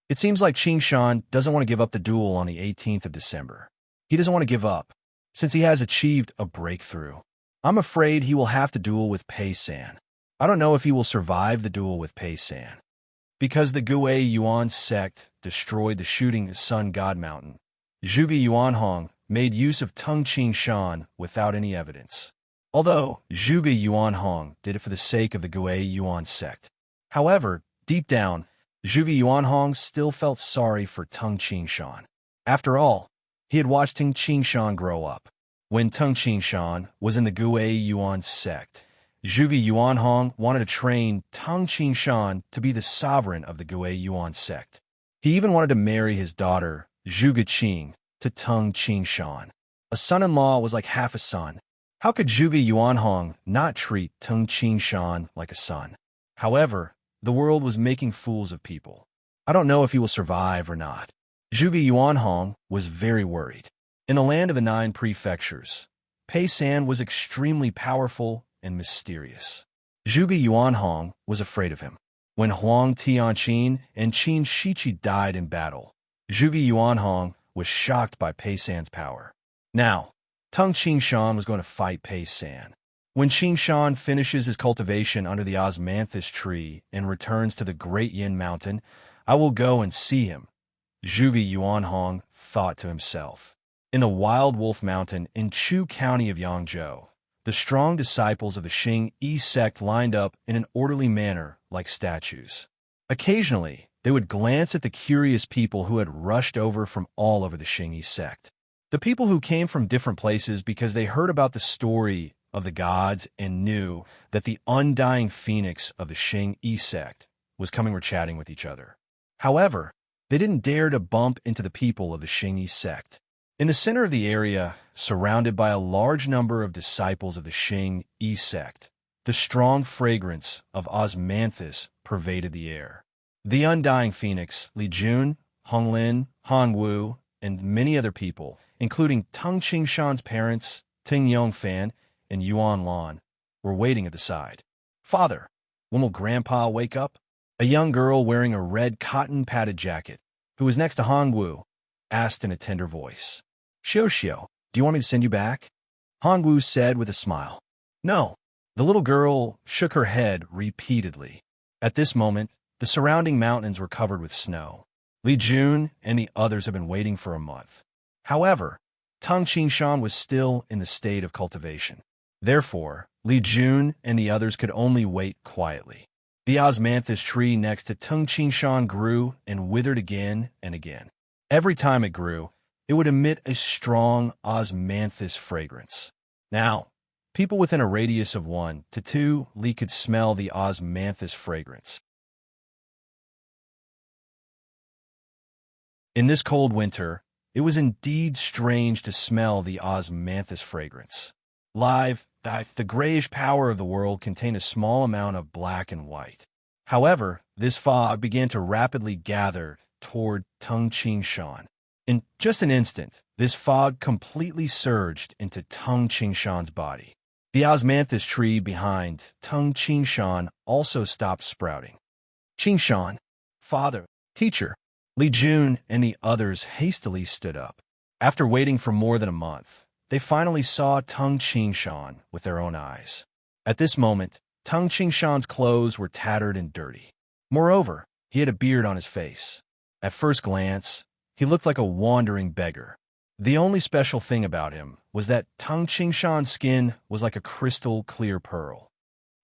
It seems like Qingshan doesn't want to give up the duel on the 18th of December. He doesn't want to give up, since he has achieved a breakthrough. I'm afraid he will have to duel with Pei San. I don't know if he will survive the duel with Pei San. Because the Gui Yuan sect destroyed the shooting sun god mountain, Zhuge Yuanhong made use of Tung Qingshan without any evidence. Although Zhuge Yuanhong did it for the sake of the Gui Yuan sect. However, deep down, Zhuge Yuanhong still felt sorry for Tung Qingshan. After all, he had watched Tung Qingshan grow up. When Tung Qingshan was in the Gui Yuan sect, Zhuge Yuanhong wanted to train Tung Qingshan to be the sovereign of the Gui Yuan sect. He even wanted to marry his daughter, Zhuge Qing, to Tung Qingshan. A son-in-law was like half a son. How could Zhuge Yuanhong not treat Tung Qingshan like a son? However, the world was making fools of people. I don't know if he will survive or not. Zhuge Yuanhong was very worried. In the land of the 9 prefectures, Pei San was extremely powerful and mysterious. Zhuge Yuanhong was afraid of him. When Huang Tianqin and Qin Shiqi died in battle, Zhuge Yuanhong was shocked by Pei San's power. Now, Tung Qingshan was going to fight Pei San. When Qingshan finishes his cultivation under the osmanthus tree and returns to the Great Yin Mountain, I will go and see him, Zhuge Yuanhong thought to himself. In the Wild Wolf Mountain in Chu County of Yangzhou, the strong disciples of the Xing Yi sect lined up in an orderly manner like statues. Occasionally, they would glance at the curious people who had rushed over from all over the Xing Yi sect. The people who came from different places because they heard about the story of the gods and knew that the undying phoenix of the Xing Yi sect was coming were chatting with each other. However, they didn't dare to bump into the people of the Xing Yi sect. In the center of the area, surrounded by a large number of disciples of the Xing Yi sect, the strong fragrance of osmanthus pervaded the air. The undying phoenix, Li Jun, Hong Lin, Han Wu, and many other people, including Tung Qingshan's parents, Ting Yongfan, and Yuan Lan, were waiting at the side. "Father, when will Grandpa wake up?" A young girl wearing a red cotton-padded jacket, who was next to Han Wu, asked in a tender voice. "Xiao, do you want me to send you back?" Han Wu said with a smile. "No." The little girl shook her head repeatedly. At this moment, the surrounding mountains were covered with snow. Li Jun and the others had been waiting for a month. However, Tung Qingshan was still in the state of cultivation. Therefore, Li Jun and the others could only wait quietly. The osmanthus tree next to Tung Qingshan grew and withered again and again. Every time it grew, it would emit a strong osmanthus fragrance. Now, people within a radius of 1 to 2 li could smell the osmanthus fragrance. In this cold winter, it was indeed strange to smell the osmanthus fragrance. The grayish power of the world contained a small amount of black and white. However, this fog began to rapidly gather toward Tung Qingshan. In just an instant, this fog completely surged into Tung Qingshan's body. The osmanthus tree behind Tung Qingshan also stopped sprouting. "Qingshan, father, teacher." Li Jun and the others hastily stood up. After waiting for more than a month, they finally saw Tung Qingshan with their own eyes. At this moment, Tung Qingshan's clothes were tattered and dirty. Moreover, he had a beard on his face. At first glance, he looked like a wandering beggar. The only special thing about him was that Tung Qingshan's skin was like a crystal-clear pearl.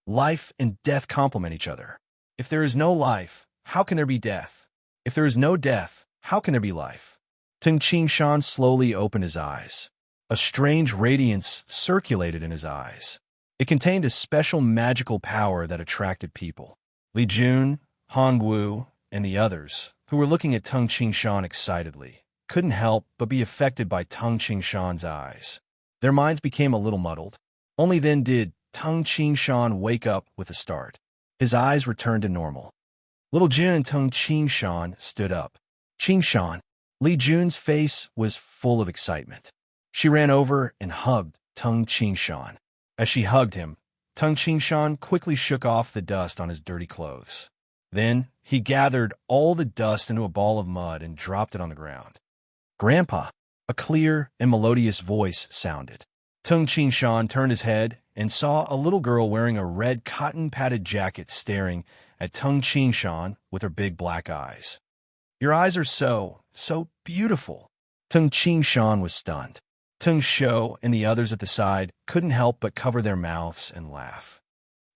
Life and death complement each other. If there is no life, how can there be death? If there is no death, How can there be life? Tung Shan slowly opened his eyes. A strange radiance circulated in his eyes. It contained a special magical power that attracted people. Li Jun, Hongwu, and the others, who were looking at Tung Shan excitedly, couldn't help but be affected by Tung Shan's eyes. Their minds became a little muddled. Only then did Tung Shan wake up with a start. His eyes returned to normal. Little Jun and Tung Shan stood up. Shan. Li Jun's face was full of excitement. She ran over and hugged Tung Shan. As she hugged him, Tung Shan quickly shook off the dust on his dirty clothes. Then he gathered all the dust into a ball of mud and dropped it on the ground. Grandpa, a clear and melodious voice sounded. Tung Shan turned his head and saw a little girl wearing a red cotton-padded jacket staring at Tung Shan with her big black eyes. Your eyes are so beautiful. Tung Shan was stunned. Tung Shou and the others at the side couldn't help but cover their mouths and laugh.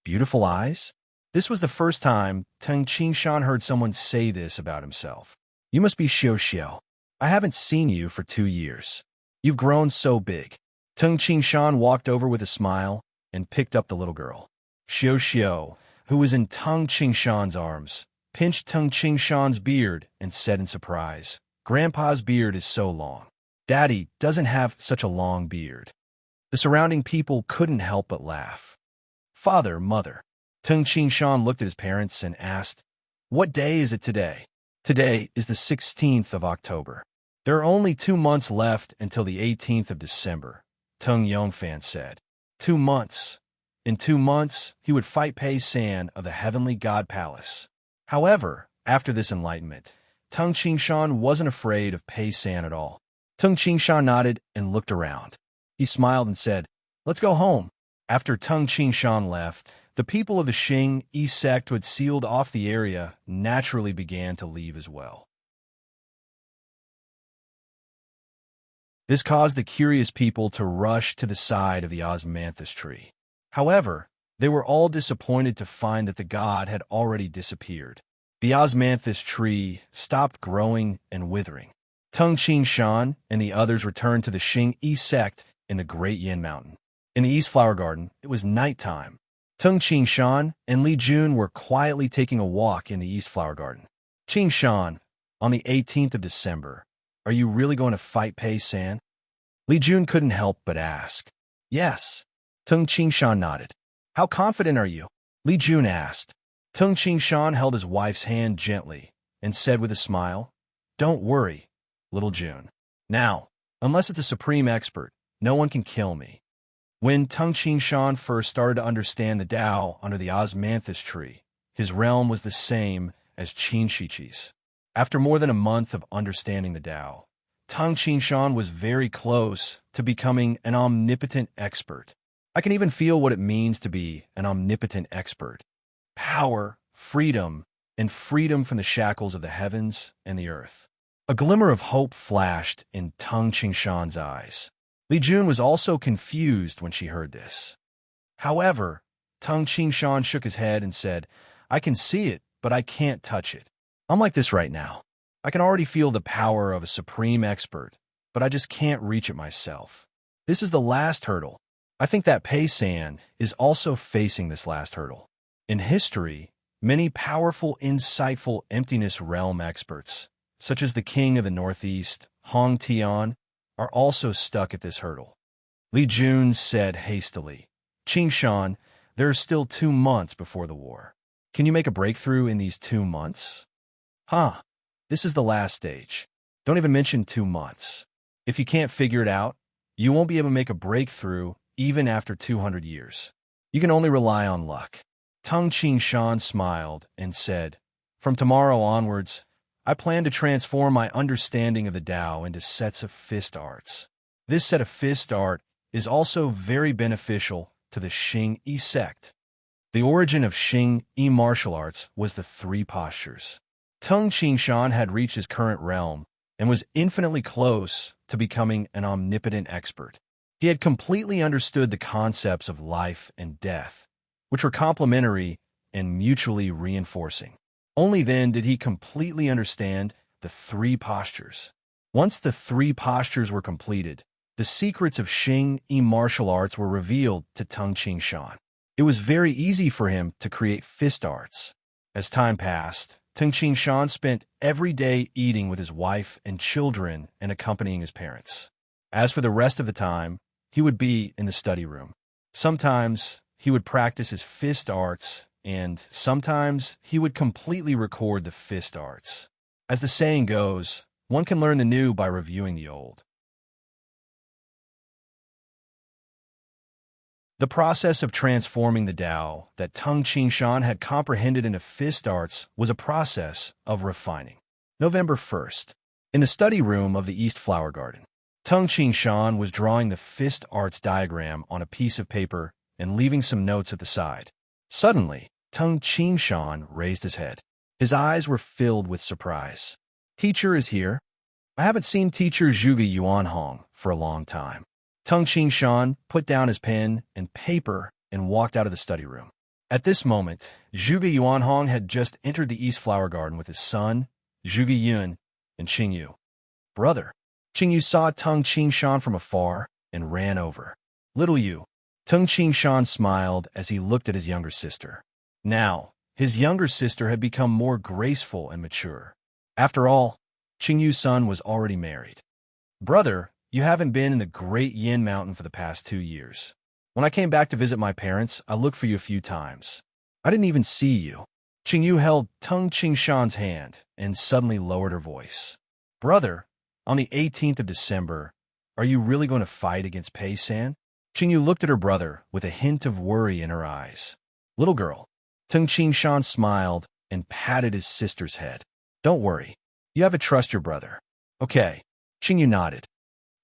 Beautiful eyes? This was the first time Tung Shan heard someone say this about himself. You must be Xiu. I haven't seen you for 2 years. You've grown so big. Tung Shan walked over with a smile and picked up the little girl. Xiu, who was in Tung Shan's arms, pinched Tung Shan's beard and said in surprise, Grandpa's beard is so long. Daddy doesn't have such a long beard. The surrounding people couldn't help but laugh. Father, mother. Tung Shan looked at his parents and asked, What day is it today? Today is the 16th of October. There are only 2 months left until the 18th of December, Tung Yongfan said. 2 months. In 2 months, he would fight Pei San of the Heavenly God Palace. However, after this enlightenment, Tung Shan wasn't afraid of Pei San at all. Tung Shan nodded and looked around. He smiled and said, Let's go home. After Tung Shan left, the people of the Xing Yi sect who had sealed off the area naturally began to leave as well. This caused the curious people to rush to the side of the osmanthus tree. However, they were all disappointed to find that the god had already disappeared. The osmanthus tree stopped growing and withering. Tung Shan and the others returned to the Xing Yi sect in the Great Yin Mountain. In the East Flower Garden, it was nighttime. Tung Shan and Li Jun were quietly taking a walk in the East Flower Garden. Shan, on the 18th of December, are you really going to fight Pei San? Li Jun couldn't help but ask. Yes. Tung Shan nodded. How confident are you? Li Jun asked. Tung Shan held his wife's hand gently and said with a smile, Don't worry, little Jun. Now, unless it's a supreme expert, no one can kill me. When Tung Shan first started to understand the Tao under the osmanthus tree, his realm was the same as Qin Shiqi's. After more than a month of understanding the Tao, Tung Shan was very close to becoming an omnipotent expert. I can even feel what it means to be an omnipotent expert. Power, freedom, and freedom from the shackles of the heavens and the earth. A glimmer of hope flashed in Tung Shan's eyes. Li Jun was also confused when she heard this. However, Tung Shan shook his head and said, I can see it, but I can't touch it. I'm like this right now. I can already feel the power of a supreme expert, but I just can't reach it myself. This is the last hurdle. I think that Pei San is also facing this last hurdle. In history, many powerful, insightful emptiness realm experts, such as the King of the Northeast, Hong Tian, are also stuck at this hurdle. Li Jun said hastily, Shan, there are still 2 months before the war. Can you make a breakthrough in these 2 months? This is the last stage. Don't even mention 2 months. If you can't figure it out, you won't be able to make a breakthrough even after 200 years. You can only rely on luck. Tung Shan smiled and said, From tomorrow onwards, I plan to transform my understanding of the Tao into sets of fist arts. This set of fist art is also very beneficial to the Xing Yi sect. The origin of Xing Yi martial arts was the 3 postures. Tung Shan had reached his current realm and was infinitely close to becoming an omnipotent expert. He had completely understood the concepts of life and death, which were complementary and mutually reinforcing. Only then did he completely understand the the 3 postures. Once the 3 postures were completed, the secrets of Xing martial arts were revealed to Tung Shan. It was very easy for him to create fist arts. As time passed, Tung Shan spent every day eating with his wife and children and accompanying his parents. As for the rest of the time, he would be in the study room. Sometimes he would practice his fist arts, and sometimes he would completely record the fist arts. As the saying goes, one can learn the new by reviewing the old. The process of transforming the Tao that Tung Shan had comprehended into fist arts was a process of refining. November 1st. In the study room of the East Flower Garden, Tung Shan was drawing the fist arts diagram on a piece of paper and leaving some notes at the side. Suddenly, Tung Shan raised his head. His eyes were filled with surprise. "Teacher is here? I haven't seen Teacher Zhuge Yuanhong for a long time." Tung Shan put down his pen and paper and walked out of the study room. At this moment, Zhuge Yuanhong had just entered the East Flower Garden with his son, Zhuge Yun, and Qingyu. "Brother." Qingyu saw Tung Shan from afar and ran over. "Little Yu." Tung Shan smiled as he looked at his younger sister. Now, his younger sister had become more graceful and mature. After all, Qingyu's son was already married. "Brother, you haven't been in the Great Yin Mountain for the past 2 years. When I came back to visit my parents, I looked for you a few times. I didn't even see you." Qingyu held Tung Shan's hand and suddenly lowered her voice. "Brother, on the 18th of December, are you really going to fight against Pei San?" Qingyu looked at her brother with a hint of worry in her eyes. "Little girl." Tung Shan smiled and patted his sister's head. "Don't worry. You have to trust your brother." "Okay." Qingyu nodded.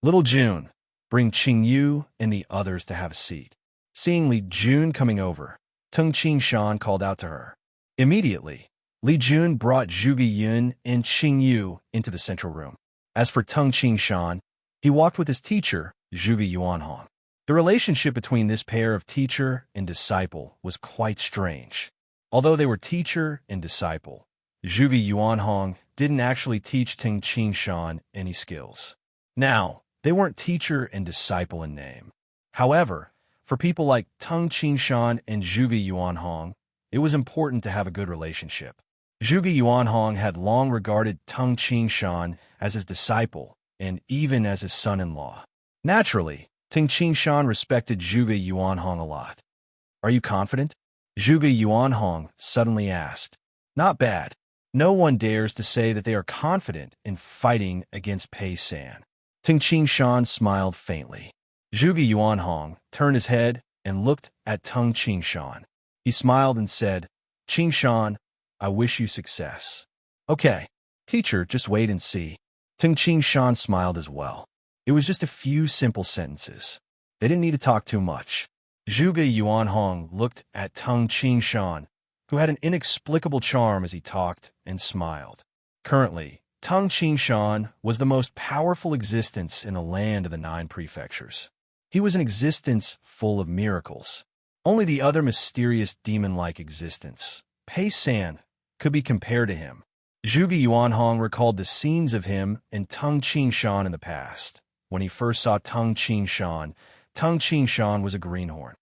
"Little June, bring Qingyu and the others to have a seat." Seeing Li Jun coming over, Tung Shan called out to her. Immediately, Li Jun brought Zhuge Yun and Qingyu into the central room. As for Tung Shan, he walked with his teacher, Zhuge Yuanhong. The relationship between this pair of teacher and disciple was quite strange. Although they were teacher and disciple, Zhuge Yuanhong didn't actually teach Tung Shan any skills. Now, they weren't teacher and disciple in name. However, for people like Tung Shan and Zhuge Yuanhong, it was important to have a good relationship. Zhuge Yuanhong had long regarded Tung Shan as his disciple and even as his son-in-law. Naturally, Tung Shan respected Zhuge Yuanhong a lot. "Are you confident?" Zhuge Yuanhong suddenly asked. "Not bad. No one dares to say that they are confident in fighting against Pei San." Tung Shan smiled faintly. Zhuge Yuanhong turned his head and looked at Tung Shan. He smiled and said, "Shan, I wish you success." "Okay, teacher, just wait and see." Tung Shan smiled as well. It was just a few simple sentences. They didn't need to talk too much. Zhuge Yuanhong looked at Tung Shan, who had an inexplicable charm as he talked and smiled. Currently, Tung Shan was the most powerful existence in the land of the 9 prefectures. He was an existence full of miracles. Only the other mysterious demon-like existence, Pei San, could be compared to him. Zhuge Yuanhong recalled the scenes of him and Tung Shan in the past. When he first saw Tung Shan was a greenhorn.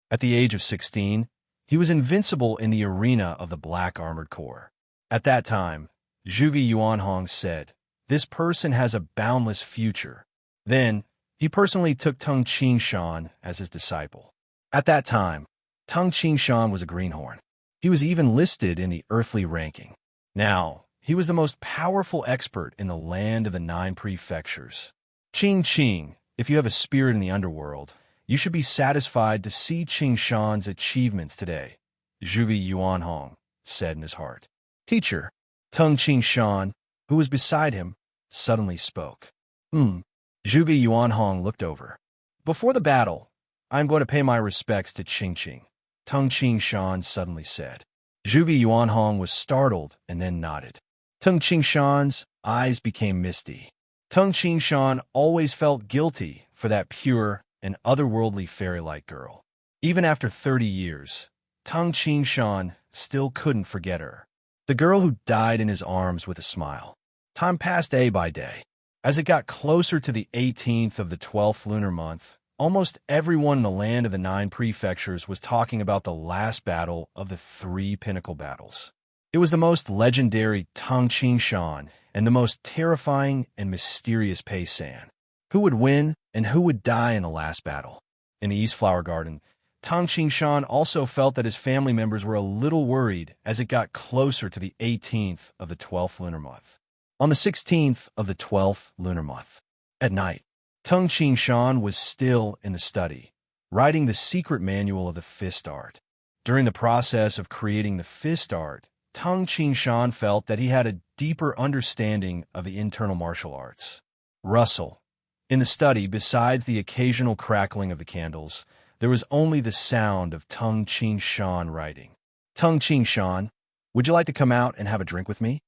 At the age of 16, he was invincible in the arena of the Black Armored Corps. At that time, Zhuge Yuanhong said, "This person has a boundless future." Then, he personally took Tung Shan as his disciple. At that time, Tung Shan was a greenhorn. He was even listed in the earthly ranking. Now, he was the most powerful expert in the land of the 9 prefectures. "Qing, if you have a spirit in the underworld, you should be satisfied to see Shan's achievements today," Zhuge Yuanhong said in his heart. "Teacher." Tung Shan, who was beside him, suddenly spoke. Zhuge Yuanhong looked over. "Before the battle, I am going to pay my respects to Qing," Tung Shan suddenly said. Zhuge Yuanhong was startled and then nodded. Tung Shan's eyes became misty. Tung Shan always felt guilty for that pure and otherworldly fairy-like girl. Even after 30 years, Tung Shan still couldn't forget her. The girl who died in his arms with a smile. Time passed day by day. As it got closer to the 18th of the 12th lunar month, almost everyone in the land of the 9 prefectures was talking about the last battle of the 3 pinnacle battles. It was the most legendary Tung Shan and the most terrifying and mysterious Pei San. Who would win and who would die in the last battle? In the East Flower Garden, Tung Shan also felt that his family members were a little worried as it got closer to the 18th of the 12th lunar month. On the 16th of the 12th lunar month, at night, Tung Shan was still in the study, writing the secret manual of the fist art. During the process of creating the fist art, Tung Shan felt that he had a deeper understanding of the internal martial arts. Rustle. In the study, besides the occasional crackling of the candles, there was only the sound of Tung Shan writing. Tung Shan, would you like to come out and have a drink with me?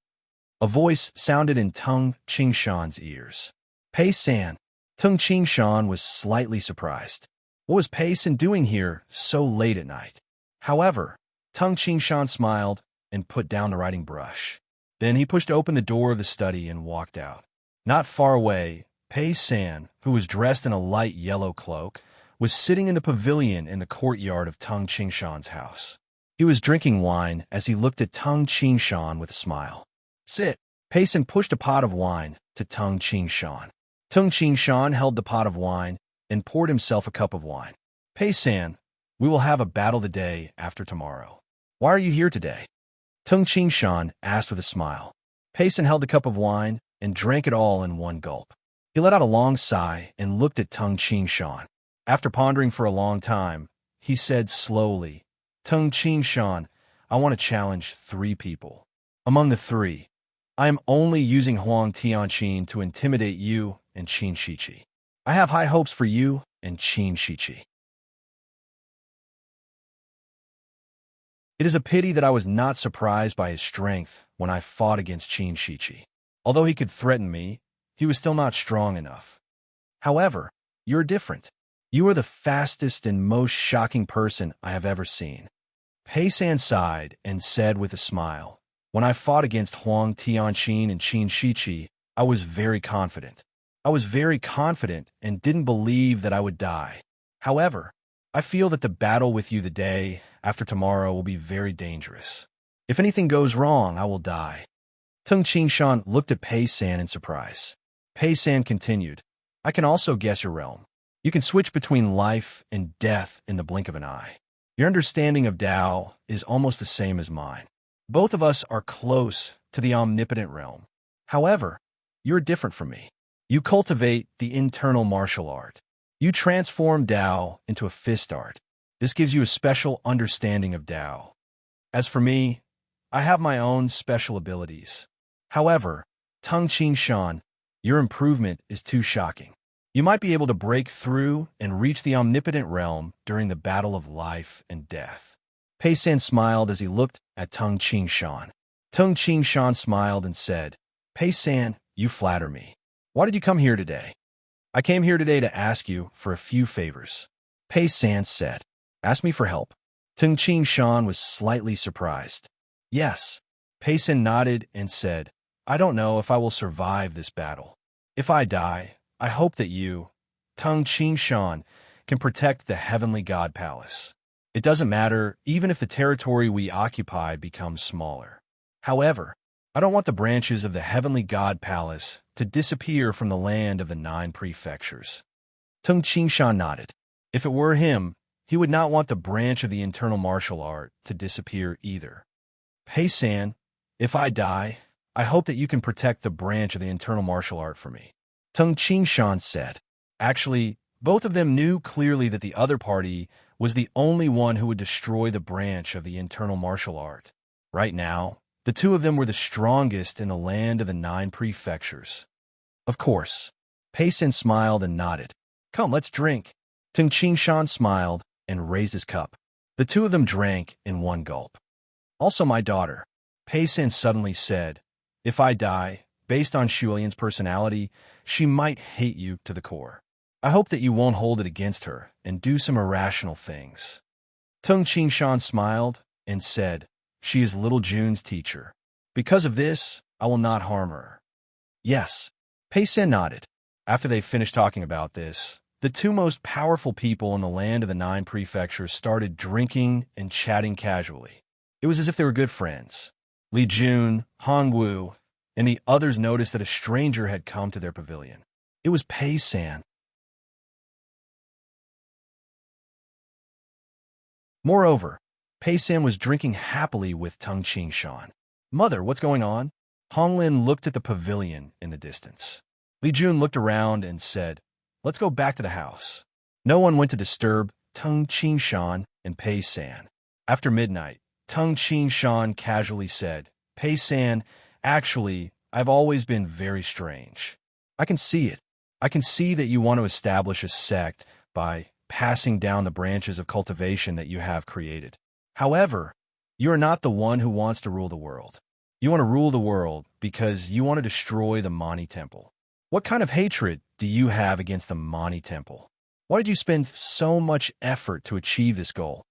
A voice sounded in Tung Shan's ears. Pei San. Tung Shan was slightly surprised. What was Pei San doing here so late at night? However, Tung Shan smiled and put down the writing brush. Then he pushed open the door of the study and walked out. Not far away, Pei San, who was dressed in a light yellow cloak, was sitting in the pavilion in the courtyard of Tung Shan's house. He was drinking wine as he looked at Tung Shan with a smile. Sit. Pei San pushed a pot of wine to Tung Shan. Tung Shan held the pot of wine and poured himself a cup of wine. Pei San, we will have a battle the day after tomorrow. Why are you here today? Tung Shan asked with a smile. Pei San held the cup of wine and drank it all in one gulp. He let out a long sigh and looked at Tung Shan. After pondering for a long time, he said slowly, Tung Shan, I want to challenge 3 people. Among the 3, I am only using Huang Tianqin to intimidate you and Qin Shiqi. I have high hopes for you and Qin Shiqi. It is a pity that I was not surprised by his strength when I fought against Qin Shiqi. Although he could threaten me, he was still not strong enough. However, you're different. You are the fastest and most shocking person I have ever seen. Pei San sighed and said with a smile, when I fought against Huang Tianqin and Qin Shiqi, I was very confident. I was very confident and didn't believe that I would die. However, I feel that the battle with you the day after tomorrow will be very dangerous. If anything goes wrong, I will die. Tung Shan looked at Pei San in surprise. Pei San continued, I can also guess your realm. You can switch between life and death in the blink of an eye. Your understanding of Tao is almost the same as mine. Both of us are close to the omnipotent realm. However, you're different from me. You cultivate the internal martial art. You transform Tao into a fist art. This gives you a special understanding of Tao. As for me, I have my own special abilities. However, Tung Shan, your improvement is too shocking. You might be able to break through and reach the omnipotent realm during the battle of life and death. Pei San smiled as he looked at Tung Shan. Tung Shan smiled and said, Pei San, you flatter me. Why did you come here today? I came here today to ask you for a few favors. Pei San said, ask me for help. Tung Shan was slightly surprised. Yes. Pei San nodded and said, I don't know if I will survive this battle. If I die, I hope that you, Tung Shan, can protect the Heavenly God Palace. It doesn't matter even if the territory we occupy becomes smaller. However, I don't want the branches of the Heavenly God Palace to disappear from the land of the 9 prefectures. Tung Shan nodded. If it were him, he would not want the branch of the internal martial art to disappear either. Pei San, if I die, I hope that you can protect the branch of the internal martial art for me. Tung Shan said. Actually, both of them knew clearly that the other party was the only one who would destroy the branch of the internal martial art. Right now, the 2 of them were the strongest in the land of the 9 prefectures. Of course. Pei San smiled and nodded. Come, let's drink. Tung Shan smiled and raised his cup. The 2 of them drank in one gulp. Also my daughter, Pei San suddenly said, if I die, based on Shulian's personality, she might hate you to the core. I hope that you won't hold it against her and do some irrational things. Tung Qingshan smiled and said, "She is little Jun's teacher. Because of this, I will not harm her." "Yes." Pei San nodded. After they finished talking about this, the two most powerful people in the land of the 9 prefectures started drinking and chatting casually. It was as if they were good friends. Li Jun, Hong Wu, and the others noticed that a stranger had come to their pavilion. It was Pei San. Moreover, Pei San was drinking happily with Tung Qingshan. "Mother, what's going on?" Hong Lin looked at the pavilion in the distance. Li Jun looked around and said, "Let's go back to the house." No one went to disturb Tung Qingshan and Pei San. After midnight, Tung Qingshan casually said, "Pei San, actually, I've always been very strange. I can see it. I can see that you want to establish a sect by passing down the branches of cultivation that you have created. However, you are not the one who wants to rule the world. You want to rule the world because you want to destroy the Mani Temple. What kind of hatred do you have against the Mani Temple? Why did you spend so much effort to achieve this goal?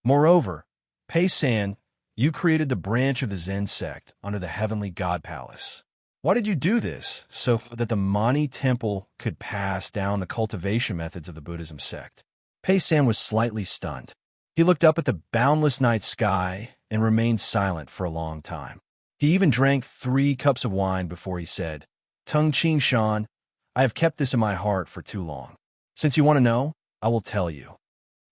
Moreover, Pei San, you created the branch of the Zen sect under the Heavenly God Palace. Why did you do this? So that the Mani Temple could pass down the cultivation methods of the Buddhism sect." Pei San was slightly stunned. He looked up at the boundless night sky and remained silent for a long time. He even drank 3 cups of wine before he said, "Tung Qingshan, I have kept this in my heart for too long. Since you want to know, I will tell you."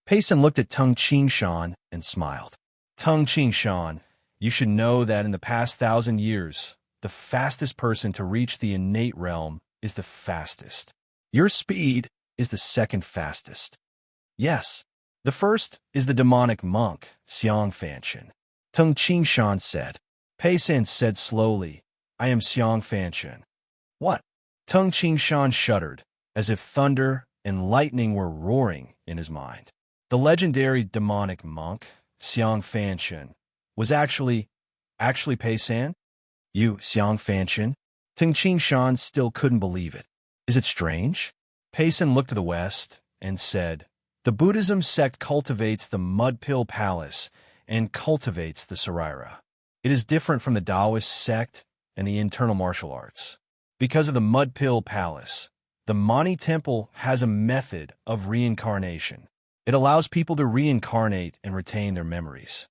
Pei San looked at Tung Qingshan and smiled. "Tung Qingshan, you should know that in the past 1,000 years, the fastest person to reach the innate realm is the fastest. Your speed is the second fastest. Yes, the first is the demonic monk, Xiang Fanchen." Tung Qingshan said. Pei San said slowly, "I am Xiang Fanchen." "What?" Tung Qingshan shuddered, as if thunder and lightning were roaring in his mind. The legendary demonic monk, Xiang Fanchen, was actually Pei San? "You, Xiang Fanchen?" Tung Qingshan still couldn't believe it. "Is it strange?" Pei San looked to the west and said, "The Buddhism sect cultivates the Mud Pill Palace and cultivates the Sarira. It is different from the Taoist sect and the internal martial arts. Because of the Mud Pill Palace, the Mani Temple has a method of reincarnation. It allows people to reincarnate and retain their memories."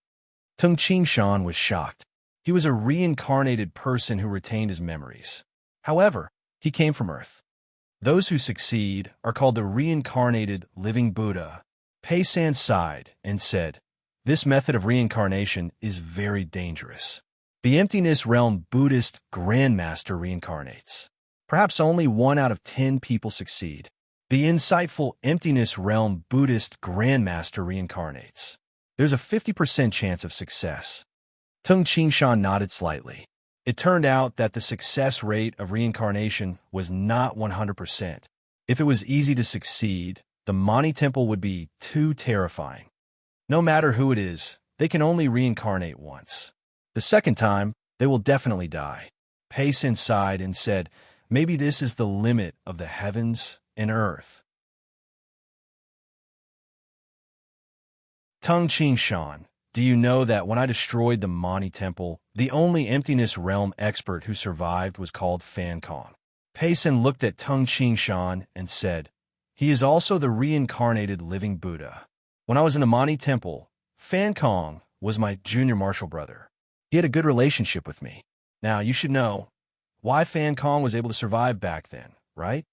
Tung Qingshan was shocked. He was a reincarnated person who retained his memories. However, he came from Earth. Those who succeed are called the reincarnated living Buddha. Pei San sighed and said, "This method of reincarnation is very dangerous. The emptiness realm Buddhist Grandmaster reincarnates. Perhaps only 1 out of 10 people succeed. The insightful emptiness realm Buddhist Grandmaster reincarnates. There's a 50% chance of success." Tung Qingshan nodded slightly. It turned out that the success rate of reincarnation was not 100%. If it was easy to succeed, the Mani Temple would be too terrifying. No matter who it is, they can only reincarnate once. The second time, they will definitely die. Pei San sighed and said, "Maybe this is the limit of the heavens and earth." Tung Qingshan, do you know that when I destroyed the Mani Temple, the only emptiness realm expert who survived was called Fan Kong? Pei San looked at Tung Qingshan and said, "He is also the reincarnated living Buddha. When I was in the Mani Temple, Fan Kong was my junior martial brother. He had a good relationship with me. Now, you should know why Fan Kong was able to survive back then, right?"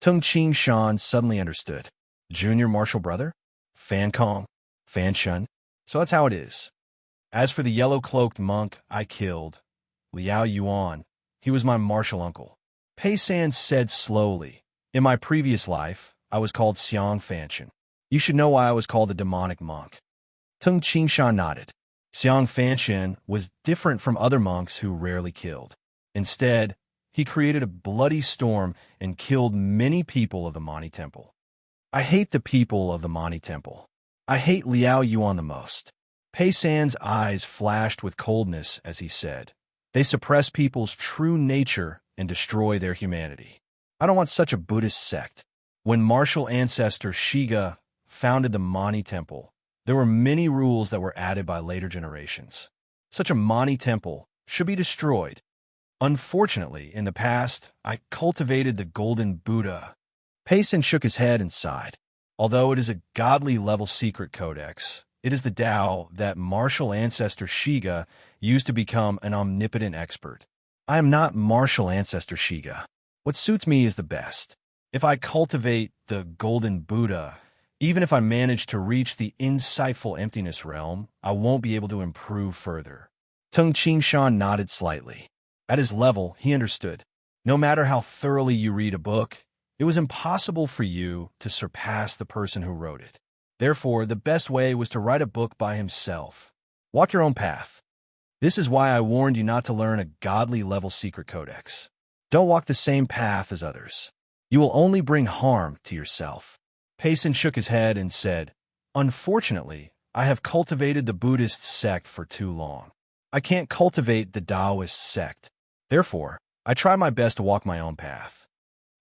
Tung Qingshan suddenly understood. Junior martial brother? Fan Kong? Fan Shun? So that's how it is. As for the yellow-cloaked monk I killed, Liao Yuan, he was my martial uncle. Pei San said slowly, "In my previous life, I was called Xiang Fanchen. You should know why I was called the demonic monk." Tung Qingshan nodded. Xiang Fanchen was different from other monks who rarely killed. Instead, he created a bloody storm and killed many people of the Mani Temple. I hate the people of the Mani Temple. I hate Liao Yuan the most. Pei San's eyes flashed with coldness as he said, "They suppress people's true nature and destroy their humanity. I don't want such a Buddhist sect." When martial ancestor Shiga founded the Mani Temple, There were many rules that were added by later generations. Such a Mani temple should be destroyed. Unfortunately, in the past, I cultivated the golden Buddha. Payson shook his head and sighed. Although it is a godly-level secret codex, it is the Tao that martial ancestor Shiga used to become an omnipotent expert. I am not martial ancestor Shiga. What suits me is the best. If I cultivate the golden Buddha, even if I manage to reach the insightful emptiness realm, I won't be able to improve further. Tung Qingshan nodded slightly. At his level, he understood. No matter how thoroughly you read a book, it was impossible for you to surpass the person who wrote it. Therefore, the best way was to write a book by himself. Walk your own path. This is why I warned you not to learn a godly-level secret codex. Don't walk the same path as others. You will only bring harm to yourself. Payson shook his head and said, Unfortunately, I have cultivated the Buddhist sect for too long. I can't cultivate the Taoist sect. Therefore, I try my best to walk my own path.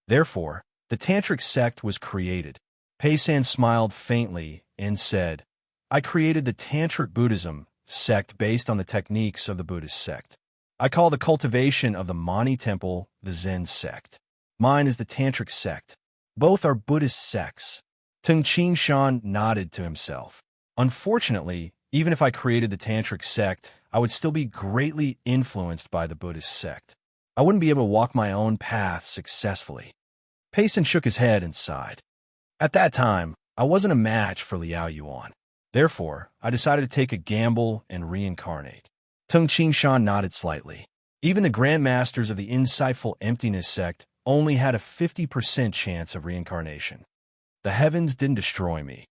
Therefore, the Tantric sect was created. Payson smiled faintly and said, I created the Tantric Buddhism sect based on the techniques of the Buddhist sect. I call the cultivation of the Mani temple the Zen sect. Mine is the Tantric sect. Both are Buddhist sects. Tung Qingshan nodded to himself. Unfortunately, even if I created the Tantric sect, I would still be greatly influenced by the Buddhist sect. I wouldn't be able to walk my own path successfully. Payson shook his head and sighed. At that time, I wasn't a match for Liao Yuan. Therefore, I decided to take a gamble and reincarnate. Tung Qingshan nodded slightly. Even the grandmasters of the insightful emptiness sect only had a 50% chance of reincarnation. The heavens didn't destroy me.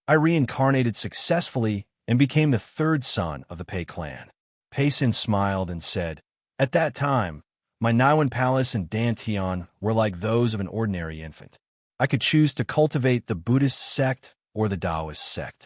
I reincarnated successfully and became the third son of the Pei clan. Payson smiled and said, At that time, my Naiwan Palace and Dantian were like those of an ordinary infant. I could choose to cultivate the Buddhist sect or the Taoist sect.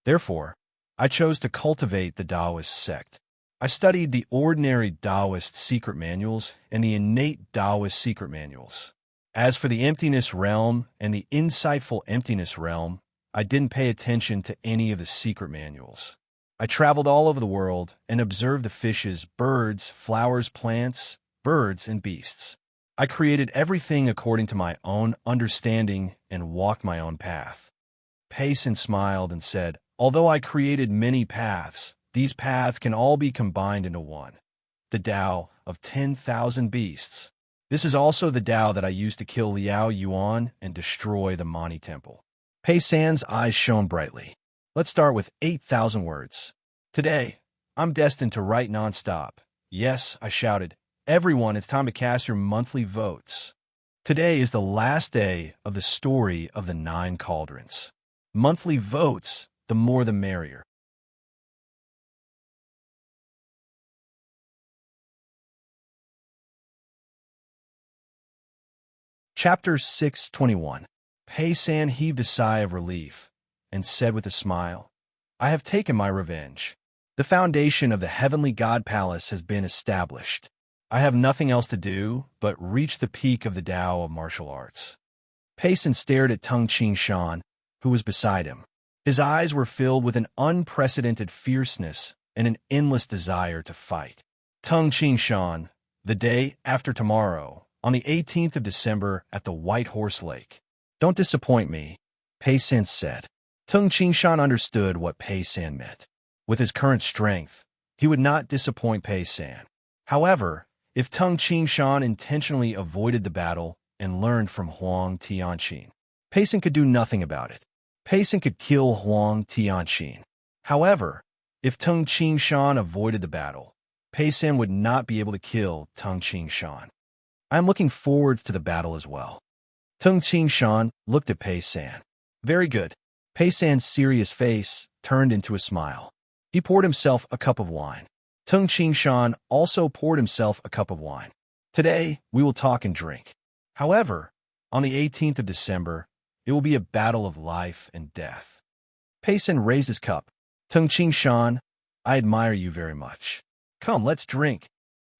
Therefore, I chose to cultivate the Taoist sect. I studied the ordinary Taoist secret manuals and the innate Taoist secret manuals. As for the emptiness realm and the insightful emptiness realm, I didn't pay attention to any of the secret manuals. I traveled all over the world and observed the fishes, birds, flowers, plants, birds, and beasts. I created everything according to my own understanding and walked my own path. Payson smiled and said, Although I created many paths, these paths can all be combined into one. The Tao of 10,000 beasts. This is also the Tao that I used to kill Liao Yuan and destroy the Mani temple. Payson's eyes shone brightly. Let's start with 8,000 words. Today, I'm destined to write nonstop. Yes, I shouted. Everyone, it's time to cast your monthly votes. Today is the last day of the story of the 9 cauldrons. Monthly votes, the more the merrier. Chapter 621. Payson heaved a sigh of relief and said with a smile, I have taken my revenge. The foundation of the heavenly God Palace has been established. I have nothing else to do but reach the peak of the Tao of martial arts. Payson stared at Tung Qingshan, who was beside him. His eyes were filled with an unprecedented fierceness and an endless desire to fight. Tung Qingshan, the day after tomorrow, on the 18th of December at the White Horse Lake. Don't disappoint me, Payson said. Tung Qingshan understood what Payson meant. With his current strength, he would not disappoint Payson. However, if Tung Qingshan intentionally avoided the battle and learned from Huang Tianqin, Payson could do nothing about it. Payson could kill Huang Tianqin. However, if Tung Qingshan avoided the battle, Payson would not be able to kill Tung Qingshan. I am looking forward to the battle as well. Tung Qingshan looked at Payson. Very good. Payson's serious face turned into a smile. He poured himself a cup of wine. Tung Qingshan also poured himself a cup of wine. Today, we will talk and drink. However, on the 18th of December, it will be a battle of life and death. Payson raised his cup. Tung Qingshan, I admire you very much. Come, let's drink.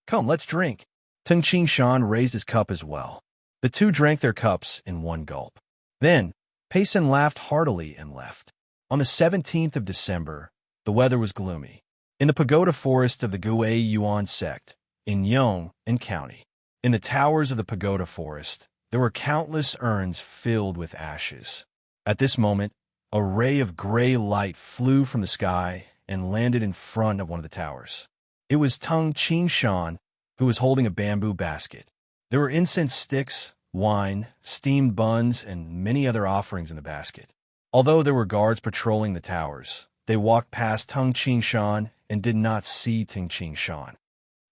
Come, let's drink. Tung Qingshan raised his cup as well. The two drank their cups in one gulp. Then, Payson laughed heartily and left. On the 17th of December, the weather was gloomy. In the pagoda forest of the Gui Yuan sect, in Yong and County, in the towers of the pagoda forest, there were countless urns filled with ashes. At this moment, a ray of gray light flew from the sky and landed in front of one of the towers. It was Tung Ching Shan, who was holding a bamboo basket. There were incense sticks, wine, steamed buns, and many other offerings in the basket. Although there were guards patrolling the towers, they walked past Tung Ching Shan and did not see Tung Ching Shan.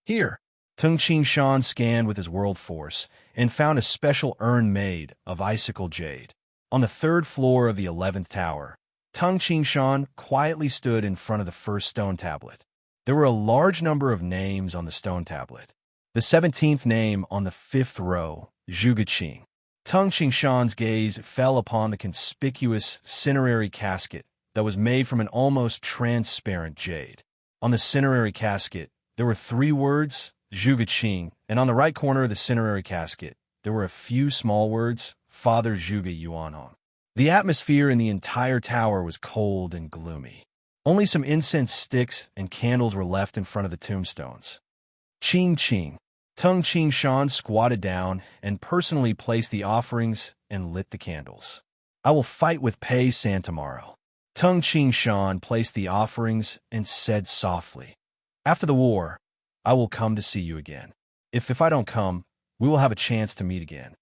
Here, Tung Ching Shan scanned with his world force and found a special urn made of icicle jade. On the 3rd floor of the 11th tower, Tung Ching Shan quietly stood in front of the first stone tablet. There were a large number of names on the stone tablet. The 17th name on the 5th row, Zhuge Qing. Tung Ching Shan's gaze fell upon the conspicuous cinerary casket that was made from an almost transparent jade. On the cinerary casket, there were 3 words, Zhuge Qing, and on the right corner of the cinerary casket, there were a few small words, Father Zhuge Yuanhong. The atmosphere in the entire tower was cold and gloomy. Only some incense sticks and candles were left in front of the tombstones. Qing Qing. Tung Ching Shan squatted down and personally placed the offerings and lit the candles. I will fight with Pei San tomorrow. Tung Ching Shan placed the offerings and said softly, "After the war, I will come to see you again. If I don't come, we will have a chance to meet again."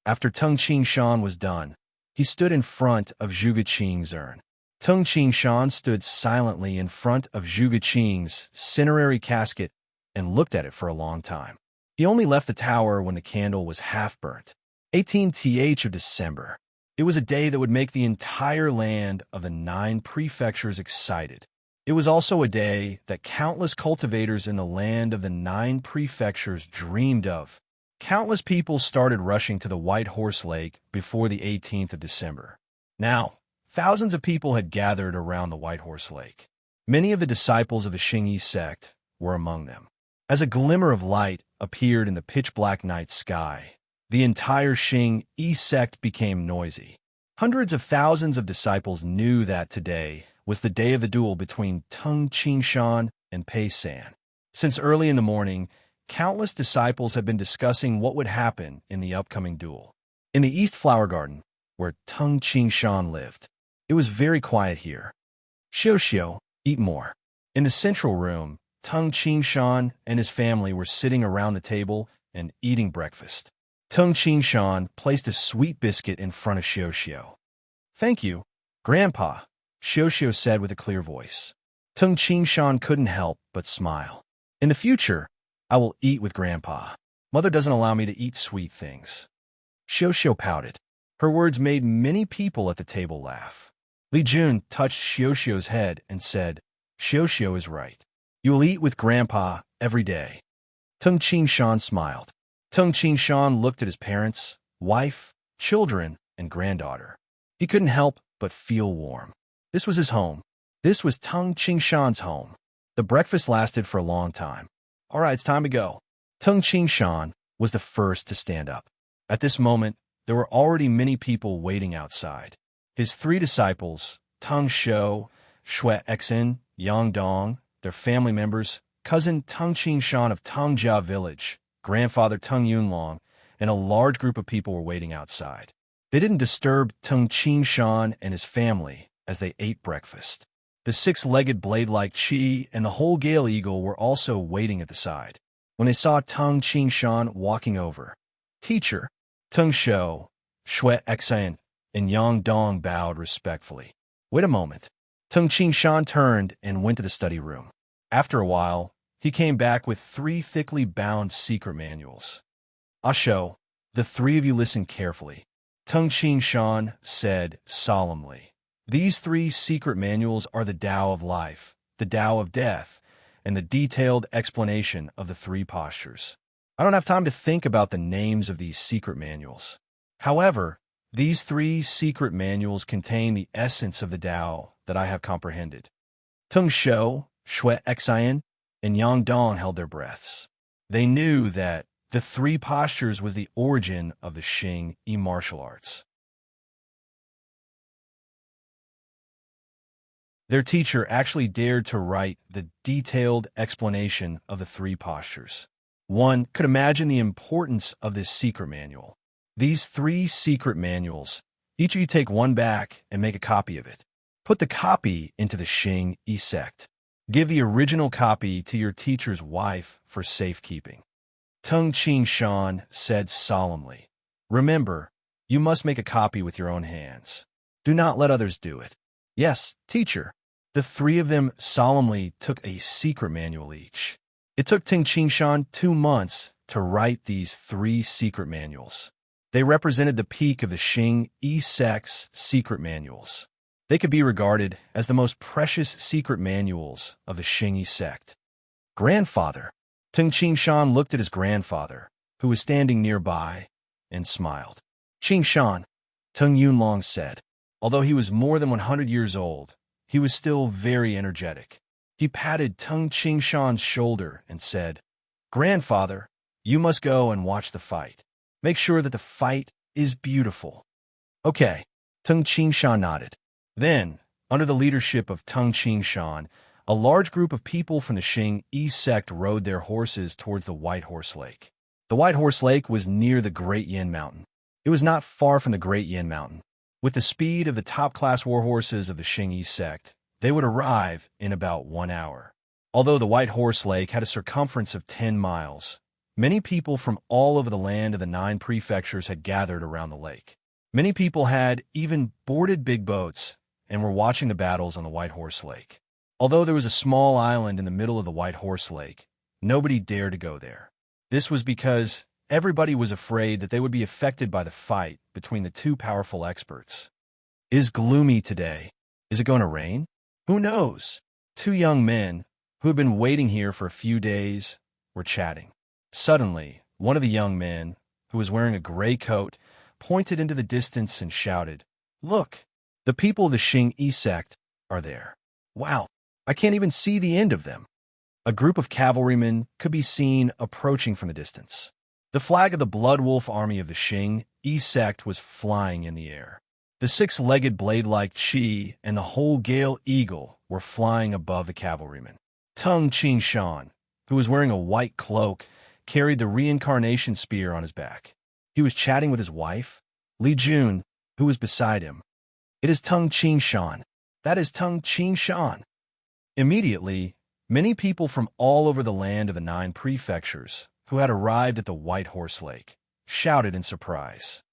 After Tung Ching Shan was done, he stood in front of Zhuge Qing's urn. Tung Ching Shan stood silently in front of Zhuge Qing's cinerary casket and looked at it for a long time. He only left the tower when the candle was half burnt. 18th of December. It was a day that would make the entire land of the 9 prefectures excited. It was also a day that countless cultivators in the land of the 9 prefectures dreamed of. Countless people started rushing to the White Horse Lake before the 18th of December. Now, thousands of people had gathered around the White Horse Lake. Many of the disciples of the Xingyi sect were among them. As a glimmer of light appeared in the pitch-black night sky, the entire Xingyi sect became noisy. Hundreds of thousands of disciples knew that today was the day of the duel between Tung Ching Shan and Pei San. Since early in the morning, countless disciples had been discussing what would happen in the upcoming duel. In the East Flower Garden, where Tung Ching Shan lived, it was very quiet here. Xiao, eat more. In the central room, Tung Ching Shan and his family were sitting around the table and eating breakfast. Tung Ching Shan placed a sweet biscuit in front of Xiao. "Thank you, Grandpa," Xiao said with a clear voice. Tung Ching Shan couldn't help but smile. "In the future, I will eat with Grandpa. Mother doesn't allow me to eat sweet things." Xiao pouted. Her words made many people at the table laugh. Li Jun touched Xiao's head and said, "Xiao is right. You will eat with Grandpa every day." Tung Ching Shan smiled. Tung Ching Shan looked at his parents, wife, children, and granddaughter. He couldn't help but feel warm. This was his home. This was Tung Ching Shan's home. The breakfast lasted for a long time. "All right, it's time to go." Tung Ching Shan was the first to stand up. At this moment, there were already many people waiting outside. His 3 disciples, Tung Shou, Shui Exin, Yang Dong, their family members, cousin Tung Ching Shan of Tongjia Village, grandfather Tung Yunlong, and a large group of people were waiting outside. They didn't disturb Tung Ching Shan and his family as they ate breakfast. The 6-legged blade-like Qi and the whole Gale Eagle were also waiting at the side. When they saw Tung Ching Shan walking over, "Teacher," Tung Shou, Shui Exin, and Yang Dong bowed respectfully. "Wait a moment." Tung Ching Shan turned and went to the study room. After a while, he came back with 3 thickly bound secret manuals. "Shou, the 3 of you listen carefully," Tung Ching Shan said solemnly. "These 3 secret manuals are the Tao of life, the Tao of death, and the detailed explanation of the 3 postures. I don't have time to think about the names of these secret manuals. However, these 3 secret manuals contain the essence of the Tao that I have comprehended." Tung Shou, Shui Exin, and Yang Dong held their breaths. They knew that The three postures was the origin of the Xing Yi martial arts. Their teacher actually dared to write the detailed explanation of the three postures. One could imagine the importance of this secret manual. These three secret manuals, each of you take one back and make a copy of it. Put the copy into the Xing Yi sect. Give the original copy to your teacher's wife for safekeeping. Tung Ching Shan said solemnly, "Remember, you must make a copy with your own hands. Do not let others do it." "Yes, teacher." The three of them solemnly took a secret manual each. It took Tung Ching Shan 2 months to write these three secret manuals. They represented the peak of the Xing Yi sect's secret manuals. They could be regarded as the most precious secret manuals of the Xing Yi sect. Grandfather. Tung Ching Shan looked at his grandfather, who was standing nearby, and smiled. "Ching Shan," Tung Yunlong said. Although he was more than 100 years old, he was still very energetic. He patted Tung Ching Shan's shoulder and said, "Grandfather, you must go and watch the fight. Make sure that the fight is beautiful." "Okay," Tung Ching Shan nodded. Then, under the leadership of Tung Ching Shan, a large group of people from the Xing Yi sect rode their horses towards the White Horse Lake. The White Horse Lake was near the Great Yin Mountain. It was not far from the Great Yin Mountain. With the speed of the top-class war horses of the Xing Yi sect, they would arrive in about 1 hour. Although the White Horse Lake had a circumference of 10 miles, many people from all over the land of the 9 prefectures had gathered around the lake. Many people had even boarded big boats and were watching the battles on the White Horse Lake. Although there was a small island in the middle of the White Horse Lake, nobody dared to go there. This was because everybody was afraid that they would be affected by the fight between the two powerful experts. It is gloomy today. Is it going to rain? Who knows? 2 young men, who had been waiting here for a few days, were chatting. Suddenly, one of the young men, who was wearing a gray coat, pointed into the distance and shouted, "Look, the people of the Xing Yi sect are there. Wow, I can't even see the end of them." A group of cavalrymen could be seen approaching from the distance. The flag of the Blood Wolf army of the Xing Yi sect was flying in the air. The 6-legged blade-like Qi and the whole Gale Eagle were flying above the cavalrymen. Tung Ching Shan, who was wearing a white cloak, carried the reincarnation spear on his back. He was chatting with his wife, Li Jun, who was beside him. "It is Tung Ching Shan. That is Tung Ching Shan." Immediately, many people from all over the land of the 9 prefectures, who had arrived at the White Horse Lake, shouted in surprise.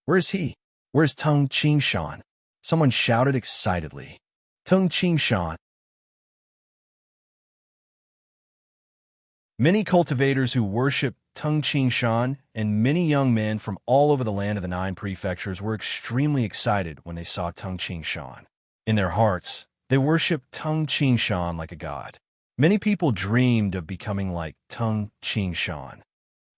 "Where is he? Where is Tung Ching Shan?" Someone shouted excitedly. "Tung Ching Shan." Many cultivators who worshipped Tung Ching Shan and many young men from all over the land of the 9 prefectures were extremely excited when they saw Tung Ching Shan. In their hearts, they worshipped Tung Ching Shan like a god. Many people dreamed of becoming like Tung Ching Shan.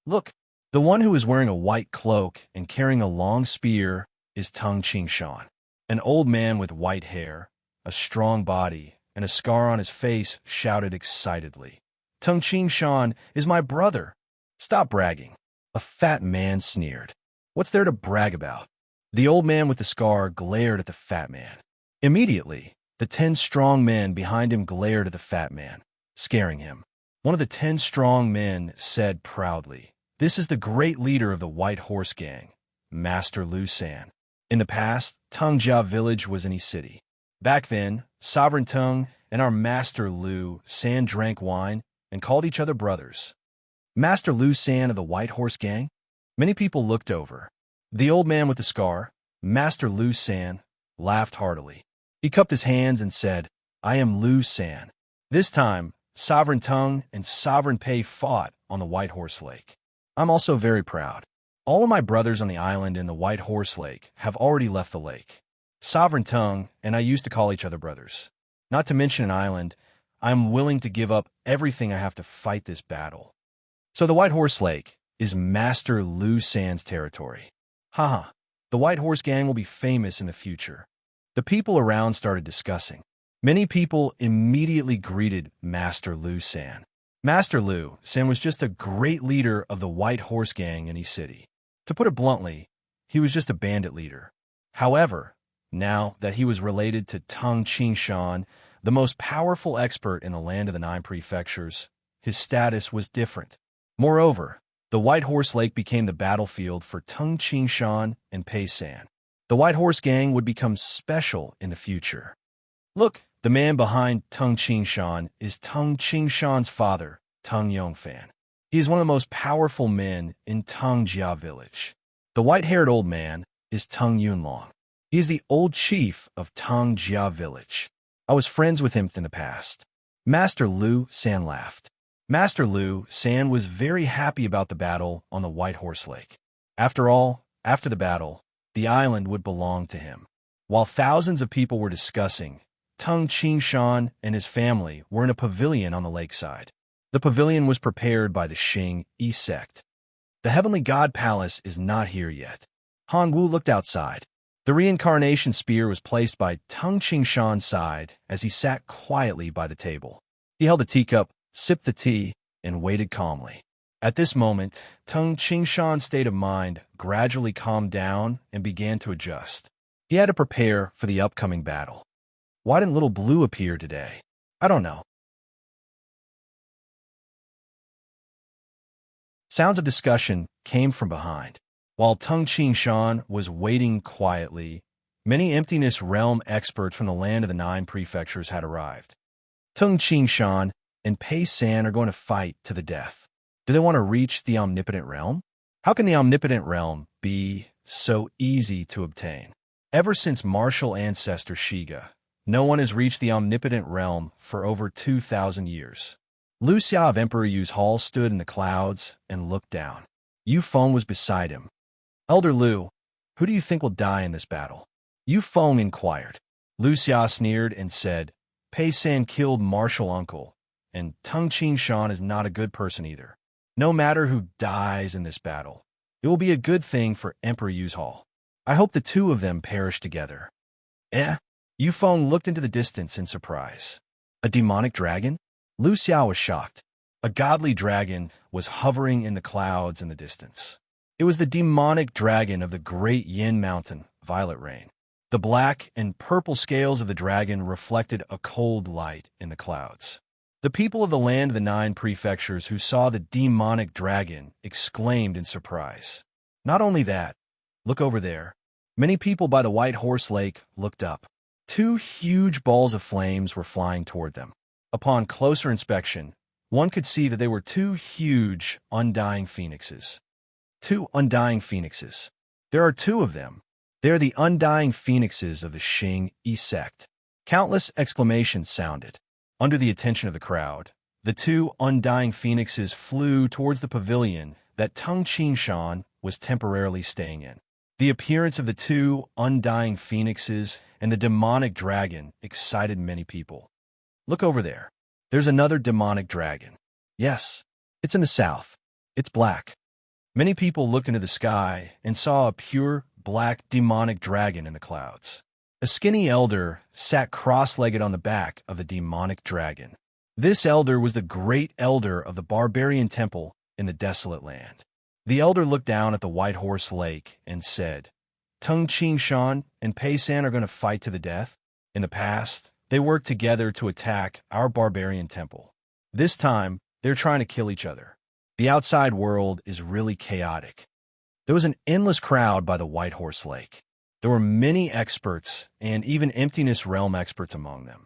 "Look, the one who is wearing a white cloak and carrying a long spear is Tung Ching Shan." An old man with white hair, a strong body, and a scar on his face shouted excitedly, "Tung Ching Shan is my brother." "Stop bragging." A fat man sneered. "What's there to brag about?" The old man with the scar glared at the fat man. Immediately, the 10 strong men behind him glared at the fat man, scaring him. One of the 10 strong men said proudly, "This is the great leader of the White Horse Gang, Master Lu San." In the past, Tungjia village was any city. Back then, Sovereign Tung and our Master Lu San drank wine and called each other brothers. Master Lu San of the White Horse Gang? Many people looked over. The old man with the scar, Master Lu San, laughed heartily. He cupped his hands and said, "I am Lu San." This time, Sovereign Tung and Sovereign Pei fought on the White Horse Lake. I'm also very proud. All of my brothers on the island in the White Horse Lake have already left the lake. Sovereign Tung and I used to call each other brothers. Not to mention an island, I am willing to give up everything I have to fight this battle. So the White Horse Lake is Master Lu San's territory. Haha, the White Horse Gang will be famous in the future. The people around started discussing. Many people immediately greeted Master Lu San. Master Lu San was just a great leader of the White Horse Gang in East City. To put it bluntly, he was just a bandit leader. However, now that he was related to Tung Qingshan, the most powerful expert in the land of the 9 prefectures, his status was different. Moreover, the White Horse Lake became the battlefield for Tung Qingshan and Pei San. The White Horse Gang would become special in the future. Look, the man behind Tung Qingshan is Tung Qingshan's father, Tung Yongfan. He is one of the most powerful men in Tung Jia village. The white-haired old man is Tung Yunlong. He is the old chief of Tung Jia village. I was friends with him in the past. Master Lu San laughed. Master Lu San was very happy about the battle on the White Horse Lake. After all, after the battle, the island would belong to him. While thousands of people were discussing, Tung Qingshan and his family were in a pavilion on the lakeside. The pavilion was prepared by the Xing Yi sect. The Heavenly God Palace is not here yet. Han Wu looked outside. The reincarnation spear was placed by Tung Qingshan's side as he sat quietly by the table. He held a teacup, sipped the tea, and waited calmly. At this moment, Tung Qingshan's state of mind gradually calmed down and began to adjust. He had to prepare for the upcoming battle. Why didn't Little Blue appear today? I don't know. Sounds of discussion came from behind. While Tung Qingshan was waiting quietly, many Emptiness Realm experts from the land of the 9 prefectures had arrived. Tung Qingshan and Pei San are going to fight to the death. Do they want to reach the Omnipotent Realm? How can the Omnipotent Realm be so easy to obtain? Ever since martial ancestor Shiga, no one has reached the Omnipotent Realm for over 2,000 years. Lu Xia of Emperor Yu's hall stood in the clouds and looked down. Yu Feng was beside him. Elder Lu, who do you think will die in this battle? Yu Feng inquired. Lu Xia sneered and said, Pei San killed martial uncle, and Tung Qingshan is not a good person either. No matter who dies in this battle, it will be a good thing for Emperor Yu's hall. I hope the two of them perish together. Yu Feng looked into the distance in surprise. A demonic dragon? Lu Xia was shocked. A godly dragon was hovering in the clouds in the distance. It was the demonic dragon of the great Yin Mountain, Violet Rain. The black and purple scales of the dragon reflected a cold light in the clouds. The people of the land of the 9 prefectures who saw the demonic dragon exclaimed in surprise. Not only that, look over there. Many people by the White Horse Lake looked up. 2 huge balls of flames were flying toward them. Upon closer inspection, one could see that they were 2 huge, undying phoenixes. 2 undying phoenixes. There are 2 of them. They are the undying phoenixes of the Xing Yi sect. Countless exclamations sounded. Under the attention of the crowd, the 2 undying phoenixes flew towards the pavilion that Tung Qingshan was temporarily staying in. The appearance of the 2 undying phoenixes and the demonic dragon excited many people. Look over there. There's another demonic dragon. Yes, it's in the south. It's black. Many people looked into the sky and saw a pure, black demonic dragon in the clouds. A skinny elder sat cross-legged on the back of the demonic dragon. This elder was the great elder of the barbarian temple in the desolate land. The elder looked down at the White Horse Lake and said, Tung Qingshan and Pei San are going to fight to the death. In the past, they worked together to attack our barbarian temple. This time, they're trying to kill each other. The outside world is really chaotic. There was an endless crowd by the White Horse Lake. There were many experts and even Emptiness Realm experts among them.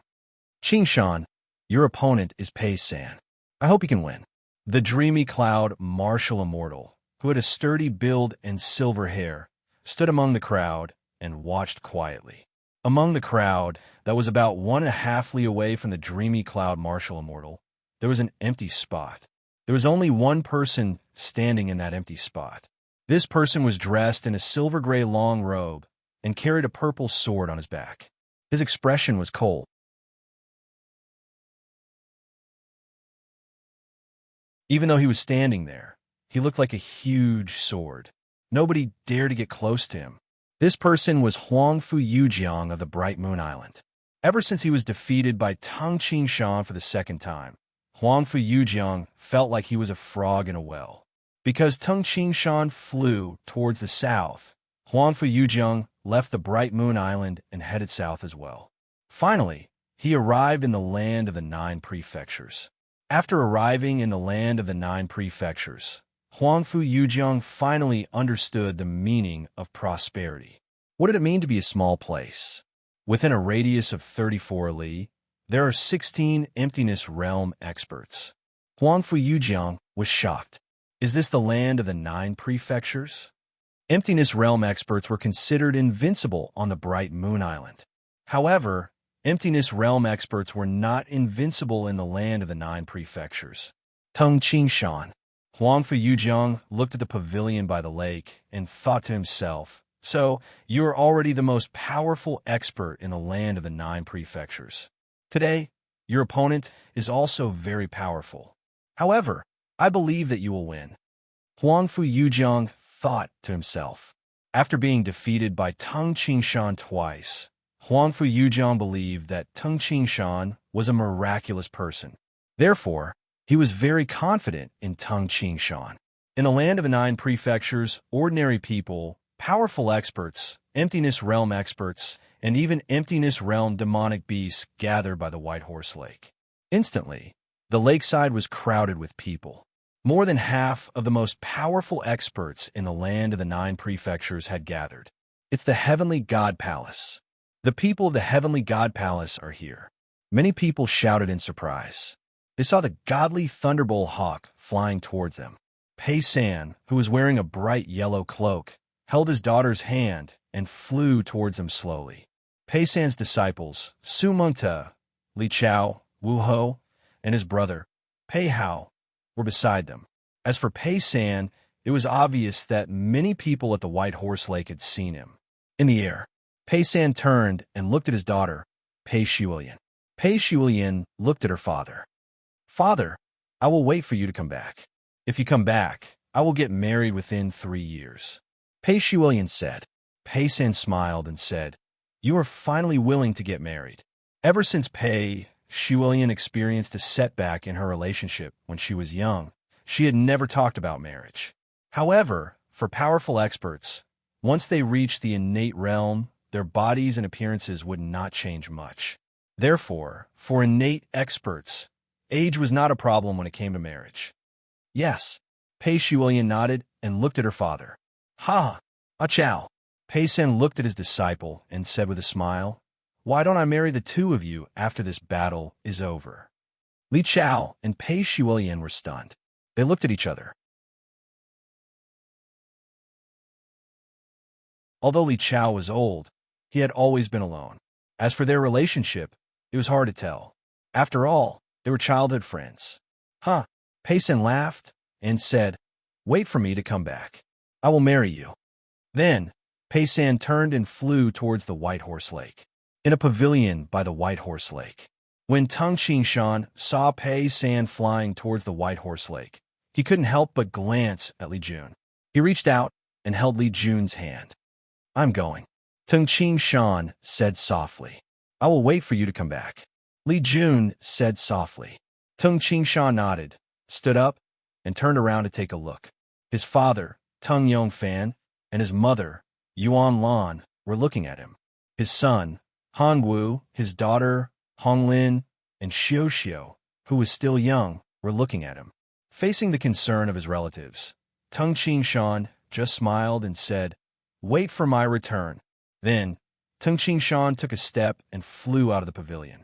Qingshan, your opponent is Pei San. I hope he can win. The dreamy cloud martial immortal, who had a sturdy build and silver hair, stood among the crowd and watched quietly. Among the crowd that was about 1.5 li away from the dreamy cloud martial immortal, there was an empty spot. There was only one person standing in that empty spot. This person was dressed in a silver-gray long robe and carried a purple sword on his back. His expression was cold. Even though he was standing there, he looked like a huge sword. Nobody dared to get close to him. This person was Huangfu Yujiang of the Bright Moon Island. Ever since he was defeated by Tung Qingshan for the 2nd time, Huangfu Yujiang felt like he was a frog in a well. Because Tung Qingshan flew towards the south, Huangfu Yujiang left the Bright Moon Island and headed south as well. Finally, he arrived in the land of the 9 prefectures. After arriving in the land of the 9 prefectures, Huangfu Yujiang finally understood the meaning of prosperity. What did it mean to be a small place? Within a radius of 34 li, there are 16 emptiness realm experts. Huangfu Yujiang was shocked. Is this the land of the 9 prefectures? Emptiness realm experts were considered invincible on the Bright Moon Island. However, emptiness realm experts were not invincible in the land of the 9 prefectures. Tung Qingshan. Huangfu Yujiang looked at the pavilion by the lake and thought to himself, so you are already the most powerful expert in the land of the 9 prefectures. Today, your opponent is also very powerful. However, I believe that you will win. Huangfu Yujiang thought to himself. After being defeated by Tung Qingshan twice, Huangfu Yujiang believed that Tung Qingshan was a miraculous person. Therefore, he was very confident in Tung Qingshan. In the land of the 9 prefectures, ordinary people, powerful experts, emptiness realm experts, and even emptiness realm demonic beasts gathered by the White Horse Lake. Instantly, the lakeside was crowded with people. More than half of the most powerful experts in the land of the 9 prefectures had gathered. It's the Heavenly God Palace. The people of the Heavenly God Palace are here. Many people shouted in surprise. They saw the godly Thunderbolt Hawk flying towards them. Pei San, who was wearing a bright yellow cloak, held his daughter's hand and flew towards them slowly. Pei San's disciples, Su Mengte, Li Chao, Wu Ho, and his brother, Pei Hao, were beside them. As for Pei San, it was obvious that many people at the White Horse Lake had seen him. In the air, Pei San turned and looked at his daughter, Pei Shuilian. Pei Shuilian looked at her father. Father, I will wait for you to come back. If you come back, I will get married within 3 years. Pei Shuilian said. Pei San smiled and said, You are finally willing to get married. Ever since Pei Shuilian experienced a setback in her relationship when she was young, she had never talked about marriage. However, for powerful experts, once they reached the innate realm, their bodies and appearances would not change much. Therefore, for innate experts, age was not a problem when it came to marriage. Yes, Pei Shuilian nodded and looked at her father. Ha! Ah Chow. Pei San looked at his disciple and said with a smile, Why don't I marry the 2 of you after this battle is over? Li Chao and Pei Shuilian were stunned. They looked at each other. Although Li Chao was old, he had always been alone. As for their relationship, it was hard to tell. After all, they were childhood friends. Huh? Pei San laughed and said, Wait for me to come back. I will marry you. Then, Pei San turned and flew towards the White Horse Lake. In a pavilion by the White Horse Lake. When Tung Qingshan saw Pei San flying towards the White Horse Lake, he couldn't help but glance at Li Jun. He reached out and held Li Jun's hand. I'm going. Tung Qingshan said softly. I will wait for you to come back. Li Jun said softly. Tung Qingshan nodded, stood up, and turned around to take a look. His father, Tung Yongfan, and his mother, Yuan Lan, were looking at him. His son, Han Wu, his daughter, Hong Lin, and Xiu Xiu, who was still young, were looking at him. Facing the concern of his relatives, Tung Qingshan just smiled and said, Wait for my return. Then, Tung Qingshan took a step and flew out of the pavilion.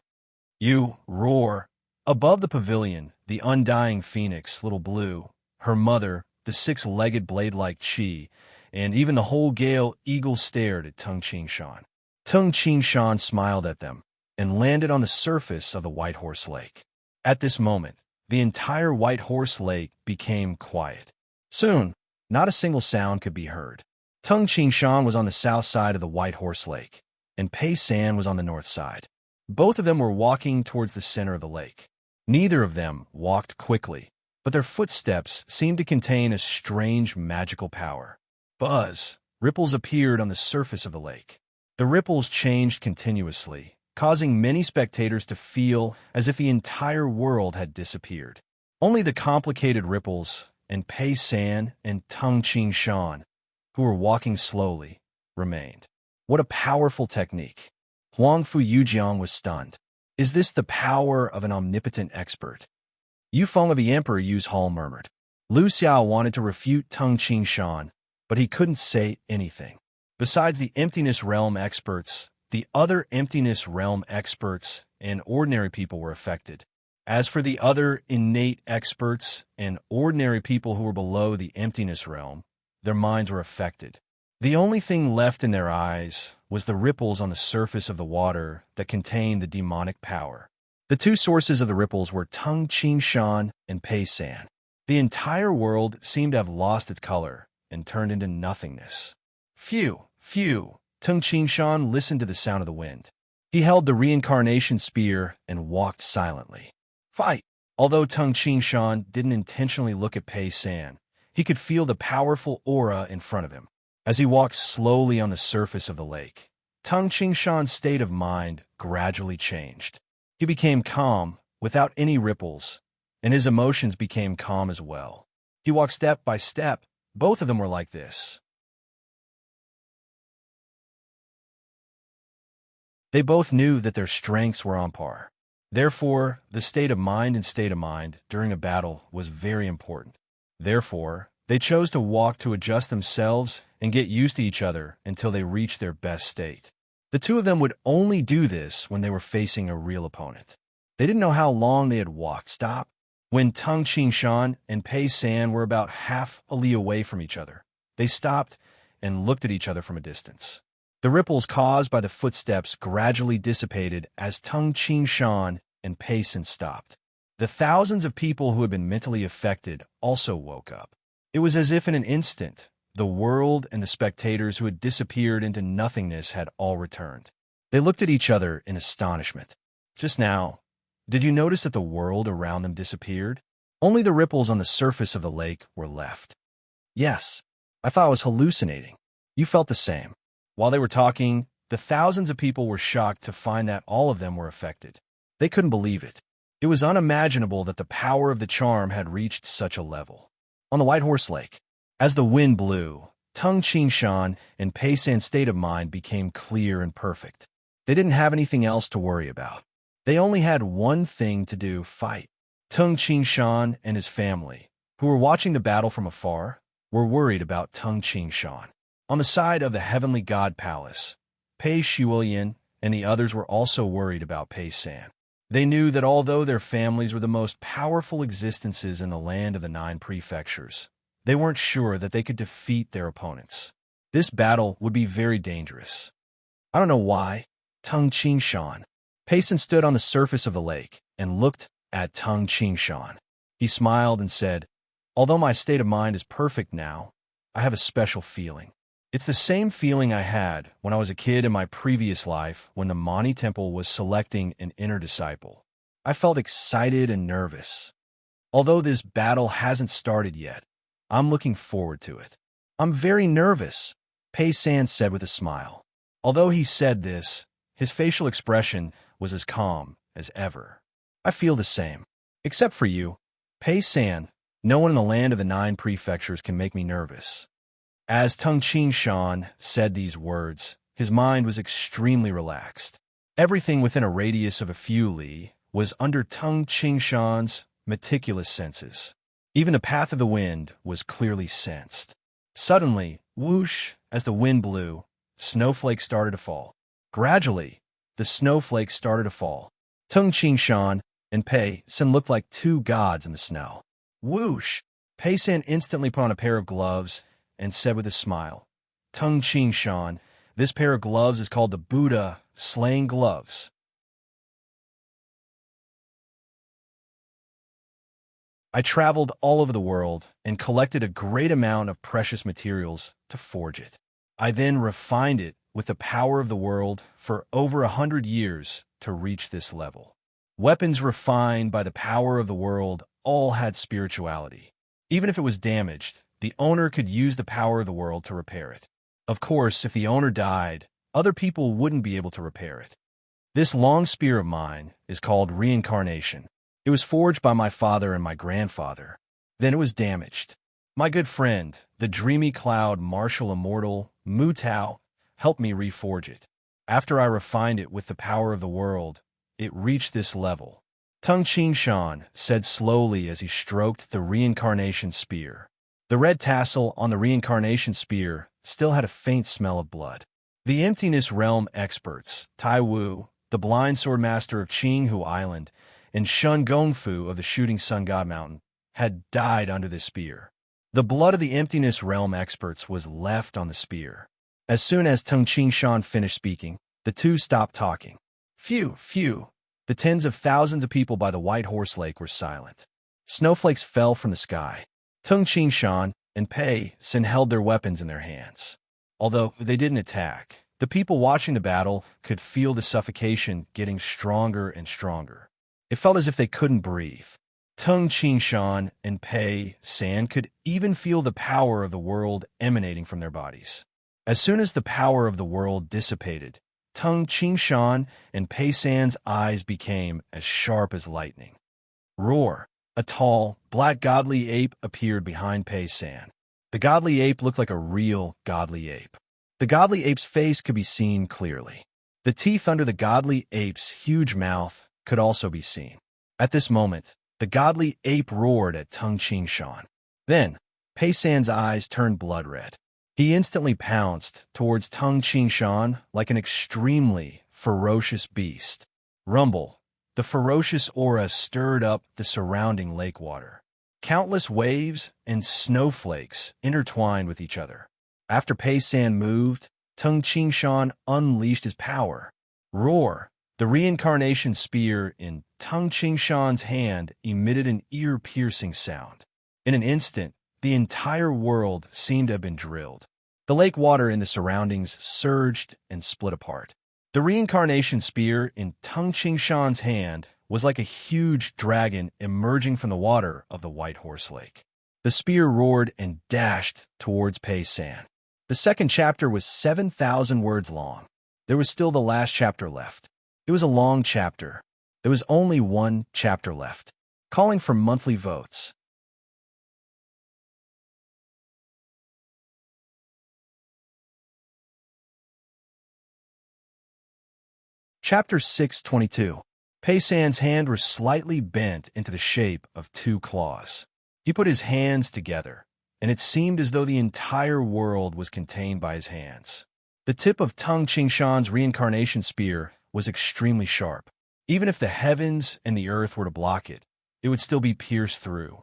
You roar. Above the pavilion, the undying phoenix, Little Blue, her mother, the 6-legged blade-like Qi, and even the whole Gale Eagle stared at Tung Qingshan. Tung Qingshan smiled at them and landed on the surface of the White Horse Lake. At this moment, the entire White Horse Lake became quiet. Soon, not a single sound could be heard. Tung Qingshan was on the south side of the White Horse Lake, and Pei San was on the north side. Both of them were walking towards the center of the lake. Neither of them walked quickly, but their footsteps seemed to contain a strange magical power. Buzz! Ripples appeared on the surface of the lake. The ripples changed continuously, causing many spectators to feel as if the entire world had disappeared. Only the complicated ripples and Pei San and Tung Ching Shan, who were walking slowly, remained. What a powerful technique! Huang Fu Yujiang was stunned. Is this the power of an omnipotent expert? Yu Feng of the Emperor Yu's Hall murmured. Lu Xiao wanted to refute Tung Ching Shan, but he couldn't say anything. Besides the emptiness realm experts, the other emptiness realm experts and ordinary people were affected. As for the other innate experts and ordinary people who were below the emptiness realm, their minds were affected. The only thing left in their eyes was the ripples on the surface of the water that contained the demonic power. The two sources of the ripples were Tung Ching Shan and Pei San. The entire world seemed to have lost its color and turned into nothingness. Phew, phew, Tung Ching Shan listened to the sound of the wind. He held the reincarnation spear and walked silently. Fight! Although Tung Ching Shan didn't intentionally look at Pei San, he could feel the powerful aura in front of him. As he walked slowly on the surface of the lake, Tung Ching Shan's state of mind gradually changed. He became calm, without any ripples, and his emotions became calm as well. He walked step by step. Both of them were like this. They both knew that their strengths were on par. Therefore, the state of mind during a battle was very important. Therefore, they chose to walk to adjust themselves and get used to each other until they reached their best state. The two of them would only do this when they were facing a real opponent. They didn't know how long they had walked. Stop. When Tung Ching Shan and Pei San were about half a li away from each other, they stopped and looked at each other from a distance. The ripples caused by the footsteps gradually dissipated as Tung Ching Shan and Pei San stopped. The thousands of people who had been mentally affected also woke up. It was as if in an instant, the world and the spectators who had disappeared into nothingness had all returned. They looked at each other in astonishment. Just now, did you notice that the world around them disappeared? Only the ripples on the surface of the lake were left. Yes, I thought I was hallucinating. You felt the same. While they were talking, the thousands of people were shocked to find that all of them were affected. They couldn't believe it. It was unimaginable that the power of the charm had reached such a level. On the White Horse Lake, as the wind blew, Tung Ching Shan and Pei San's state of mind became clear and perfect. They didn't have anything else to worry about. They only had one thing to do: fight. Tung Ching Shan and his family, who were watching the battle from afar, were worried about Tung Ching Shan. On the side of the Heavenly God Palace, Pei Shuilian and the others were also worried about Pei San. They knew that although their families were the most powerful existences in the land of the 9 prefectures, they weren't sure that they could defeat their opponents. This battle would be very dangerous. I don't know why. Tung Ching Shan. Pei San stood on the surface of the lake and looked at Tung Ching Shan. He smiled and said, "Although my state of mind is perfect now, I have a special feeling. It's the same feeling I had when I was a kid in my previous life when the Mani Temple was selecting an inner disciple. I felt excited and nervous. Although this battle hasn't started yet, I'm looking forward to it. I'm very nervous," Pei San said with a smile. Although he said this, his facial expression was as calm as ever. "I feel the same. Except for you, Pei San, no one in the land of the 9 prefectures can make me nervous." As Tung Ching Shan said these words, his mind was extremely relaxed. Everything within a radius of a few li was under Tung Ching Shan's meticulous senses. Even the path of the wind was clearly sensed. Suddenly, whoosh, as the wind blew, snowflakes started to fall. Gradually, the snowflakes started to fall. Tung Ching Shan and Pei San looked like 2 gods in the snow. Whoosh! Pei San instantly put on a pair of gloves and said with a smile, "Tung Ching Shan, this pair of gloves is called the Buddha Slaying Gloves." I traveled all over the world and collected a great amount of precious materials to forge it. I then refined it with the power of the world for over 100 years to reach this level. Weapons refined by the power of the world all had spirituality. Even if it was damaged, the owner could use the power of the world to repair it. Of course, if the owner died, other people wouldn't be able to repair it. This long spear of mine is called reincarnation. It was forged by my father and my grandfather. Then it was damaged. My good friend, the dreamy cloud martial immortal, Mu Tao, helped me reforge it. After I refined it with the power of the world, it reached this level. Tung Ching Shan said slowly as he stroked the reincarnation spear. The red tassel on the reincarnation spear still had a faint smell of blood. The emptiness realm experts, Tai Wu, the blind swordmaster of Qinghu Island, and Shun Gongfu of the Shooting Sun God Mountain, had died under the spear. The blood of the emptiness realm experts was left on the spear. As soon as Tung Ching Shan finished speaking, the two stopped talking. Phew. The tens of thousands of people by the White Horse Lake were silent. Snowflakes fell from the sky. Tung Ching Shan and Pei Sin held their weapons in their hands. Although they didn't attack, the people watching the battle could feel the suffocation getting stronger and stronger. It felt as if they couldn't breathe. Tung Ching Shan and Pei San could even feel the power of the world emanating from their bodies. As soon as the power of the world dissipated, Tung Ching Shan and Pei San's eyes became as sharp as lightning. Roar! A tall, black godly ape appeared behind Pei San. The godly ape looked like a real godly ape. The godly ape's face could be seen clearly. The teeth under the godly ape's huge mouth could also be seen. At this moment, the godly ape roared at Tung Ching Shan. Then, Pei San's eyes turned blood red. He instantly pounced towards Tung Ching Shan like an extremely ferocious beast. Rumble! The ferocious aura stirred up the surrounding lake water. Countless waves and snowflakes intertwined with each other. After Pei San moved, Tung Ching Shan unleashed his power. Roar! The reincarnation spear in Tung Ching Shan's hand emitted an ear-piercing sound. In an instant, the entire world seemed to have been drilled. The lake water in the surroundings surged and split apart. The reincarnation spear in Tung Ching Shan's hand was like a huge dragon emerging from the water of the White Horse Lake. The spear roared and dashed towards Pei San. The second chapter was 7,000 words long. There was still the last chapter left. It was a long chapter. There was only one chapter left. Calling for monthly votes. Chapter 622. Pei San's hand was slightly bent into the shape of two claws. He put his hands together, and it seemed as though the entire world was contained by his hands. The tip of Tung Ching Shan's reincarnation spear was extremely sharp. Even if the heavens and the earth were to block it, it would still be pierced through.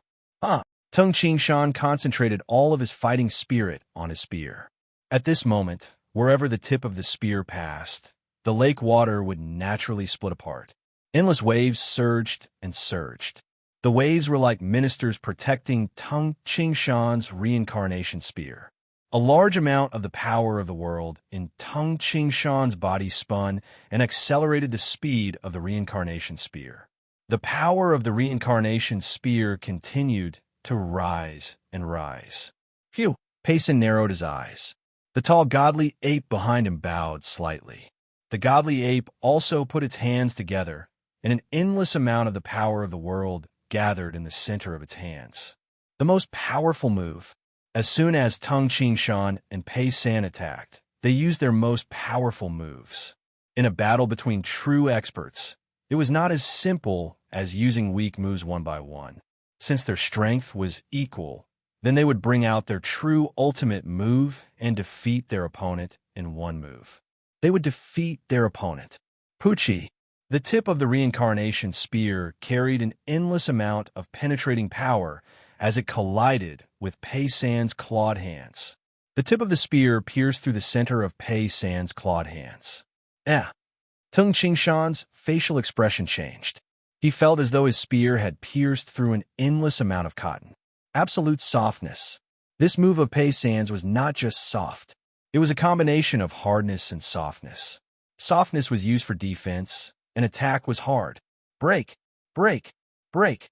Tung Ching Shan concentrated all of his fighting spirit on his spear. At this moment, wherever the tip of the spear passed, the lake water would naturally split apart. Endless waves surged and surged. The waves were like ministers protecting Tung Ching Shan's reincarnation spear. A large amount of the power of the world in Tung Ching Shan's body spun and accelerated the speed of the reincarnation spear. The power of the reincarnation spear continued to rise and rise. Phew! Pei San narrowed his eyes. The tall godly ape behind him bowed slightly. The godly ape also put its hands together, and an endless amount of the power of the world gathered in the center of its hands. The most powerful move. As soon as Tung Ching Shan and Pei San attacked, they used their most powerful moves. In a battle between true experts, it was not as simple as using weak moves one by one. Since their strength was equal, then they would bring out their true ultimate move and defeat their opponent in one move. They would defeat their opponent. Pucci. The tip of the reincarnation spear carried an endless amount of penetrating power as it collided with Pei San's clawed hands. The tip of the spear pierced through the center of Pei San's clawed hands. Tung Ching Shan's facial expression changed. He felt as though his spear had pierced through an endless amount of cotton. Absolute softness. This move of Pei San's was not just soft. It was a combination of hardness and softness. Softness was used for defense, and attack was hard. Break! Break! Break!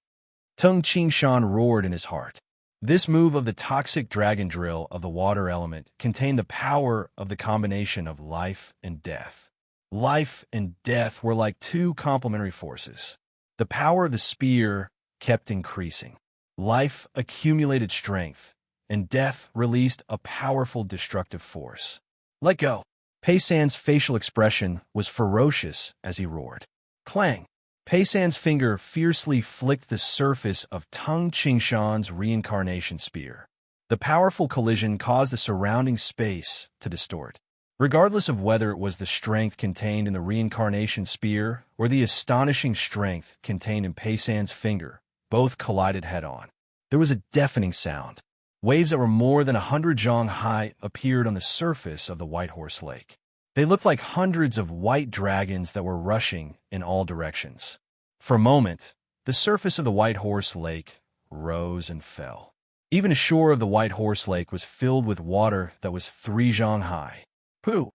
Tung Ching Shan roared in his heart. This move of the toxic dragon drill of the water element contained the power of the combination of life and death. Life and death were like two complementary forces. The power of the spear kept increasing. Life accumulated strength, and death released a powerful destructive force. Let go. Pei San's facial expression was ferocious as he roared. Clang! Pei San's finger fiercely flicked the surface of Tung Qingshan's reincarnation spear. The powerful collision caused the surrounding space to distort. Regardless of whether it was the strength contained in the reincarnation spear or the astonishing strength contained in Pei San's finger, both collided head-on. There was a deafening sound. Waves that were more than 100 zhang high appeared on the surface of the White Horse Lake. They looked like hundreds of white dragons that were rushing in all directions. For a moment, the surface of the White Horse Lake rose and fell. Even the shore of the White Horse Lake was filled with water that was 3 zhang high. Pooh!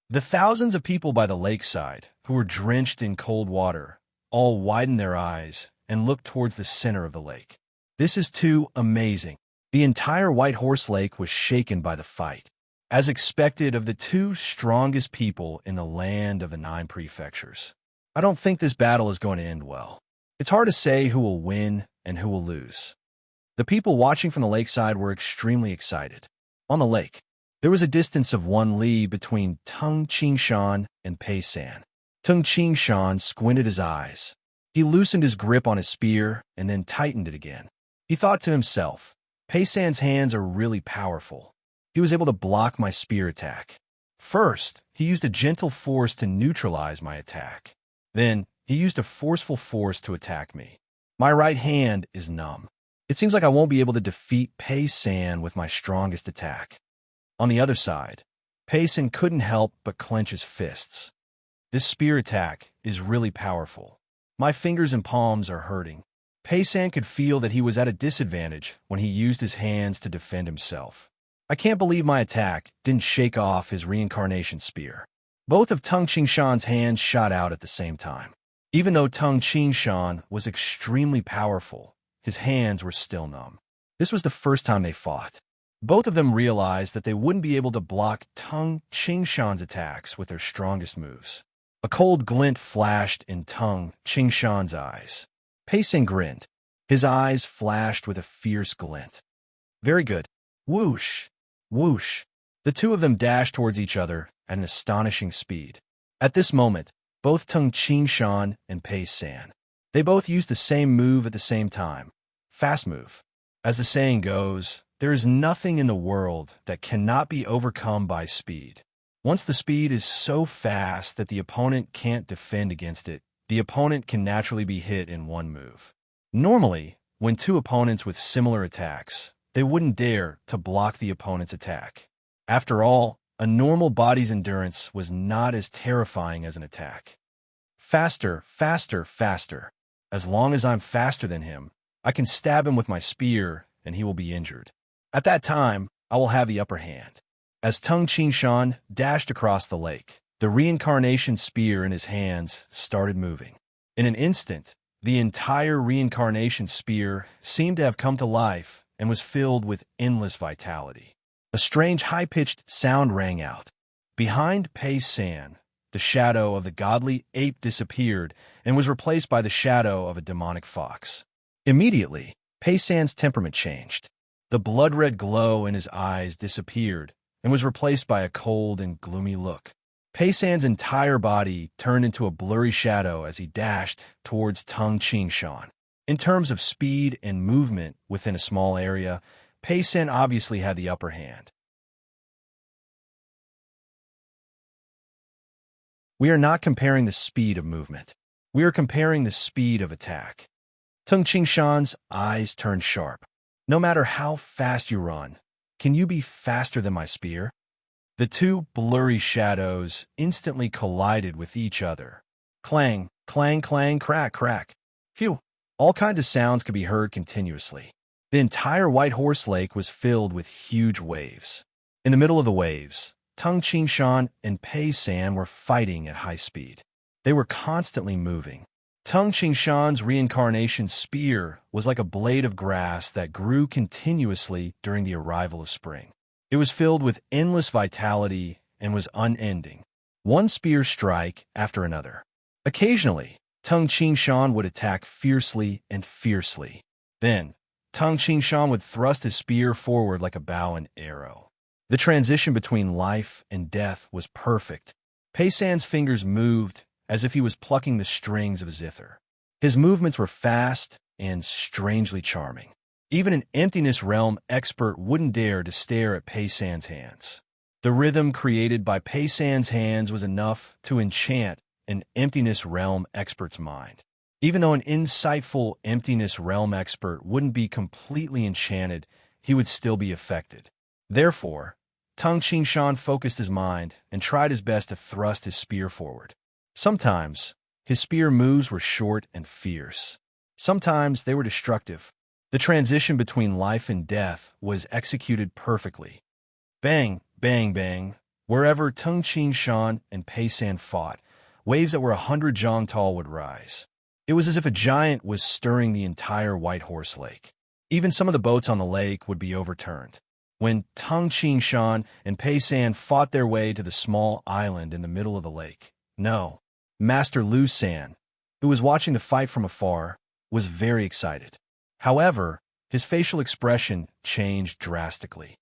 The thousands of people by the lakeside, who were drenched in cold water, all widened their eyes and looked towards the center of the lake. This is too amazing. The entire White Horse Lake was shaken by the fight. As expected of the two strongest people in the land of the 9 prefectures. I don't think this battle is going to end well. It's hard to say who will win and who will lose. The people watching from the lakeside were extremely excited. On the lake, there was a distance of 1 li between Tung Qingshan and Pei San. Tung Qingshan squinted his eyes. He loosened his grip on his spear and then tightened it again. He thought to himself, Pei San's hands are really powerful. He was able to block my spear attack. First, he used a gentle force to neutralize my attack. Then, he used a forceful force to attack me. My right hand is numb. It seems like I won't be able to defeat Pei San with my strongest attack. On the other side, Pei San couldn't help but clench his fists. This spear attack is really powerful. My fingers and palms are hurting. Pei San could feel that he was at a disadvantage when he used his hands to defend himself. I can't believe my attack didn't shake off his reincarnation spear. Both of Tung Qingshan's hands shot out at the same time. Even though Tung Qingshan was extremely powerful, his hands were still numb. This was the first time they fought. Both of them realized that they wouldn't be able to block Tung Qingshan's attacks with their strongest moves. A cold glint flashed in Tung Qingshan's eyes. Pei San grinned. His eyes flashed with a fierce glint. Very good. Whoosh! Whoosh! The two of them dashed towards each other at an astonishing speed. At this moment, both Tung Qingshan and Pei San. They both used the same move at the same time. Fast move. As the saying goes, there is nothing in the world that cannot be overcome by speed. Once the speed is so fast that the opponent can't defend against it, the opponent can naturally be hit in one move. Normally, when two opponents with similar attacks, they wouldn't dare to block the opponent's attack. After all, a normal body's endurance was not as terrifying as an attack. Faster, faster, faster. As long as I'm faster than him, I can stab him with my spear and he will be injured. At that time, I will have the upper hand. As Tung Qingshan dashed across the lake, the reincarnation spear in his hands started moving. In an instant, the entire reincarnation spear seemed to have come to life and was filled with endless vitality. A strange high-pitched sound rang out. Behind Pei San, the shadow of the godly ape disappeared and was replaced by the shadow of a demonic fox. Immediately, Pei San's temperament changed. The blood-red glow in his eyes disappeared and was replaced by a cold and gloomy look. Pei San's entire body turned into a blurry shadow as he dashed towards Tung Qingshan. In terms of speed and movement within a small area, Pei San obviously had the upper hand. We are not comparing the speed of movement. We are comparing the speed of attack. Tung Qingshan's eyes turned sharp. No matter how fast you run, can you be faster than my spear? The two blurry shadows instantly collided with each other. Clang, clang, clang, crack, crack. Phew! All kinds of sounds could be heard continuously. The entire White Horse Lake was filled with huge waves. In the middle of the waves, Tung Qingshan and Pei San were fighting at high speed. They were constantly moving. Tung Qingshan's reincarnation spear was like a blade of grass that grew continuously during the arrival of spring. It It was filled with endless vitality and was unending, one spear strike after another. Occasionally, Tung Shan would attack fiercely and fiercely. Then, Tung Shan would thrust his spear forward like a bow and arrow. The transition between life and death was perfect. Pei San's fingers moved as if he was plucking the strings of a zither. His movements were fast and strangely charming. Even an emptiness realm expert wouldn't dare to stare at Pei San's hands. The rhythm created by Pei San's hands was enough to enchant an emptiness realm expert's mind. Even though an insightful emptiness realm expert wouldn't be completely enchanted, he would still be affected. Therefore, Tung Shan focused his mind and tried his best to thrust his spear forward. Sometimes, his spear moves were short and fierce. Sometimes they were destructive. The transition between life and death was executed perfectly. Bang, bang, bang. Wherever Tung Shan and Pei San fought, waves that were 100 zhang tall would rise. It was as if a giant was stirring the entire White Horse Lake. Even some of the boats on the lake would be overturned. When Tung Shan and Pei San fought their way to the small island in the middle of the lake, no, Master Lu San, who was watching the fight from afar, was very excited. However, his facial expression changed drastically.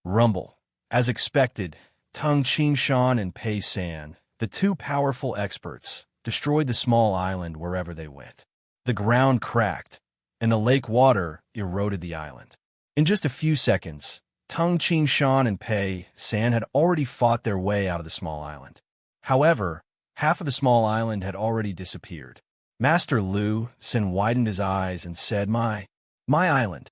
Rumble. As expected, Tung Shan and Pei San, the two powerful experts, destroyed the small island wherever they went. The ground cracked, and the lake water eroded the island. In just a few seconds, Tung Shan and Pei San had already fought their way out of the small island. However, half of the small island had already disappeared. Master Lu San widened his eyes and said, My island.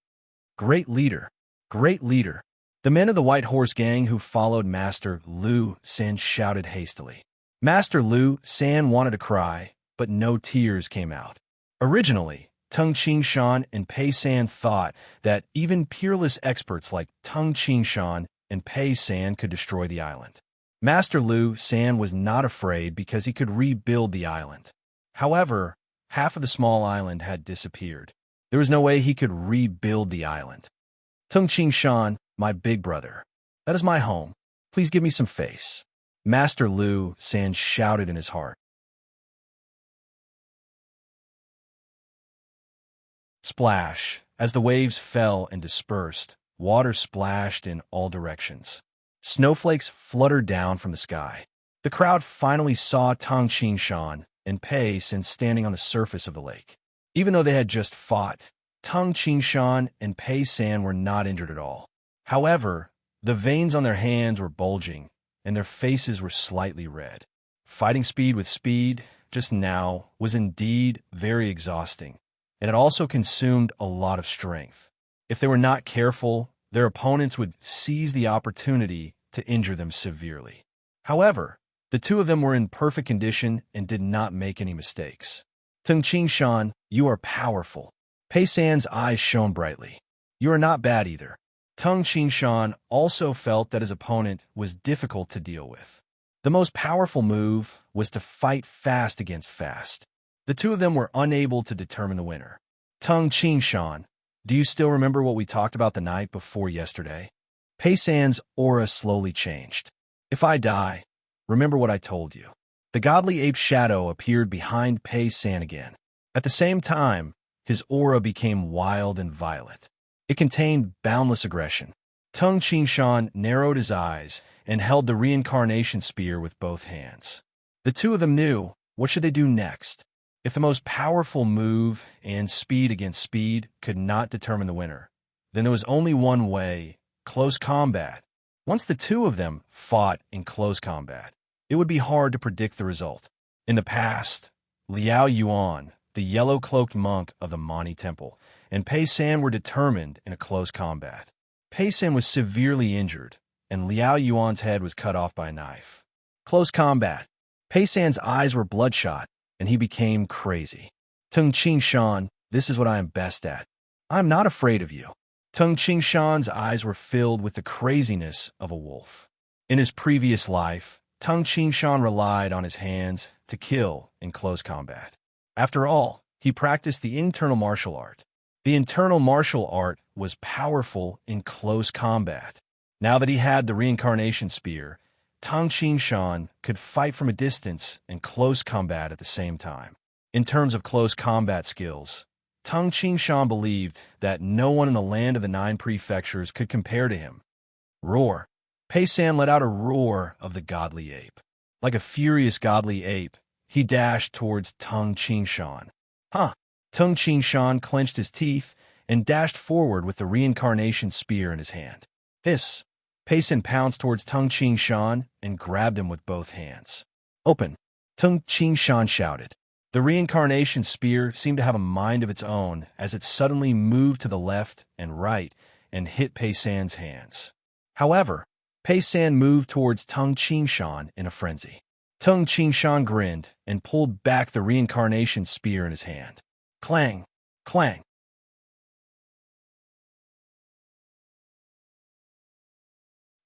Great leader. Great leader. The men of the White Horse Gang who followed Master Lu San shouted hastily. Master Lu San wanted to cry, but no tears came out. Originally, Tung Shan and Pei San thought that even peerless experts like Tung Shan and Pei San could destroy the island. Master Lu San was not afraid because he could rebuild the island. However, half of the small island had disappeared. There was no way he could rebuild the island. Tung Shan, my big brother. That is my home. Please give me some face. Master Lu San shouted in his heart. Splash. As the waves fell and dispersed, water splashed in all directions. Snowflakes fluttered down from the sky. The crowd finally saw Tung Shan and Pei San standing on the surface of the lake. Even though they had just fought, Tung Shan and Pei San were not injured at all. However, the veins on their hands were bulging, and their faces were slightly red. Fighting speed with speed, just now, was indeed very exhausting, and it also consumed a lot of strength. If they were not careful, their opponents would seize the opportunity to injure them severely. However, the two of them were in perfect condition and did not make any mistakes. Tung Shan, you are powerful. Pei San's eyes shone brightly. You are not bad either. Tung Shan also felt that his opponent was difficult to deal with. The most powerful move was to fight fast against fast. The two of them were unable to determine the winner. Tung Shan, do you still remember what we talked about the night before yesterday? Pei San's aura slowly changed. If I die, remember what I told you. The godly ape shadow appeared behind Pei San again. At the same time, his aura became wild and violent. It contained boundless aggression. Tung Shan narrowed his eyes and held the reincarnation spear with both hands. The two of them knew, what should they do next? If the most powerful move and speed against speed could not determine the winner, then there was only one way: close combat. Once the two of them fought in close combat, it would be hard to predict the result. In the past, Liao Yuan, the yellow-cloaked monk of the Mani Temple, and Pei San were determined in a close combat. Pei San was severely injured, and Liao Yuan's head was cut off by a knife. Close combat. Pei San's eyes were bloodshot, and he became crazy. Tung Shan, this is what I am best at. I am not afraid of you. Tung Shan's eyes were filled with the craziness of a wolf. In his previous life, Tung Shan relied on his hands to kill in close combat. After all, he practiced the internal martial art. The internal martial art was powerful in close combat. Now that he had the reincarnation spear, Tang Qingshan could fight from a distance and close combat at the same time. In terms of close combat skills, Tang Qingshan believed that no one in the land of the 9 prefectures could compare to him. Roar! Pei San let out a roar of the godly ape. Like a furious godly ape, he dashed towards Tang Qingshan. Huh! Tang Qingshan clenched his teeth and dashed forward with the reincarnation spear in his hand. Hiss! Pei San pounced towards Tang Qingshan and grabbed him with both hands. Open! Tang Qingshan shouted. The reincarnation spear seemed to have a mind of its own as it suddenly moved to the left and right and hit Pei San's hands. However, Pei San moved towards Tang Qingshan in a frenzy. Tang Qingshan grinned and pulled back the reincarnation spear in his hand. Clang! Clang!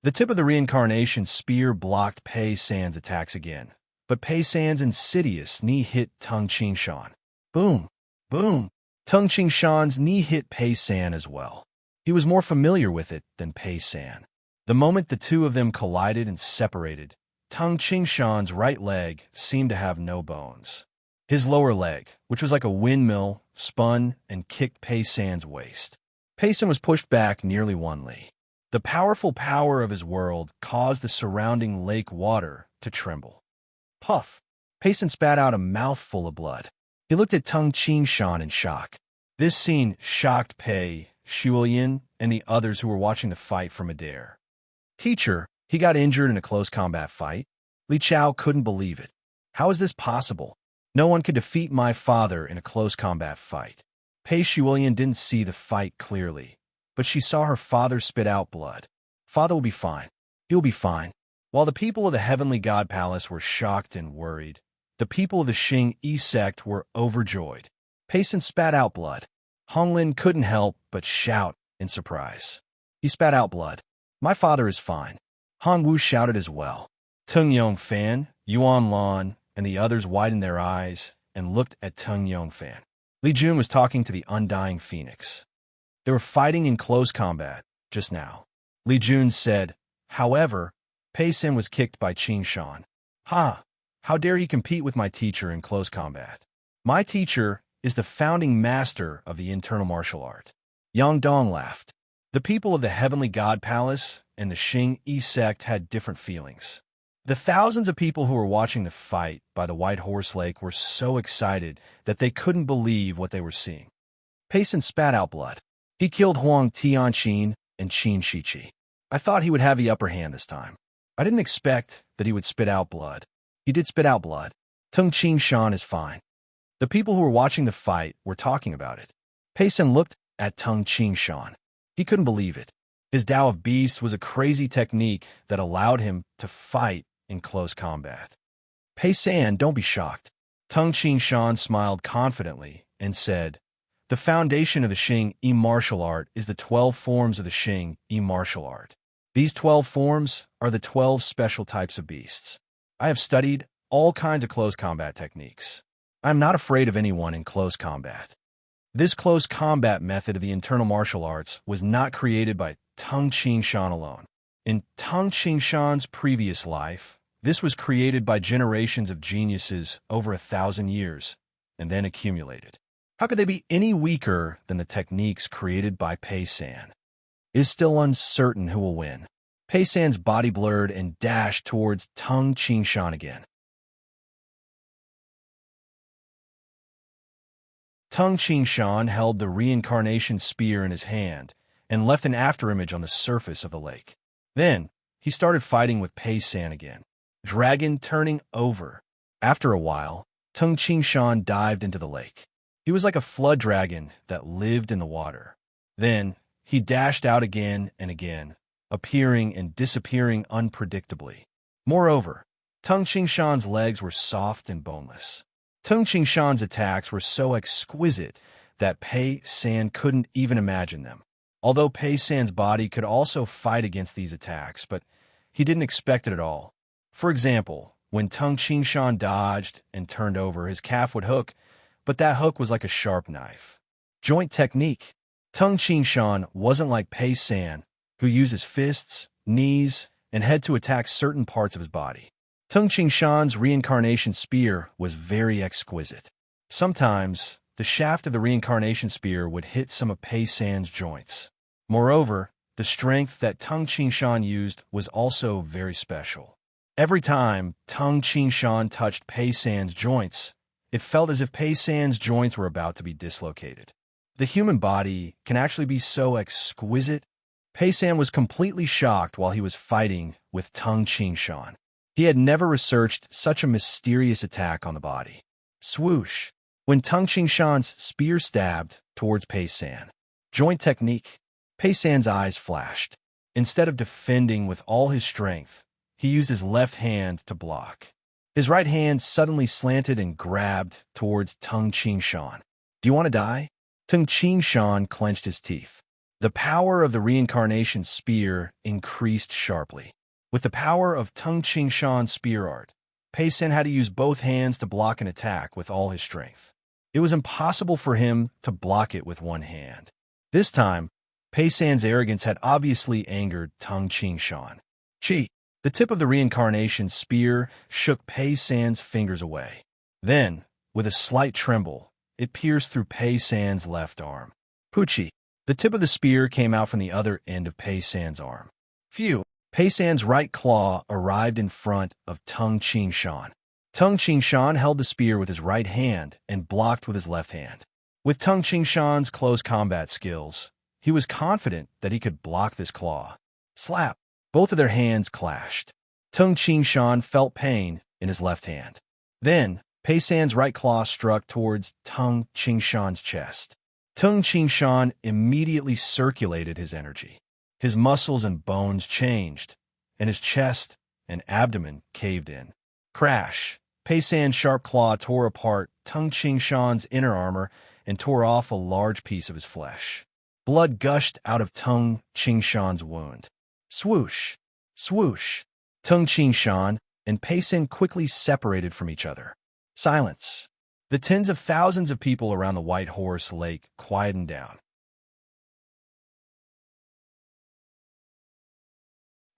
The tip of the reincarnation spear blocked Pei San's attacks again, but Pei San's insidious knee hit Tang Qingshan. Boom! Boom! Tang Qingshan's knee hit Pei San as well. He was more familiar with it than Pei San. The moment the two of them collided and separated, Tang Qingshan's right leg seemed to have no bones. His lower leg, which was like a windmill, spun and kicked Pei San's waist. Pei San was pushed back nearly 1 li. The powerful power of his world caused the surrounding lake water to tremble. Puff! Pei San spat out a mouthful of blood. He looked at Tang Qingshan in shock. This scene shocked Pei, Shulian, and the others who were watching the fight from a dare. Teacher, he got injured in a close combat fight? Li Chao couldn't believe it. How is this possible? No one could defeat my father in a close combat fight. Pei Shulian didn't see the fight clearly, but she saw her father spit out blood. Father will be fine. He'll be fine. While the people of the Heavenly God Palace were shocked and worried, the people of the Xing Yi sect were overjoyed. Pei San spat out blood. Honglin couldn't help but shout in surprise. He spat out blood. My father is fine. Han Wu shouted as well. Tung Yongfan, Yuan Lan, and the others widened their eyes and looked at Tung Yongfan. Li Jun was talking to the Undying Phoenix. They were fighting in close combat just now. Li Jun said, however, Pei San was kicked by Qingshan. Ha! How dare he compete with my teacher in close combat? My teacher is the founding master of the internal martial art. Yang Dong laughed. The people of the Heavenly God Palace and the Xing Yi sect had different feelings. The thousands of people who were watching the fight by the White Horse Lake were so excited that they couldn't believe what they were seeing. Pei San spat out blood. He killed Huang Tianqin and Qin Shiqi. I thought he would have the upper hand this time. I didn't expect that he would spit out blood. He did spit out blood. Tung Qingshan is fine. The people who were watching the fight were talking about it. Pei San looked at Tung Qingshan. He couldn't believe it. His Tao of Beast was a crazy technique that allowed him to fight in close combat. Pei San, don't be shocked. Tung Qingshan smiled confidently and said, the foundation of the Xing Yi martial art is the 12 forms of the Xing Yi martial art. These 12 forms are the 12 special types of beasts. I have studied all kinds of close combat techniques. I am not afraid of anyone in close combat. This close combat method of the internal martial arts was not created by Tung Qingshan alone. In Tung Qingshan's previous life, this was created by generations of geniuses over 1,000 years, and then accumulated. How could they be any weaker than the techniques created by Pei San? It is still uncertain who will win. Pei San's body blurred and dashed towards Tung Qingshan again. Tung Qingshan held the reincarnation spear in his hand and left an afterimage on the surface of the lake. Then, he started fighting with Pei San again. Dragon turning over. After a while, Tung Qingshan dived into the lake. He was like a flood dragon that lived in the water. Then, he dashed out again and again, appearing and disappearing unpredictably. Moreover, Tung Qingshan's legs were soft and boneless. Tung Qingshan's attacks were so exquisite that Pei San couldn't even imagine them. Although Pei San's body could also fight against these attacks, but he didn't expect it at all. For example, when Tung Qingshan dodged and turned over, his calf would hook, but that hook was like a sharp knife. Joint technique. Tung Qingshan wasn't like Pei San, who uses fists, knees, and head to attack certain parts of his body. Tung Qingshan's reincarnation spear was very exquisite. Sometimes, the shaft of the reincarnation spear would hit some of Pei San's joints. Moreover, the strength that Tung Qingshan used was also very special. Every time Tung Qingshan touched Pei San's joints, it felt as if Pei San's joints were about to be dislocated. The human body can actually be so exquisite. Pei San was completely shocked while he was fighting with Tung Qingshan. He had never researched such a mysterious attack on the body. Swoosh! When Tung Qingshan's spear stabbed towards Pei San. Joint technique. Pei San's eyes flashed. Instead of defending with all his strength, he used his left hand to block. His right hand suddenly slanted and grabbed towards Tung Qingshan. Do you want to die? Tung Qingshan clenched his teeth. The power of the reincarnation spear increased sharply. With the power of Tung Qingshan's spear art, Pei San had to use both hands to block an attack with all his strength. It was impossible for him to block it with one hand. This time, Pei San's arrogance had obviously angered Tung Qingshan. Chi! The tip of the reincarnation spear shook Pei San's fingers away. Then, with a slight tremble, it pierced through Pei San's left arm. Puchi! The tip of the spear came out from the other end of Pei San's arm. Phew! Pei San's right claw arrived in front of Tung Qingshan. Tung Qingshan held the spear with his right hand and blocked with his left hand. With Tung Qingshan's close combat skills, he was confident that he could block this claw. Slap! Both of their hands clashed. Tung Qingshan felt pain in his left hand. Then, Pei San's right claw struck towards Tung Qingshan's chest. Tung Qingshan immediately circulated his energy. His muscles and bones changed, and his chest and abdomen caved in. Crash! Pei San's sharp claw tore apart Tung Qingshan's inner armor and tore off a large piece of his flesh. Blood gushed out of Tung Qingshan's wound. Swoosh! Swoosh! Tung Qingshan and Pei San quickly separated from each other. Silence. The tens of thousands of people around the White Horse Lake quietened down.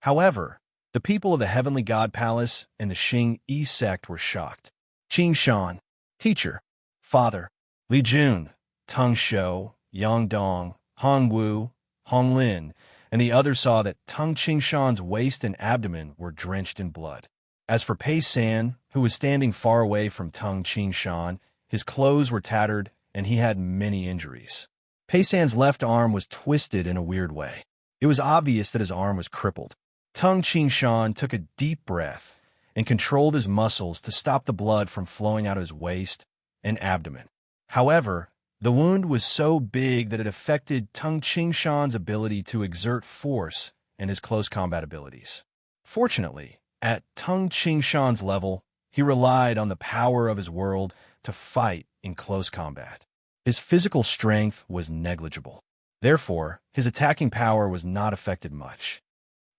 However, the people of the Heavenly God Palace and the Xing-Yi sect were shocked. Qingshan, teacher, father, Li Jun, Teng Shou, Yang Dong, Hong Wu, Hong Lin, and the others saw that Tung Qingshan's waist and abdomen were drenched in blood. As for Pei San, who was standing far away from Tung Qingshan, his clothes were tattered and he had many injuries. Pei San's left arm was twisted in a weird way. It was obvious that his arm was crippled. Tung Qingshan took a deep breath and controlled his muscles to stop the blood from flowing out of his waist and abdomen. However, the wound was so big that it affected Tung Qingshan's ability to exert force and his close combat abilities. Fortunately, at Tung Qingshan's level, he relied on the power of his world to fight in close combat. His physical strength was negligible. Therefore, his attacking power was not affected much.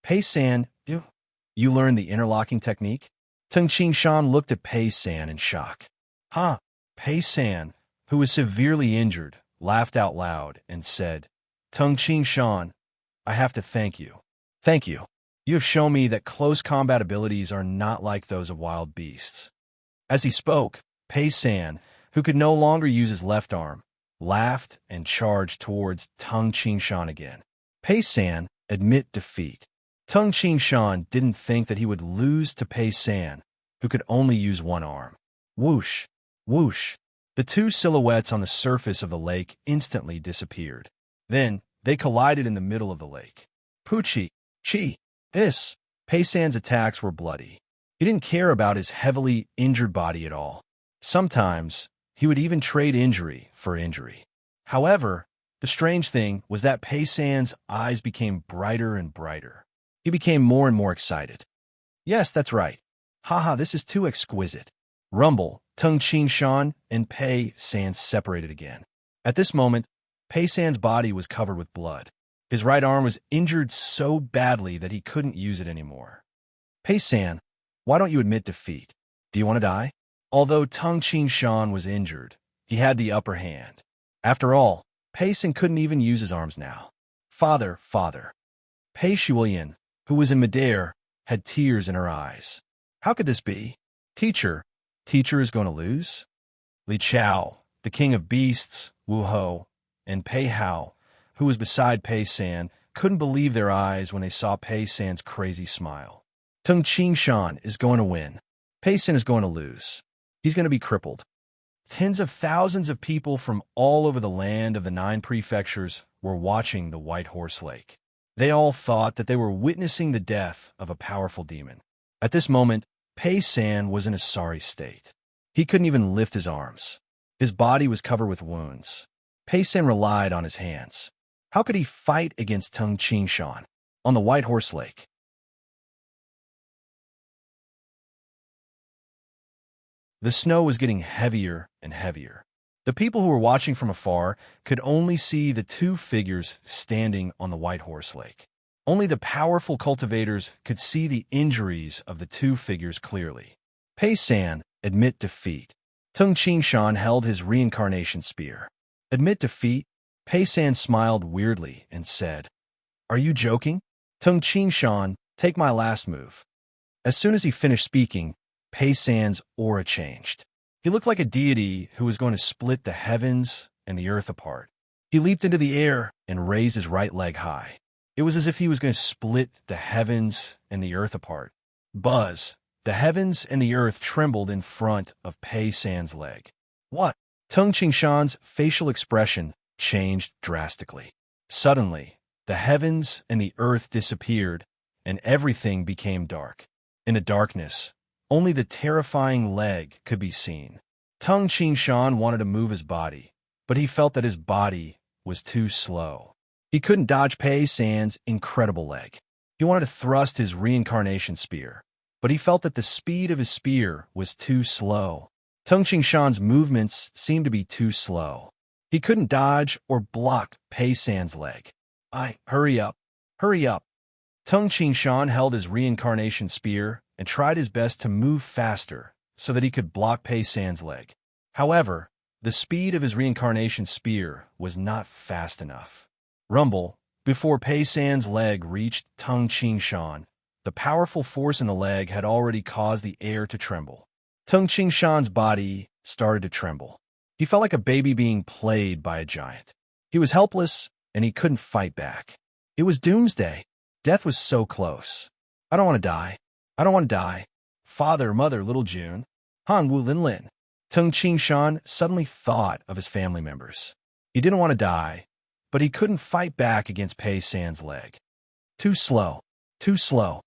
Pei San, you learned the interlocking technique? Tung Qingshan looked at Pei San in shock. Huh? Pei San, who was severely injured, laughed out loud and said, Tung Qingshan, I have to thank you. Thank you. You have shown me that close combat abilities are not like those of wild beasts. As he spoke, Pei San, who could no longer use his left arm, laughed and charged towards Tung Qingshan again. Pei San, admit defeat. Tung Qingshan didn't think that he would lose to Pei San, who could only use one arm. Whoosh! Whoosh! The two silhouettes on the surface of the lake instantly disappeared. Then, they collided in the middle of the lake. Puchi! Chi! This! Pei San's attacks were bloody. He didn't care about his heavily injured body at all. Sometimes, he would even trade injury for injury. However, the strange thing was that Pei San's eyes became brighter and brighter. He became more and more excited. Yes, that's right. Haha, this is too exquisite. Rumble, Tung Qingshan, and Pei San separated again. At this moment, Pei San's body was covered with blood. His right arm was injured so badly that he couldn't use it anymore. Pei San, why don't you admit defeat? Do you want to die? Although Tung Qingshan was injured, he had the upper hand. After all, Pei San couldn't even use his arms now. Father. Pei Shuilian, who was in midair, had tears in her eyes. How could this be? Teacher is going to lose? Li Chao, the king of beasts, Wu Ho, and Pei Hao, who was beside Pei San, couldn't believe their eyes when they saw Pei San's crazy smile. Tung Qingshan is going to win. Pei San is going to lose. He's going to be crippled. Tens of thousands of people from all over the land of the 9 prefectures were watching the White Horse Lake. They all thought that they were witnessing the death of a powerful demon. At this moment, Pei San was in a sorry state. He couldn't even lift his arms. His body was covered with wounds. Pei San relied on his hands. How could he fight against Tung Qingshan on the White Horse Lake? The snow was getting heavier and heavier. The people who were watching from afar could only see the 2 figures standing on the White Horse Lake. Only the powerful cultivators could see the injuries of the 2 figures clearly. Pei San, admit defeat. Tung Qingshan held his reincarnation spear. Admit defeat? Pei San smiled weirdly and said, "Are you joking? Tung Qingshan, take my last move." As soon as he finished speaking, Pei San's aura changed. He looked like a deity who was going to split the heavens and the earth apart. He leaped into the air and raised his right leg high. It was as if he was going to split the heavens and the earth apart. Buzz! The heavens and the earth trembled in front of Pei San's leg. What? Tung Qingshan's facial expression changed drastically. Suddenly, the heavens and the earth disappeared, and everything became dark. In the darkness, only the terrifying leg could be seen. Tung Qingshan wanted to move his body, but he felt that his body was too slow. He couldn't dodge Pei San's incredible leg. He wanted to thrust his reincarnation spear, but he felt that the speed of his spear was too slow. Tung Qingshan's movements seemed to be too slow. He couldn't dodge or block Pei San's leg. Hurry up, hurry up. Tung Qingshan held his reincarnation spear and tried his best to move faster so that he could block Pei San's leg. However, the speed of his reincarnation spear was not fast enough. Rumble! Before Pei San's leg reached Tung Qingshan, the powerful force in the leg had already caused the air to tremble. Tung Qingshan's body started to tremble. He felt like a baby being played by a giant. He was helpless, and he couldn't fight back. It was doomsday. Death was so close. I don't want to die. I don't want to die. Father, mother, little June. Han Wu Lin Lin. Tung Qingshan suddenly thought of his family members. He didn't want to die, but he couldn't fight back against Pei San's leg. Too slow. Too slow.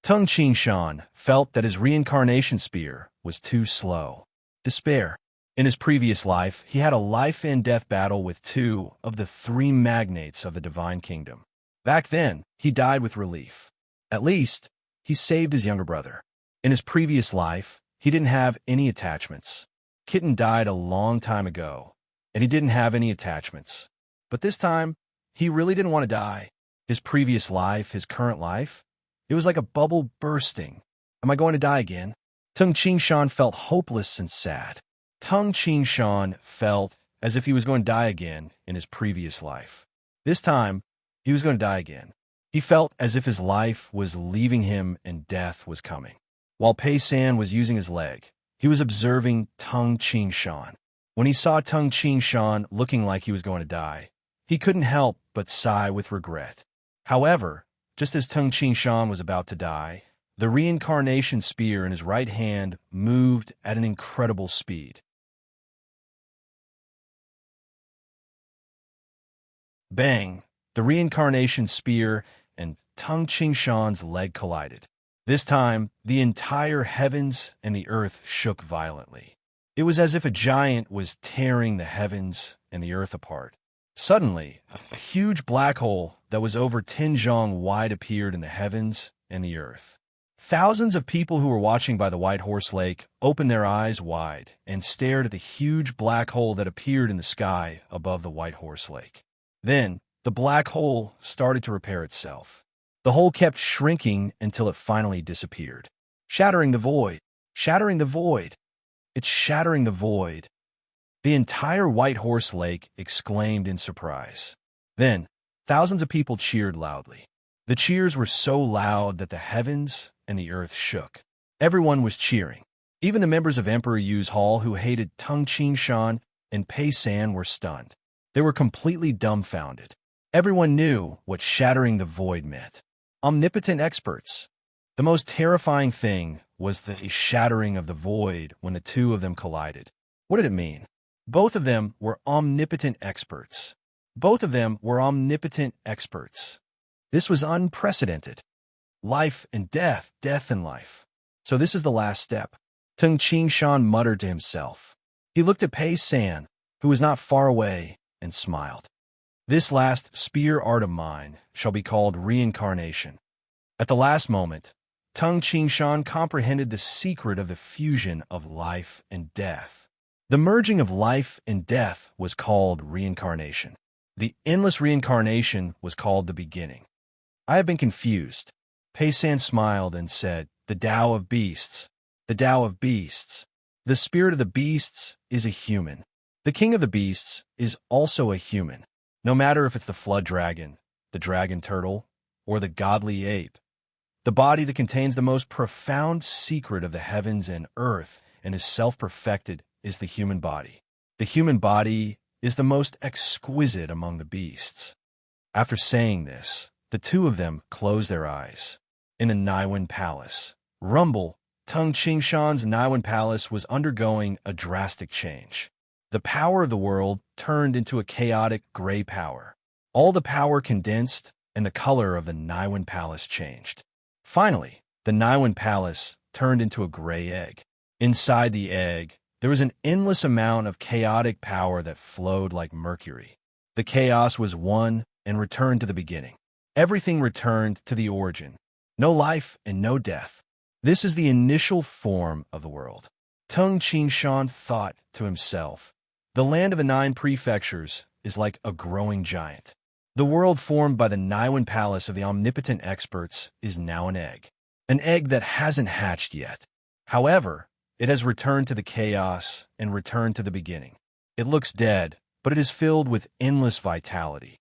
Tung Qingshan felt that his reincarnation spear was too slow. Despair. In his previous life, he had a life-and-death battle with 2 of the 3 magnates of the Divine Kingdom. Back then, he died with relief. At least, he saved his younger brother. In his previous life, he didn't have any attachments. Kitten died a long time ago, and he didn't have any attachments. But this time, he really didn't want to die. His previous life, his current life, it was like a bubble bursting. Am I going to die again? Tung Qingshan felt hopeless and sad. Tung Qingshan felt as if he was going to die again in his previous life. This time, he was going to die again. He felt as if his life was leaving him and death was coming. While Pei San was using his leg, he was observing Tung Qingshan. When he saw Tung Qingshan looking like he was going to die, he couldn't help but sigh with regret. However, just as Tung Qingshan was about to die, the reincarnation spear in his right hand moved at an incredible speed. Bang! The reincarnation spear and Tung Qingshan's leg collided. This time, the entire heavens and the earth shook violently. It was as if a giant was tearing the heavens and the earth apart. Suddenly, a huge black hole that was over 10 zhong wide appeared in the heavens and the earth. Thousands of people who were watching by the White Horse Lake opened their eyes wide and stared at the huge black hole that appeared in the sky above the White Horse Lake. Then, the black hole started to repair itself. The hole kept shrinking until it finally disappeared. Shattering the void. Shattering the void. It's shattering the void. The entire White Horse Lake exclaimed in surprise. Then, thousands of people cheered loudly. The cheers were so loud that the heavens and the earth shook. Everyone was cheering. Even the members of Emperor Yu's hall who hated Tung Shan and Pei San were stunned. They were completely dumbfounded. Everyone knew what shattering the void meant. Omnipotent experts. The most terrifying thing was the shattering of the void when the two of them collided. What did it mean? Both of them were omnipotent experts. Both of them were omnipotent experts. This was unprecedented. Life and death, death and life. So this is the last step. Tung Shan muttered to himself. He looked at Pei San, who was not far away, and smiled. This last spear art of mine shall be called reincarnation. At the last moment, Tung Shan comprehended the secret of the fusion of life and death. The merging of life and death was called reincarnation. The endless reincarnation was called the beginning. I have been confused. Pei San smiled and said, the Tao of beasts. The Tao of beasts. The spirit of the beasts is a human. The king of the beasts is also a human. No matter if it's the flood dragon, the dragon turtle, or the godly ape. The body that contains the most profound secret of the heavens and earth and is self-perfected is the human body. The human body is the most exquisite among the beasts. After saying this, the two of them closed their eyes. In a Niwen palace. Rumble, Tung Shan's Niwen palace was undergoing a drastic change. The power of the world turned into a chaotic gray power. All the power condensed, and the color of the Niwen palace changed. Finally, the Niwen palace turned into a gray egg. Inside the egg, there was an endless amount of chaotic power that flowed like mercury. The chaos was one and returned to the beginning. Everything returned to the origin. No life and no death. This is the initial form of the world. Tung Shan thought to himself, the land of the 9 prefectures is like a growing giant. The world formed by the Niwen palace of the omnipotent experts is now an egg that hasn't hatched yet. However, it has returned to the chaos and returned to the beginning. It looks dead, but it is filled with endless vitality.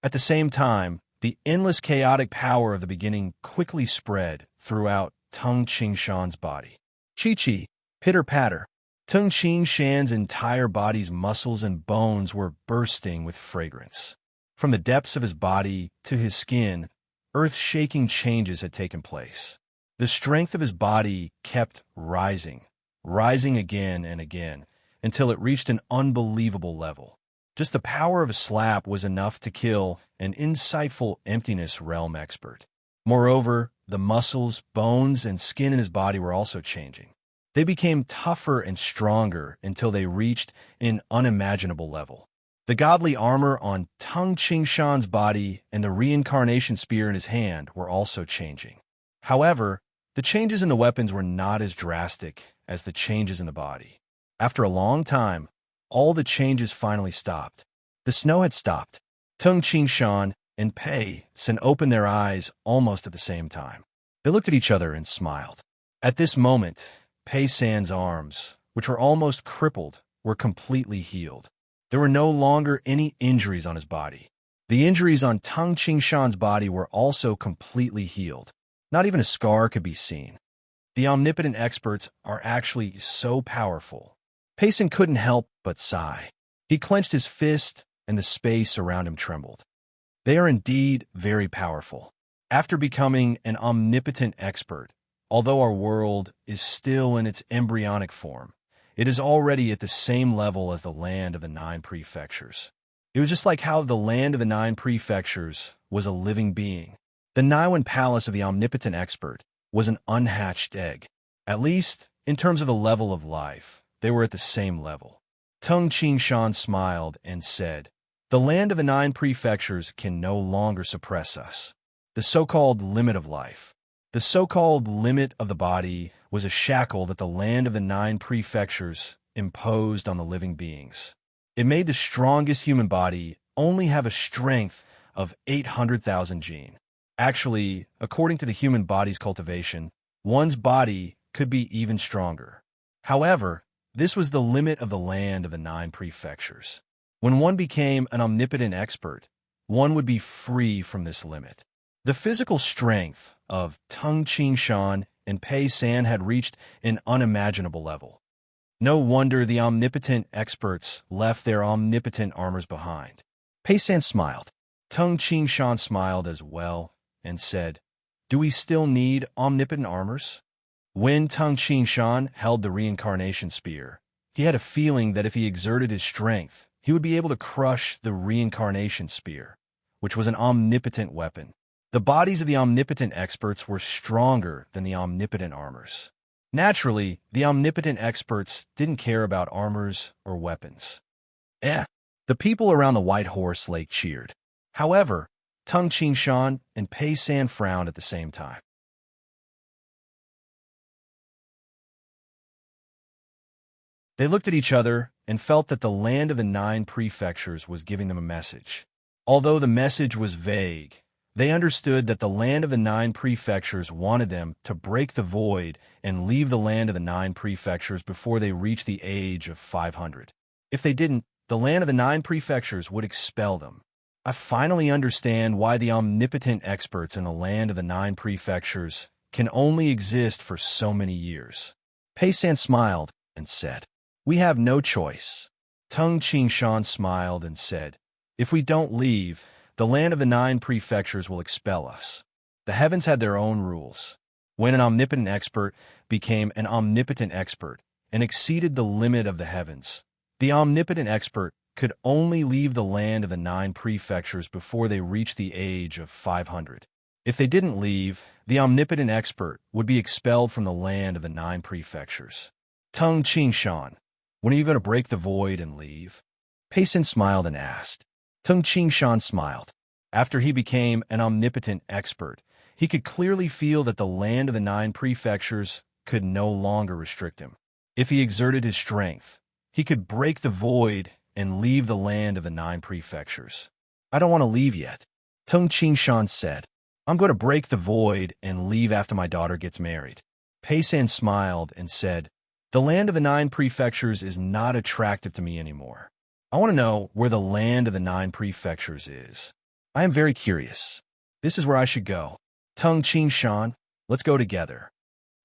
At the same time, the endless chaotic power of the beginning quickly spread throughout Tung Shan's body. Chi-chi, pitter-patter. Tung Shan's entire body's muscles and bones were bursting with fragrance. From the depths of his body to his skin, earth-shaking changes had taken place. The strength of his body kept rising again and again, until it reached an unbelievable level. Just the power of a slap was enough to kill an insightful emptiness realm expert. Moreover, the muscles, bones, and skin in his body were also changing. They became tougher and stronger until they reached an unimaginable level. The godly armor on Tung Shan's body and the reincarnation spear in his hand were also changing. However, the changes in the weapons were not as drastic as the changes in the body. After a long time, all the changes finally stopped. The snow had stopped. Tung Shan and Pei San opened their eyes almost at the same time. They looked at each other and smiled. At this moment, Pei San's arms, which were almost crippled, were completely healed. There were no longer any injuries on his body. The injuries on Tung Shan's body were also completely healed. Not even a scar could be seen. The omnipotent experts are actually so powerful. Pei San couldn't help but sigh. He clenched his fist, and the space around him trembled. They are indeed very powerful. After becoming an omnipotent expert, although our world is still in its embryonic form, it is already at the same level as the land of the 9 prefectures. It was just like how the land of the 9 prefectures was a living being. The Niwen palace of the omnipotent expert was an unhatched egg. At least, in terms of the level of life, they were at the same level. Tung Shan smiled and said, the land of the 9 prefectures can no longer suppress us. The so-called limit of life. The so-called limit of the body was a shackle that the land of the 9 prefectures imposed on the living beings. It made the strongest human body only have a strength of 800,000 gene. Actually, according to the human body's cultivation, one's body could be even stronger. However, this was the limit of the land of the 9 prefectures. When one became an omnipotent expert, one would be free from this limit. The physical strength of Tung Shan and Pei San had reached an unimaginable level. No wonder the omnipotent experts left their omnipotent armors behind. Pei San smiled. Tung Shan smiled as well and said, "Do we still need omnipotent armors?" When Tung Shan held the reincarnation spear, he had a feeling that if he exerted his strength, he would be able to crush the reincarnation spear, which was an omnipotent weapon. The bodies of the omnipotent experts were stronger than the omnipotent armors. Naturally, the omnipotent experts didn't care about armors or weapons. The people around the White Horse Lake cheered. However, Tung Shan and Pei San frowned at the same time. They looked at each other and felt that the land of the 9 prefectures was giving them a message. Although the message was vague, they understood that the land of the 9 prefectures wanted them to break the void and leave the land of the 9 prefectures before they reached the age of 500. If they didn't, the land of the 9 prefectures would expel them. I finally understand why the omnipotent experts in the land of the 9 prefectures can only exist for so many years. Pei San smiled and said, "We have no choice." Tung Shan smiled and said, "If we don't leave, the land of the 9 prefectures will expel us." The heavens had their own rules. When an omnipotent expert became an omnipotent expert and exceeded the limit of the heavens, the omnipotent expert could only leave the land of the 9 prefectures before they reached the age of 500. If they didn't leave, the omnipotent expert would be expelled from the land of the 9 prefectures. Tung Shan, when are you going to break the void and leave? Pei San smiled and asked. Tung Shan smiled. After he became an omnipotent expert, he could clearly feel that the land of the 9 prefectures could no longer restrict him. If he exerted his strength, he could break the void and leave the land of the 9 prefectures. "I don't want to leave yet," Tung Shan said. "I'm going to break the void and leave after my daughter gets married." Pei San smiled and said, "The land of the 9 prefectures is not attractive to me anymore. I want to know where the land of the 9 prefectures is. I am very curious. This is where I should go. Tung Shan, let's go together."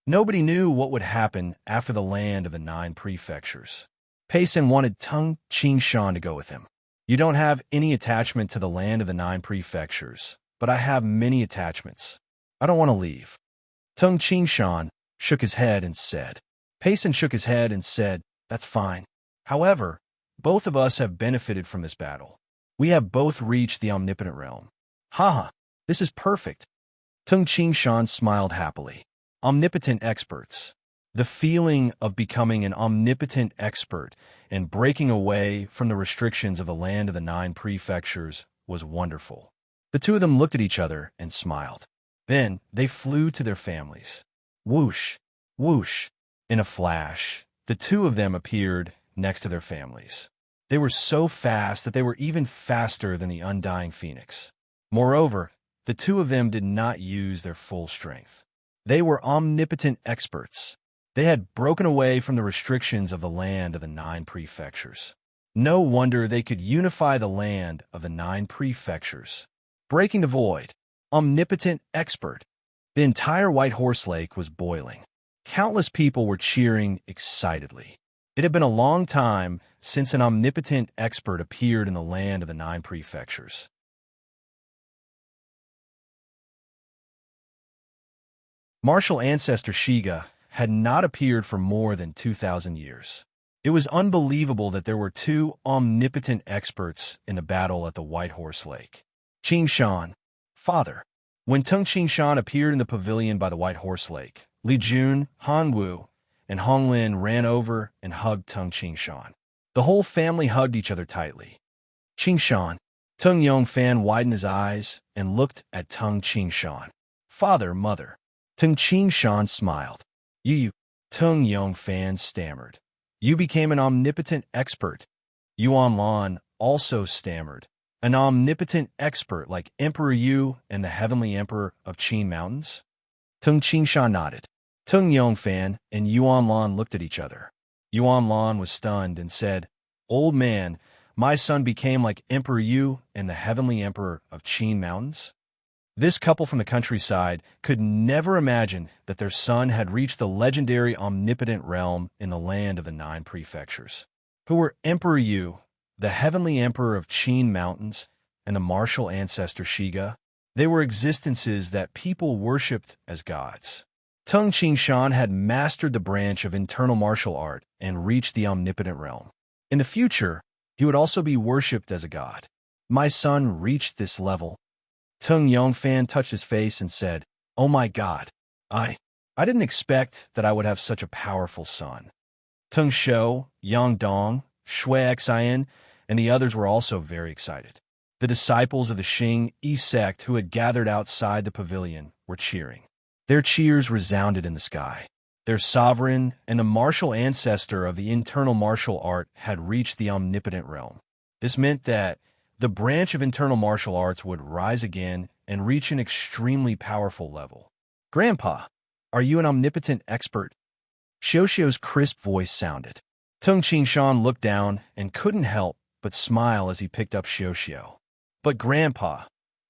Nobody knew what would happen after the land of the 9 prefectures. Pei San wanted Tung Shan to go with him. "You don't have any attachment to the land of the 9 prefectures, but I have many attachments. I don't want to leave." Tung Shan shook his head and said. Pei San shook his head and said, "That's fine. However, both of us have benefited from this battle. We have both reached the omnipotent realm." "Haha, this is perfect." Tung Shan smiled happily. Omnipotent experts. The feeling of becoming an omnipotent expert and breaking away from the restrictions of the land of the 9 prefectures was wonderful. The two of them looked at each other and smiled. Then they flew to their families. Whoosh, whoosh. In a flash, the two of them appeared next to their families. They were so fast that they were even faster than the undying phoenix. Moreover, the two of them did not use their full strength. They were omnipotent experts. They had broken away from the restrictions of the land of the 9 prefectures. No wonder they could unify the land of the 9 prefectures. Breaking the void. Omnipotent expert. The entire White Horse Lake was boiling. Countless people were cheering excitedly. It had been a long time since an omnipotent expert appeared in the land of the 9 prefectures. Martial ancestor Shiga had not appeared for more than 2,000 years. It was unbelievable that there were 2 omnipotent experts in a battle at the White Horse Lake. Shan, father. When Tung Shan appeared in the pavilion by the White Horse Lake, Li Jun, Han Wu, and Hong Lin ran over and hugged Tung Shan. The whole family hugged each other tightly. Shan. Tung Yongfan widened his eyes and looked at Tung Shan. Father, mother. Tung Shan smiled. You, Tung Yongfan stammered. You became an omnipotent expert. Yuan Lan also stammered. An omnipotent expert like Emperor Yu and the Heavenly Emperor of Qin Mountains? Tung Shan nodded. Tung Yongfan and Yuan Lan looked at each other. Yuan Lan was stunned and said, "Old man, my son became like Emperor Yu and the heavenly emperor of Qin Mountains? This couple from the countryside could never imagine that their son had reached the legendary omnipotent realm in the land of the 9 prefectures, who were Emperor Yu, the heavenly emperor of Qin Mountains, and the martial ancestor Shiga. They were existences that people worshipped as gods. Tung Qingshan had mastered the branch of internal martial art and reached the omnipotent realm. In the future, he would also be worshipped as a god. My son reached this level. Tung Yongfan touched his face and said, "Oh my God, I didn't expect that I would have such a powerful son." Tung Shou, Yang Dong, Shui Xian, and the others were also very excited. The disciples of the Xing Yi sect who had gathered outside the pavilion were cheering. Their cheers resounded in the sky. Their sovereign and the martial ancestor of the internal martial art had reached the omnipotent realm. This meant that the branch of internal martial arts would rise again and reach an extremely powerful level. "Grandpa, are you an omnipotent expert?" Xiuxiu's crisp voice sounded. Tung Qingshan looked down and couldn't help but smile as he picked up Xiuxiu. "But Grandpa,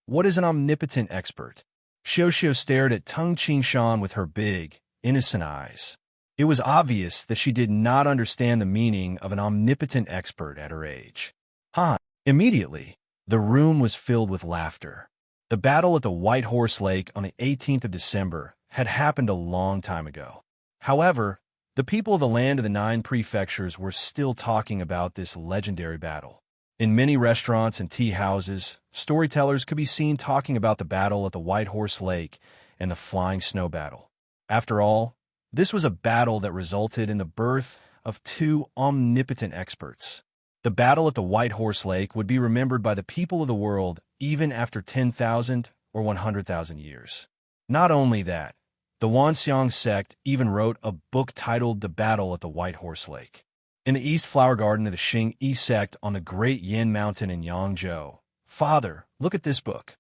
what is an omnipotent expert?" Xiuxiu stared at Tung Qingshan with her big, innocent eyes. It was obvious that she did not understand the meaning of an omnipotent expert at her age. "Huh." Immediately, the room was filled with laughter. The battle at the White Horse Lake on the 18th of December had happened a long time ago. However, the people of the land of the 9 prefectures were still talking about this legendary battle. In many restaurants and tea houses, storytellers could be seen talking about the battle at the White Horse Lake and the Flying Snow Battle. After all, this was a battle that resulted in the birth of 2 omnipotent experts. The battle at the White Horse Lake would be remembered by the people of the world even after 10,000 or 100,000 years. Not only that, the Wanxiang sect even wrote a book titled The Battle at the White Horse Lake. In the East Flower Garden of the Xing Yi sect on the Great Yin Mountain in Yangzhou, "Father, look at this book."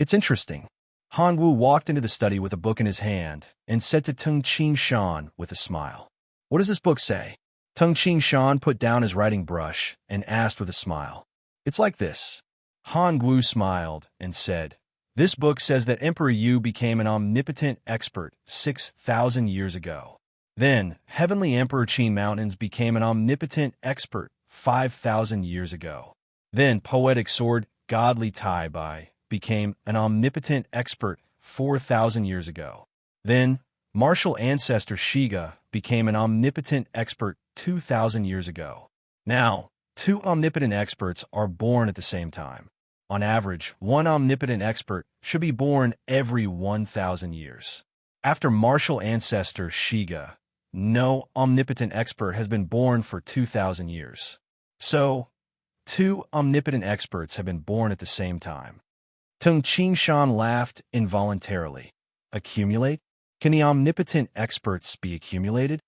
"It's interesting." Han Wu walked into the study with a book in his hand and said to Tung Qingshan with a smile, "What does this book say?" Tung Qingshan put down his writing brush and asked with a smile. "It's like this." Han Wu smiled and said, "This book says that Emperor Yu became an omnipotent expert 6,000 years ago. Then, Heavenly Emperor Qin Mountains became an omnipotent expert 5,000 years ago. Then, Poetic Sword Godly Tai Bai became an omnipotent expert 4,000 years ago. Then, martial ancestor Shiga became an omnipotent expert 2,000 years ago. Now, 2 omnipotent experts are born at the same time. On average, 1 omnipotent expert should be born every 1,000 years. After martial ancestor Shiga, no omnipotent expert has been born for 2,000 years. So, 2 omnipotent experts have been born at the same time." Tung Qingshan laughed involuntarily. "Accumulate? Can the omnipotent experts be accumulated?"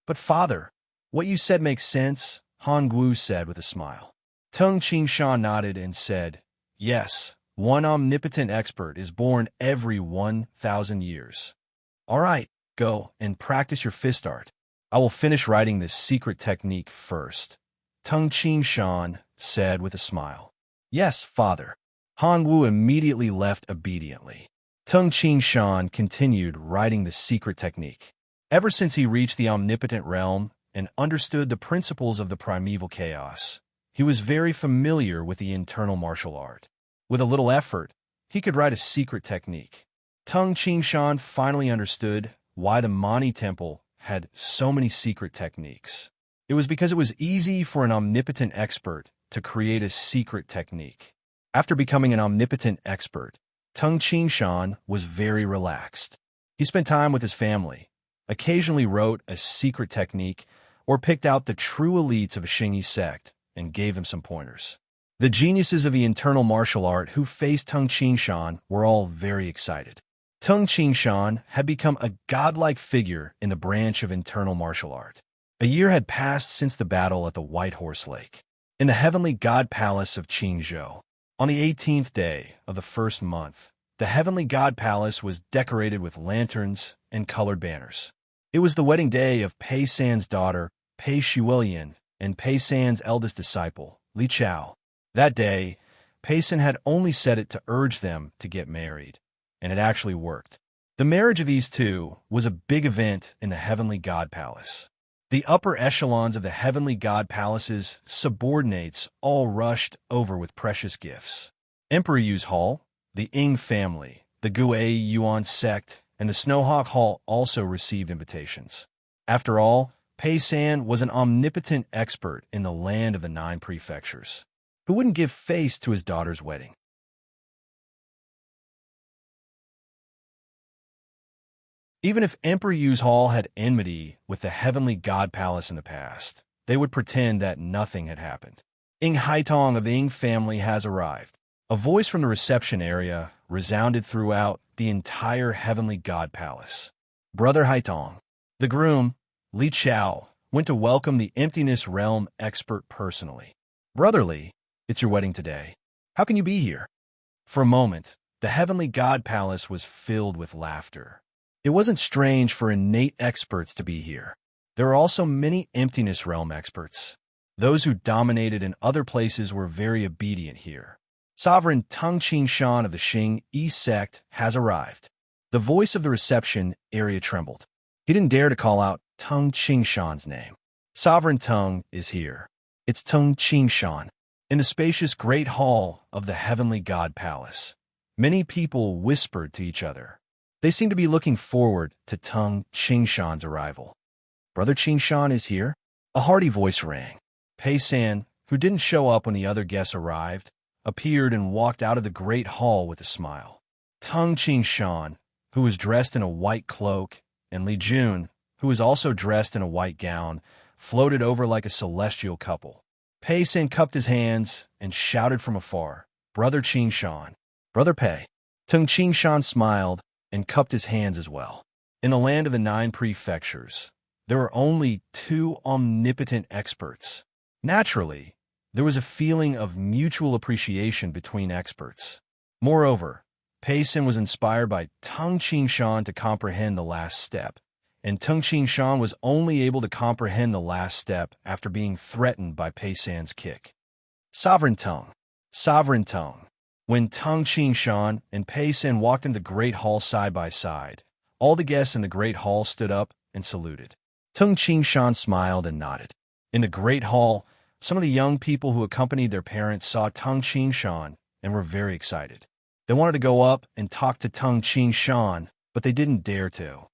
"But father, what you said makes sense," Han Gu said with a smile. Tung Qingshan nodded and said, "Yes, 1 omnipotent expert is born every 1,000 years. All right, go and practice your fist art. I will finish writing this secret technique first," Tung Qingshan said with a smile. "Yes, father." Han Wu immediately left obediently. Tung Qingshan continued writing the secret technique. Ever since he reached the omnipotent realm and understood the principles of the primeval chaos, he was very familiar with the internal martial art. With a little effort, he could write a secret technique. Tung Qingshan finally understood why the Mani Temple had so many secret techniques. It was because it was easy for an omnipotent expert to create a secret technique. After becoming an omnipotent expert, Tung Qingshan was very relaxed. He spent time with his family, occasionally wrote a secret technique, or picked out the true elites of a Xingyi sect and gave them some pointers. The geniuses of the internal martial art who faced Tung Qingshan were all very excited. Tung Qingshan had become a godlike figure in the branch of internal martial art. A year had passed since the battle at the White Horse Lake. In the heavenly god palace of Qingzhou, on the 18th day of the first month, the heavenly god palace was decorated with lanterns and colored banners. It was the wedding day of Pei San's daughter, Pei Shiwilian, and Pei San's eldest disciple, Li Chao. That day, Pei San had only said it to urge them to get married, and it actually worked. The marriage of these two was a big event in the Heavenly God Palace. The upper echelons of the Heavenly God Palace's subordinates all rushed over with precious gifts. Emperor Yu's Hall, the Ying family, the Gui Yuan sect, and the Snowhawk Hall also received invitations. After all, Pei San was an omnipotent expert in the land of the 9 prefectures. Who wouldn't give face to his daughter's wedding? Even if Emperor Yu's Hall had enmity with the Heavenly God Palace in the past, they would pretend that nothing had happened. Ying Haitong of the Ying family has arrived. A voice from the reception area resounded throughout the entire Heavenly God Palace. Brother Haitong. The groom, Li Chao, went to welcome the Emptiness Realm expert personally. Brotherly, it's your wedding today. How can you be here? For a moment, the Heavenly God Palace was filled with laughter. It wasn't strange for innate experts to be here. There are also many Emptiness Realm experts. Those who dominated in other places were very obedient here. Sovereign Tung Shan of the Xing Yi sect has arrived. The voice of the reception area trembled. He didn't dare to call out Tung Shan's name. Sovereign Tung is here. It's Tung Shan. In the spacious great hall of the Heavenly God Palace, many people whispered to each other. They seemed to be looking forward to Tung Shan's arrival. Brother Shan is here? A hearty voice rang. Pei San, who didn't show up when the other guests arrived, appeared and walked out of the great hall with a smile. Tung Shan, who was dressed in a white cloak, and Li Jun, who was also dressed in a white gown, floated over like a celestial couple. Pei San cupped his hands and shouted from afar, Brother Shan, Brother Pei. Tung Shan smiled and cupped his hands as well. In the land of the 9 prefectures, there were only 2 omnipotent experts. Naturally, there was a feeling of mutual appreciation between experts. Moreover, Pei San was inspired by Tung Shan to comprehend the last step, and Tung Shan was only able to comprehend the last step after being threatened by Pei San's kick. Sovereign Tung. When Tung Shan and Pei San walked into the Great Hall side by side, all the guests in the Great Hall stood up and saluted. Tung Shan smiled and nodded. In the Great Hall, some of the young people who accompanied their parents saw Tung Shan and were very excited. They wanted to go up and talk to Tung Shan, but they didn't dare to.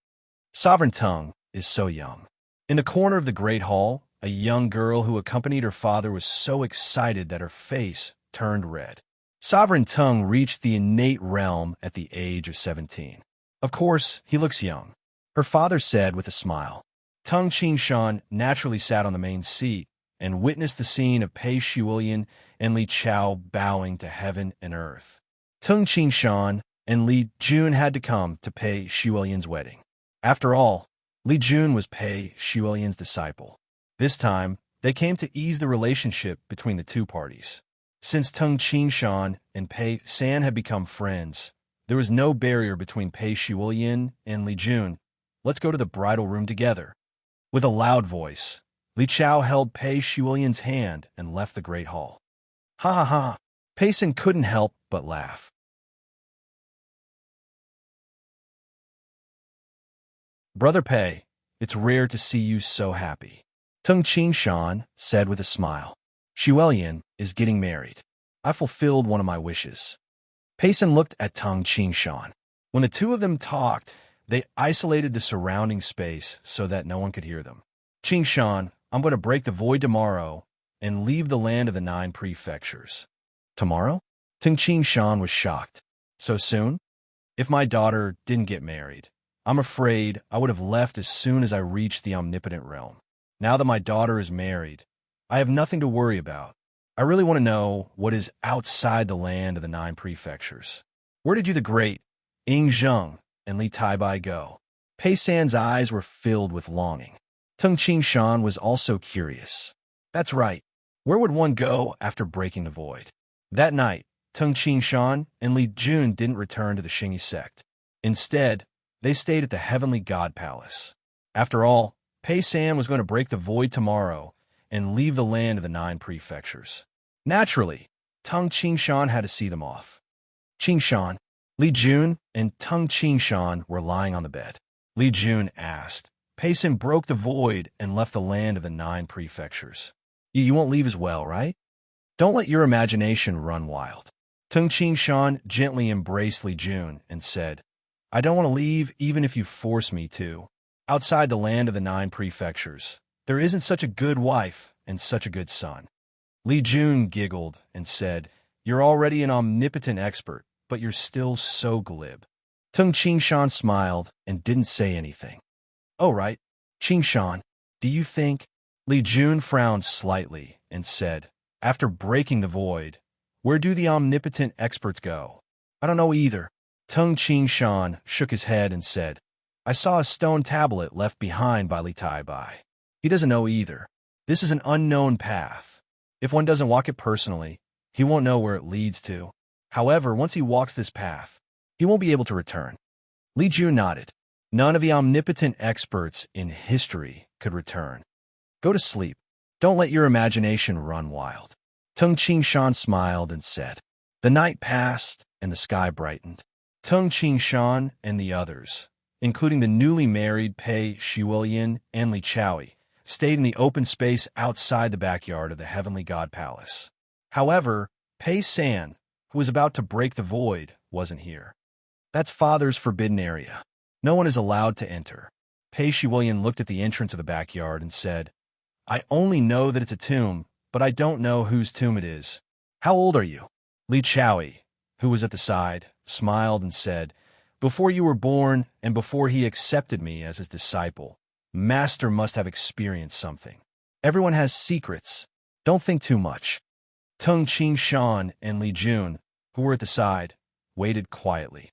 Sovereign Tung is so young. In the corner of the Great Hall, a young girl who accompanied her father was so excited that her face turned red. Sovereign Tung reached the innate realm at the age of 17. Of course, he looks young, her father said with a smile. Tung Shan naturally sat on the main seat and witnessed the scene of Pei Shiwilian and Li Chao bowing to heaven and earth. Tung Shan and Li Jun had to come to Pei Shiwilian's wedding. After all, Li Jun was Pei Shiwilian's disciple. This time, they came to ease the relationship between the 2 parties. Since Tung Shan and Pei San had become friends, there was no barrier between Pei Shiwilian and Li Jun. Let's go to the bridal room together. With a loud voice, Li Chao held Pei Shiwilian's hand and left the great hall. Ha ha ha! Pei San couldn't help but laugh. Brother Pei, it's rare to see you so happy. Tung Shan said with a smile. Shiwilian is getting married. I fulfilled one of my wishes. Pei San looked at Tung Shan. When the 2 of them talked, they isolated the surrounding space so that no one could hear them. Shan, I'm going to break the void tomorrow and leave the land of the 9 prefectures. Tomorrow? Tung Shan was shocked. So soon? If my daughter didn't get married, I'm afraid I would have left as soon as I reached the omnipotent realm. Now that my daughter is married, I have nothing to worry about. I really want to know what is outside the land of the 9 prefectures. Where did you the great Ying Zheng and Li Taibai go? Pei San's eyes were filled with longing. Tung Shan was also curious. That's right. Where would one go after breaking the void? That night, Tung Shan and Li Jun didn't return to the Xingyi sect. Instead, they stayed at the Heavenly God Palace. After all, Pei San was going to break the void tomorrow and leave the land of the 9 prefectures. Naturally, Tung Qingshan had to see them off. Qingshan, Li Jun, and Tung Qingshan were lying on the bed. Li Jun asked, Pei San broke the void and left the land of the 9 prefectures. You won't leave as well, right? Don't let your imagination run wild. Tung Qingshan gently embraced Li Jun and said, I don't want to leave even if you force me to. Outside the land of the 9 prefectures, there isn't such a good wife and such a good son. Li Jun giggled and said, You're already an omnipotent expert, but you're still so glib. Tung Qingshan smiled and didn't say anything. Oh, right. Qingshan, do you think? Li Jun frowned slightly and said, After breaking the void, where do the omnipotent experts go? I don't know either. Tung Qingshan shook his head and said, I saw a stone tablet left behind by Li Taibai. He doesn't know either. This is an unknown path. If one doesn't walk it personally, he won't know where it leads to. However, once he walks this path, he won't be able to return. Li Jun nodded. None of the omnipotent experts in history could return. Go to sleep. Don't let your imagination run wild. Tung Qingshan smiled and said. The night passed and the sky brightened. Tung Qingshan and the others, including the newly married Pei Shiwilian and Li Chaoi, stayed in the open space outside the backyard of the Heavenly God Palace. However, Pei San, who was about to break the void, wasn't here. That's Father's forbidden area. No one is allowed to enter. Pei Shiwilian looked at the entrance of the backyard and said, I only know that it's a tomb, but I don't know whose tomb it is. How old are you? Li Chaoi, who was at the side, smiled and said, Before you were born and before he accepted me as his disciple, Master must have experienced something. Everyone has secrets. Don't think too much. Tung Qingshan and Li Jun, who were at the side, waited quietly.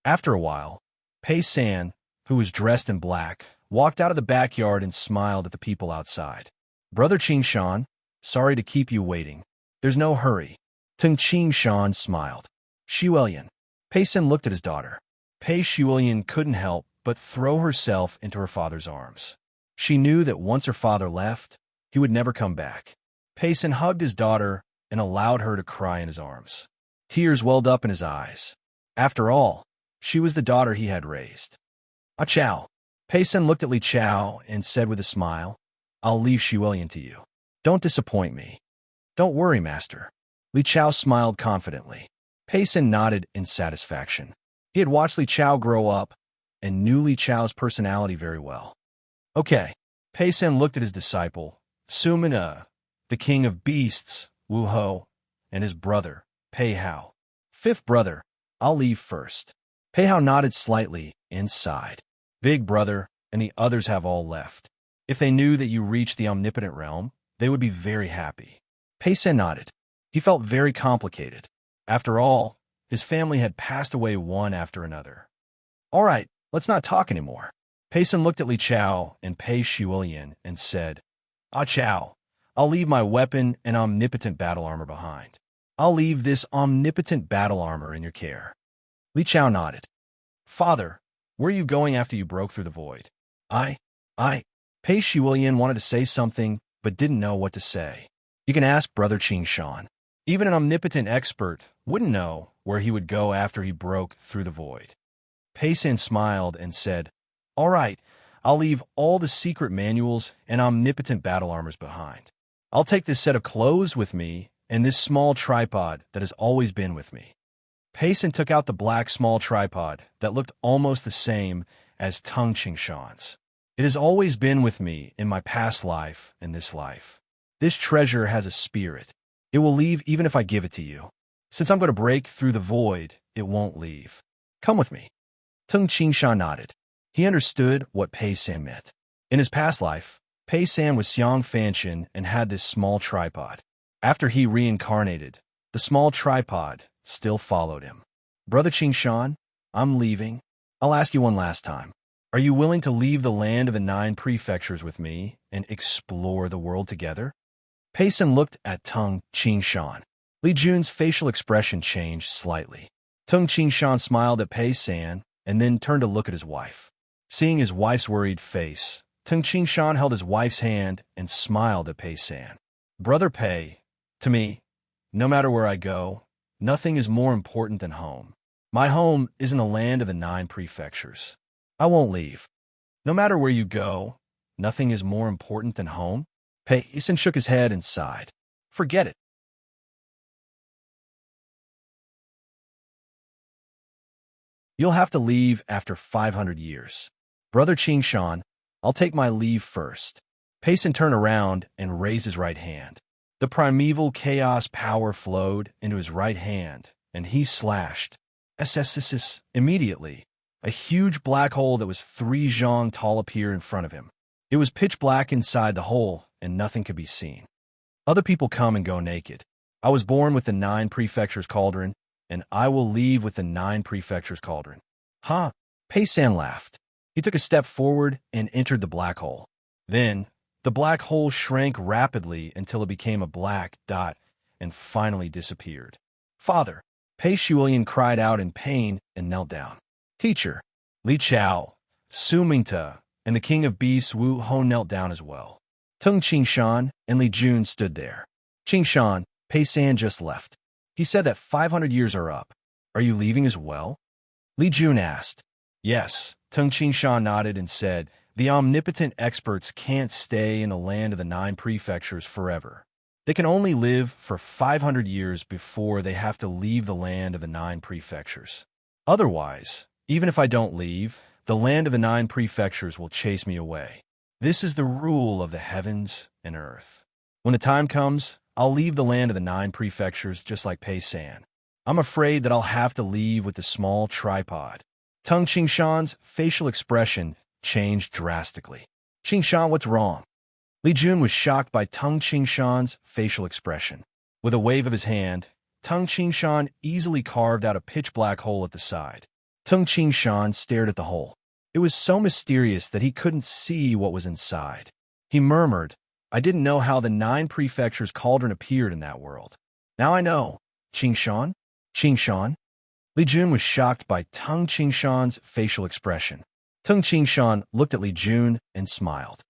After a while, Pei San, who was dressed in black, walked out of the backyard and smiled at the people outside. Brother Qingshan, sorry to keep you waiting. There's no hurry. Tung Qingshan smiled. Shiwilian. Pei San looked at his daughter. Pei Shiwilian couldn't help but throw herself into her father's arms. She knew that once her father left, he would never come back. Pei San hugged his daughter and allowed her to cry in his arms. Tears welled up in his eyes. After all, she was the daughter he had raised. Ah Chow. Pei San looked at Li Chao and said with a smile, I'll leave Shiwilian to you. Don't disappoint me. Don't worry, Master. Li Chao smiled confidently. Pei San nodded in satisfaction. He had watched Li Chao grow up and knew Li Chao's personality very well. Okay. Pei San looked at his disciple, Sumina, the king of beasts, Wu Ho, and his brother, Pei Hao. Fifth brother, I'll leave first. Pei Hao nodded slightly and sighed. Big brother and the others have all left. If they knew that you reached the omnipotent realm, they would be very happy. Pei San nodded. He felt very complicated. After all, his family had passed away one after another. All right, let's not talk anymore. Pei San looked at Li Chao and Pei Shiwilian and said, Ah Chao, I'll leave my weapon and omnipotent battle armor behind. I'll leave this omnipotent battle armor in your care. Li Chao nodded. Father, where are you going after you broke through the void? Pei Shiwilian wanted to say something, but didn't know what to say. You can ask Brother Qingshan. Even an omnipotent expert wouldn't know where he would go after he broke through the void. Pei San smiled and said, All right, I'll leave all the secret manuals and omnipotent battle armors behind. I'll take this set of clothes with me and this small tripod that has always been with me. Pei San took out the black small tripod that looked almost the same as Tung Qingshan's. It has always been with me in my past life and this life. This treasure has a spirit. It will leave even if I give it to you. Since I'm going to break through the void, it won't leave. Come with me. Tung Qingshan nodded. He understood what Pei San meant. In his past life, Pei San was Xiang Fanchen and had this small tripod. After he reincarnated, the small tripod still followed him. Brother Qingshan, I'm leaving. I'll ask you one last time. Are you willing to leave the land of the 9 prefectures with me and explore the world together? Pei San looked at Tung Qingshan. Li Jun's facial expression changed slightly. Tung Shan smiled at Pei San and then turned to look at his wife. Seeing his wife's worried face, Tung Shan held his wife's hand and smiled at Pei San. Brother Pei, to me, no matter where I go, nothing is more important than home. My home is in the land of the 9 prefectures. I won't leave. No matter where you go, nothing is more important than home? Pei San shook his head and sighed. Forget it. You'll have to leave after 500 years. Brother Shan, I'll take my leave first. Pei San turned around and raised his right hand. The primeval chaos power flowed into his right hand, and he slashed. Immediately, a huge black hole that was 3 zhang tall appeared in front of him. It was pitch black inside the hole, and nothing could be seen. Other people come and go naked. I was born with the 9 prefectures cauldron, and I will leave with the 9 prefectures cauldron. Ha! Pei San laughed. He took a step forward and entered the black hole. Then, the black hole shrank rapidly until it became a black dot and finally disappeared. Father! Pei Shuilian cried out in pain and knelt down. Teacher! Li Chao, Su Mingta, and the king of beasts Wu Hou knelt down as well. Tung Shan and Li Jun stood there. Shan, Pei San just left. He said that 500 years are up. Are you leaving as well? Li Jun asked. Yes, Tung Shan nodded and said, the omnipotent experts can't stay in the land of the 9 prefectures forever. They can only live for 500 years before they have to leave the land of the 9 prefectures. Otherwise, even if I don't leave, the land of the 9 prefectures will chase me away. This is the rule of the heavens and earth. When the time comes, I'll leave the land of the 9 prefectures just like Pei San. I'm afraid that I'll have to leave with the small tripod. Tung Shan's facial expression changed drastically. Shan, what's wrong? Li Jun was shocked by Tung Shan's facial expression. With a wave of his hand, Tung Shan easily carved out a pitch-black hole at the side. Tung Shan stared at the hole. It was so mysterious that he couldn't see what was inside. He murmured, I didn't know how the 9 prefectures cauldron appeared in that world. Now I know. Shan? Li Jun was shocked by Tung Shan's facial expression. Tung Shan looked at Li Jun and smiled.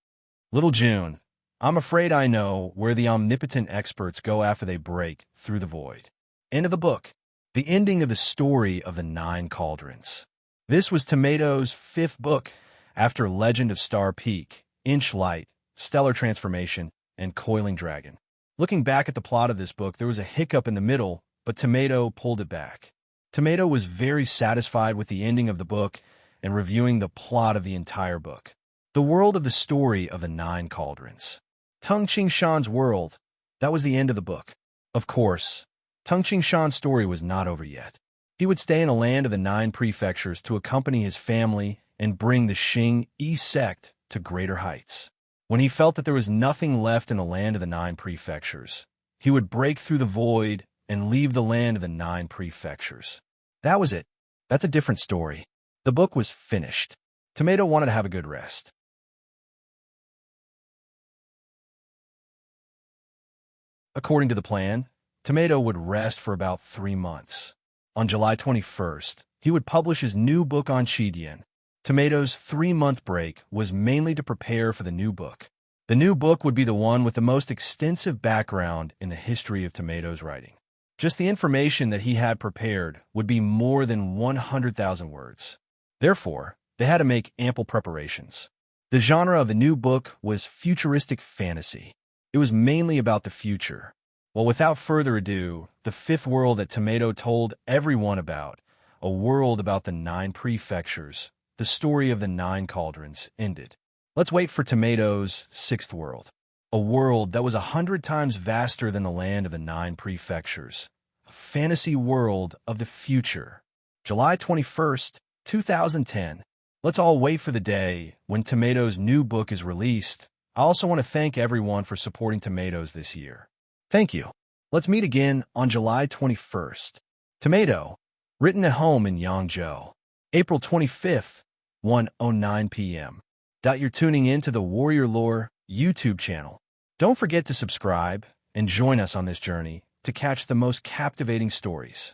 Little Jun, I'm afraid I know where the omnipotent experts go after they break through the void. End of the book. The ending of the story of the 9 cauldrons. This was Tomato's 5th book after Legend of Star Peak, Inch Light, Stellar Transformation, and Coiling Dragon. Looking back at the plot of this book, there was a hiccup in the middle, but Tomato pulled it back. Tomato was very satisfied with the ending of the book and reviewing the plot of the entire book. The world of the story of the 9 cauldrons. Tung Shan's world, that was the end of the book. Of course, Tung Shan's story was not over yet. He would stay in the land of the 9 prefectures to accompany his family and bring the Xing-Yi sect to greater heights. When he felt that there was nothing left in the land of the 9 prefectures, he would break through the void and leave the land of the 9 prefectures. That was it. That's a different story. The book was finished. Tomato wanted to have a good rest. According to the plan, Tomato would rest for about 3 months. On July 21st, he would publish his new book on Qidian. Tomato's 3-month break was mainly to prepare for the new book. The new book would be the one with the most extensive background in the history of Tomato's writing. Just the information that he had prepared would be more than 100,000 words. Therefore, they had to make ample preparations. The genre of the new book was futuristic fantasy. It was mainly about the future. Well, without further ado, the 5th world that Tomato told everyone about, a world about the 9 prefectures, the story of the 9 cauldrons, ended. Let's wait for Tomato's 6th world. A world that was 100 times vaster than the land of the 9 prefectures. A fantasy world of the future. July 21st, 2010. Let's all wait for the day when Tomato's new book is released. I also want to thank everyone for supporting Tomatoes this year. Thank you. Let's meet again on July 21st. Tomato, written at home in Yangzhou. April 25th, 1:09 p.m. You're tuning in to the Warrior Lore YouTube channel. Don't forget to subscribe and join us on this journey to catch the most captivating stories.